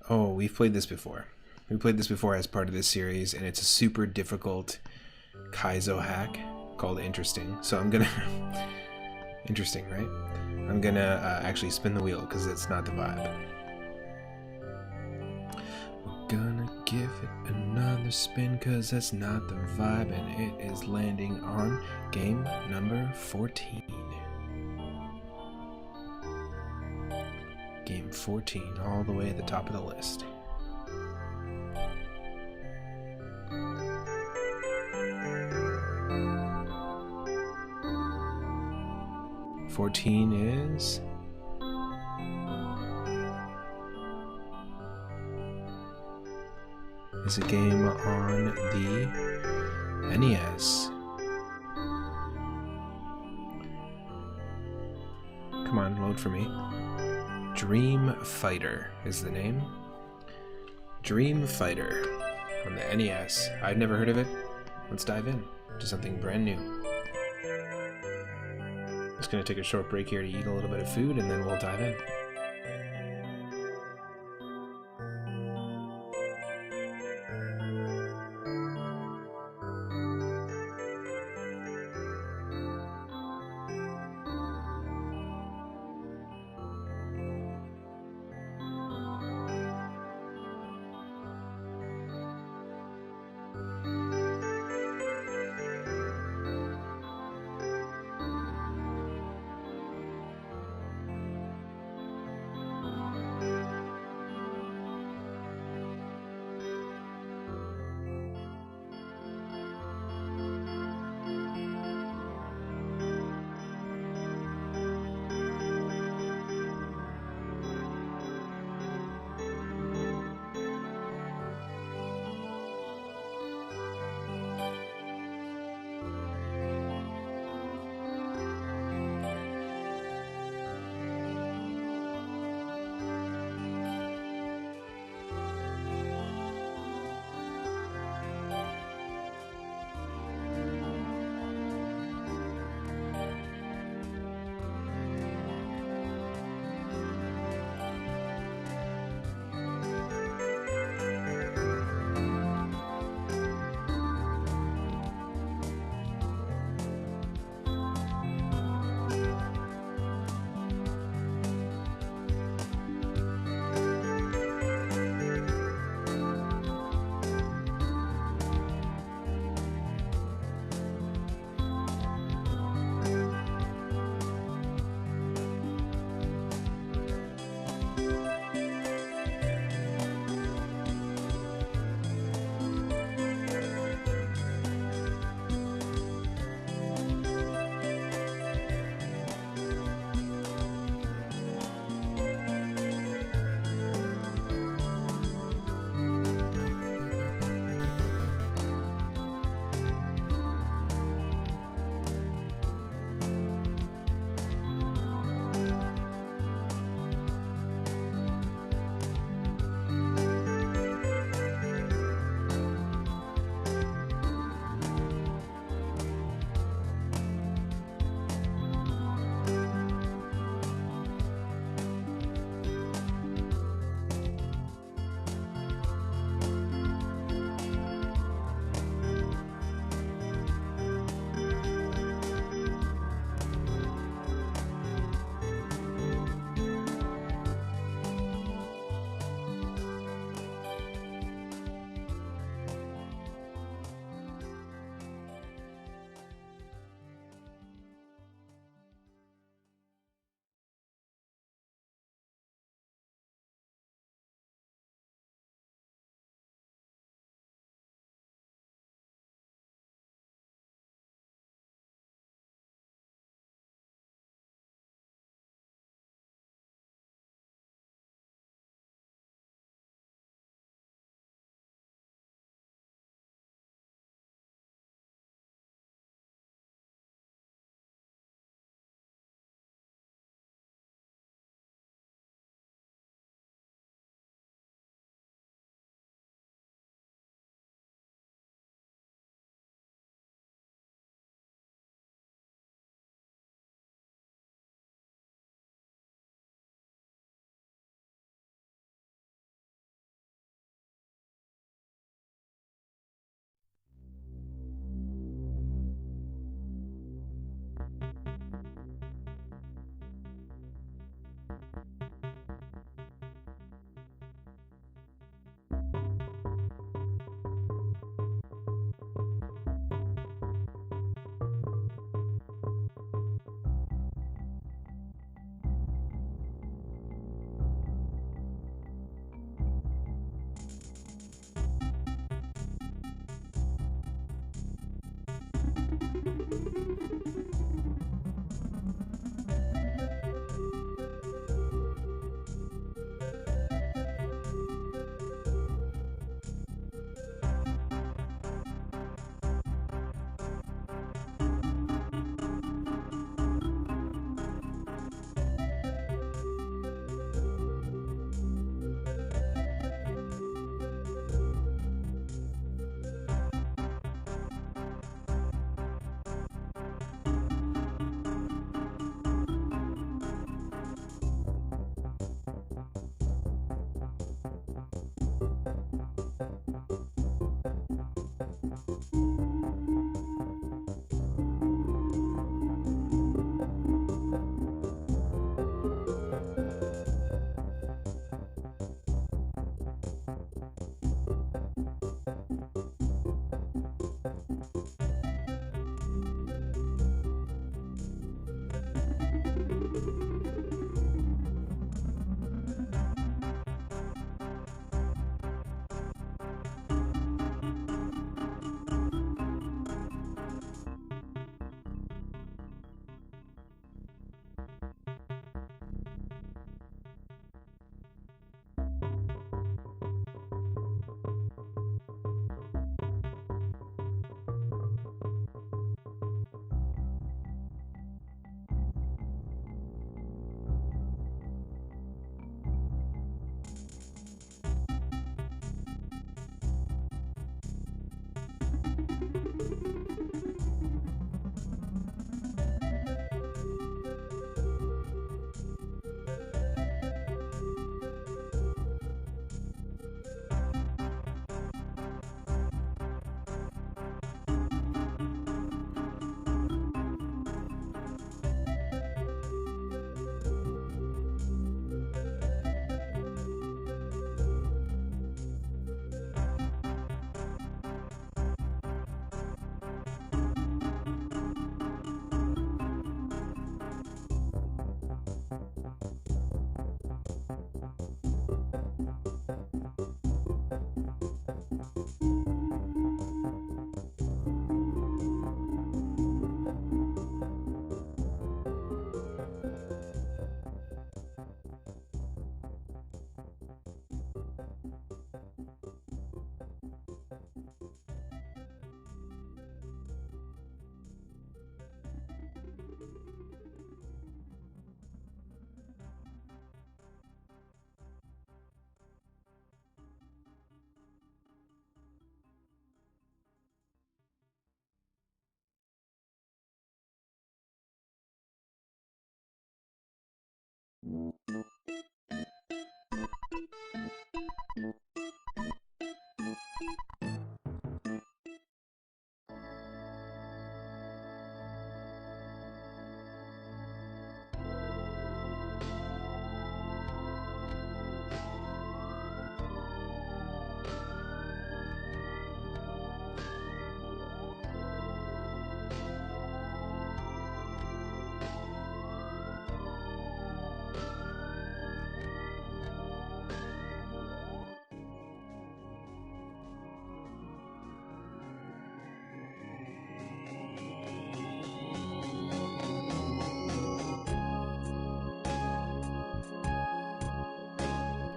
Oh, we've played this before. We played this before as part of this series, and it's a super difficult Kaizo hack called Interesting. So I'm gonna... Interesting, right? I'm gonna actually spin the wheel, because it's not the vibe. We're gonna give it another spin, because that's not the vibe, and it is landing on game number 14. Game 14, all the way at the top of the list. Is a game on the NES. Come on, load for me. Dream Fighter is the name. Dream Fighter on the NES. I've never heard of it. Let's dive in to something brand new. Just gonna take a short break here to eat a little bit of food, and then we'll dive in.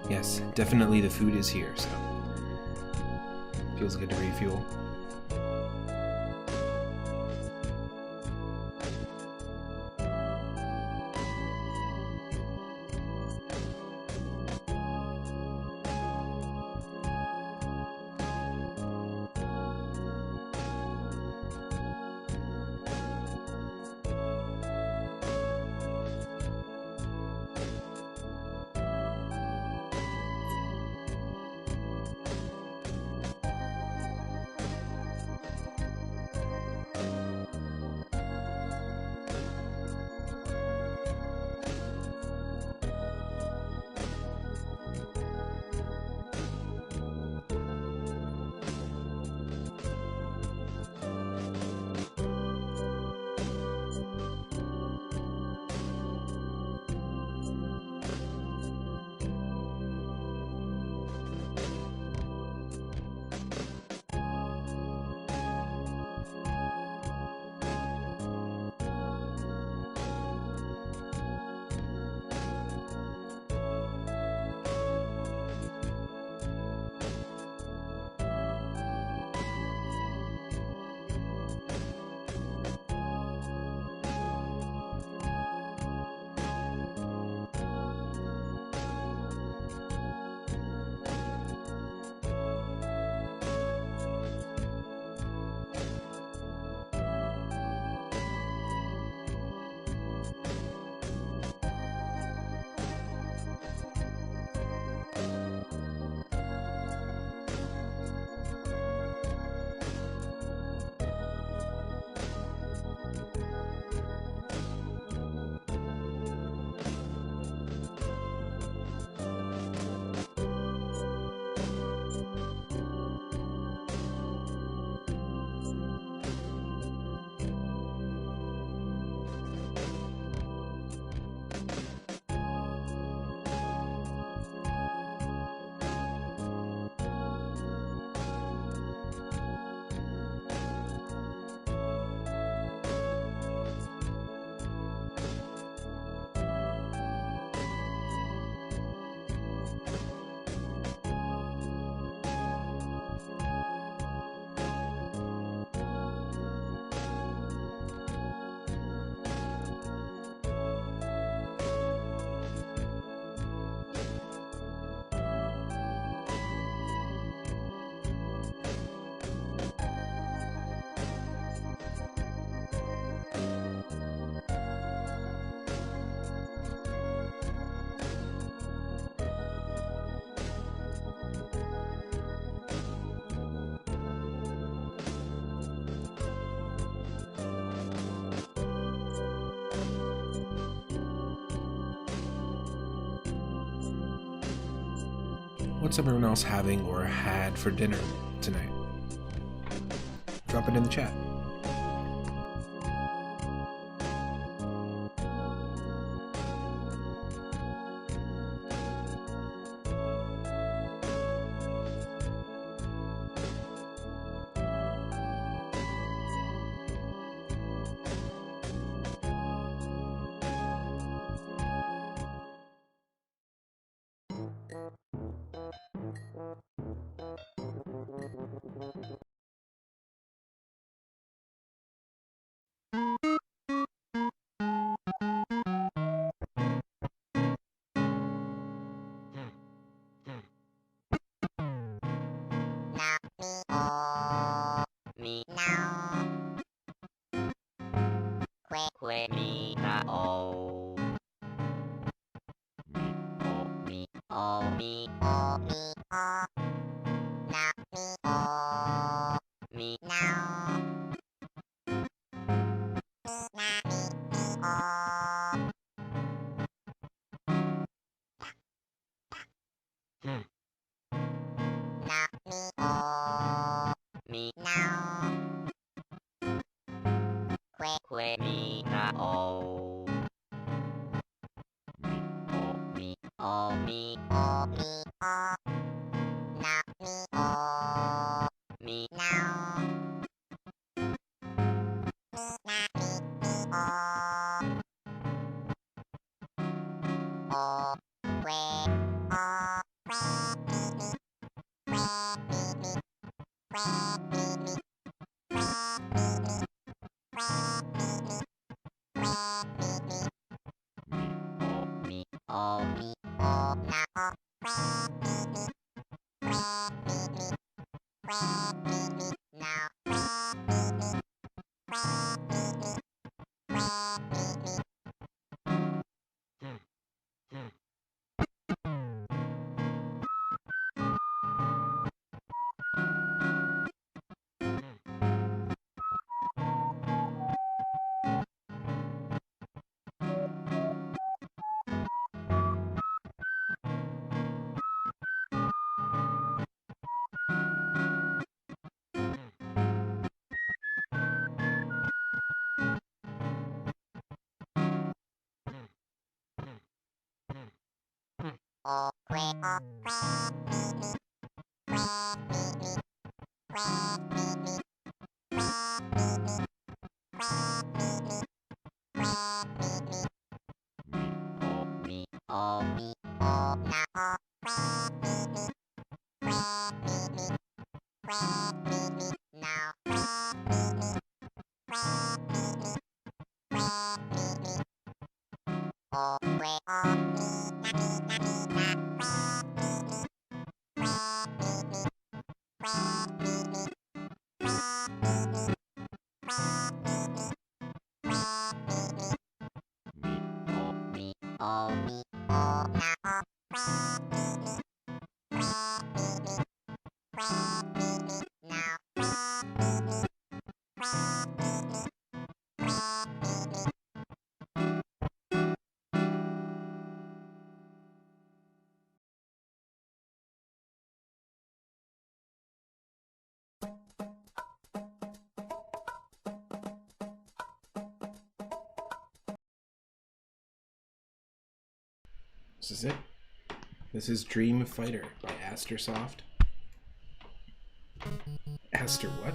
Yes, definitely the food is here, so feels good to refuel. What's everyone else having or had for dinner tonight? Drop it in the chat. oh me, oh me, oh. Now me, oh me now. Me now me, oh. Now me, oh me now. Que me now, oh. Me, oh me, oh me, oh. Now me, oh me now. Me now me, oh. Oh, que, oh, que me, oh me, oh now, oh, me, oh me, oh now, me, oh me, oh now, This is it. This is Dream Fighter by Astrosoft. Aster what?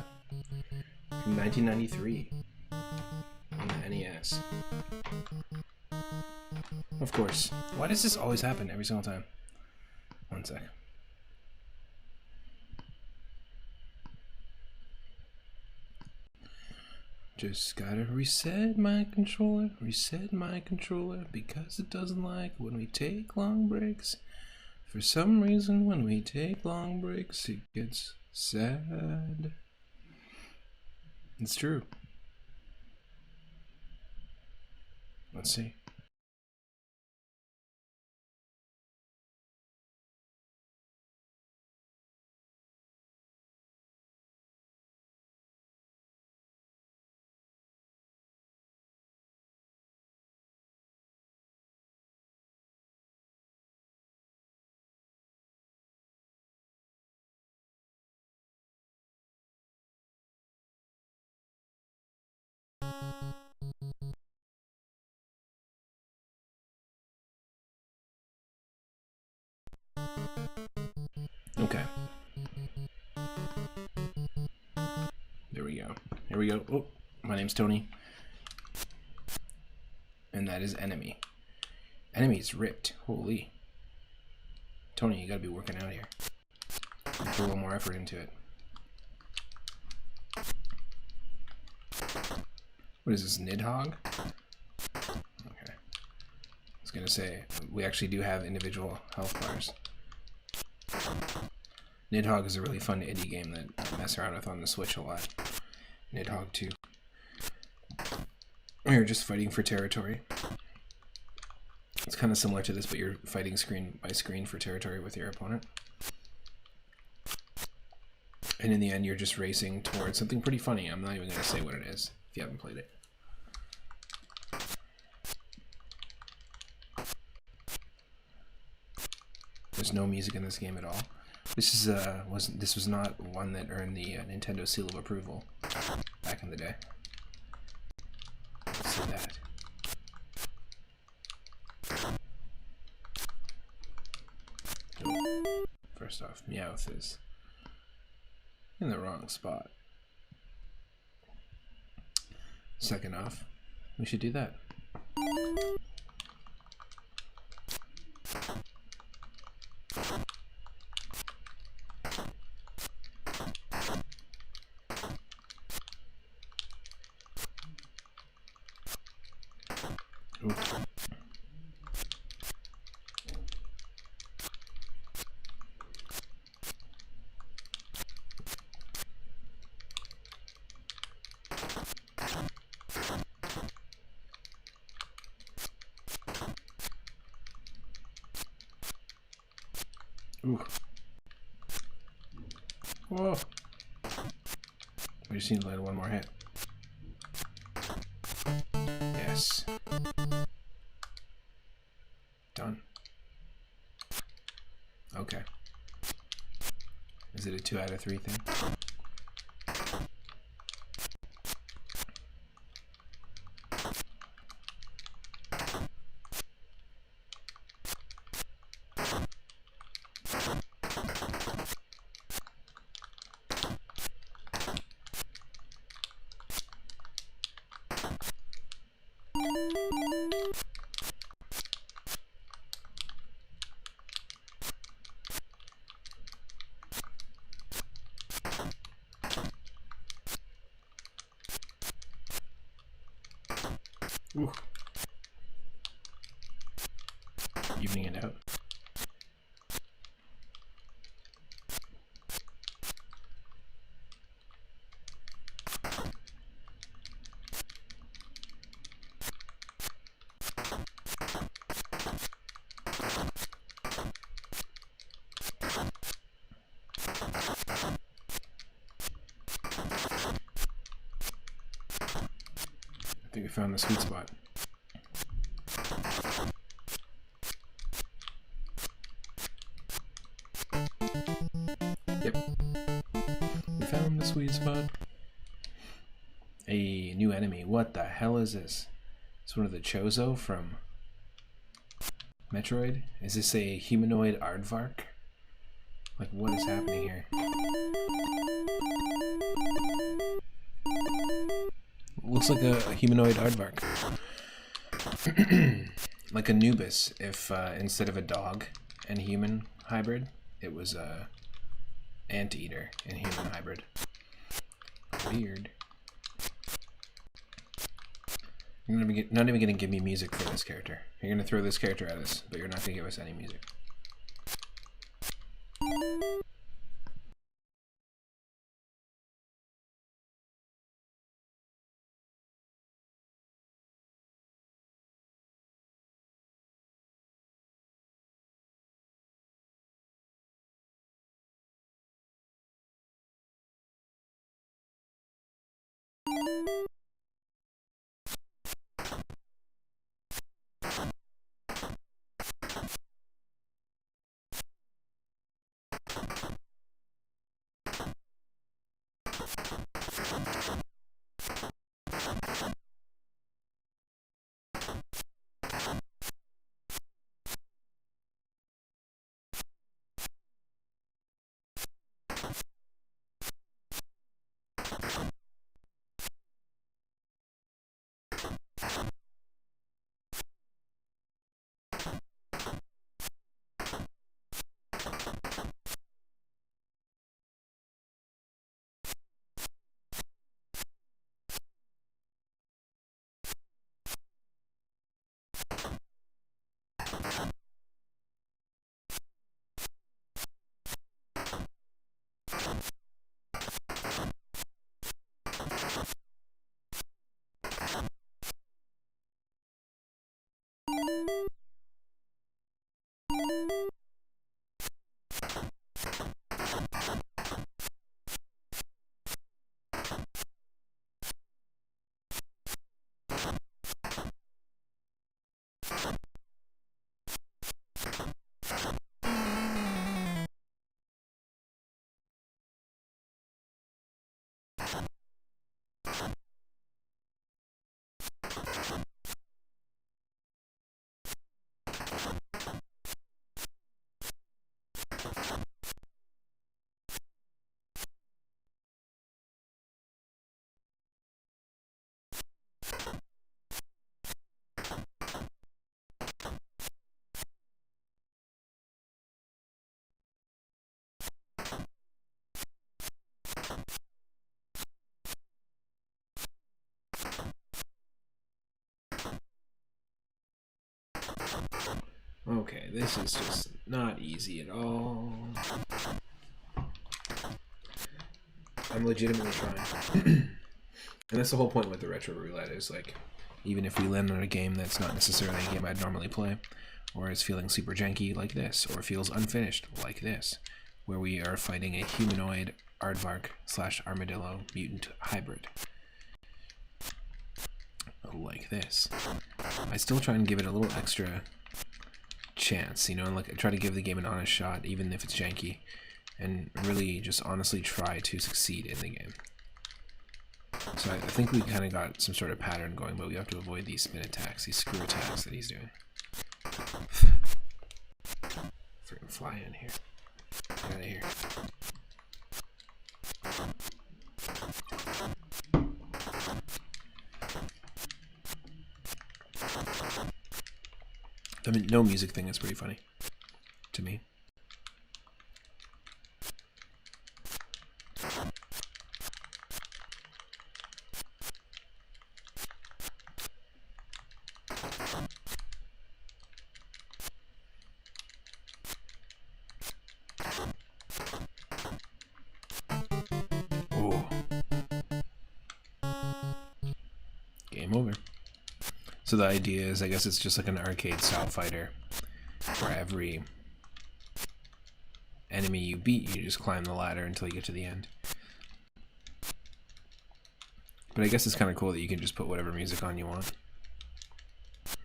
From 1993 on the NES. Of course. Why does this always happen every single time? One sec. Just gotta reset my controller, because it doesn't like when we take long breaks. For some reason, when we take long breaks, it gets sad. It's true. Let's see. Okay. There we go. Here we go. Oh, my name's Tony. And that is Enemy. Enemy's ripped. Holy. Tony, you gotta be working out here. Put a little more effort into it. What is this, Nidhogg? Okay. I was gonna say, we actually do have individual health bars. Nidhogg is a really fun indie game that I mess around with on the Switch a lot. Nidhogg 2. We were just fighting for territory. It's kind of similar to this, but you're fighting screen by screen for territory with your opponent. And in the end, you're just racing towards something pretty funny. I'm not even going to say what it is if you haven't played it. There's no music in this game at all. This is this was not one that earned the Nintendo seal of approval back in the day. Let's see that. First off, Meowth is in the wrong spot. Second off, we should do that. Ooh. Ooh. Whoa. We just need to land one more hit. Yes. Done. Okay. Is it a 2 out of 3 thing? Ooh. Evening it out. I think we found the sweet spot. Yep. We found the sweet spot. A new enemy. What the hell is this? It's one of the Chozo from Metroid? Is this a humanoid aardvark? Like, what is happening here? Looks like a humanoid aardvark. Like Anubis, if instead of a dog and human hybrid, it was a anteater and human hybrid. Weird. You're not even going to give me music for this character. You're going to throw this character at us, but you're not going to give us any music. Okay, this is just not easy at all. I'm legitimately trying. And that's the whole point with the retro roulette is like, even if we land on a game that's not necessarily a game I'd normally play, or is feeling super janky like this, or feels unfinished like this, where we are fighting a humanoid aardvark / armadillo mutant hybrid. Like this. I still try and give it a little extra chance, you know, and like I try to give the game an honest shot, even if it's janky, and really just honestly try to succeed in the game. So I think we kind of got some sort of pattern going, but we have to avoid these spin attacks, these screw attacks that he's doing. Freaking fly in here. Get out of here. I mean, no music thing is pretty funny to me. Oh. Game over. So the idea is, I guess it's just like an arcade style fighter, where every enemy you beat, you just climb the ladder until you get to the end. But I guess it's kind of cool that you can just put whatever music on you want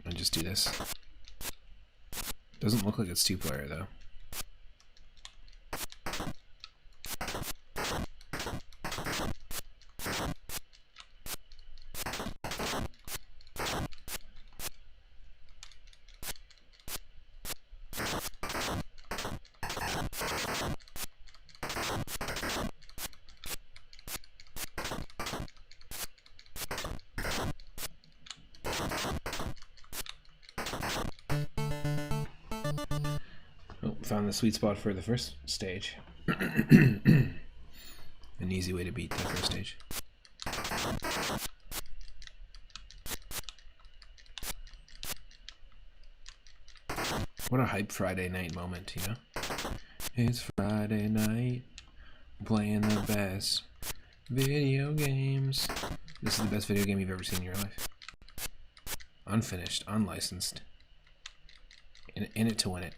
and just do this. Doesn't look like it's 2-player though. Found the sweet spot for the first stage. An easy way to beat that first stage. What a hype Friday night moment, you know? It's Friday night, playing the best video games. This is the best video game you've ever seen in your life. Unfinished, unlicensed. In it to win it.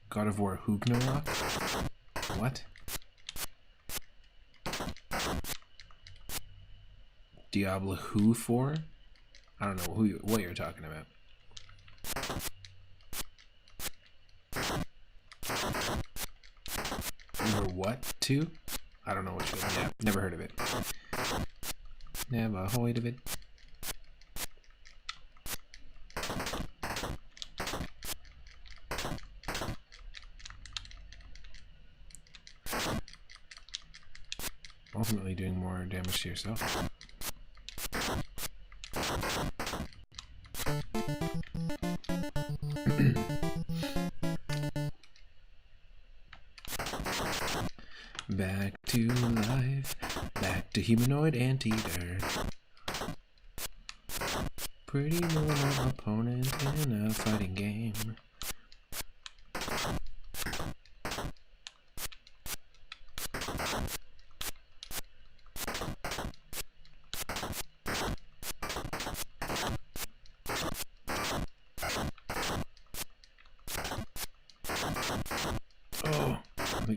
God of War Hugnarok? What? Diablo Who 4? I don't know what you're talking about. Or what? 2? I don't know which one. Yeah, never heard of it. Never heard of it. Ultimately doing more damage to yourself. Back to life, back to humanoid anteater. Pretty normal opponent in a fighting game.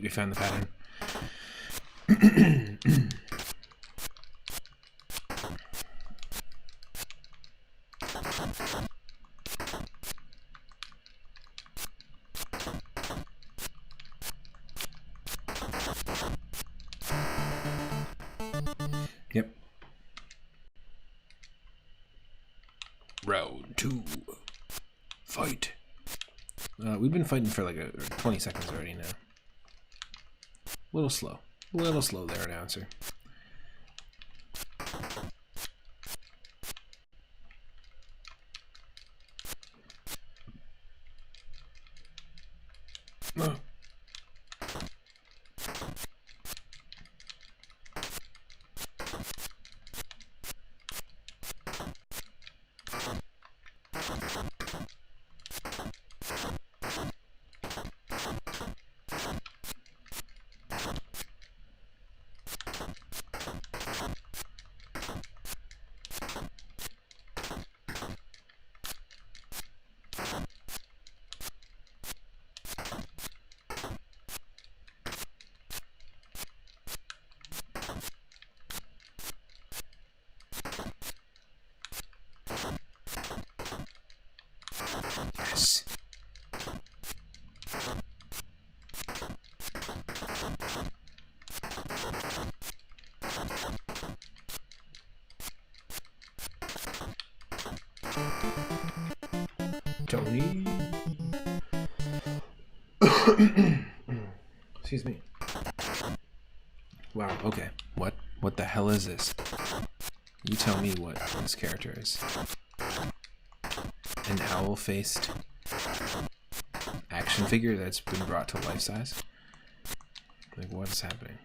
think we found the pattern. Yep. Round 2. Fight. We've been fighting for like 20 seconds already now. A little slow. A little slow there, announcer. Oh. Yes. Tony. Excuse me. Wow, okay. What the hell is this? You tell me what this character is. An owl-faced action figure that's been brought to life size? Like, what is happening?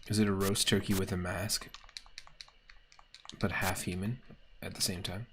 Is it a roast turkey with a mask, but half human at the same time?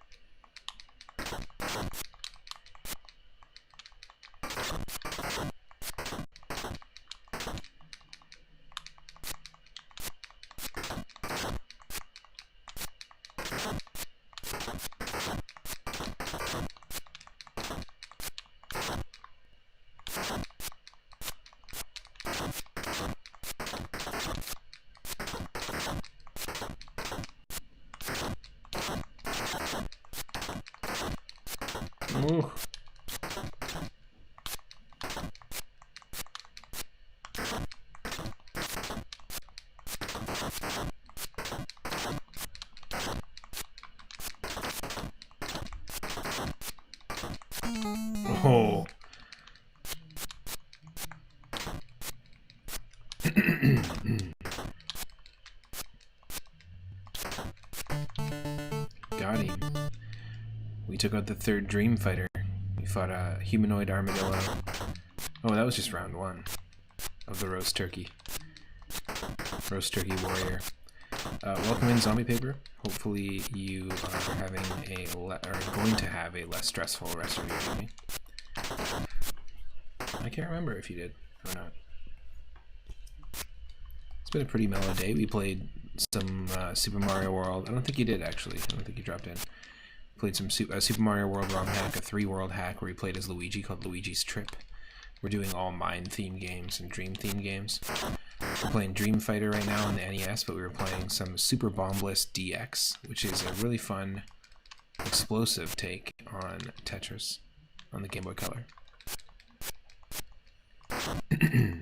Ooh. Oh. Got him. We took out the third Dream Fighter. We fought a humanoid armadillo. Oh, that was just round 1 of the roast turkey. Roast turkey warrior. Welcome in, Zombie Paper. Hopefully you are having going to have a less stressful rest of your evening. I can't remember if you did or not. It's been a pretty mellow day. We played some Super Mario World. I don't think you did, actually. I don't think you dropped in. Played some Super Mario World ROM hack, a 3-world hack where we played as Luigi called Luigi's Trip. We're doing all mine-themed games and dream-themed games. We're playing Dream Fighter right now on the NES, but we were playing some Super Bombless DX, which is a really fun, explosive take on Tetris on the Game Boy Color. I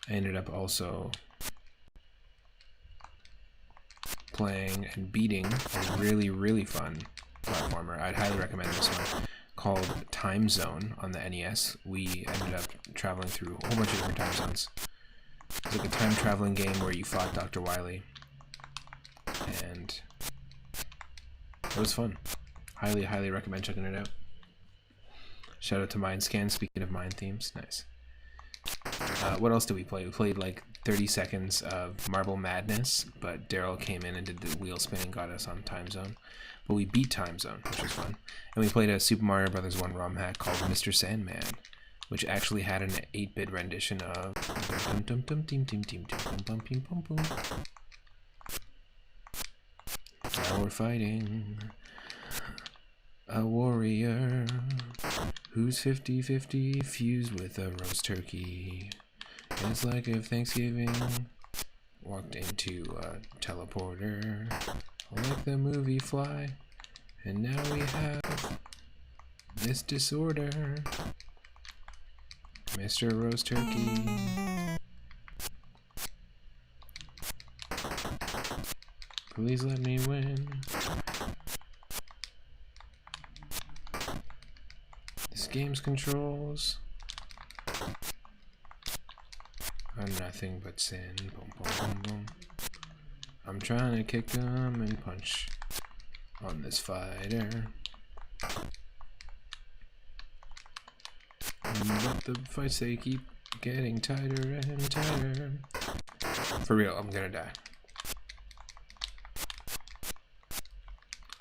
ended up also playing and beating a really, really fun platformer. I'd highly recommend this one, called Time Zone on the NES. We ended up traveling through a whole bunch of different time zones. It's like a time traveling game where you fought Dr. Wily, and it was fun. Highly, highly recommend checking it out. Shout out to Mindscan, speaking of mind themes. Nice. What else did we play? We played like 30 seconds of Marble Madness, but Daryl came in and did the wheel spin and got us on Time Zone. But we beat Time Zone, which was fun. And we played a Super Mario Bros. 1 ROM hack called Mr. Sandman, which actually had an 8-bit rendition of Now we're fighting. A warrior who's 50-50 fused with a roast turkey. It's like if Thanksgiving walked into a teleporter, like the movie Fly, and now we have this disorder. Mr. Roast Turkey. Please let me win. This game's controls are nothing but sin. Boom, boom, boom, boom. I'm trying to kick him and punch on this fighter. But the fights, they keep getting tighter and tighter. For real, I'm gonna die.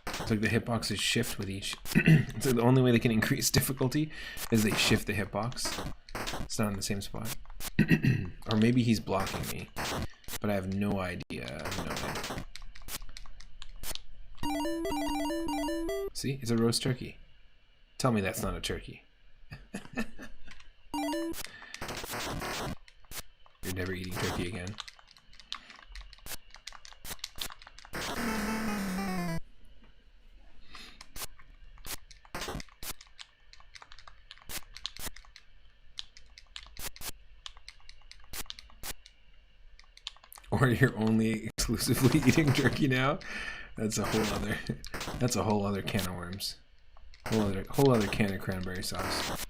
It's like the hitboxes shift with each. It's like the only way they can increase difficulty is they shift the hitbox. It's not in the same spot. Or maybe he's blocking me, but I have no idea. No way. See, it's a roast turkey. Tell me that's not a turkey. You're never eating turkey again. Or you're only exclusively eating turkey now? That's a whole other can of worms. Whole other can of cranberry sauce.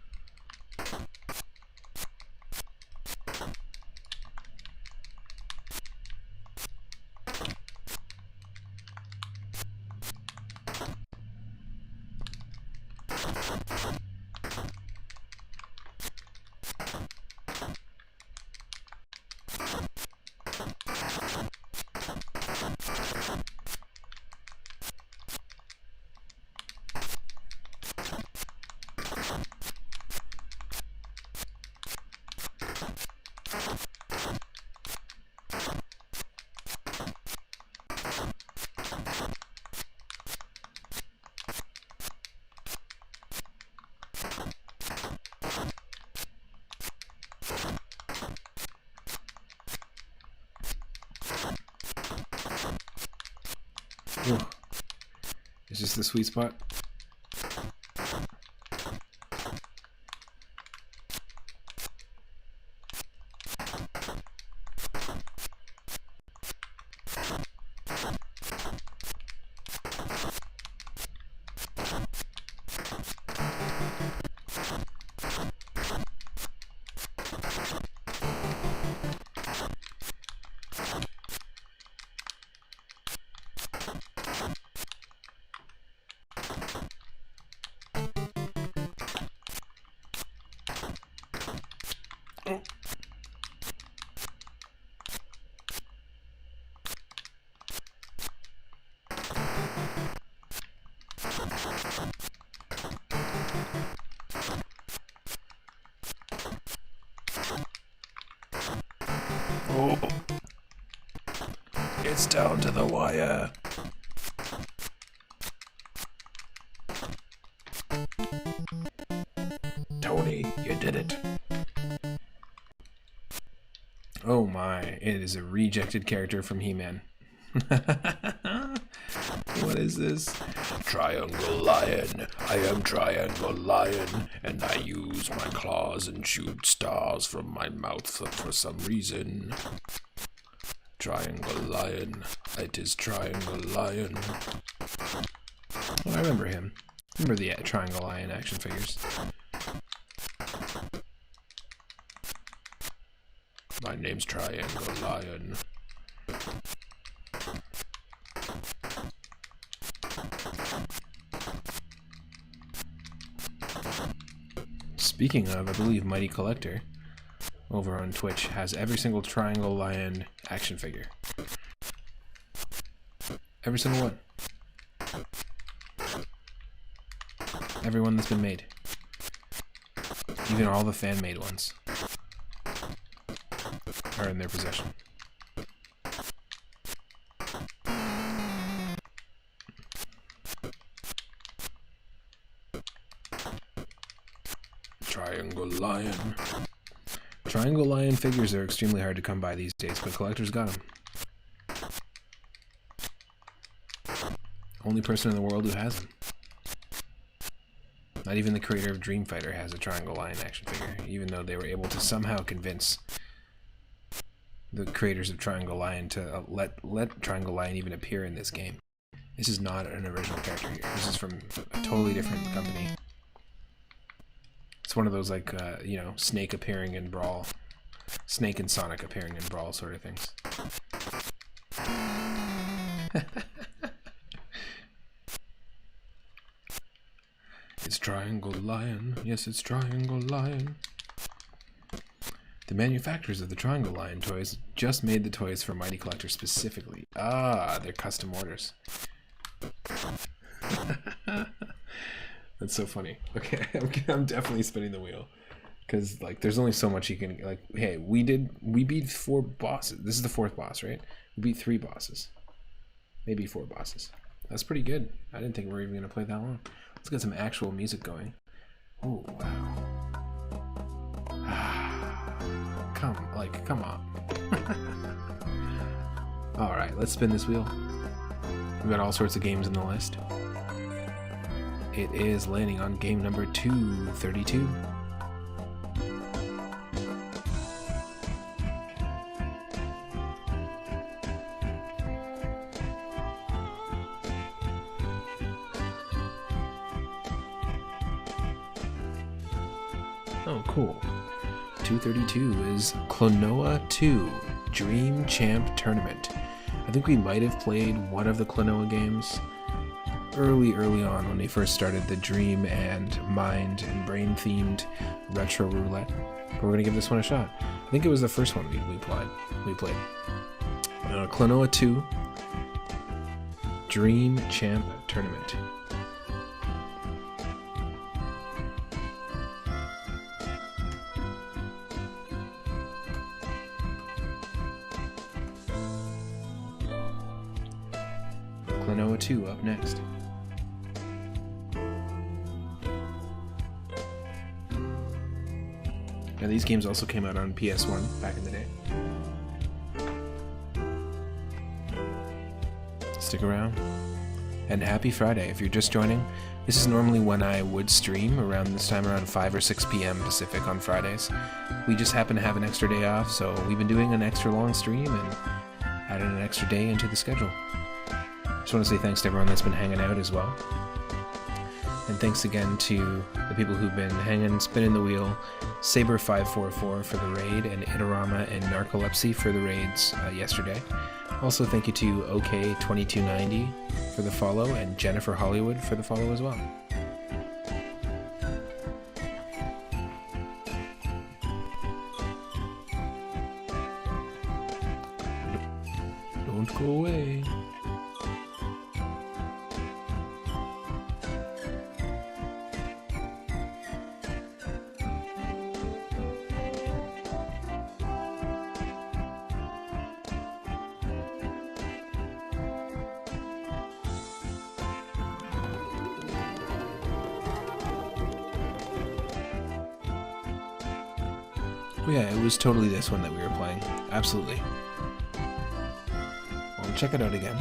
Ooh. Is this the sweet spot? Oh, it's down to the wire. Tony, you did it. Oh my, it is a rejected character from He-Man. What is this? Triangle Lion. I am Triangle Lion, and I use my claws and shoot stars from my mouth for some reason. Triangle Lion. It is Triangle Lion. Oh, I remember him. Remember the Triangle Lion action figures. My name's Triangle Lion. Speaking of, I believe Mighty Collector over on Twitch has every single Triangle Lion action figure. Every single one. Every one that's been made. Even all the fan-made ones are in their possession. Triangle Lion. Triangle Lion figures are extremely hard to come by these days, but collectors got them. Only person in the world who has them. Not even the creator of Dream Fighter has a Triangle Lion action figure, even though they were able to somehow convince the creators of Triangle Lion to let Triangle Lion even appear in this game. This is not an original character here. This is from a totally different company. It's one of those, like, you know, Snake appearing in Brawl. Snake and Sonic appearing in Brawl sort of things. It's Triangle Lion. Yes, it's Triangle Lion. The manufacturers of the Triangle Lion toys just made the toys for Mighty Collector specifically. Ah, they're custom orders. That's so funny. Okay, I'm definitely spinning the wheel. Because, like, there's only so much you can, like, hey, we beat 4 bosses. This is the 4th boss, right? We beat 3 bosses. Maybe 4 bosses. That's pretty good. I didn't think we were even going to play that long. Let's get some actual music going. Oh, wow. Come on. Alright, let's spin this wheel. We've got all sorts of games in the list. It is landing on game number 232. Oh, cool. 232 is Klonoa 2 Dream Champ Tournament. I think we might have played one of the Klonoa games early on when they first started the Dream and Mind and Brain themed retro roulette. But we're gonna give this one a shot. I think it was the first one we played. Klonoa 2 Dream Champ Tournament. Klonoa 2 up next. Now these games also came out on PS1 back in the day. Stick around. And happy Friday if you're just joining. This is normally when I would stream around this time, around 5 or 6 p.m. Pacific on Fridays. We just happen to have an extra day off, so we've been doing an extra long stream and adding an extra day into the schedule. Just want to say thanks to everyone that's been hanging out as well. And thanks again to the people who've been hanging, spinning the wheel. Saber544 for the raid, and Itorama and Narcolepsy for the raids yesterday. Also thank you to OK2290 for the follow, and Jennifer Hollywood for the follow as well. Don't go away. Oh yeah, it was totally this one that we were playing. Absolutely. Well, check it out again.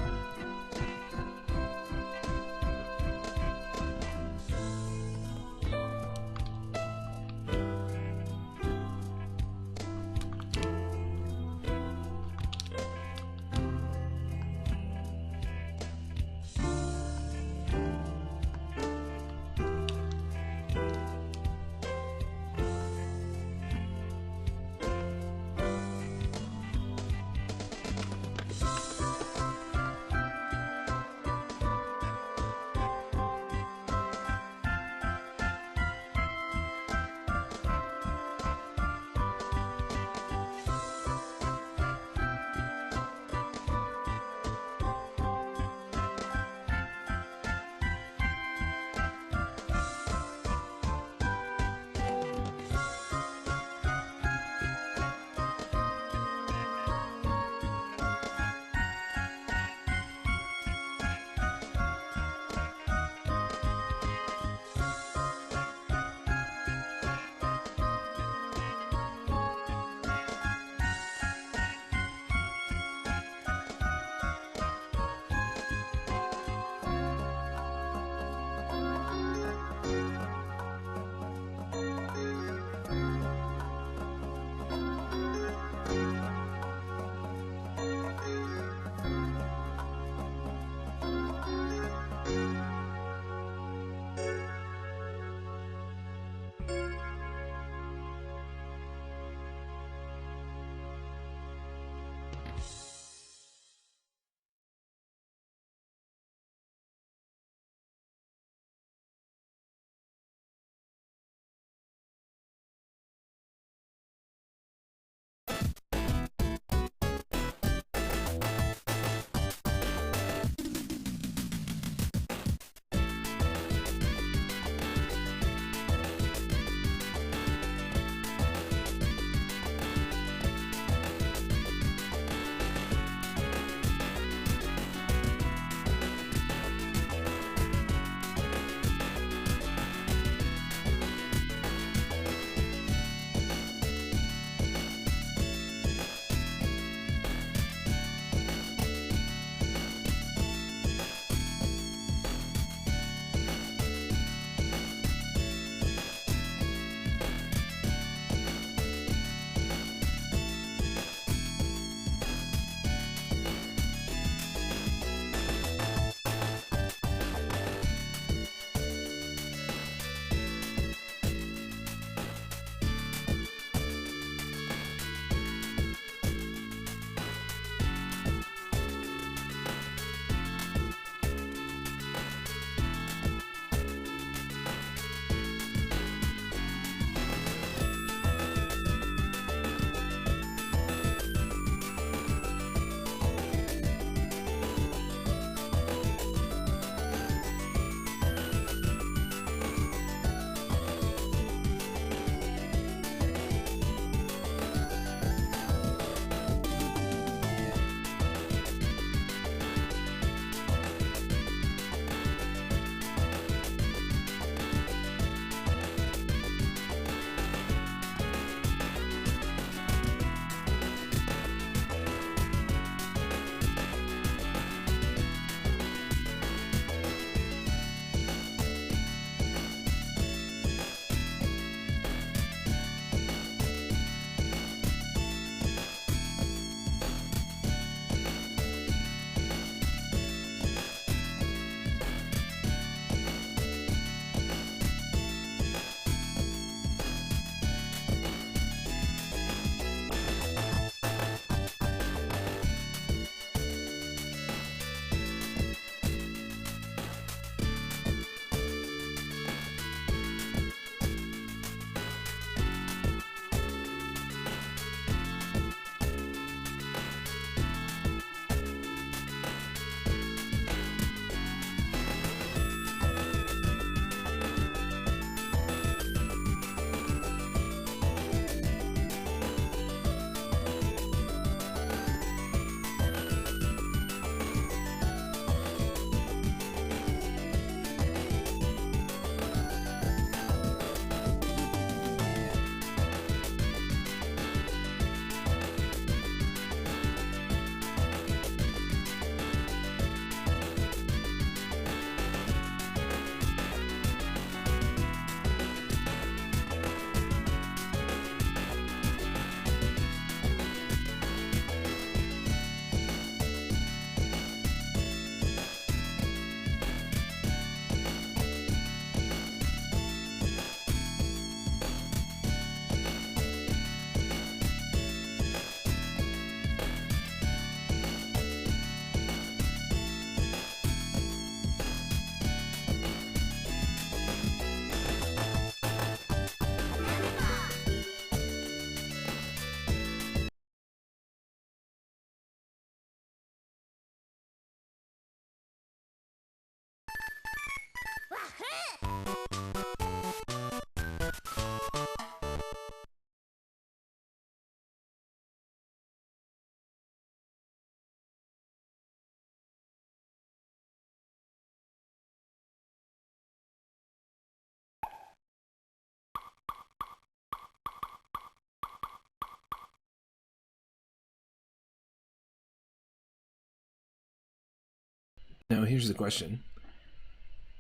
Now here's the question.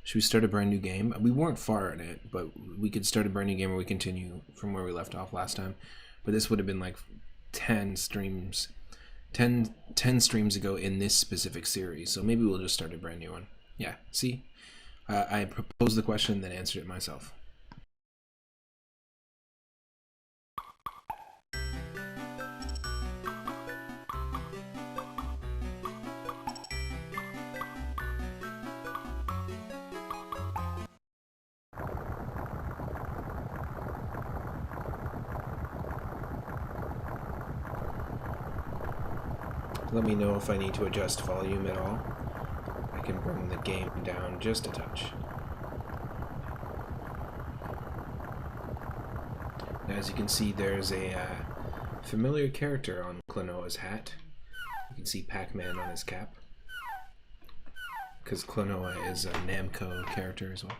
Should we start a brand new game? We weren't far in it, but we could start a brand new game or we continue from where we left off last time. But this would have been like 10 streams ago in this specific series. So maybe we'll just start a brand new one. Yeah, see? I proposed the question, then answered it myself. Let me know if I need to adjust volume at all. I can bring the game down just a touch. Now, as you can see, there's a familiar character on Klonoa's hat. You can see Pac-Man on his cap. Because Klonoa is a Namco character as well.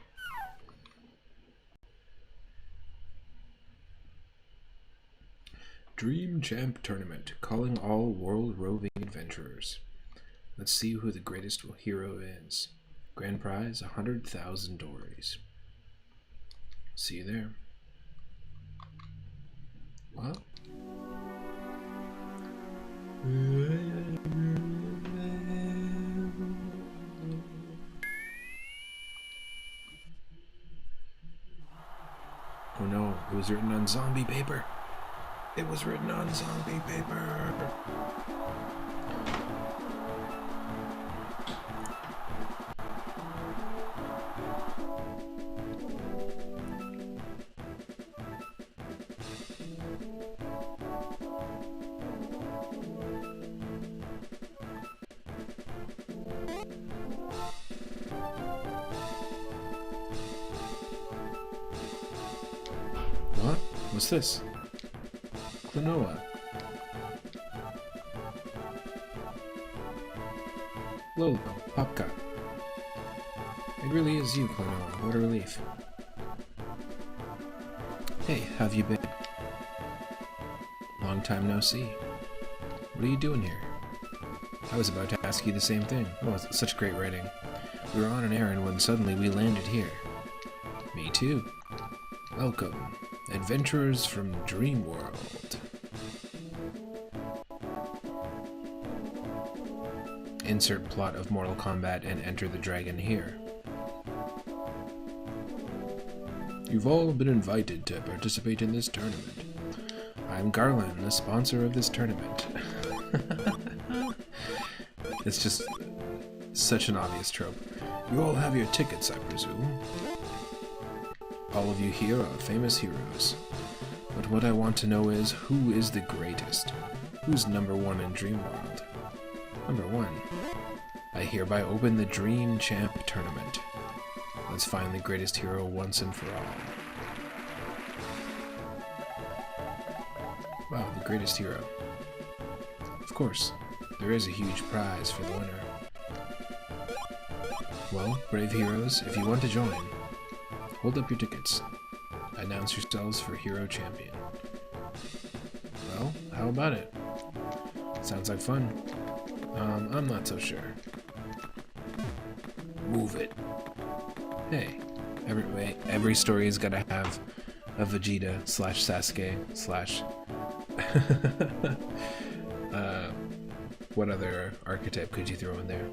Dream Champ Tournament, calling all world roving adventurers. Let's see who the greatest hero is. Grand prize, 100,000 dories. See you there. What? Oh no, it was written on zombie paper. It was written on zombie paper. What? What's this? Klonoa. Lolo, Popka. It really is you, Klonoa. What a relief. Hey, how have you been? Long time no see. What are you doing here? I was about to ask you the same thing. Oh, it's such great writing. We were on an errand when suddenly we landed here. Me too. Welcome, adventurers from Dream World. Insert plot of Mortal Kombat and Enter the Dragon here. You've all been invited to participate in this tournament. I'm Garland, the sponsor of this tournament. It's just such an obvious trope. You all have your tickets, I presume. All of you here are famous heroes. But what I want to know is, who is the greatest? Who's number one in Dream World? Number one. I hereby open the Dream Champ Tournament. Let's find the greatest hero once and for all. Wow, the greatest hero. Of course, there is a huge prize for the winner. Well, brave heroes, if you want to join, hold up your tickets. Announce yourselves for Hero Champion. Well, how about it? Sounds like fun. I'm not so sure. Move it. Hey, every story's gotta have a Vegeta / Sasuke / what other archetype could you throw in there?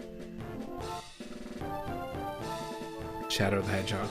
Shadow the Hedgehog.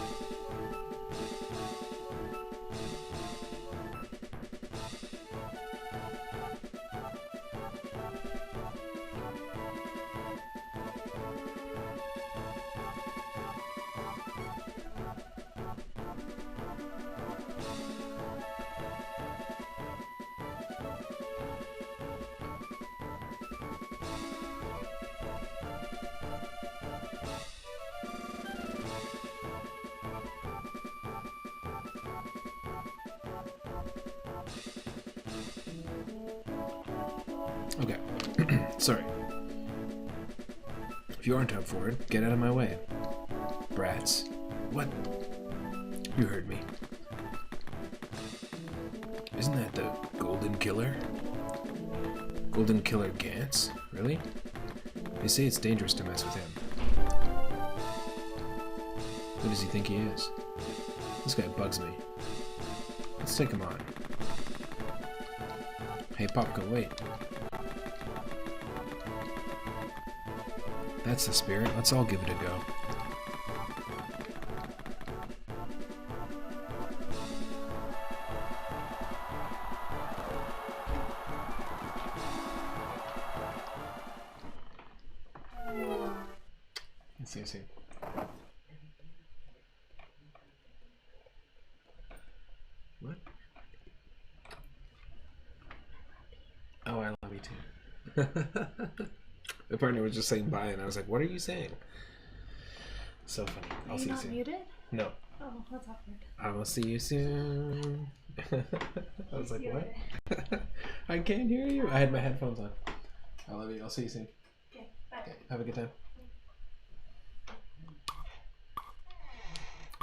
Okay. Sorry. If you aren't up for it, get out of my way. Brats. What? You heard me. Isn't that the Golden Killer? Golden Killer Gantz? Really? They say it's dangerous to mess with him. Who does he think he is? This guy bugs me. Let's take him on. Hey, Popka, wait. That's the spirit. Let's all give it a go. Let's see. What? Oh, I love you too. My partner was just saying bye, and I was like, "What are you saying?" So funny. I'll see you soon. Muted? No. Oh, that's awkward. I will see you soon. I was like, what? I can't hear you. I had my headphones on. I love you. I'll see you soon. Okay, bye. Okay, have a good time.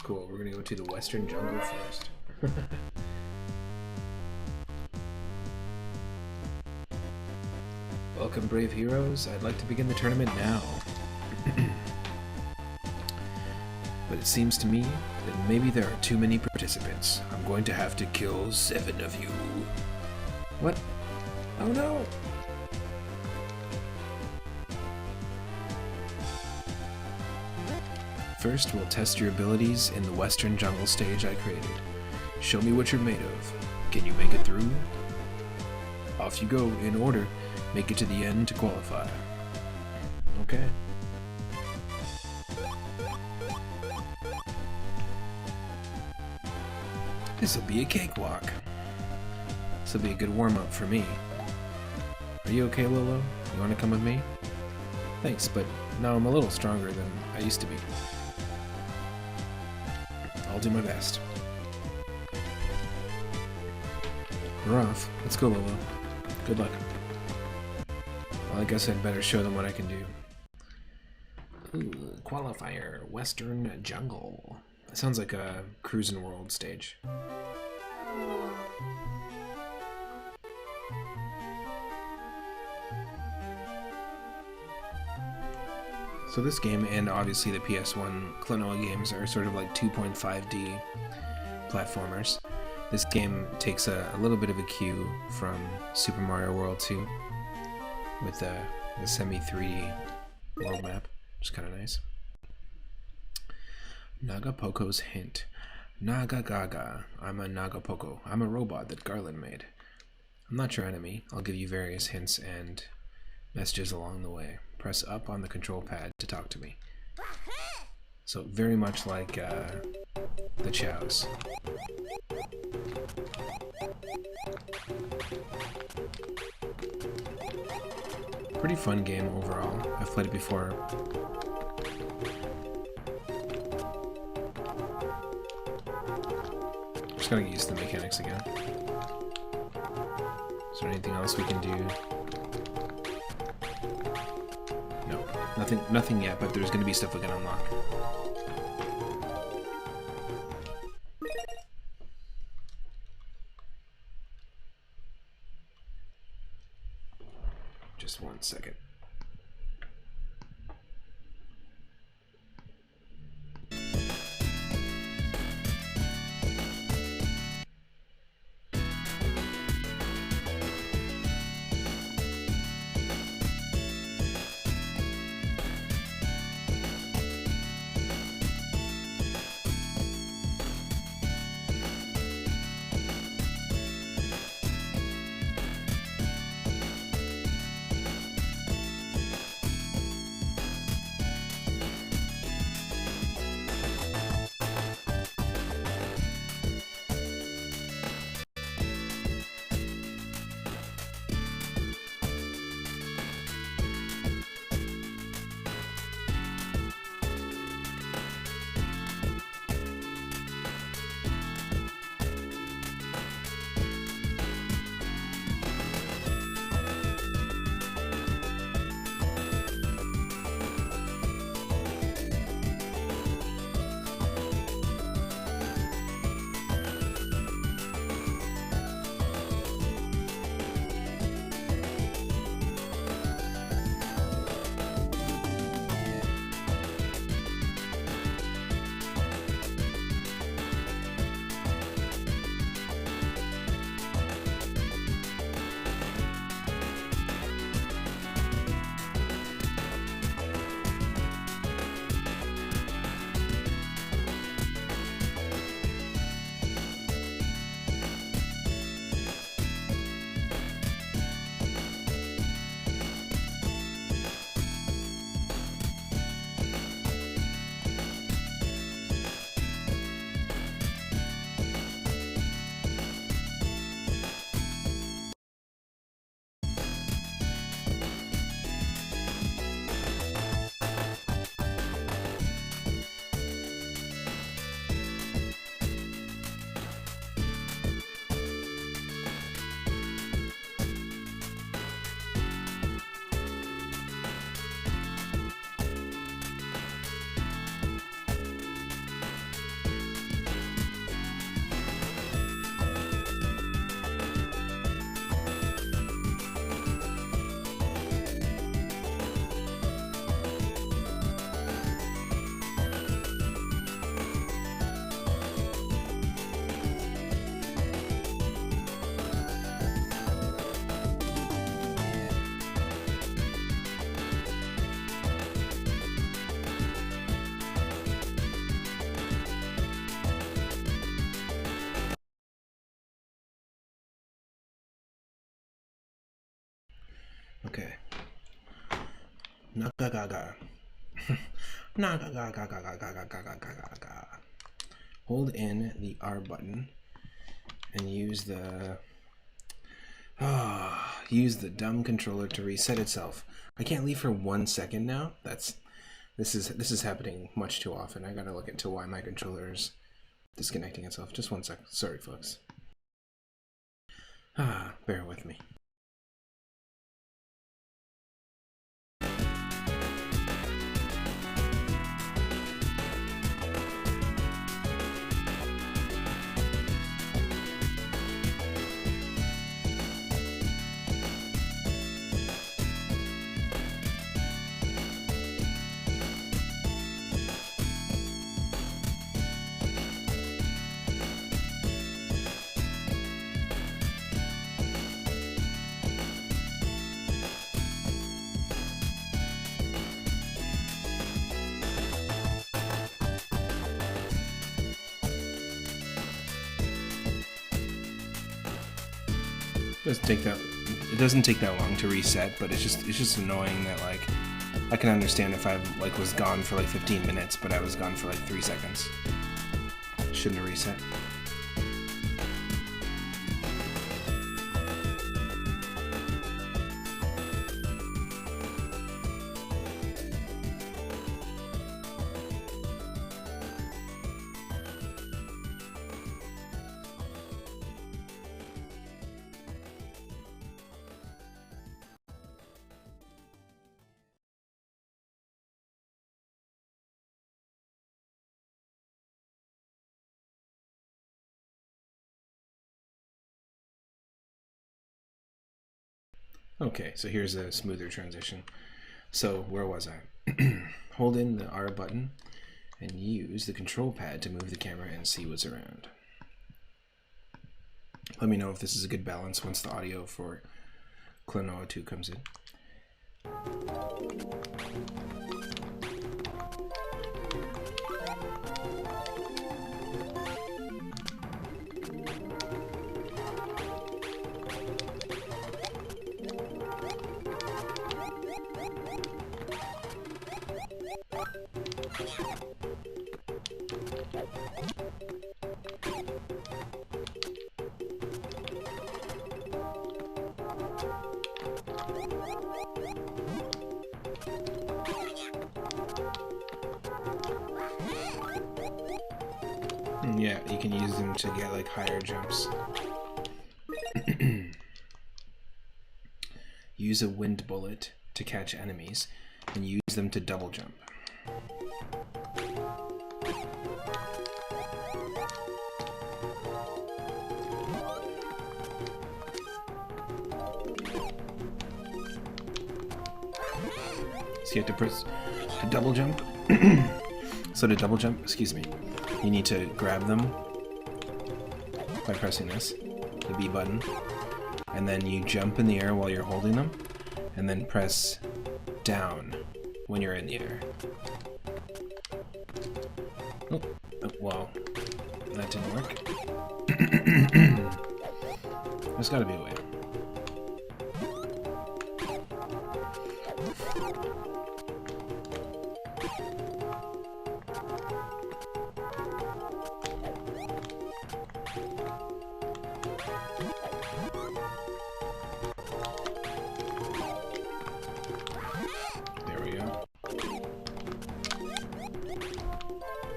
Cool. We're gonna go to the Western Jungle first. Welcome, brave heroes. I'd like to begin the tournament now. But it seems to me that maybe there are too many participants. I'm going to have to kill 7 of you. What? Oh no! First, we'll test your abilities in the Western Jungle stage I created. Show me what you're made of. Can you make it through? Off you go, in order. Make it to the end to qualify. Okay. This'll be a cakewalk. This'll be a good warm-up for me. Are you okay, Lolo? You want to come with me? Thanks, but now I'm a little stronger than I used to be. I'll do my best. We're off. Let's go, Lolo. Good luck. Well, I guess I'd better show them what I can do. Ooh, qualifier, Western Jungle. That sounds like a Cruisin' World stage. So this game, and obviously the PS1 Klonoa games, are sort of like 2.5D platformers. This game takes a little bit of a cue from Super Mario World 2 with the semi-3D world map, which is kind of nice. Nagapoko's hint. Naga Gaga. I'm a Nagapoko. I'm a robot that Garland made. I'm not your enemy. I'll give you various hints and messages along the way. Press up on the control pad to talk to me. So very much like the Chows. Pretty fun game overall. I've played it before. Just gotta get used to the mechanics again. Is there anything else we can do? No, nothing yet, but there's gonna be stuff we can unlock. Just 1 second. Okay. Nakagaga. Nakagaga. Hold in the R button and use the dumb controller to reset itself. I can't leave for 1 second now. This is happening much too often. I gotta look into why my controller is disconnecting itself. Just 1 second. Sorry, folks. Bear with me. It doesn't take that long to reset, but it's just annoying that like I can understand if I like was gone for like 15 minutes, but I was gone for like 3 seconds. Shouldn't have reset. Okay, so here's a smoother transition. So where was I? Hold in the R button and use the control pad to move the camera and see what's around. Let me know if this is a good balance once the audio for Klonoa 2 comes in. Yeah, you can use them to get like higher jumps. Use a wind bullet to catch enemies and use them to double jump. So you have to press a double jump. So to double jump, excuse me, you need to grab them by pressing this, the B button, and then you jump in the air while you're holding them, and then press down when you're in the air. Oh, well, that didn't work. There's gotta be a way.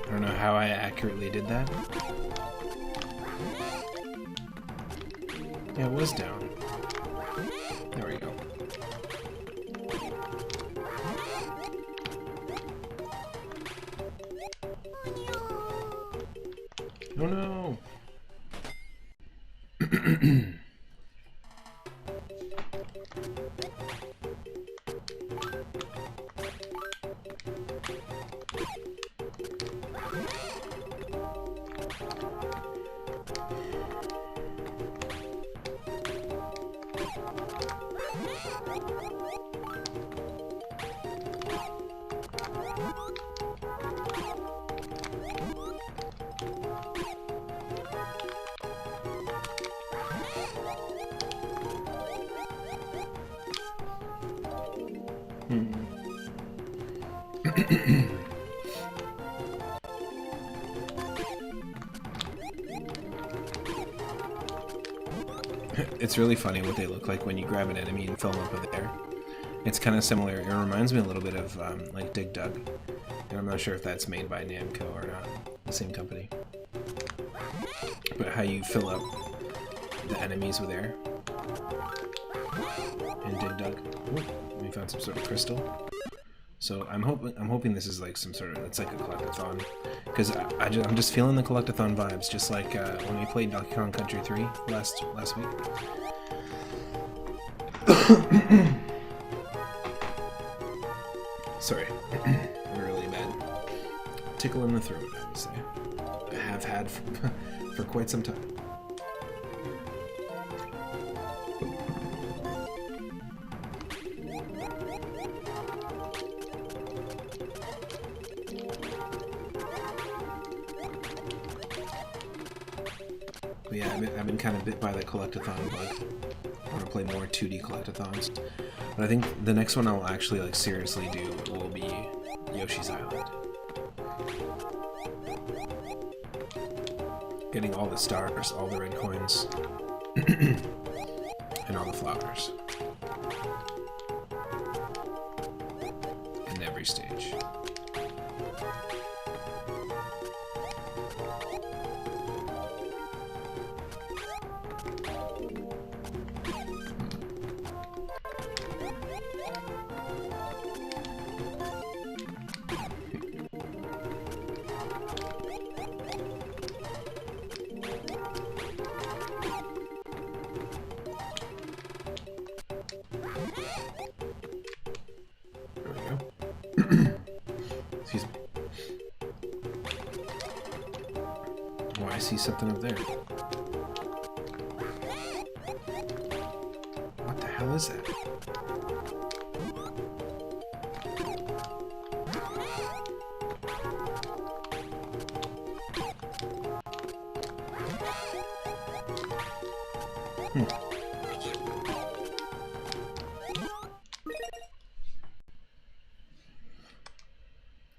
I don't know how I accurately did that. Yeah, it was down. There we go. Oh no! It's really funny what they look like when you grab an enemy and fill them up with air. It's kind of similar. It reminds me a little bit of like Dig Dug. And I'm not sure if that's made by Namco or not. The same company. But how you fill up the enemies with air. In Dig Dug. Ooh, we found some sort of crystal. So I'm hoping this is like some sort of, it's like a collectathon, because I'm just feeling the collectathon vibes, just like when we played Donkey Kong Country 3 last week. Sorry, I'm really bad. Tickle in the throat, I would say. I have had for quite some time. But yeah, I've been kind of bit by the collectathon bug. I want to play more 2D collectathons. But I think the next one I'll actually like seriously do will be Yoshi's Island. Getting all the stars, all the red coins, and all the flowers. In every stage. Excuse me. Oh, I see something up there. What the hell is that?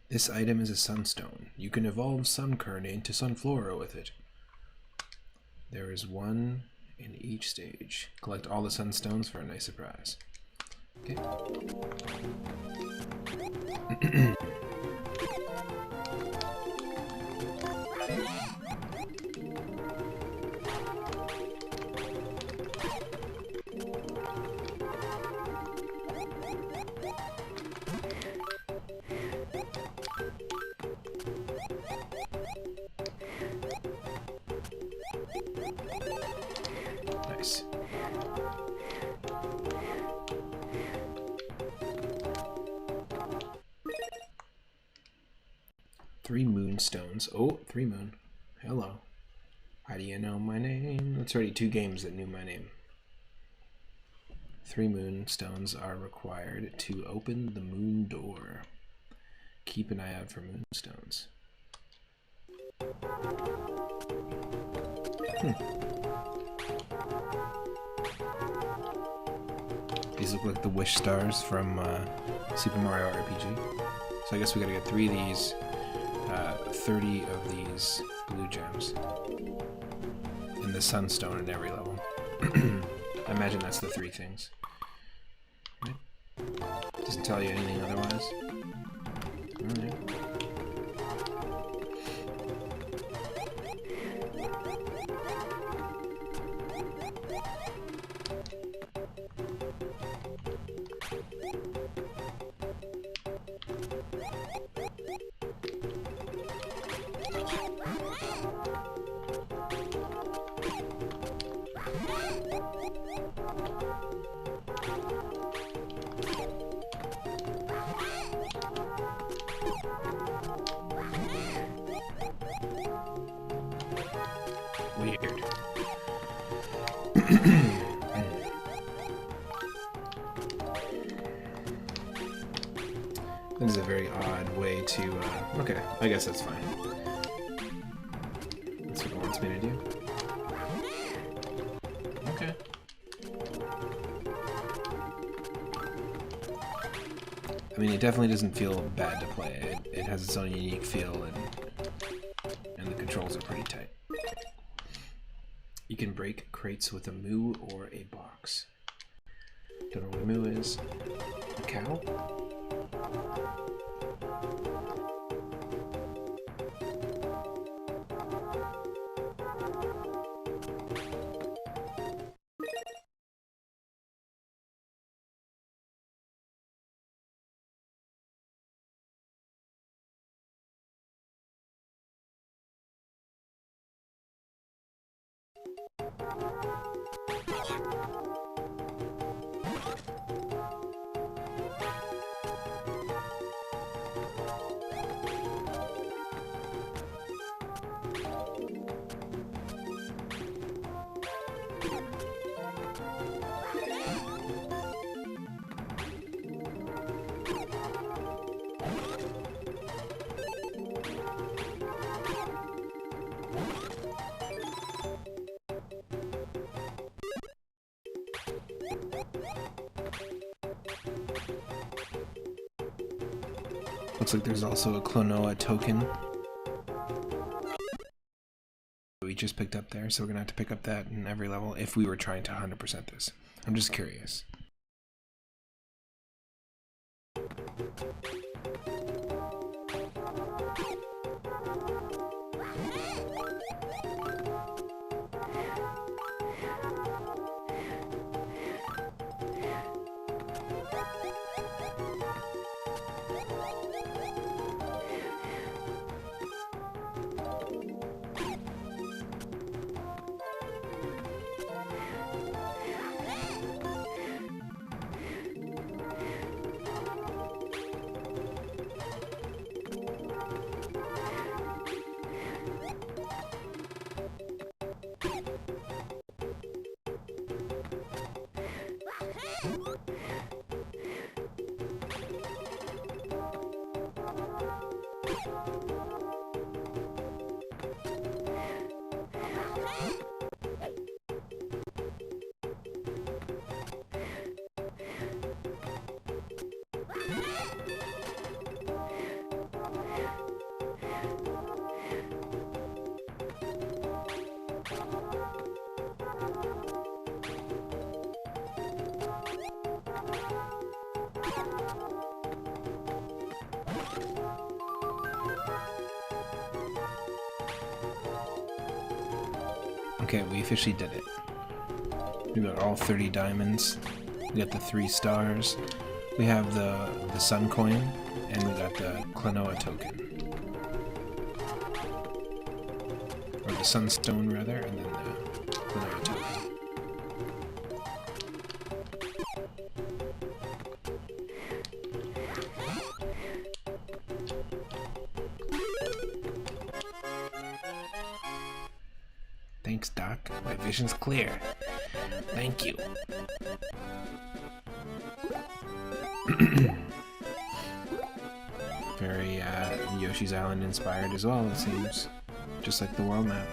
This item is a sunstone. You can evolve Sunkern into Sunflora with it. There is one in each stage. Collect all the sunstones for a nice surprise. Okay. Nice. Three moonstones. Oh, 3 moon. Hello. How do you know my name? That's already 2 games that knew my name. 3 moonstones are required to open the moon door. Keep an eye out for moonstones. These look like the wish stars from Super Mario RPG. So I guess we gotta get 3 of these, 30 of these blue gems, and the sunstone at every level. I imagine that's the 3 things. Right? Doesn't tell you anything otherwise. Alright. Weird. This is a very odd way to, okay, I guess that's fine. That's what it wants me to do. Okay. I mean, it definitely doesn't feel bad to play. It has its own unique feel, and the controls are pretty tight. You can break crates with a moo or a box. Don't know what a moo is. A cow? Looks like there's also a Klonoa token we just picked up there, so we're gonna have to pick up that in every level if we were trying to 100% this. I'm just curious. Okay, we officially did it. We got all 30 diamonds. We got the 3 stars. We have the sun coin, and we got the Klonoa token. Or the sunstone, rather, and then the Klonoa token. Thanks, Doc. My vision's clear. Thank you. Very Yoshi's Island inspired as well, it seems. Just like the world map.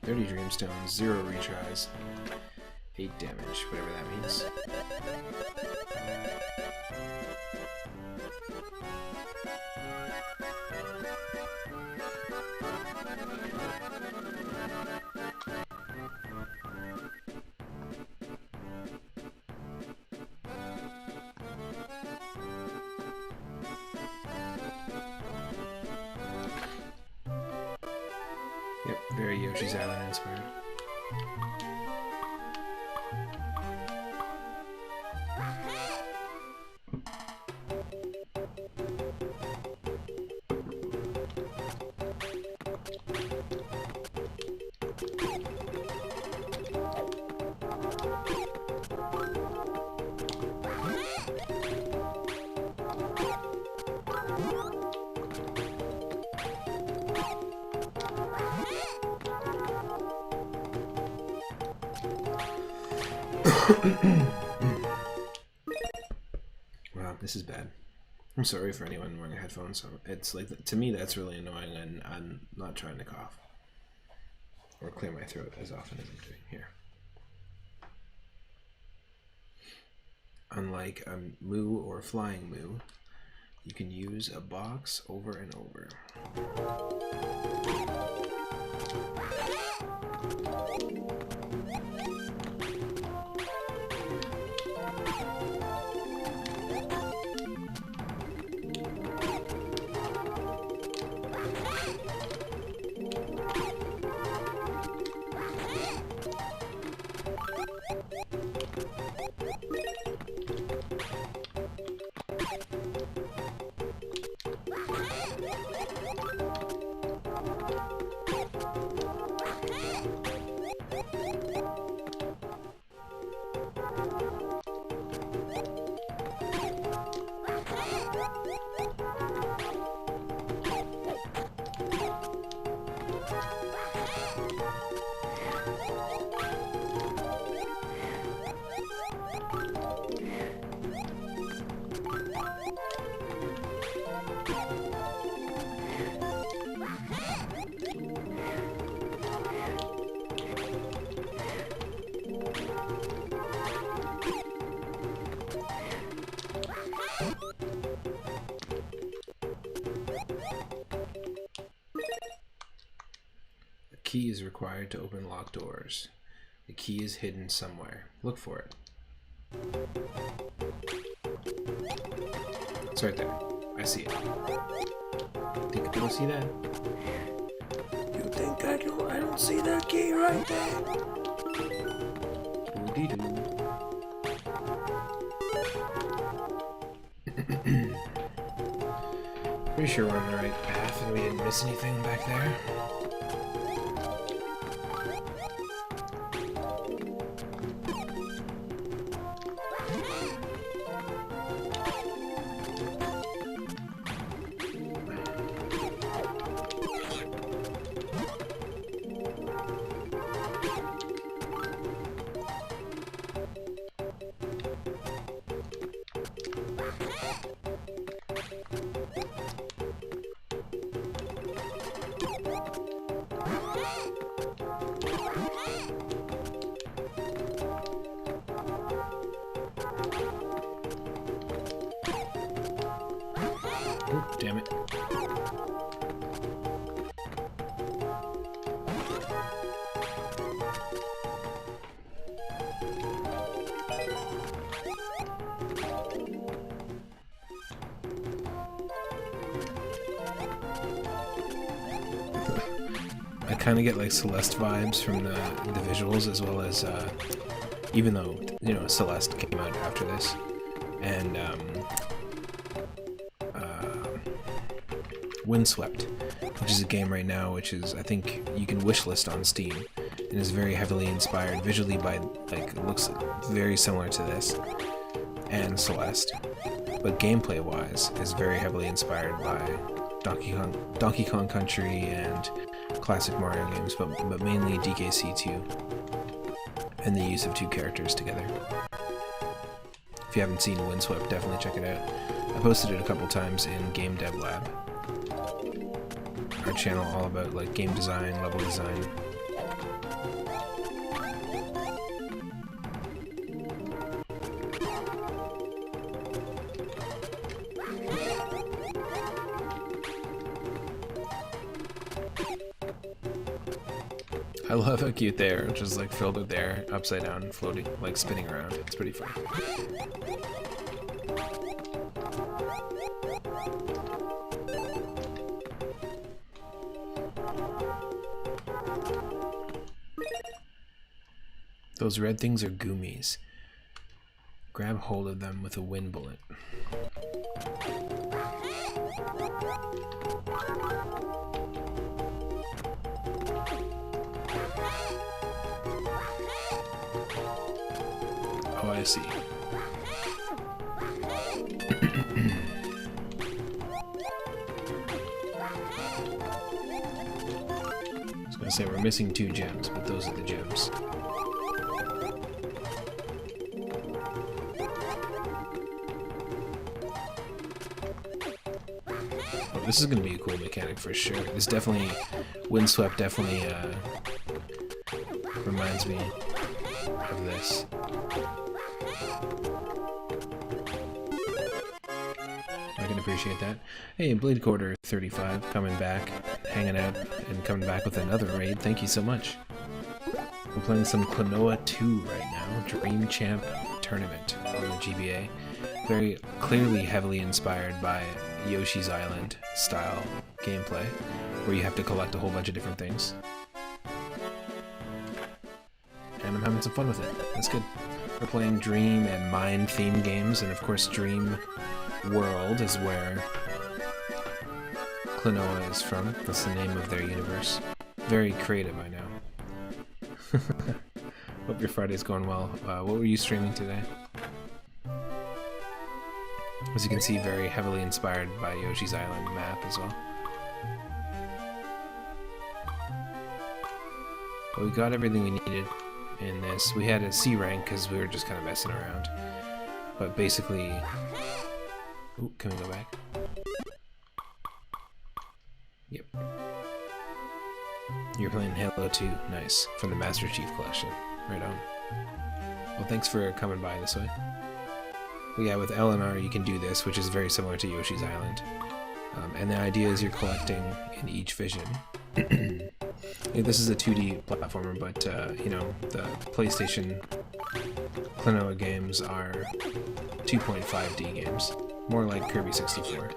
30 Dreamstones, 0 retries, 8 damage, whatever that means. Yep, very Yoshi's Island inspired. Wow, this is bad. I'm sorry for anyone wearing headphones. It's like, to me, that's really annoying, and I'm not trying to cough or clear my throat as often as I'm doing here. unlike a moo or flying moo, you can use a box over and over. A key is required to open locked doors. The key is hidden somewhere. Look for it. It's right there. I see it. Think I don't see that? You think I don't see that key right there? Doo-dee-doo. Pretty sure we're on the right path and we didn't miss anything back there. Oh, damn it. I kind of get like Celeste vibes from the visuals, as well as even though, you know, Celeste came out after this, and Windswept, which is a game right now which is, I think you can wishlist on Steam, and is very heavily inspired visually by, like, it looks very similar to this and Celeste, but gameplay wise is very heavily inspired by Donkey Kong Country and classic Mario games, but mainly DKC2 and the use of two characters together. If you haven't seen Windswept, definitely check it out. I posted it a couple times in Game Dev Lab, our channel all about like game design, level design. I love how cute they are, just like filled with air, upside down, floating, like spinning around. It's pretty fun. Those red things are goomies. Grab hold of them with a wind bullet. Oh, I see. I was gonna say we're missing 2 gems, but those are the gems. Oh, this is gonna be a cool mechanic for sure. This definitely, Windswept definitely reminds me of this. can appreciate that. Hey, Blade Quarter 35 coming back, hanging out, and coming back with another raid. Thank you so much. We're playing some Klonoa 2 right now, Dream Champ Tournament on the GBA. Very clearly heavily inspired by Yoshi's Island style gameplay, where you have to collect a whole bunch of different things. And I'm having some fun with it. That's good. We're playing Dream and Mine theme games, and of course Dream World is where Klonoa is from. That's the name of their universe. Very creative, I know. Hope your Friday's going well. What were you streaming today? As you can see, very heavily inspired by Yoshi's Island map as well. But we got everything we needed in this. We had a C rank because we were just kind of messing around. But basically... Ooh, can we go back? Yep. You're playing Halo 2. Nice. From the Master Chief Collection. Right on. Well, thanks for coming by this way. But yeah, with L and R you can do this, which is very similar to Yoshi's Island. And the idea is you're collecting in each vision. Yeah, this is a 2D platformer, but you know, the PlayStation Klonoa games are 2.5D games. More like Kirby 64.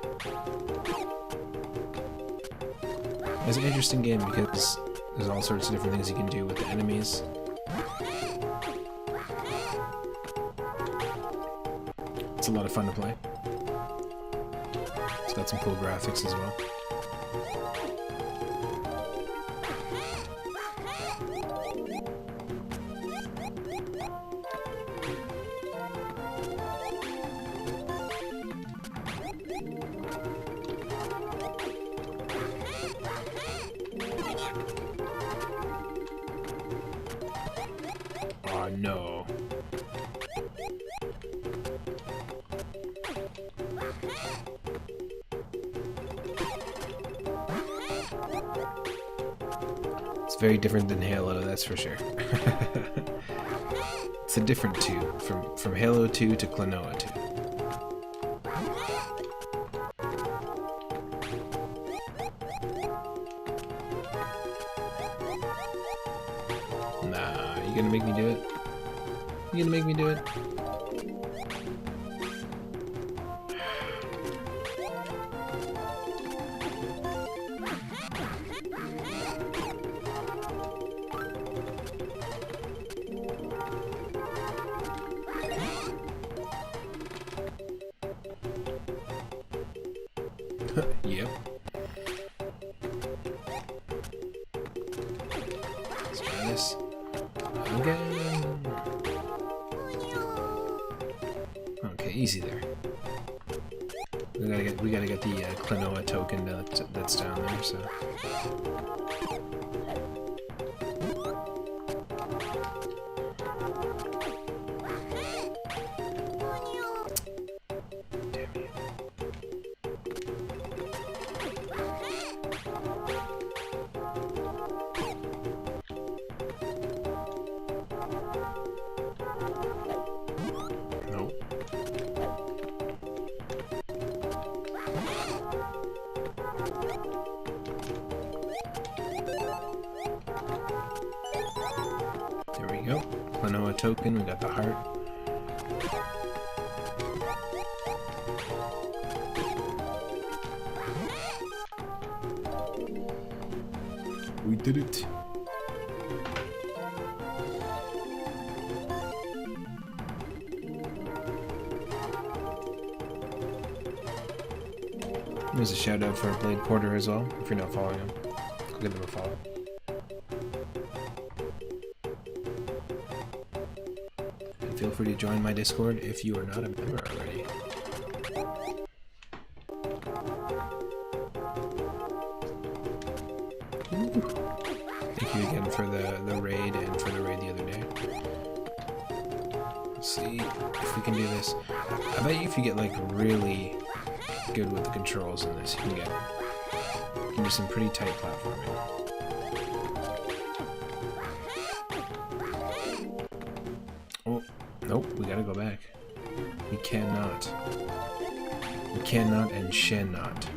It's an interesting game because there's all sorts of different things you can do with the enemies. It's a lot of fun to play. It's got some cool graphics as well. Oh no. It's very different than Halo, that's for sure. It's a different 2, from Halo 2 to Klonoa 2. Nah, you gonna make me do it? You gonna make me do it? Yep. Let's try this again. Okay, easy there. We gotta get the Klonoa token that's down there. So. There we go. Klonoa token, we got the heart. We did it. There's a shout out for Blade Porter as well, if you're not following him. Go give them a follow. And feel free to join my Discord if you are not a member already. Thank you again for the raid and for the raid the other day. Let's see if we can do this. I bet you if you get like really good with the controls in this, you can do some pretty tight platforming. Oh, nope, we gotta go back. We cannot. You cannot and shall not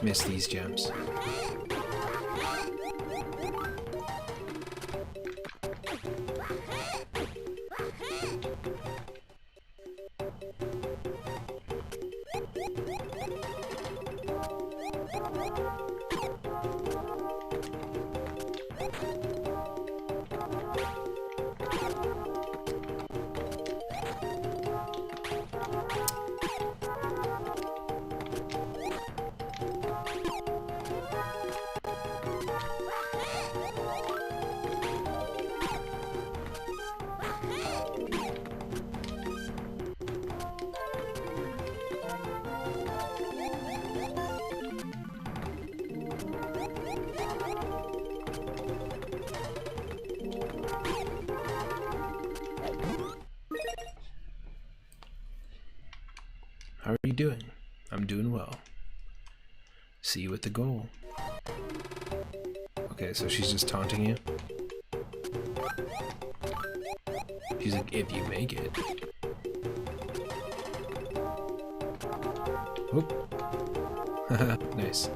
miss these gems. How are you doing? I'm doing well. See you at the goal. Okay, so she's just taunting you? She's like, if you make it. Oop. Nice.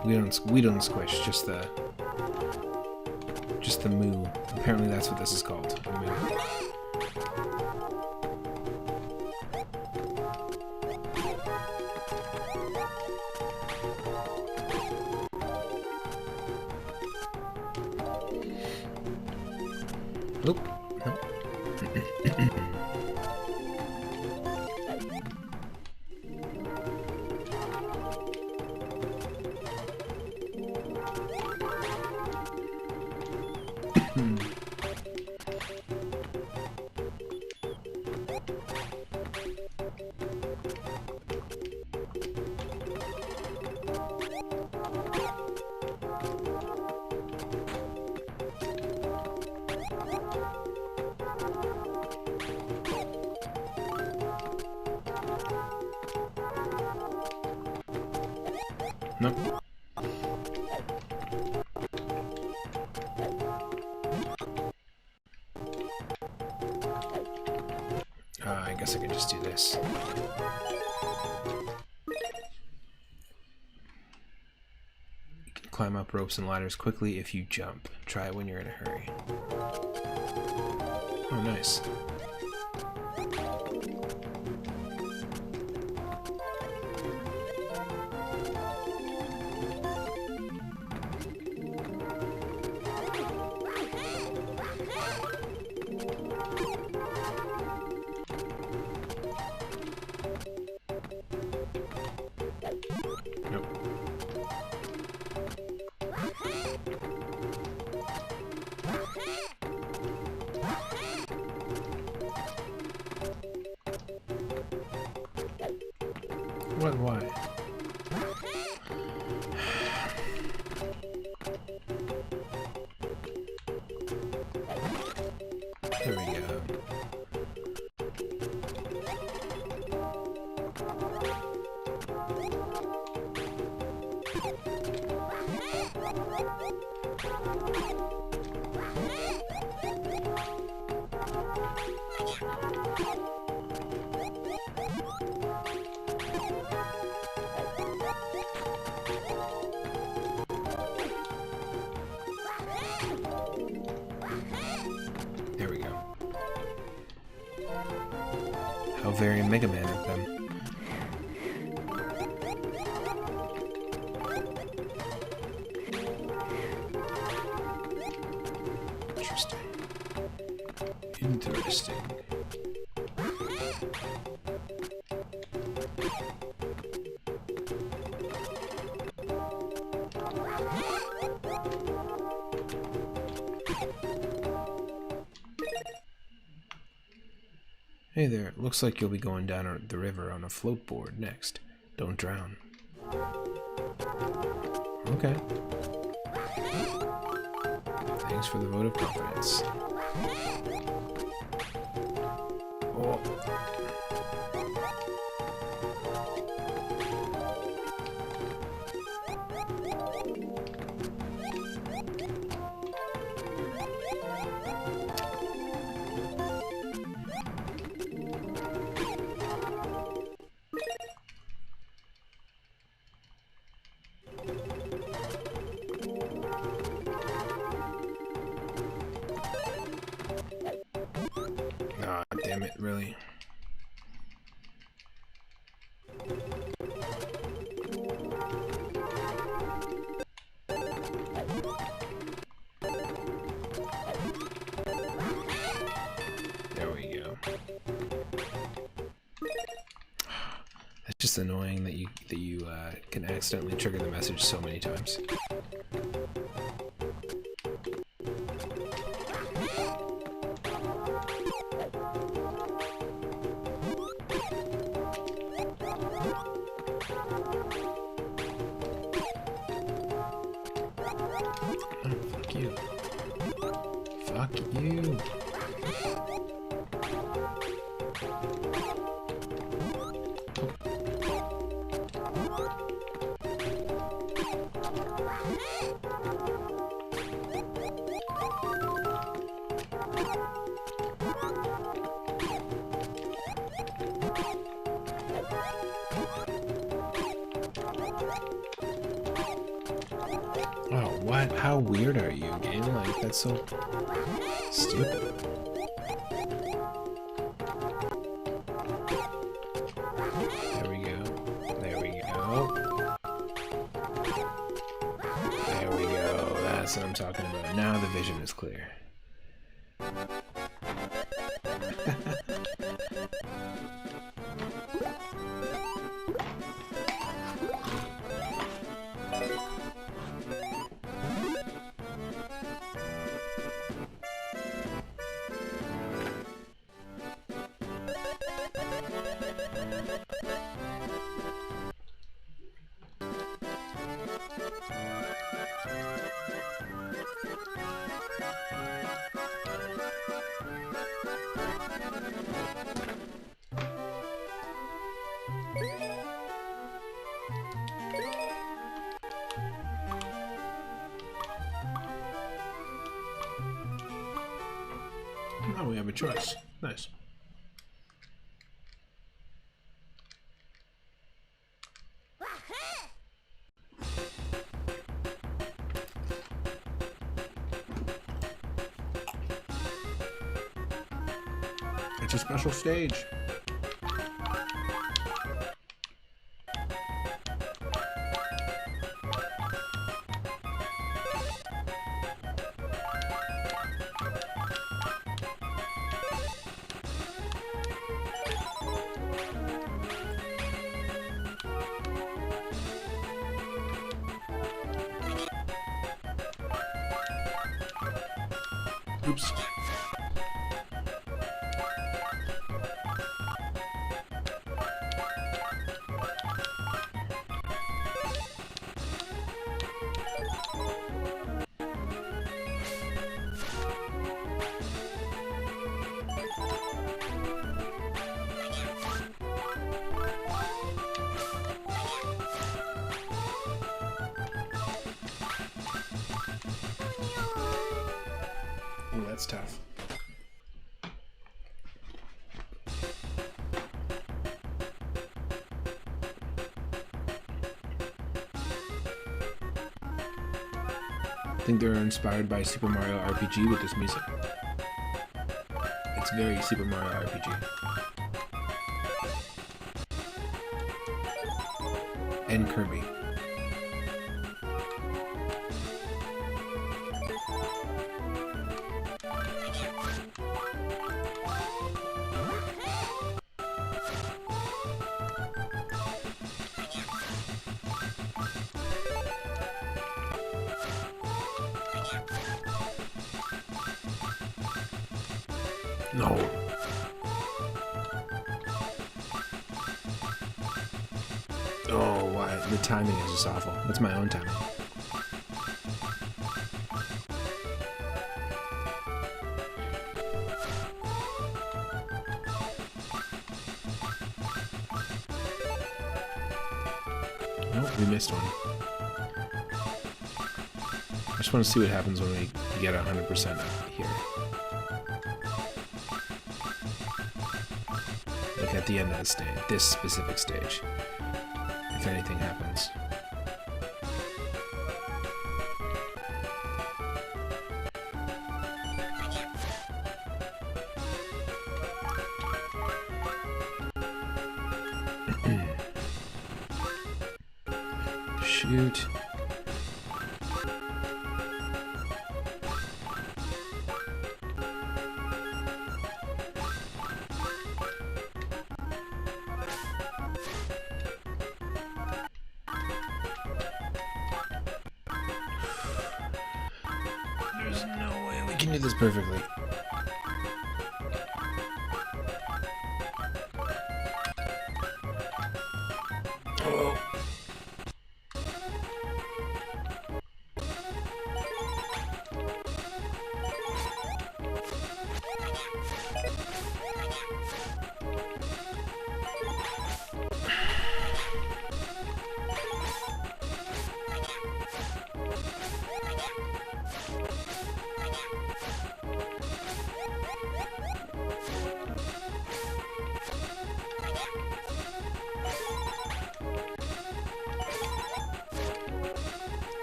We don't squish, just the moo. Apparently that's what this is called. A moo. Oop. Nope. I guess I can just do this. You can climb up ropes and ladders quickly if you jump. Try it when you're in a hurry. Oh, nice. What? Why? There we go. There we go. How very Mega Man of them. Interesting. Interesting. Hey there, looks like you'll be going down the river on a float board next. Don't drown. Okay. Thanks for the vote of confidence. Oh. it, really. There we go. It's just annoying that you can accidentally trigger the message so many times. Fuck you. Fuck you. Oh, what? How weird are you, game? Like, that's so stupid. There we go. There we go. There we go. That's what I'm talking about. Now the vision is clear. Oh, we have a choice. Nice. It's a special stage. Oops. Ooh, that's tough. I think they're inspired by Super Mario RPG with this music. It's very Super Mario RPG. And Kirby. No. Oh, why? The timing is just awful. That's my own timing. Nope, we missed one. I just want to see what happens when we get 100% here. Like at the end of the stage, this specific stage, if anything happens. Shoot. There's no way we can do this perfectly. Oh.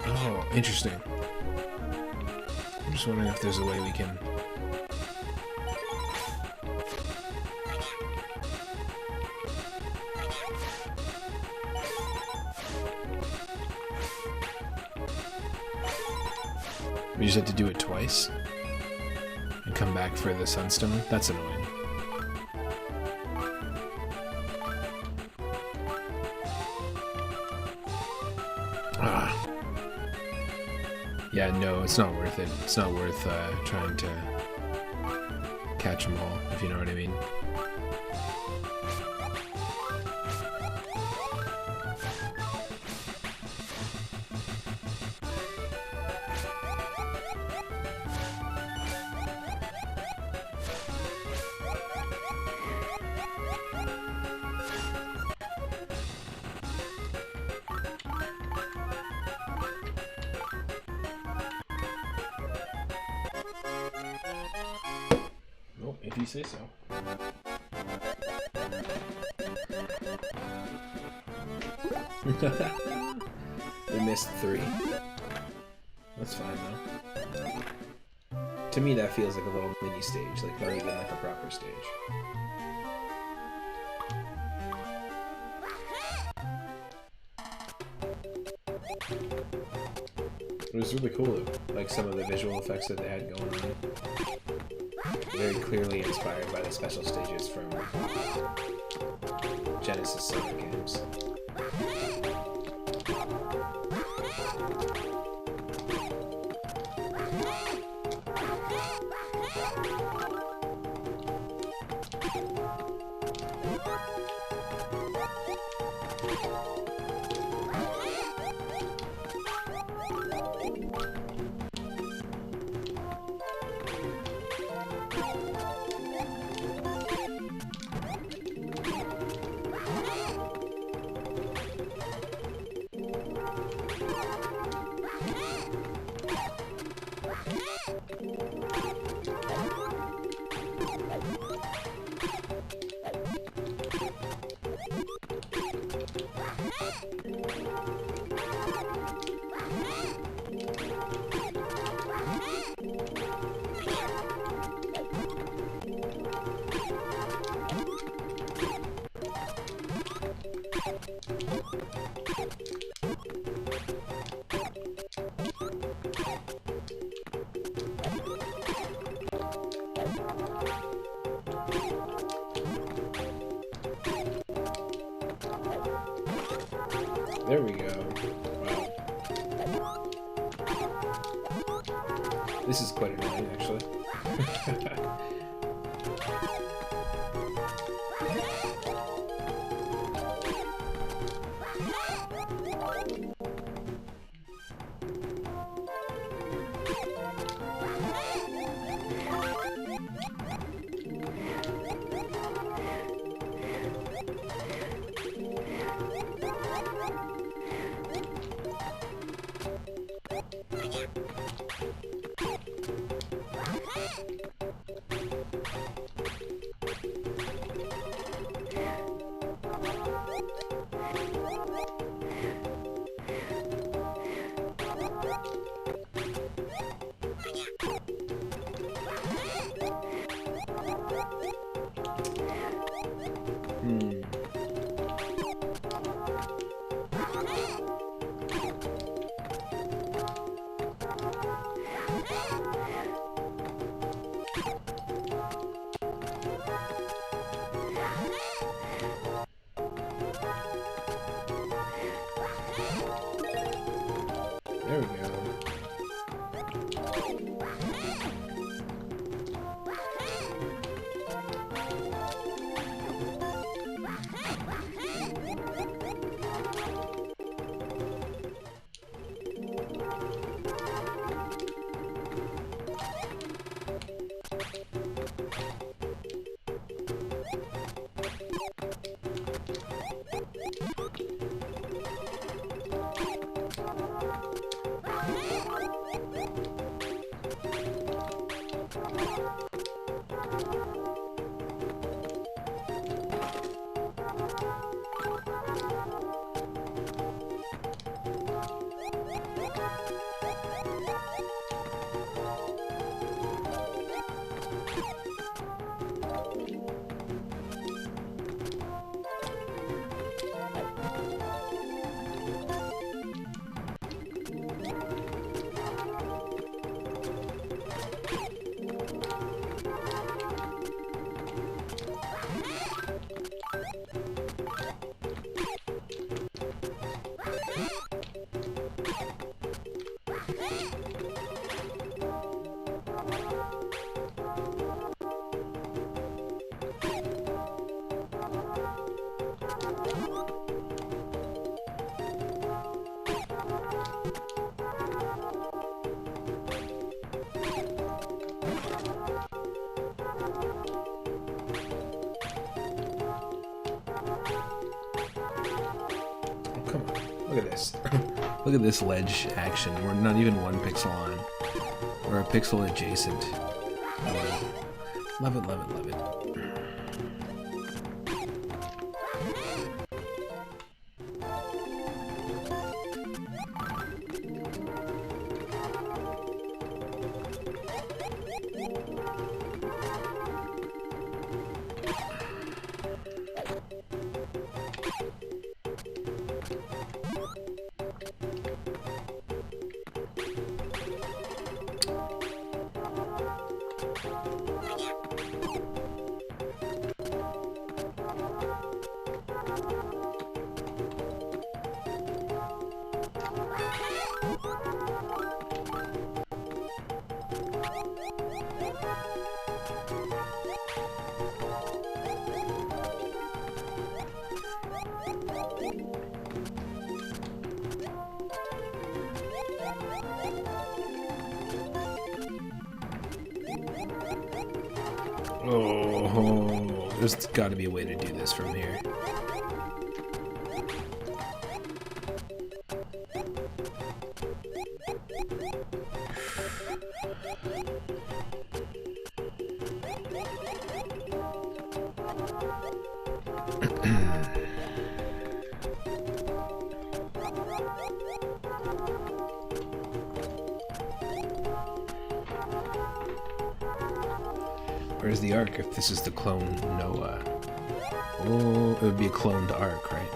Oh, interesting. I'm just wondering if there's a way we can... We just have to do it twice? And come back for the sunstone? That's annoying. Ah. Yeah, no, it's not worth it. It's not worth trying to catch them all, if you know what I mean. Oh, if you say so. We missed 3. That's fine though. To me that feels like a little mini stage, like not even like a proper stage. It was really cool though, like some of the visual effects that they had going on. Very clearly inspired by the special stages from Genesis Sonic games. There we go. Wow. This is quite annoying, actually. Look at this. Look at this ledge action. We're not even 1 pixel on. We're a pixel adjacent. Love it, love it, love it. Oh, there's got to be a way to do this from here. Where's the arc if this is the clone Noah? Oh, it would be a cloned arc, right?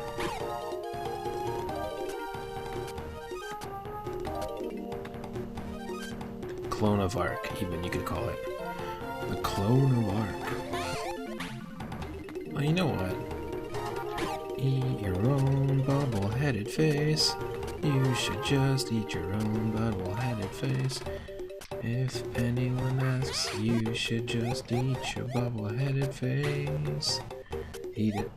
Clone of arc, even you could call it. The clone of arc. Oh, you know what? Eat your own bubble-headed face. You should just eat your own bubble-headed face. If anyone asks, you should just eat your bubble-headed face. Eat it.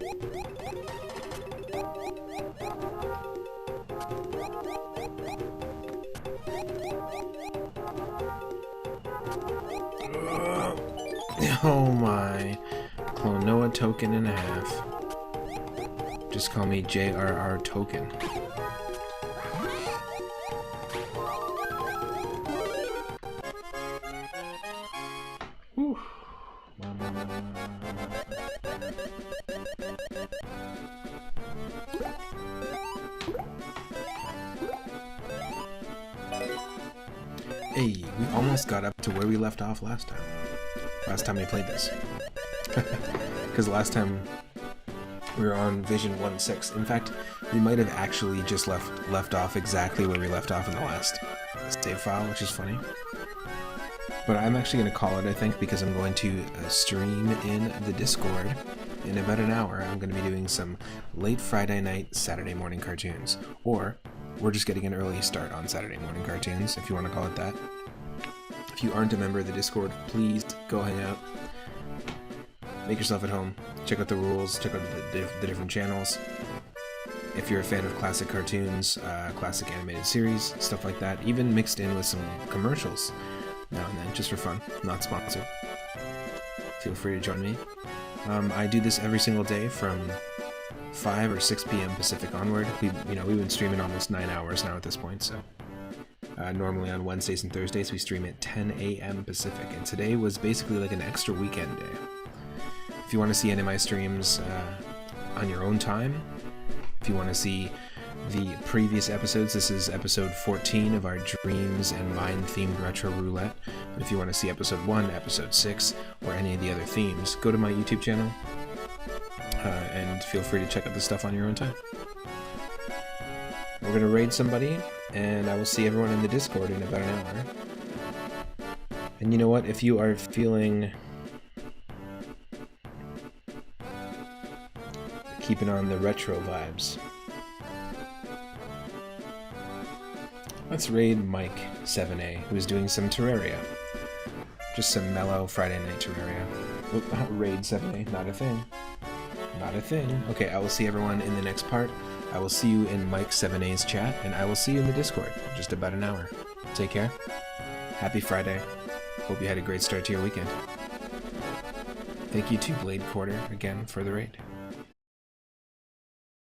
Oh my. Clone Noah token and a half. Just call me JRR token. Whew. Hey, we almost got up to where we left off last time. Last time we played this. Because last time we were on Vision 1-6. In fact, we might have actually just left off exactly where we left off in the last save file, which is funny. But I'm actually going to call it, I think, because I'm going to stream in the Discord in about an hour. I'm going to be doing some late Friday night, Saturday morning cartoons. Or we're just getting an early start on Saturday morning cartoons, if you want to call it that. If you aren't a member of the Discord, please go hang out. Make yourself at home. Check out the rules, check out the different channels. If you're a fan of classic cartoons, classic animated series, stuff like that, even mixed in with some commercials now and then, just for fun, not sponsored. Feel free to join me. I do this every single day from 5 or 6 p.m. Pacific onward. We've been streaming almost 9 hours now at this point, so normally on Wednesdays and Thursdays we stream at 10 a.m. Pacific, and today was basically like an extra weekend day. If you want to see any of my streams on your own time, if you want to see the previous episodes, this is episode 14 of our Dreams and Mind themed retro roulette. But if you want to see episode 1, episode 6, or any of the other themes, go to my YouTube channel and feel free to check out the stuff on your own time. We're going to raid somebody, and I will see everyone in the Discord in about an hour. And you know what? If you are feeling keeping on the retro vibes, let's raid Mike 7A, who's doing some Terraria. Just some mellow Friday night Terraria. Oh, raid 7A, not a thing. Not a thing. Okay, I will see everyone in the next part. I will see you in Mike 7A's chat, and I will see you in the Discord in just about an hour. Take care. Happy Friday. Hope you had a great start to your weekend. Thank you to Blade Quarter again for the raid.